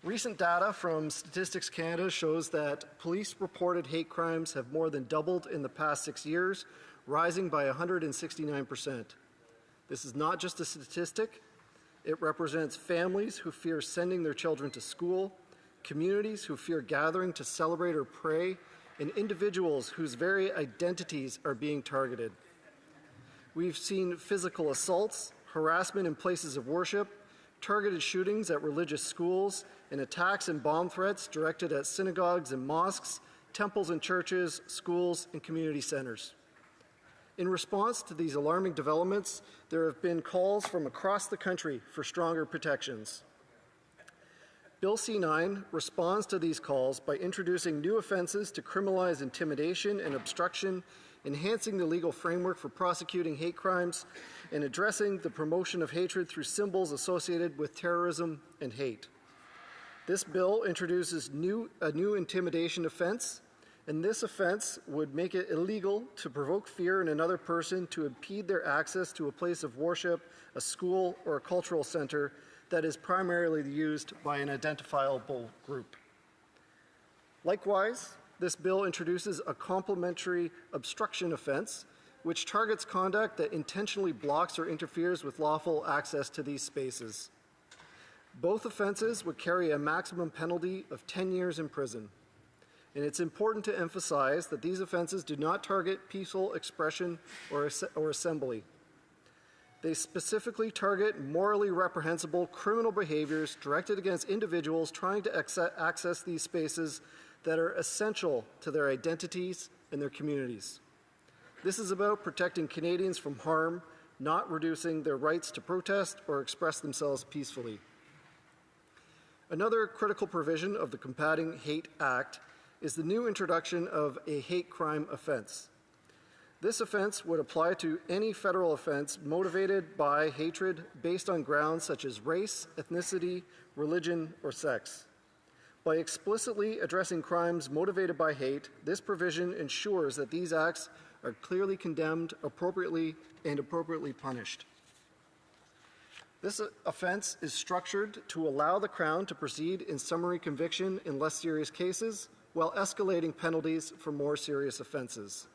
Recent data from Statistics Canada shows that police-reported hate crimes have more than doubled in the past 6 years, rising by 169%. This is not just a statistic. It represents families who fear sending their children to school, communities who fear gathering to celebrate or pray, and individuals whose very identities are being targeted. We've seen physical assaults, harassment in places of worship, targeted shootings at religious schools, and attacks and bomb threats directed at synagogues and mosques, temples and churches, schools, and community centers. In response to these alarming developments, there have been calls from across the country for stronger protections. Bill C-9 responds to these calls by introducing new offenses to criminalize intimidation and obstruction, enhancing the legal framework for prosecuting hate crimes, and addressing the promotion of hatred through symbols associated with terrorism and hate. This bill introduces a new intimidation offense, and this offense would make it illegal to provoke fear in another person to impede their access to a place of worship, a school, or a cultural center that is primarily used by an identifiable group. Likewise, this bill introduces a complementary obstruction offense, which targets conduct that intentionally blocks or interferes with lawful access to these spaces. Both offenses would carry a maximum penalty of 10 years in prison. And it's important to emphasize that these offenses do not target peaceful expression or assembly. They specifically target morally reprehensible criminal behaviors directed against individuals trying to access these spaces that are essential to their identities and their communities. This is about protecting Canadians from harm, not reducing their rights to protest or express themselves peacefully. Another critical provision of the Combating Hate Act is the new introduction of a hate crime offense. This offense would apply to any federal offense motivated by hatred based on grounds such as race, ethnicity, religion, or sex. By explicitly addressing crimes motivated by hate, this provision ensures that these acts are clearly condemned appropriately and appropriately punished. This offense is structured to allow the Crown to proceed in summary conviction in less serious cases, while escalating penalties for more serious offenses.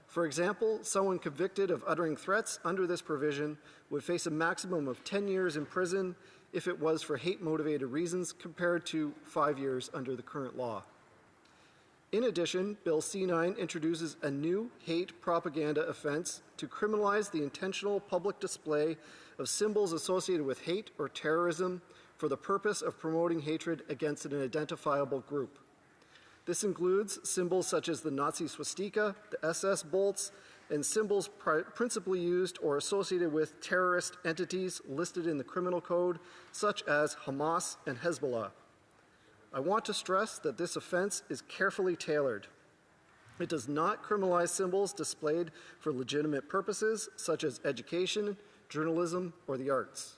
For example, someone convicted of uttering threats under this provision would face a maximum of 10 years in prison if it was for hate-motivated reasons, compared to 5 years under the current law. In addition, Bill C-9 introduces a new hate propaganda offense to criminalize the intentional public display of symbols associated with hate or terrorism for the purpose of promoting hatred against an identifiable group. This includes symbols such as the Nazi swastika, the SS bolts, and symbols principally used or associated with terrorist entities listed in the criminal code, such as Hamas and Hezbollah. I want to stress that this offense is carefully tailored. It does not criminalize symbols displayed for legitimate purposes, such as education, journalism, or the arts.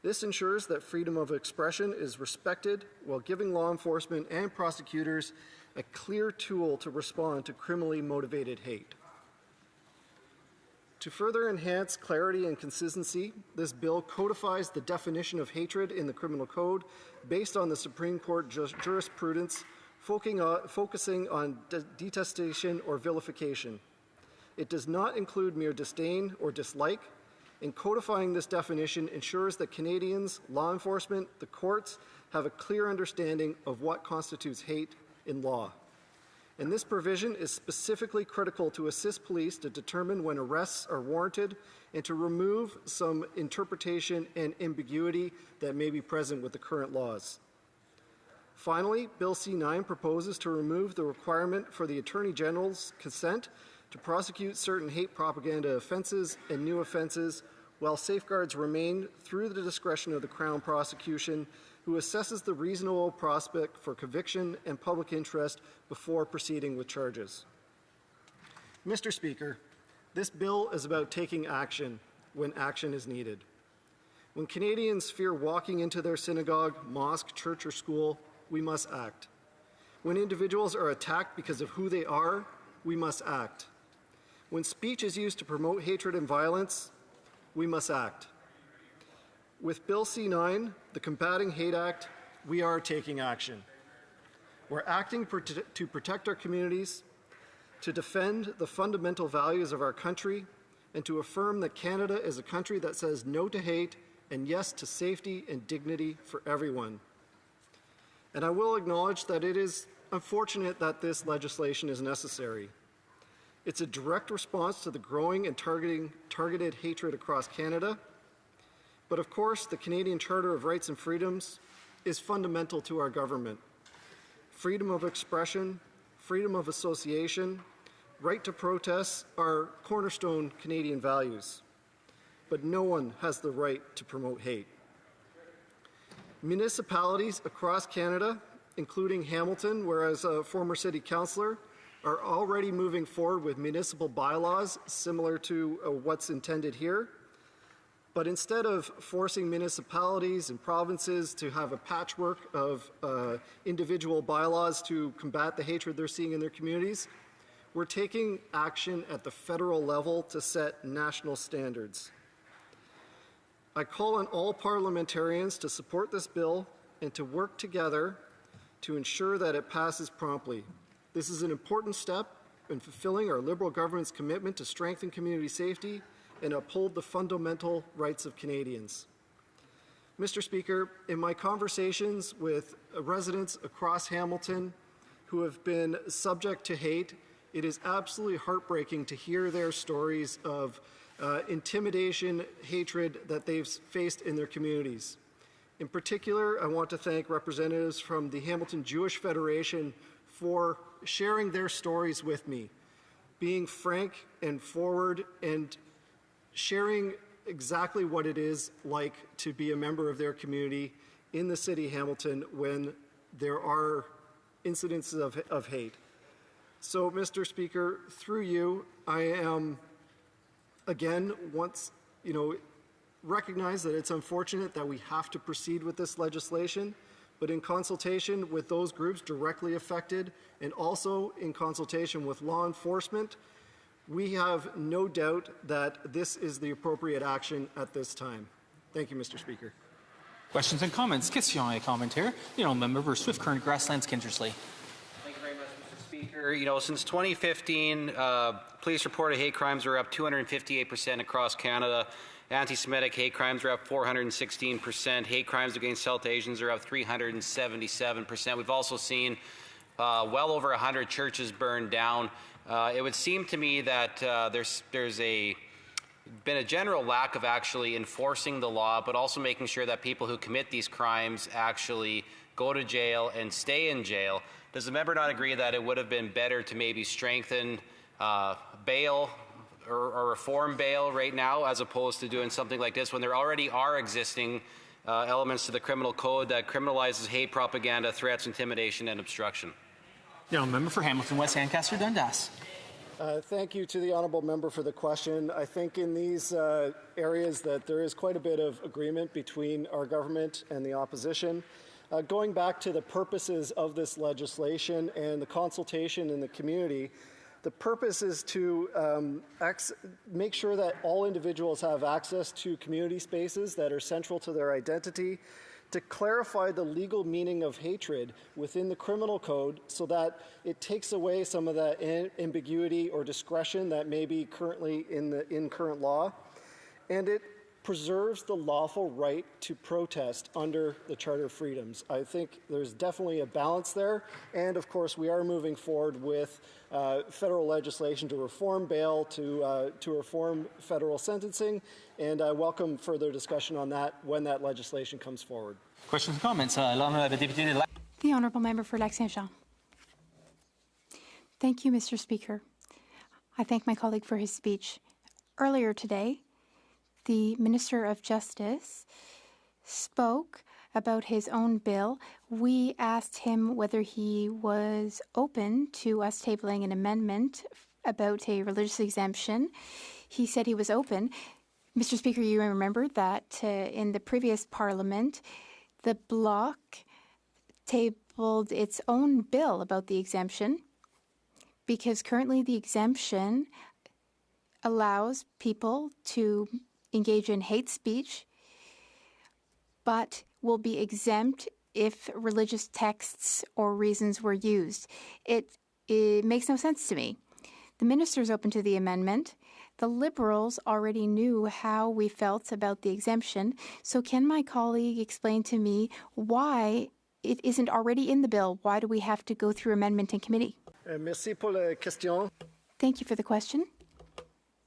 This ensures that freedom of expression is respected while giving law enforcement and prosecutors a clear tool to respond to criminally motivated hate. To further enhance clarity and consistency, this bill codifies the definition of hatred in the criminal code based on the Supreme Court jurisprudence focusing on detestation or vilification. It does not include mere disdain or dislike, and codifying this definition ensures that Canadians, law enforcement, the courts have a clear understanding of what constitutes hate in law. And this provision is specifically critical to assist police to determine when arrests are warranted and to remove some interpretation and ambiguity that may be present with the current laws. Finally, Bill C-9 proposes to remove the requirement for the Attorney General's consent to prosecute certain hate propaganda offenses and new offenses, while safeguards remain through the discretion of the Crown prosecution, who assesses the reasonable prospect for conviction and public interest before proceeding with charges. Mr. Speaker, this bill is about taking action when action is needed. When Canadians fear walking into their synagogue, mosque, church, or school, we must act. When individuals are attacked because of who they are, we must act. When speech is used to promote hatred and violence, we must act. With Bill C-9, the Combating Hate Act, we are taking action. We're acting to protect our communities, to defend the fundamental values of our country, and to affirm that Canada is a country that says no to hate and yes to safety and dignity for everyone. And I will acknowledge that it is unfortunate that this legislation is necessary. It's a direct response to the growing and targeted hatred across Canada. But of course, the Canadian Charter of Rights and Freedoms is fundamental to our government. Freedom of expression, freedom of association, right to protest are cornerstone Canadian values. But no one has the right to promote hate. Municipalities across Canada, including Hamilton, where as a former city councillor, are already moving forward with municipal bylaws similar to what's intended here. But instead of forcing municipalities and provinces to have a patchwork of individual bylaws to combat the hatred they're seeing in their communities, we're taking action at the federal level to set national standards. I call on all parliamentarians to support this bill and to work together to ensure that it passes promptly. This is an important step in fulfilling our Liberal government's commitment to strengthen community safety and uphold the fundamental rights of Canadians. Mr. Speaker, in my conversations with residents across Hamilton who have been subject to hate, it is absolutely heartbreaking to hear their stories of intimidation, hatred that they've faced in their communities. In particular, I want to thank representatives from the Hamilton Jewish Federation for sharing their stories with me, being frank and forward and sharing exactly what it is like to be a member of their community in the city of Hamilton when there are incidences of hate. So, Mr. Speaker, through you, I am, again, recognize that it's unfortunate that we have to proceed with this legislation, but in consultation with those groups directly affected and also in consultation with law enforcement, we have no doubt that this is the appropriate action at this time. Thank you, Mr. Speaker. Questions and comments? Questions et commentaires. Member for Swift Current Grasslands Kindersley. Thank you very much, Mr. Speaker. Since 2015, police reported hate crimes are up 258% across Canada. Anti-Semitic hate crimes are up 416%. Hate crimes against South Asians are up 377%. We've also seen well over 100 churches burned down. It would seem to me that there's been a general lack of actually enforcing the law, but also making sure that people who commit these crimes actually go to jail and stay in jail. Does the member not agree that it would have been better to maybe strengthen bail or reform bail right now, as opposed to doing something like this when there already are existing elements to the criminal code that criminalizes hate propaganda, threats, intimidation, and obstruction? Member for Hamilton West, Ancaster Dundas. Thank you to the honourable member for the question. I think in these areas that there is quite a bit of agreement between our government and the opposition. Going back to the purposes of this legislation and the consultation in the community, the purpose is to make sure that all individuals have access to community spaces that are central to their identity, to clarify the legal meaning of hatred within the criminal code so that it takes away some of that ambiguity or discretion that may be currently in current law, and it preserves the lawful right to protest under the Charter of Freedoms. I think there's definitely a balance there, and of course we are moving forward with federal legislation to reform bail, to reform federal sentencing, and I welcome further discussion on that when that legislation comes forward. Questions and comments? The Honourable Member for Lac-Saint-Jean. Thank you, Mr. Speaker. I thank my colleague for his speech. Earlier today, the Minister of Justice spoke about his own bill. We asked him whether he was open to us tabling an amendment about a religious exemption. He said he was open. Mr. Speaker, you remember that in the previous Parliament, the Bloc tabled its own bill about the exemption because currently the exemption allows people to engage in hate speech, but will be exempt if religious texts or reasons were used. It makes no sense to me. The minister's open to the amendment. The Liberals already knew how we felt about the exemption, so can my colleague explain to me why it isn't already in the bill? Why do we have to go through amendment in committee? Merci pour la question. Thank you for the question.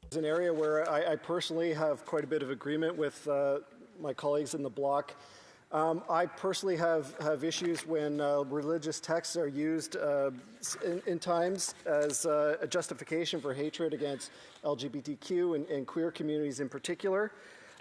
It's an area where I personally have quite a bit of agreement with my colleagues in the Bloc. I personally have issues when religious texts are used in times as a justification for hatred against LGBTQ and queer communities in particular.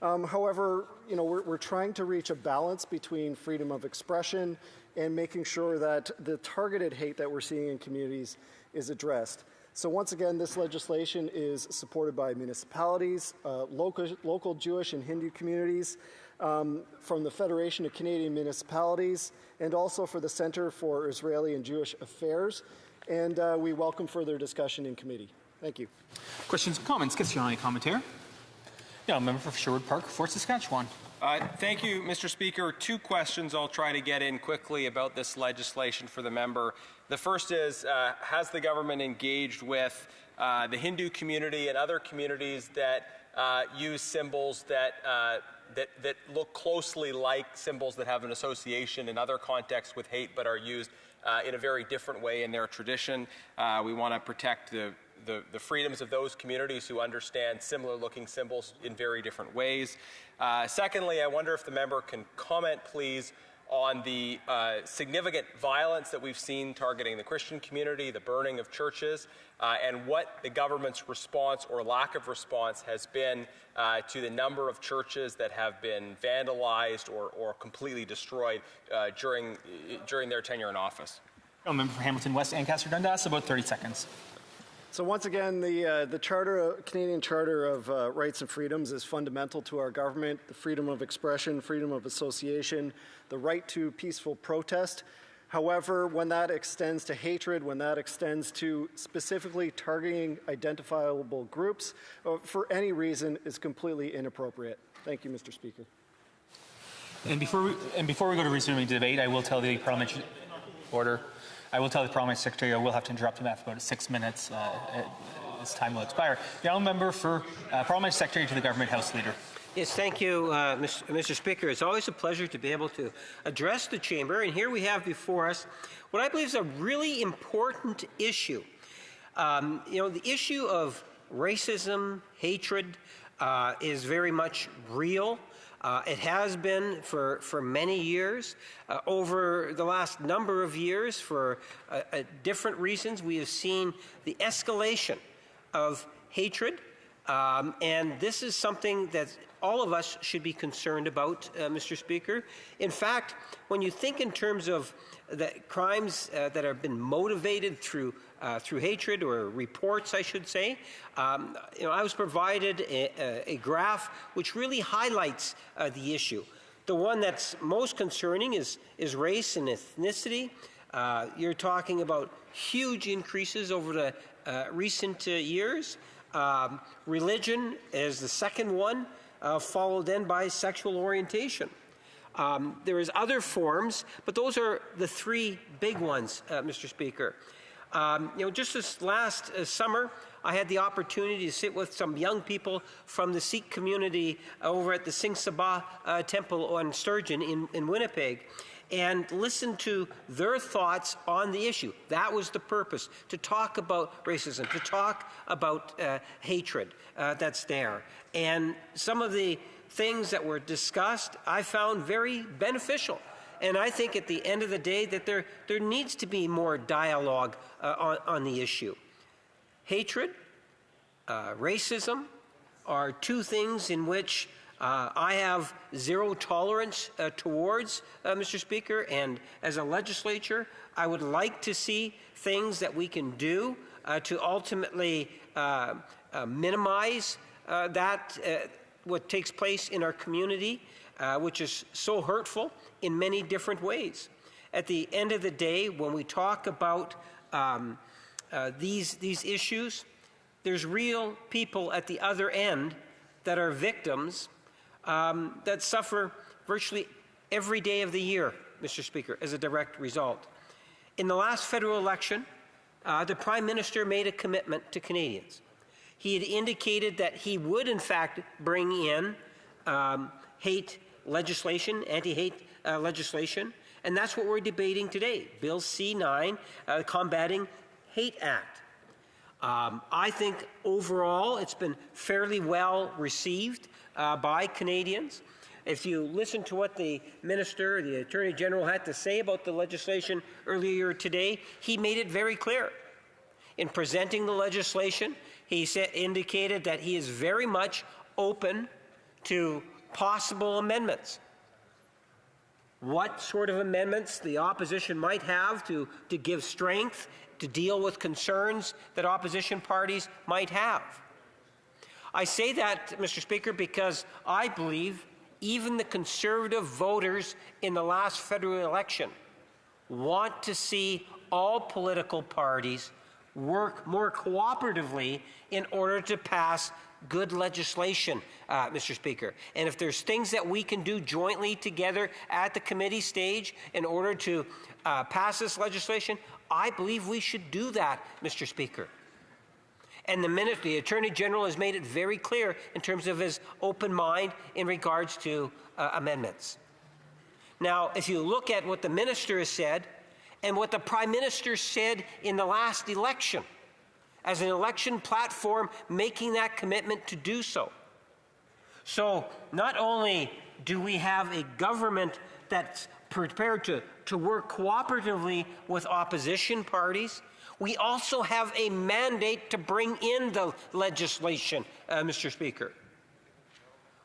However, we're trying to reach a balance between freedom of expression and making sure that the targeted hate that we're seeing in communities is addressed. So once again, this legislation is supported by municipalities, local Jewish and Hindu communities, from the Federation of Canadian Municipalities, and also for the Centre for Israeli and Jewish Affairs. And we welcome further discussion in committee. Thank you. Questions and comments? Question et commentaire. Yeah, member for Sherwood Park, Fort Saskatchewan. Thank you, Mr. Speaker. Two questions I'll try to get in quickly about this legislation for the member. The first is, has the government engaged with the Hindu community and other communities that use symbols that look closely like symbols that have an association in other contexts with hate but are used in a very different way in their tradition? We want to protect the freedoms of those communities who understand similar-looking symbols in very different ways. Secondly, I wonder if the member can comment, please, on the significant violence that we've seen targeting the Christian community, the burning of churches, and what the government's response or lack of response has been to the number of churches that have been vandalized or completely destroyed during their tenure in office. Member for Hamilton West, Ancaster Dundas, about 30 seconds. So once again, the Canadian Charter of Rights and Freedoms is fundamental to our government. The freedom of expression, freedom of association, the right to peaceful protest. However, when that extends to hatred, when that extends to specifically targeting identifiable groups, for any reason, is completely inappropriate. Thank you, Mr. Speaker. And before we go to resuming debate, I will tell the parliamentary order. I will tell the Parliamentary Secretary I will have to interrupt him after about 6 minutes. His time will expire. The honourable member for Parliamentary Secretary to the Government House Leader. Yes, thank you, Mr. Speaker. It's always a pleasure to be able to address the chamber. And here we have before us what I believe is a really important issue. The issue of racism, hatred, is very much real. It has been for many years. Over the last number of years, for different reasons, we have seen the escalation of hatred. And this is something that's all of us should be concerned about, Mr. Speaker. In fact, when you think in terms of the crimes that have been motivated through hatred, or reports, I should say, I was provided a graph which really highlights the issue. The one that's most concerning is race and ethnicity. You're talking about huge increases over the recent years. Religion is the second one, followed then by sexual orientation. There is other forms, but those are the three big ones, Mr. Speaker. Just this last summer, I had the opportunity to sit with some young people from the Sikh community over at the Singh Sabha Temple on Sturgeon in Winnipeg, and listen to their thoughts on the issue. That was the purpose, to talk about racism, to talk about hatred that's there. And some of the things that were discussed I found very beneficial. And I think at the end of the day that there needs to be more dialogue on the issue. Hatred, racism are two things in which I have zero tolerance towards, Mr. Speaker, and as a legislature, I would like to see things that we can do to ultimately minimize what takes place in our community, which is so hurtful in many different ways. At the end of the day, when we talk about these issues, there's real people at the other end that are victims that suffer virtually every day of the year, Mr. Speaker, as a direct result. In the last federal election, the Prime Minister made a commitment to Canadians. He had indicated that he would, in fact, bring in hate legislation, anti-hate legislation, and that's what we're debating today, Bill C-9, Combating Hate Act. I think overall it's been fairly well received by Canadians. If you listen to what the Minister, the Attorney General had to say about the legislation earlier today, he made it very clear. In presenting the legislation, he indicated that he is very much open to possible amendments. What sort of amendments the opposition might have to give strength to deal with concerns that opposition parties might have. I say that, Mr. Speaker, because I believe even the Conservative voters in the last federal election want to see all political parties work more cooperatively in order to pass good legislation, Mr. Speaker. And if there's things that we can do jointly together at the committee stage in order to pass this legislation, I believe we should do that, Mr. Speaker. And the Attorney General has made it very clear in terms of his open mind in regards to amendments. Now, if you look at what the Minister has said and what the Prime Minister said in the last election, as an election platform, making that commitment to do so. So not only do we have a government that's prepared to work cooperatively with opposition parties, we also have a mandate to bring in the legislation, Mr. Speaker.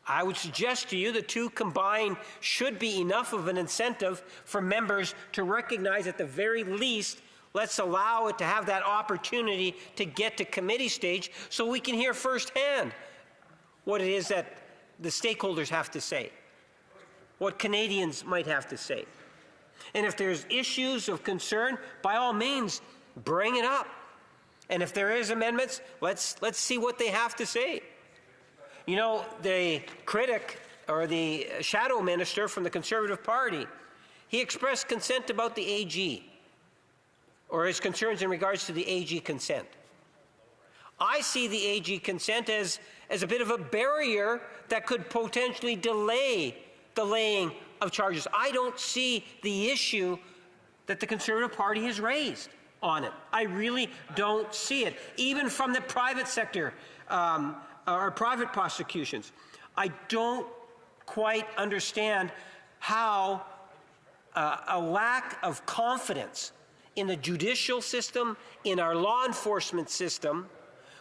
I would suggest to you the two combined should be enough of an incentive for members to recognize at the very least, let's allow it to have that opportunity to get to committee stage so we can hear firsthand what it is that the stakeholders have to say, what Canadians might have to say. And if there's issues of concern, by all means, bring it up. And if there is amendments, let's see what they have to say. You know, the critic or the shadow minister from the Conservative Party, he expressed consent about the AG, or his concerns in regards to the AG consent. I see the AG consent as a bit of a barrier that could potentially delay the laying of charges. I don't see the issue that the Conservative Party has raised on it. I really don't see it. Even from the private sector, or private prosecutions, I don't quite understand how a lack of confidence in the judicial system, in our law enforcement system,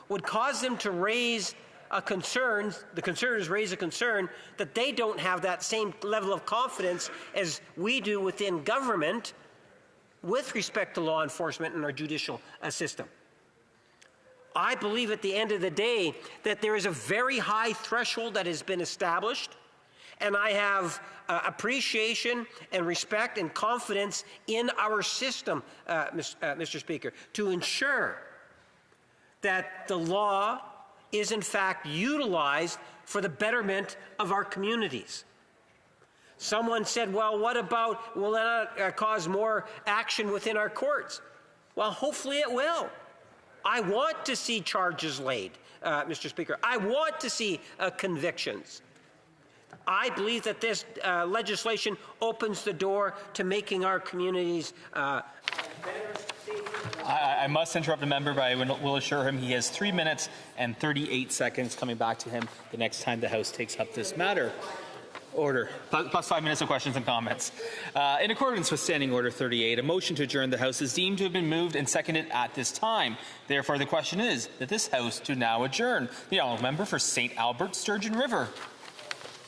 would cause them to raise the concerners raise a concern that they don't have that same level of confidence as we do within government with respect to law enforcement and our judicial system. I believe at the end of the day that there is a very high threshold that has been established, and I have appreciation and respect and confidence in our system, Mr. Speaker, to ensure that the law is in fact utilized for the betterment of our communities. Someone said, well, what about, will that cause more action within our courts? Well, hopefully it will. I want to see charges laid, Mr. Speaker. I want to see convictions. I believe that this legislation opens the door to making our communities better. I must interrupt the member, but I will assure him he has 3 minutes and 38 seconds coming back to him the next time the House takes up this matter. Order. Plus 5 minutes of questions and comments. In accordance with Standing Order 38, a motion to adjourn the House is deemed to have been moved and seconded at this time. Therefore, the question is that this House do now adjourn. The honourable member for St. Albert, Sturgeon River.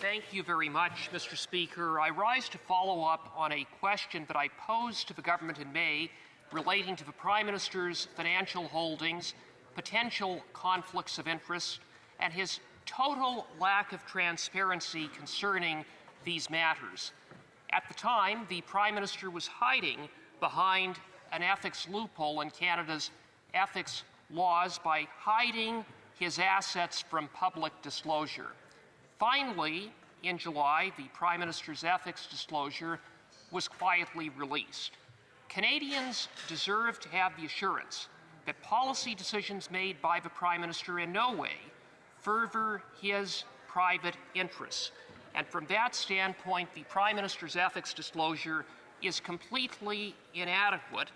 Thank you very much, Mr. Speaker. I rise to follow up on a question that I posed to the government in May relating to the Prime Minister's financial holdings, potential conflicts of interest, and his total lack of transparency concerning these matters. At the time, the Prime Minister was hiding behind an ethics loophole in Canada's ethics laws by hiding his assets from public disclosure. Finally, in July, the Prime Minister's ethics disclosure was quietly released. Canadians deserve to have the assurance that policy decisions made by the Prime Minister in no way further his private interests. And from that standpoint, the Prime Minister's ethics disclosure is completely inadequate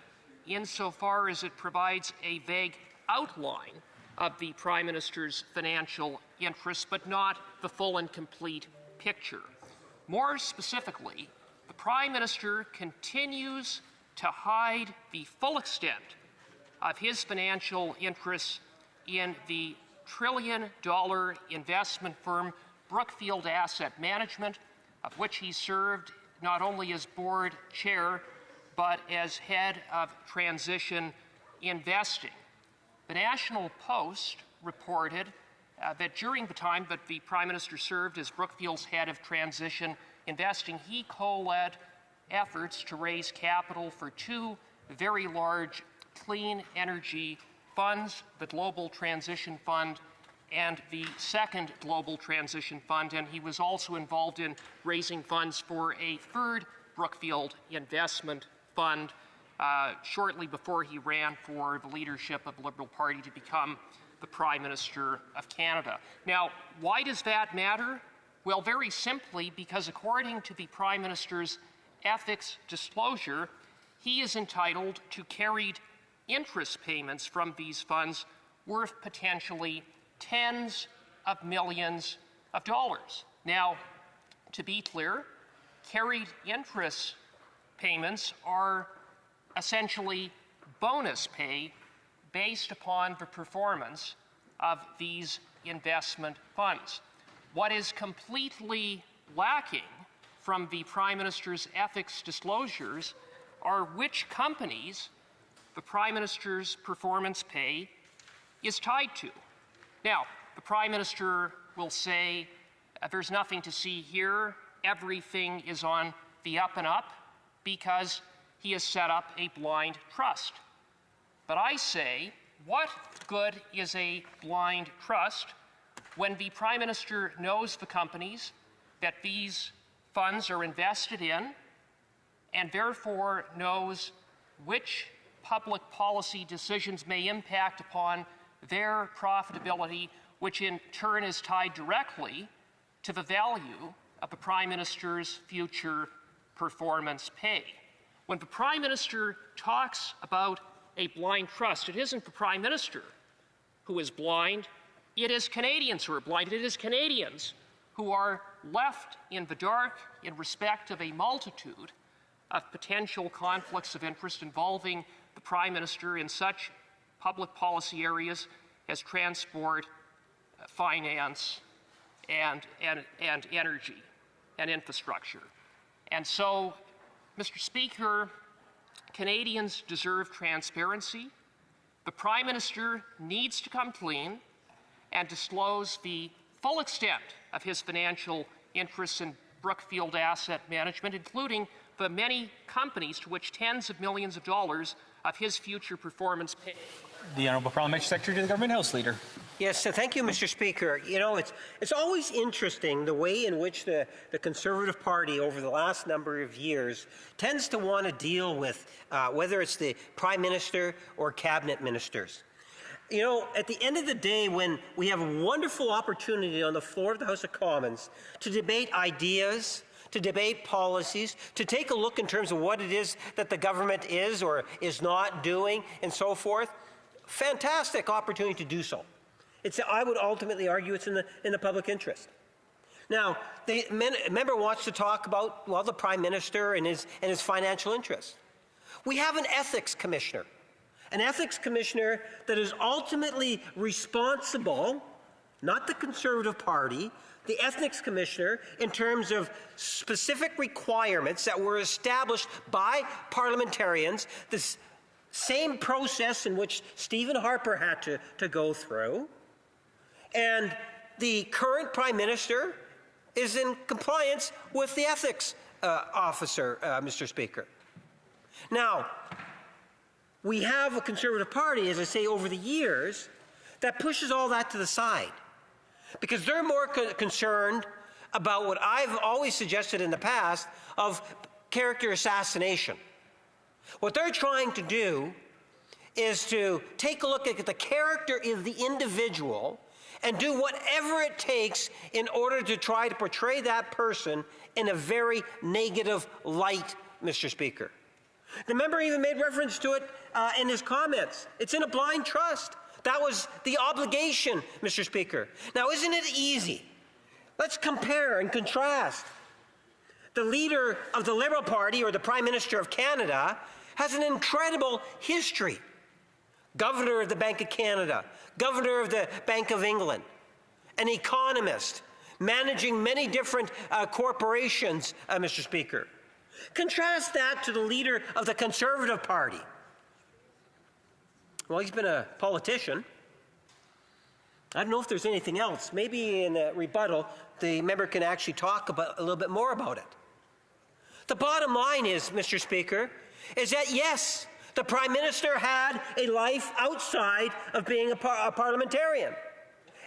insofar as it provides a vague outline of the Prime Minister's financial interests, but not the full and complete picture. More specifically, the Prime Minister continues to hide the full extent of his financial interests in the trillion-dollar investment firm Brookfield Asset Management, of which he served not only as board chair, but as head of transition investing. The National Post reported that during the time that the Prime Minister served as Brookfield's head of transition investing, he co-led efforts to raise capital for two very large clean energy funds, the Global Transition Fund and the second Global Transition Fund, and he was also involved in raising funds for a third Brookfield investment fund shortly before he ran for the leadership of the Liberal Party to become the Prime Minister of Canada. Now, why does that matter? Well, very simply because according to the Prime Minister's ethics disclosure, he is entitled to carried interest payments from these funds worth potentially tens of millions of dollars. Now, to be clear, carried interest payments are essentially bonus pay based upon the performance of these investment funds. What is completely lacking from the Prime Minister's ethics disclosures are which companies the Prime Minister's performance pay is tied to. Now, the Prime Minister will say, there's nothing to see here, everything is on the up and up, because he has set up a blind trust. But I say, what good is a blind trust when the Prime Minister knows the companies that these funds are invested in, and therefore knows which public policy decisions may impact upon their profitability, which in turn is tied directly to the value of the Prime Minister's future performance pay. When the Prime Minister talks about a blind trust, it isn't the Prime Minister who is blind, it is Canadians who are blind. It is Canadians who are left in the dark in respect of a multitude of potential conflicts of interest involving the Prime Minister in such public policy areas as transport finance, and energy and infrastructure. And so, Mr. Speaker, Canadians deserve transparency. The Prime Minister needs to come clean and disclose the full extent of his financial interests in Brookfield Asset Management, including the many companies to which tens of millions of dollars of his future performance pay. The Honourable Parliamentary Secretary to the Government House Leader. Yes, thank you, Mr. Speaker. You know, it's always interesting the way in which the Conservative Party over the last number of years tends to want to deal with whether it's the Prime Minister or Cabinet Ministers. You know, at the end of the day, when we have a wonderful opportunity on the floor of the House of Commons to debate ideas, to debate policies, to take a look in terms of what it is that the government is or is not doing, and so forth, fantastic opportunity to do so. I would ultimately argue it's in the public interest. Now, the member wants to talk about, well, the Prime Minister and his financial interests. We have an ethics commissioner that is ultimately responsible, not the Conservative Party, the ethics commissioner, in terms of specific requirements that were established by parliamentarians, this same process in which Stephen Harper had to go through. And the current Prime Minister is in compliance with the ethics officer, Mr. Speaker. Now, we have a Conservative Party, as I say, over the years, that pushes all that to the side. Because they're more concerned about what I've always suggested in the past of character assassination. What they're trying to do is to take a look at the character of the individual and do whatever it takes in order to try to portray that person in a very negative light, Mr. Speaker. The member even made reference to it in his comments. It's in a blind trust. That was the obligation, Mr. Speaker. Now, isn't it easy? Let's compare and contrast. The leader of the Liberal Party, or the Prime Minister of Canada, has an incredible history. Governor of the Bank of Canada, Governor of the Bank of England, an economist, managing many different corporations, Mr. Speaker. Contrast that to the leader of the Conservative Party. Well, he's been a politician. I don't know if there's anything else. Maybe in a rebuttal, the member can actually talk a little bit more about it. The bottom line is, Mr. Speaker, is that yes, the Prime Minister had a life outside of being a parliamentarian.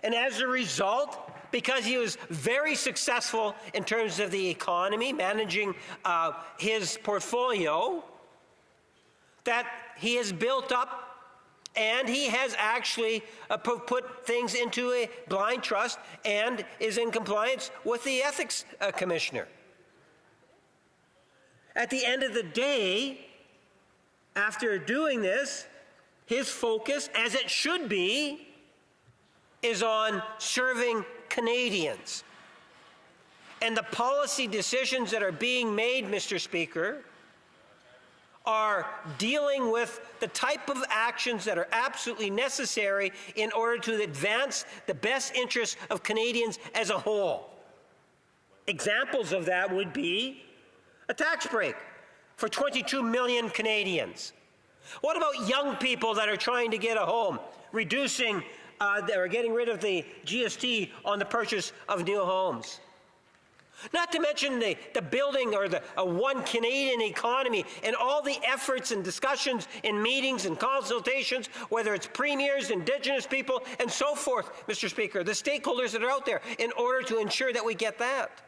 And as a result, because he was very successful in terms of the economy, managing his portfolio, that he has built up and he has actually put things into a blind trust and is in compliance with the ethics commissioner. At the end of the day, after doing this, his focus, as it should be, is on serving Canadians. And the policy decisions that are being made, Mr. Speaker, are dealing with the type of actions that are absolutely necessary in order to advance the best interests of Canadians as a whole. Examples of that would be a tax break for 22 million Canadians. What about young people that are trying to get a home, reducing or getting rid of the GST on the purchase of new homes? Not to mention the building or the one Canadian economy and all the efforts and discussions in meetings and consultations, whether it's premiers, Indigenous people, and so forth, Mr. Speaker, the stakeholders that are out there, in order to ensure that we get that.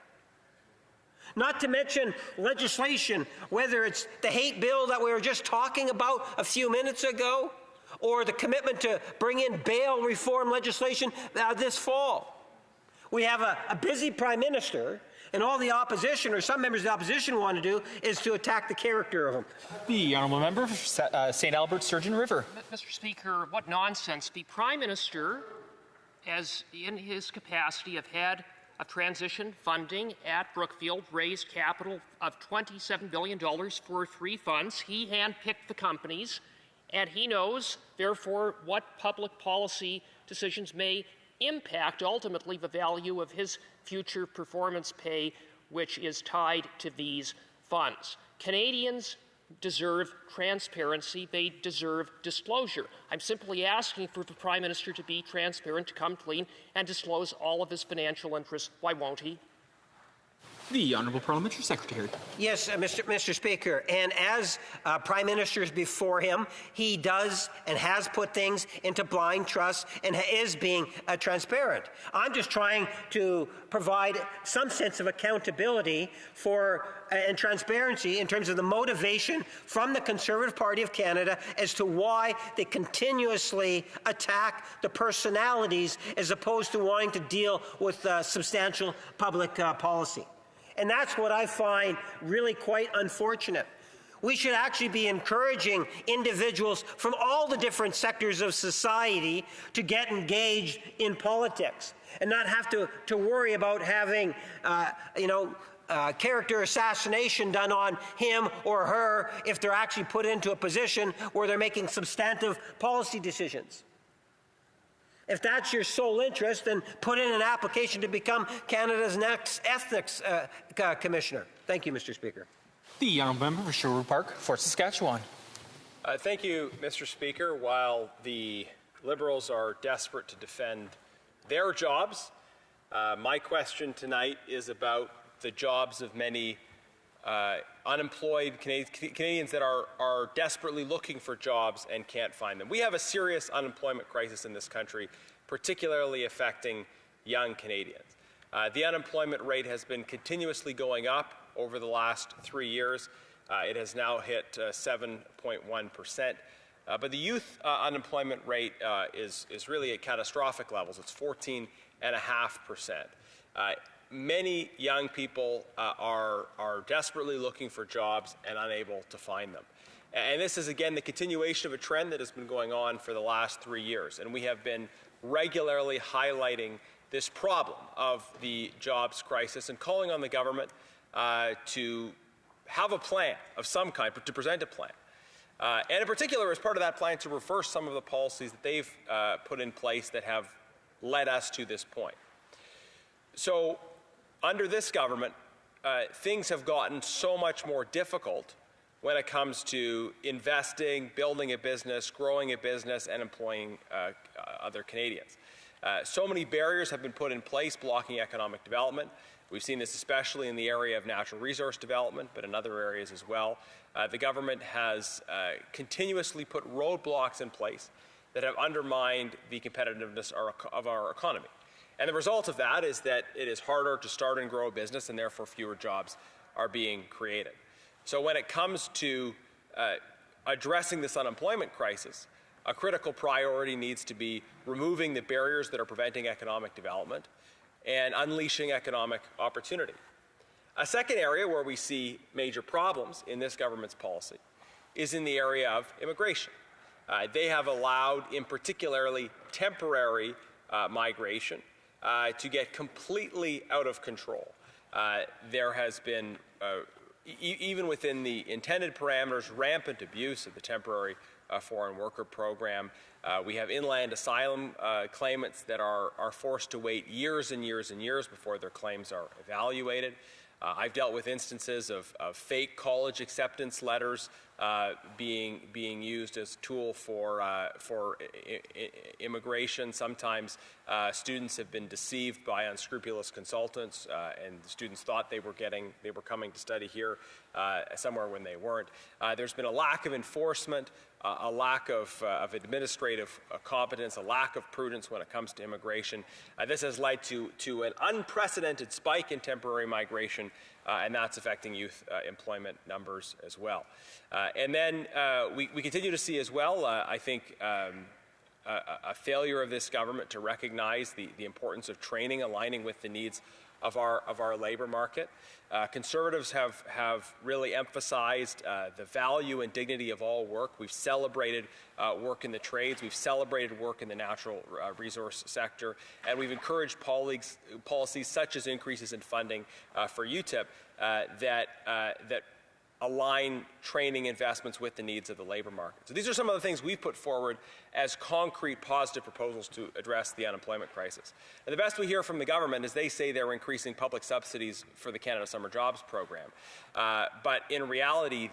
Not to mention legislation, whether it's the hate bill that we were just talking about a few minutes ago, or the commitment to bring in bail reform legislation this fall. We have a busy Prime Minister, and all the opposition, or some members of the opposition, want to do is to attack the character of him. The Honourable Member for St. Albert, Sturgeon River. Mr. Speaker, what nonsense. The Prime Minister, as in his capacity of head of transition funding at Brookfield, raised capital of $27 billion for 3 funds. He handpicked the companies, and he knows, therefore, what public policy decisions may impact ultimately the value of his future performance pay, which is tied to these funds. Canadians deserve transparency. They deserve disclosure. I'm simply asking for the Prime Minister to be transparent, to come clean, and disclose all of his financial interests. Why won't he? The Honourable Parliamentary Secretary. Yes, Mr. Speaker, and as Prime Ministers before him, he does and has put things into blind trust and is being transparent. I'm just trying to provide some sense of accountability for and transparency in terms of the motivation from the Conservative Party of Canada as to why they continuously attack the personalities as opposed to wanting to deal with substantial public policy. And that's what I find really quite unfortunate. We should actually be encouraging individuals from all the different sectors of society to get engaged in politics and not have to worry about having, character assassination done on him or her if they're actually put into a position where they're making substantive policy decisions. If that's your sole interest, then put in an application to become Canada's next ethics commissioner. Thank you, Mr. Speaker. The Honourable Member for Sherwood Park, Fort Saskatchewan. Thank you, Mr. Speaker. While the Liberals are desperate to defend their jobs, my question tonight is about the jobs of many unemployed Canadians that are desperately looking for jobs and can't find them. We have a serious unemployment crisis in this country, particularly affecting young Canadians. The unemployment rate has been continuously going up over the last 3 years. It has now hit 7.1%. But the youth unemployment rate is really at catastrophic levels. It's 14.5%. Many young people are desperately looking for jobs and unable to find them. And this is, again, the continuation of a trend that has been going on for the last 3 years. And we have been regularly highlighting this problem of the jobs crisis and calling on the government to have a plan of some kind, but to present a plan. And in particular, as part of that plan, to reverse some of the policies that they've put in place that have led us to this point. So, under this government, things have gotten so much more difficult when it comes to investing, building a business, growing a business, and employing other Canadians. So many barriers have been put in place blocking economic development. We've seen this especially in the area of natural resource development, but in other areas as well. The government has continuously put roadblocks in place that have undermined the competitiveness of our economy. And the result of that is that it is harder to start and grow a business, and therefore fewer jobs are being created. So when it comes to addressing this unemployment crisis, a critical priority needs to be removing the barriers that are preventing economic development and unleashing economic opportunity. A second area where we see major problems in this government's policy is in the area of immigration. They have allowed, in particularly temporary migration, to get completely out of control. There has been, even within the intended parameters, rampant abuse of the temporary foreign worker program. We have inland asylum claimants that are forced to wait years and years and years before their claims are evaluated. I've dealt with instances of fake college acceptance letters being used as a tool for immigration. Sometimes students have been deceived by unscrupulous consultants, and the students thought they were coming to study here somewhere when they weren't. There's been a lack of enforcement, a lack of administrative competence, a lack of prudence when it comes to immigration. This has led to an unprecedented spike in temporary migration, and that's affecting youth employment numbers as well. And then we continue to see as well, I think, a failure of this government to recognize the importance of training, aligning with the needs of our labor market. Conservatives have really emphasized the value and dignity of all work. We've celebrated work in the trades. We've celebrated work in the natural resource sector. And we've encouraged policies such as increases in funding for UTIP that align training investments with the needs of the labor market. So these are some of the things we've put forward as concrete positive proposals to address the unemployment crisis. And the best we hear from the government is they say they're increasing public subsidies for the Canada Summer Jobs Program. But in reality,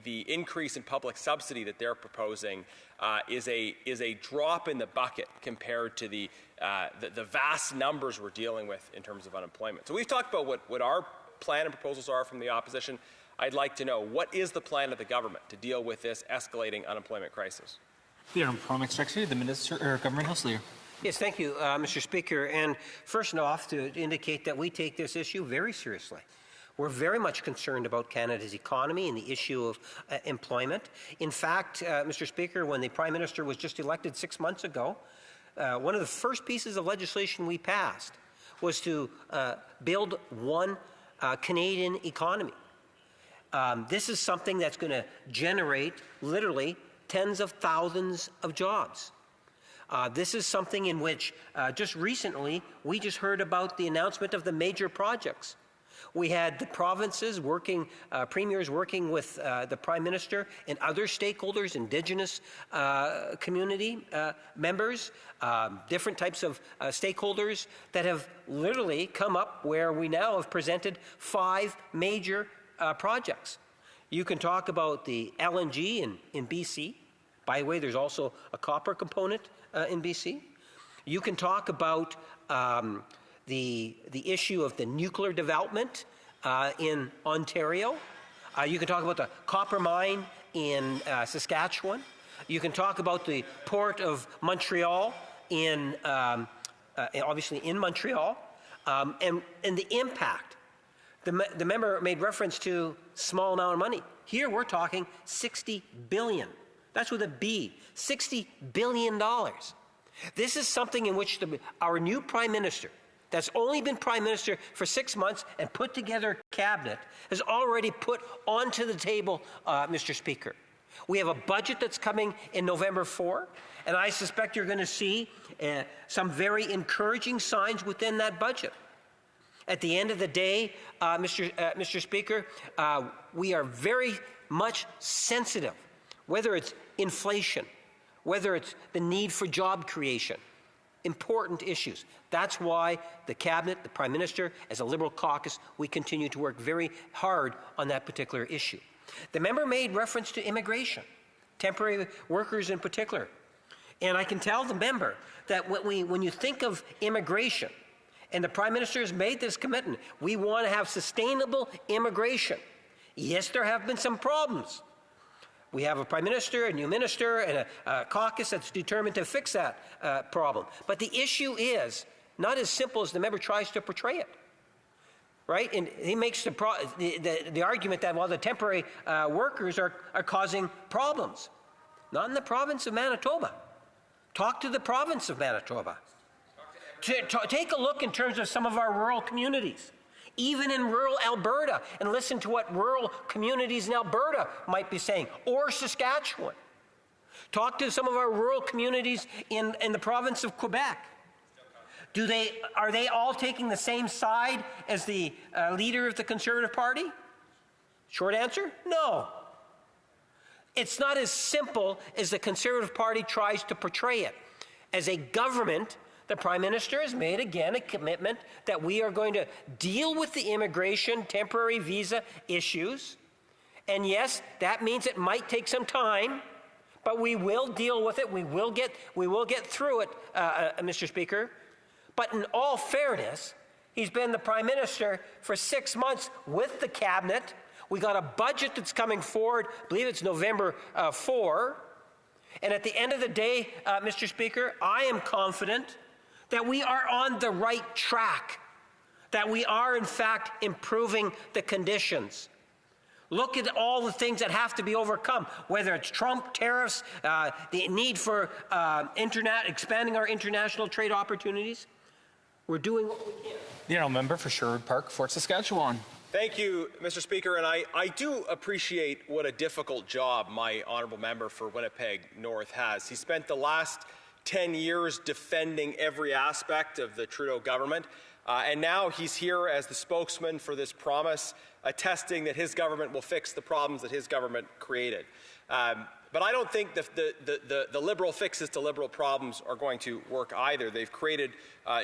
the increase in public subsidy that they're proposing is a drop in the bucket compared to the vast numbers we're dealing with in terms of unemployment. So we've talked about what our plan and proposals are from the opposition. I'd like to know, what is the plan of the government to deal with this escalating unemployment crisis? The Honourable Parliament Secretary, the Minister or Government House Leader. Yes, thank you, Mr. Speaker. And first off, to indicate that we take this issue very seriously. We're very much concerned about Canada's economy and the issue of employment. In fact, Mr. Speaker, when the Prime Minister was just elected 6 months ago, one of the first pieces of legislation we passed was to build one Canadian economy. This is something that's going to generate literally tens of thousands of jobs. This is something in which just recently we just heard about the announcement of the major projects. We had the provinces working, premiers working with the Prime Minister and other stakeholders, Indigenous community members, different types of stakeholders that have literally come up where we now have presented 5 major projects. You can talk about the LNG in BC. By the way, there's also a copper component in BC. You can talk about the issue of the nuclear development in Ontario. You can talk about the copper mine in Saskatchewan. You can talk about the Port of Montreal in obviously in Montreal, and the impact. The member made reference to small amount of money. Here we're talking $60 billion. That's with a B, $60 billion. This is something in which our new Prime Minister, that's only been Prime Minister for 6 months and put together a cabinet, has already put onto the table, Mr. Speaker. We have a budget that's coming in November 4, and I suspect you're going to see some very encouraging signs within that budget. At the end of the day, Mr. Speaker, we are very much sensitive, whether it's inflation, whether it's the need for job creation, important issues. That's why the Cabinet, the Prime Minister, as a Liberal caucus, we continue to work very hard on that particular issue. The member made reference to immigration, temporary workers in particular. And I can tell the member that when you think of immigration, and the Prime Minister has made this commitment, we want to have sustainable immigration. Yes, there have been some problems. We have a Prime Minister, a new Minister, and a caucus that's determined to fix that problem. But the issue is not as simple as the member tries to portray it. Right? And he makes the argument that, well, the temporary workers are causing problems. Not in the province of Manitoba. Talk to the province of Manitoba. Take a look in terms of some of our rural communities, even in rural Alberta, and listen to what rural communities in Alberta might be saying, or Saskatchewan. Talk to some of our rural communities in the province of Quebec. Are they all taking the same side as the leader of the Conservative Party? Short answer, no. It's not as simple as the Conservative Party tries to portray it. As a government, the Prime Minister has made, again, a commitment that we are going to deal with the immigration, temporary visa issues. And yes, that means it might take some time, but we will deal with it. We will get through it, Mr. Speaker. But in all fairness, he's been the Prime Minister for 6 months with the Cabinet. We got a budget that's coming forward, I believe it's November 4. And at the end of the day, Mr. Speaker, I am confident that we are on the right track, that we are, in fact, improving the conditions. Look at all the things that have to be overcome, whether it's Trump, tariffs, the need for expanding our international trade opportunities. We're doing what we can. The Honourable Member for Sherwood Park, Fort Saskatchewan. Thank you, Mr. Speaker, and I do appreciate what a difficult job my honourable member for Winnipeg North has. He spent the last 10 years defending every aspect of the Trudeau government. And now he's here as the spokesman for this promise, attesting that his government will fix the problems that his government created. But I don't think the liberal fixes to liberal problems are going to work either. They've created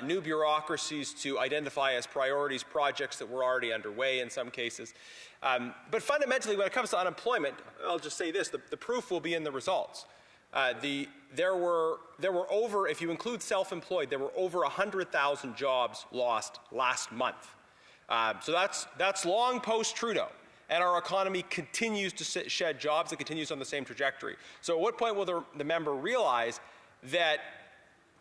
new bureaucracies to identify as priorities projects that were already underway in some cases. But fundamentally, when it comes to unemployment, I'll just say this, the proof will be in the results. There were over, if you include self-employed, there were over 100,000 jobs lost last month. So that's long post-Trudeau. And our economy continues to shed jobs. It continues on the same trajectory. So at what point will the member realize that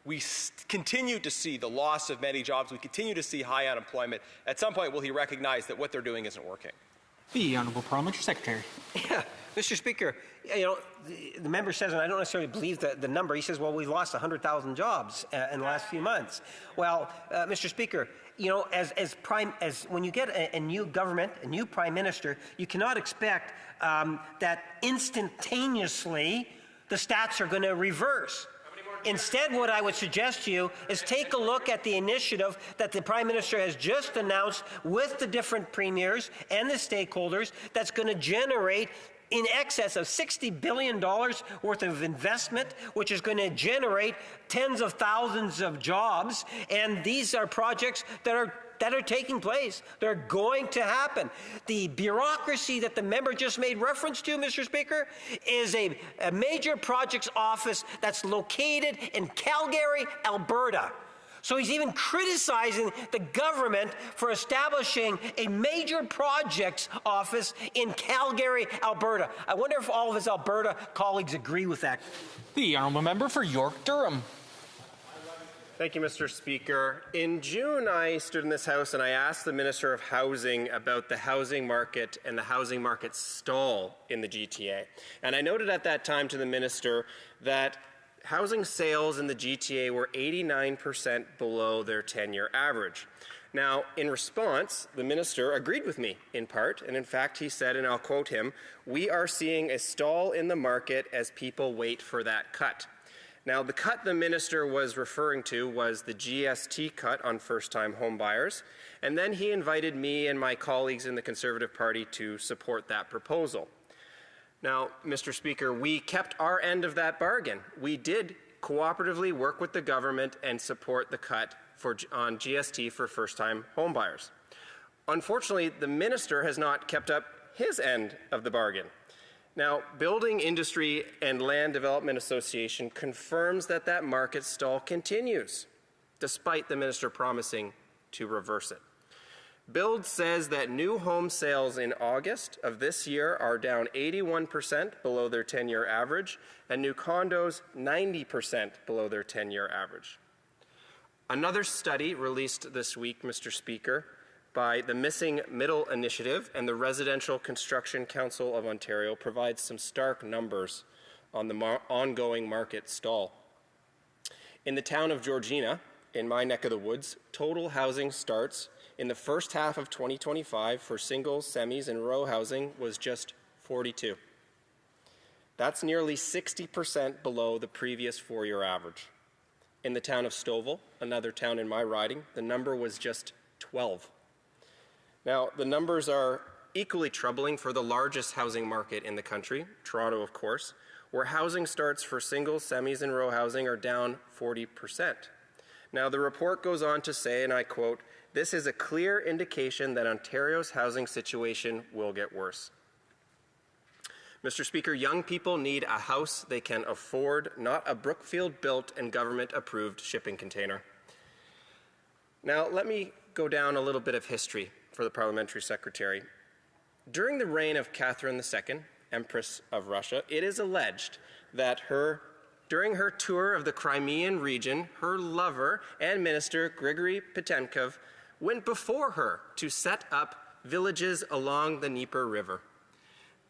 we continue to see the loss of many jobs, we continue to see high unemployment? At some point, will he recognize that what they're doing isn't working? The Honourable Parliamentary Secretary. Yeah, Mr. Speaker, you know, the member says, and I don't necessarily believe the number, he says, well, we lost 100,000 jobs in the last few months. Well, Mr. Speaker, you know, as when you get a new government, a new prime minister, you cannot expect that instantaneously the stats are going to reverse. Instead, what I would suggest to you is take a look at the initiative that the Prime Minister has just announced with the different premiers and the stakeholders that's going to generate in excess of $60 billion worth of investment, which is going to generate tens of thousands of jobs. And these are projects that are taking place. They're going to happen. The bureaucracy that the member just made reference to, Mr. Speaker, is a major projects office that's located in Calgary, Alberta. So he's even criticizing the government for establishing a major projects office in Calgary, Alberta. I wonder if all of his Alberta colleagues agree with that. The Honourable Member for York-Durham. Thank you, Mr. Speaker. In June, I stood in this House and I asked the Minister of Housing about the housing market and the housing market stall in the GTA. And I noted at that time to the Minister that housing sales in the GTA were 89% below their 10-year average. Now, in response, the Minister agreed with me in part, and in fact he said, and I'll quote him, "We are seeing a stall in the market as people wait for that cut." Now, the cut the Minister was referring to was the GST cut on first-time homebuyers, and then he invited me and my colleagues in the Conservative Party to support that proposal. Now, Mr. Speaker, we kept our end of that bargain. We did cooperatively work with the government and support the cut on GST for first-time homebuyers. Unfortunately, the Minister has not kept up his end of the bargain. Now, Building Industry and Land Development Association confirms that that market stall continues, despite the Minister promising to reverse it. Build says that new home sales in August of this year are down 81% below their 10-year average, and new condos 90% below their 10-year average. Another study released this week, Mr. Speaker, by the Missing Middle Initiative and the Residential Construction Council of Ontario provides some stark numbers on the ongoing market stall. In the town of Georgina, in my neck of the woods, total housing starts in the first half of 2025 for singles, semis, and row housing was just 42. That's nearly 60% below the previous four-year average. In the town of Stouffville, another town in my riding, the number was just 12. Now, the numbers are equally troubling for the largest housing market in the country, Toronto, of course, where housing starts for singles, semis, and row housing are down 40%. Now, the report goes on to say, and I quote, "This is a clear indication that Ontario's housing situation will get worse." Mr. Speaker, young people need a house they can afford, not a Brookfield-built and government-approved shipping container. Now, let me go down a little bit of history for the Parliamentary Secretary. During the reign of Catherine II, Empress of Russia, it is alleged that during her tour of the Crimean region, her lover and minister, Grigory Petenkov, went before her to set up villages along the Dnieper River,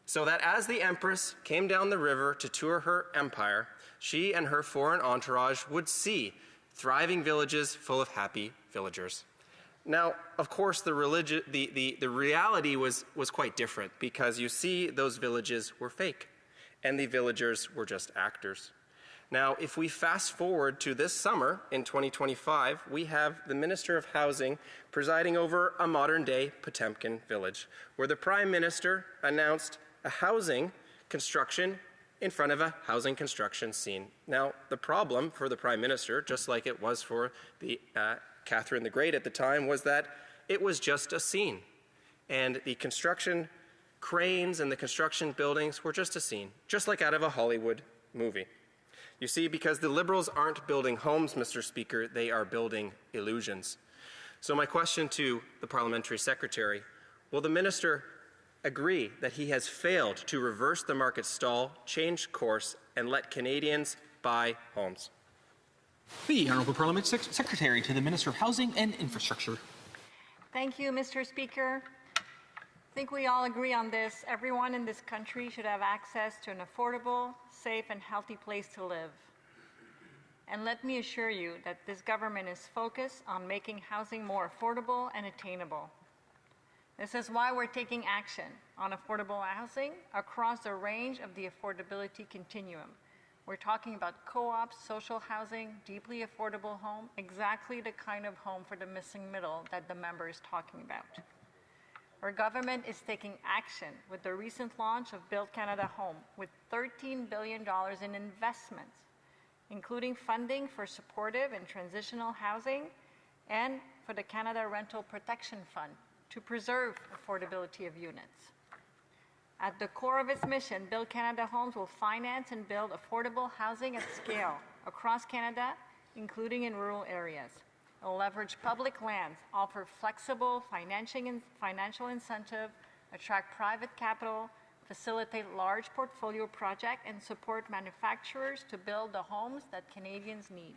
so that as the Empress came down the river to tour her empire, she and her foreign entourage would see thriving villages full of happy villagers. Now, of course, the reality was quite different, because you see those villages were fake, and the villagers were just actors. Now, if we fast forward to this summer in 2025, we have the Minister of Housing presiding over a modern-day Potemkin village, where the Prime Minister announced a housing construction in front of a housing construction scene. Now, the problem for the Prime Minister, just like it was for the Catherine the Great at the time, was that it was just a scene. And the construction cranes and the construction buildings were just a scene, just like out of a Hollywood movie. You see, because the Liberals aren't building homes, Mr. Speaker, they are building illusions. So my question to the Parliamentary Secretary, will the Minister agree that he has failed to reverse the market stall, change course, and let Canadians buy homes? The Honourable Parliamentary Secretary to the Minister of Housing and Infrastructure. Thank you, Mr. Speaker. I think we all agree on this. Everyone in this country should have access to an affordable, safe, and healthy place to live. And let me assure you that this government is focused on making housing more affordable and attainable. This is why we're taking action on affordable housing across the range of the affordability continuum. We're talking about co-ops, social housing, deeply affordable home, exactly the kind of home for the missing middle that the member is talking about. Our government is taking action with the recent launch of Build Canada Home with $13 billion in investments, including funding for supportive and transitional housing and for the Canada Rental Protection Fund to preserve affordability of units. At the core of its mission, Build Canada Homes will finance and build affordable housing at scale across Canada, including in rural areas. It will leverage public lands, offer flexible financial incentive, attract private capital, facilitate large portfolio projects, and support manufacturers to build the homes that Canadians need.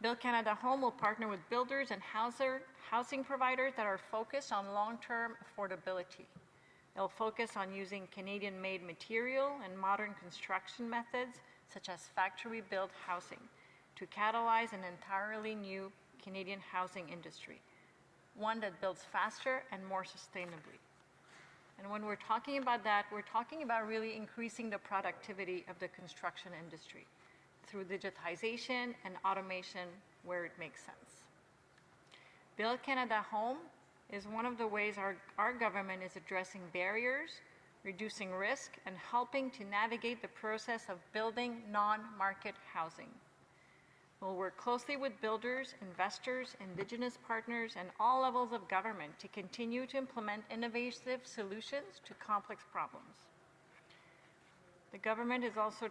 Build Canada Home will partner with builders and housing providers that are focused on long-term affordability. They'll focus on using Canadian-made material and modern construction methods, such as factory-built housing, to catalyze an entirely new Canadian housing industry, one that builds faster and more sustainably. And when we're talking about that, we're talking about really increasing the productivity of the construction industry through digitization and automation where it makes sense. Build Canada Home is one of the ways our government is addressing barriers, reducing risk, and helping to navigate the process of building non-market housing. We'll work closely with builders, investors, Indigenous partners, and all levels of government to continue to implement innovative solutions to complex problems. The government is also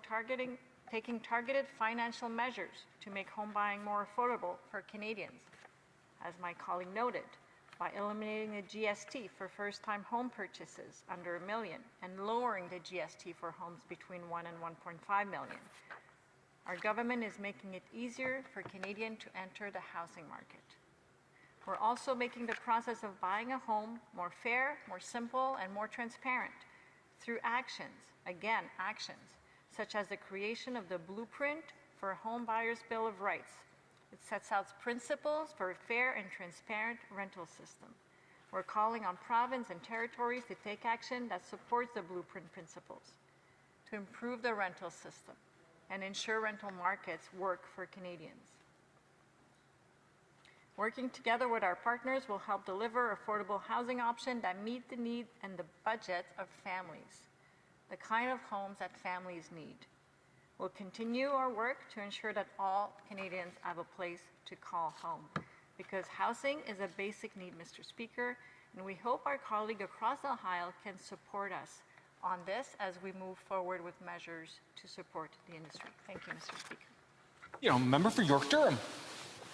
taking targeted financial measures to make home buying more affordable for Canadians, as my colleague noted, by eliminating the GST for first-time home purchases under $1 million and lowering the GST for homes between $1 and $1.5 million. Our government is making it easier for Canadians to enter the housing market. We're also making the process of buying a home more fair, more simple, and more transparent through actions, again, actions, such as the creation of the Blueprint for a Home Buyer's Bill of Rights. It sets out principles for a fair and transparent rental system. We're calling on province and territories to take action that supports the Blueprint principles to improve the rental system and ensure rental markets work for Canadians. Working together with our partners will help deliver affordable housing options that meet the needs and the budget of families, the kind of homes that families need. We'll continue our work to ensure that all Canadians have a place to call home, because housing is a basic need, Mr. Speaker, and we hope our colleague across the aisle can support us on this as we move forward with measures to support the industry. Thank you, Mr. Speaker. Member for York Durham.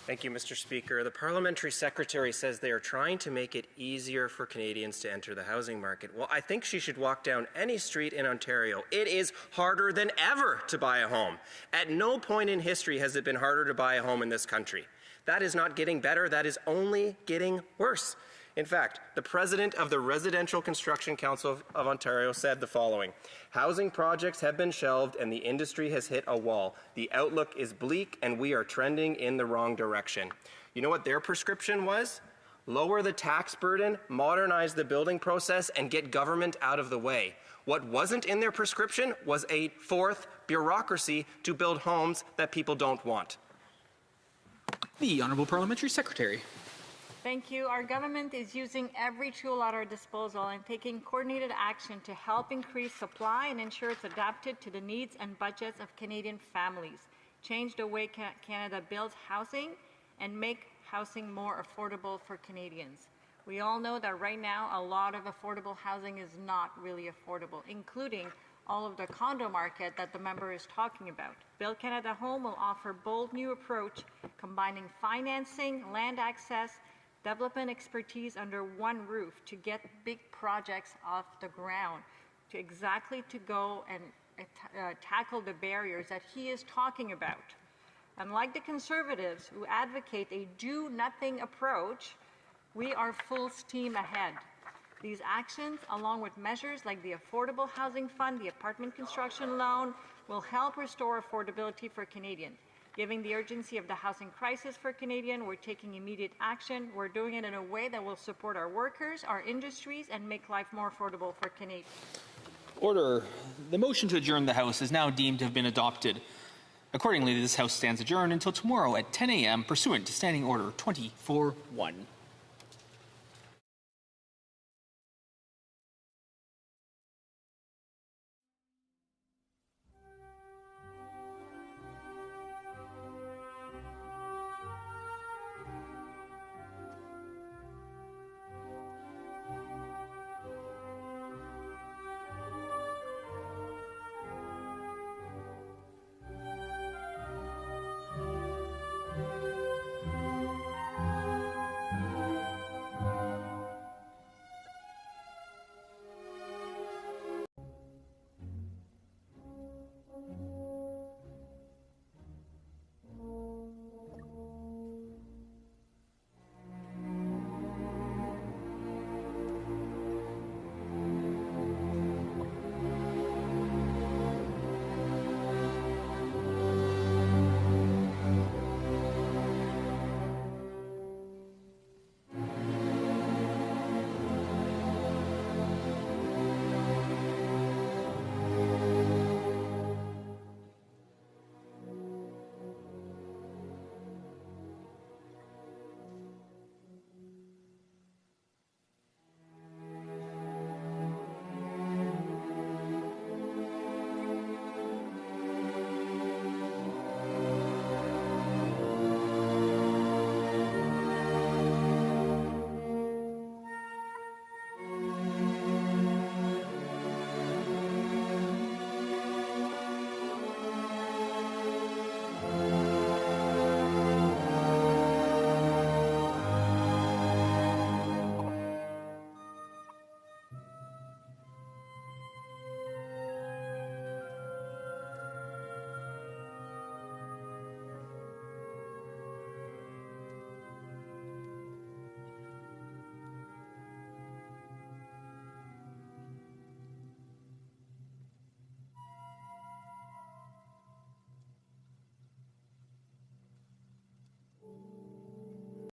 Thank you, Mr. Speaker. The Parliamentary Secretary says they are trying to make it easier for Canadians to enter the housing market. Well, I think she should walk down any street in Ontario. It is harder than ever to buy a home. At no point in history has it been harder to buy a home in this country. That is not getting better. That is only getting worse. In fact, the president of the Residential Construction Council of Ontario said the following: "Housing projects have been shelved and the industry has hit a wall. The outlook is bleak and we are trending in the wrong direction." You know what their prescription was? Lower the tax burden, modernize the building process, and get government out of the way. What wasn't in their prescription was a fourth bureaucracy to build homes that people don't want. The Honourable Parliamentary Secretary. Thank you. Our government is using every tool at our disposal and taking coordinated action to help increase supply and ensure it's adapted to the needs and budgets of Canadian families, change the way Canada builds housing, and make housing more affordable for Canadians. We all know that right now a lot of affordable housing is not really affordable, including all of the condo market that the member is talking about. Build Canada Home will offer a bold new approach, combining financing, land access, development expertise under one roof to get big projects off the ground, to go and tackle the barriers that he is talking about. Unlike the Conservatives who advocate a do-nothing approach, we are full steam ahead. These actions, along with measures like the Affordable Housing Fund, the Apartment Construction Loan, will help restore affordability for Canadians. Given the urgency of the housing crisis for Canadians, we're taking immediate action. We're doing it in a way that will support our workers, our industries, and make life more affordable for Canadians. Order. The motion to adjourn the House is now deemed to have been adopted. Accordingly, this House stands adjourned until tomorrow at 10 a.m. pursuant to Standing Order 24-1.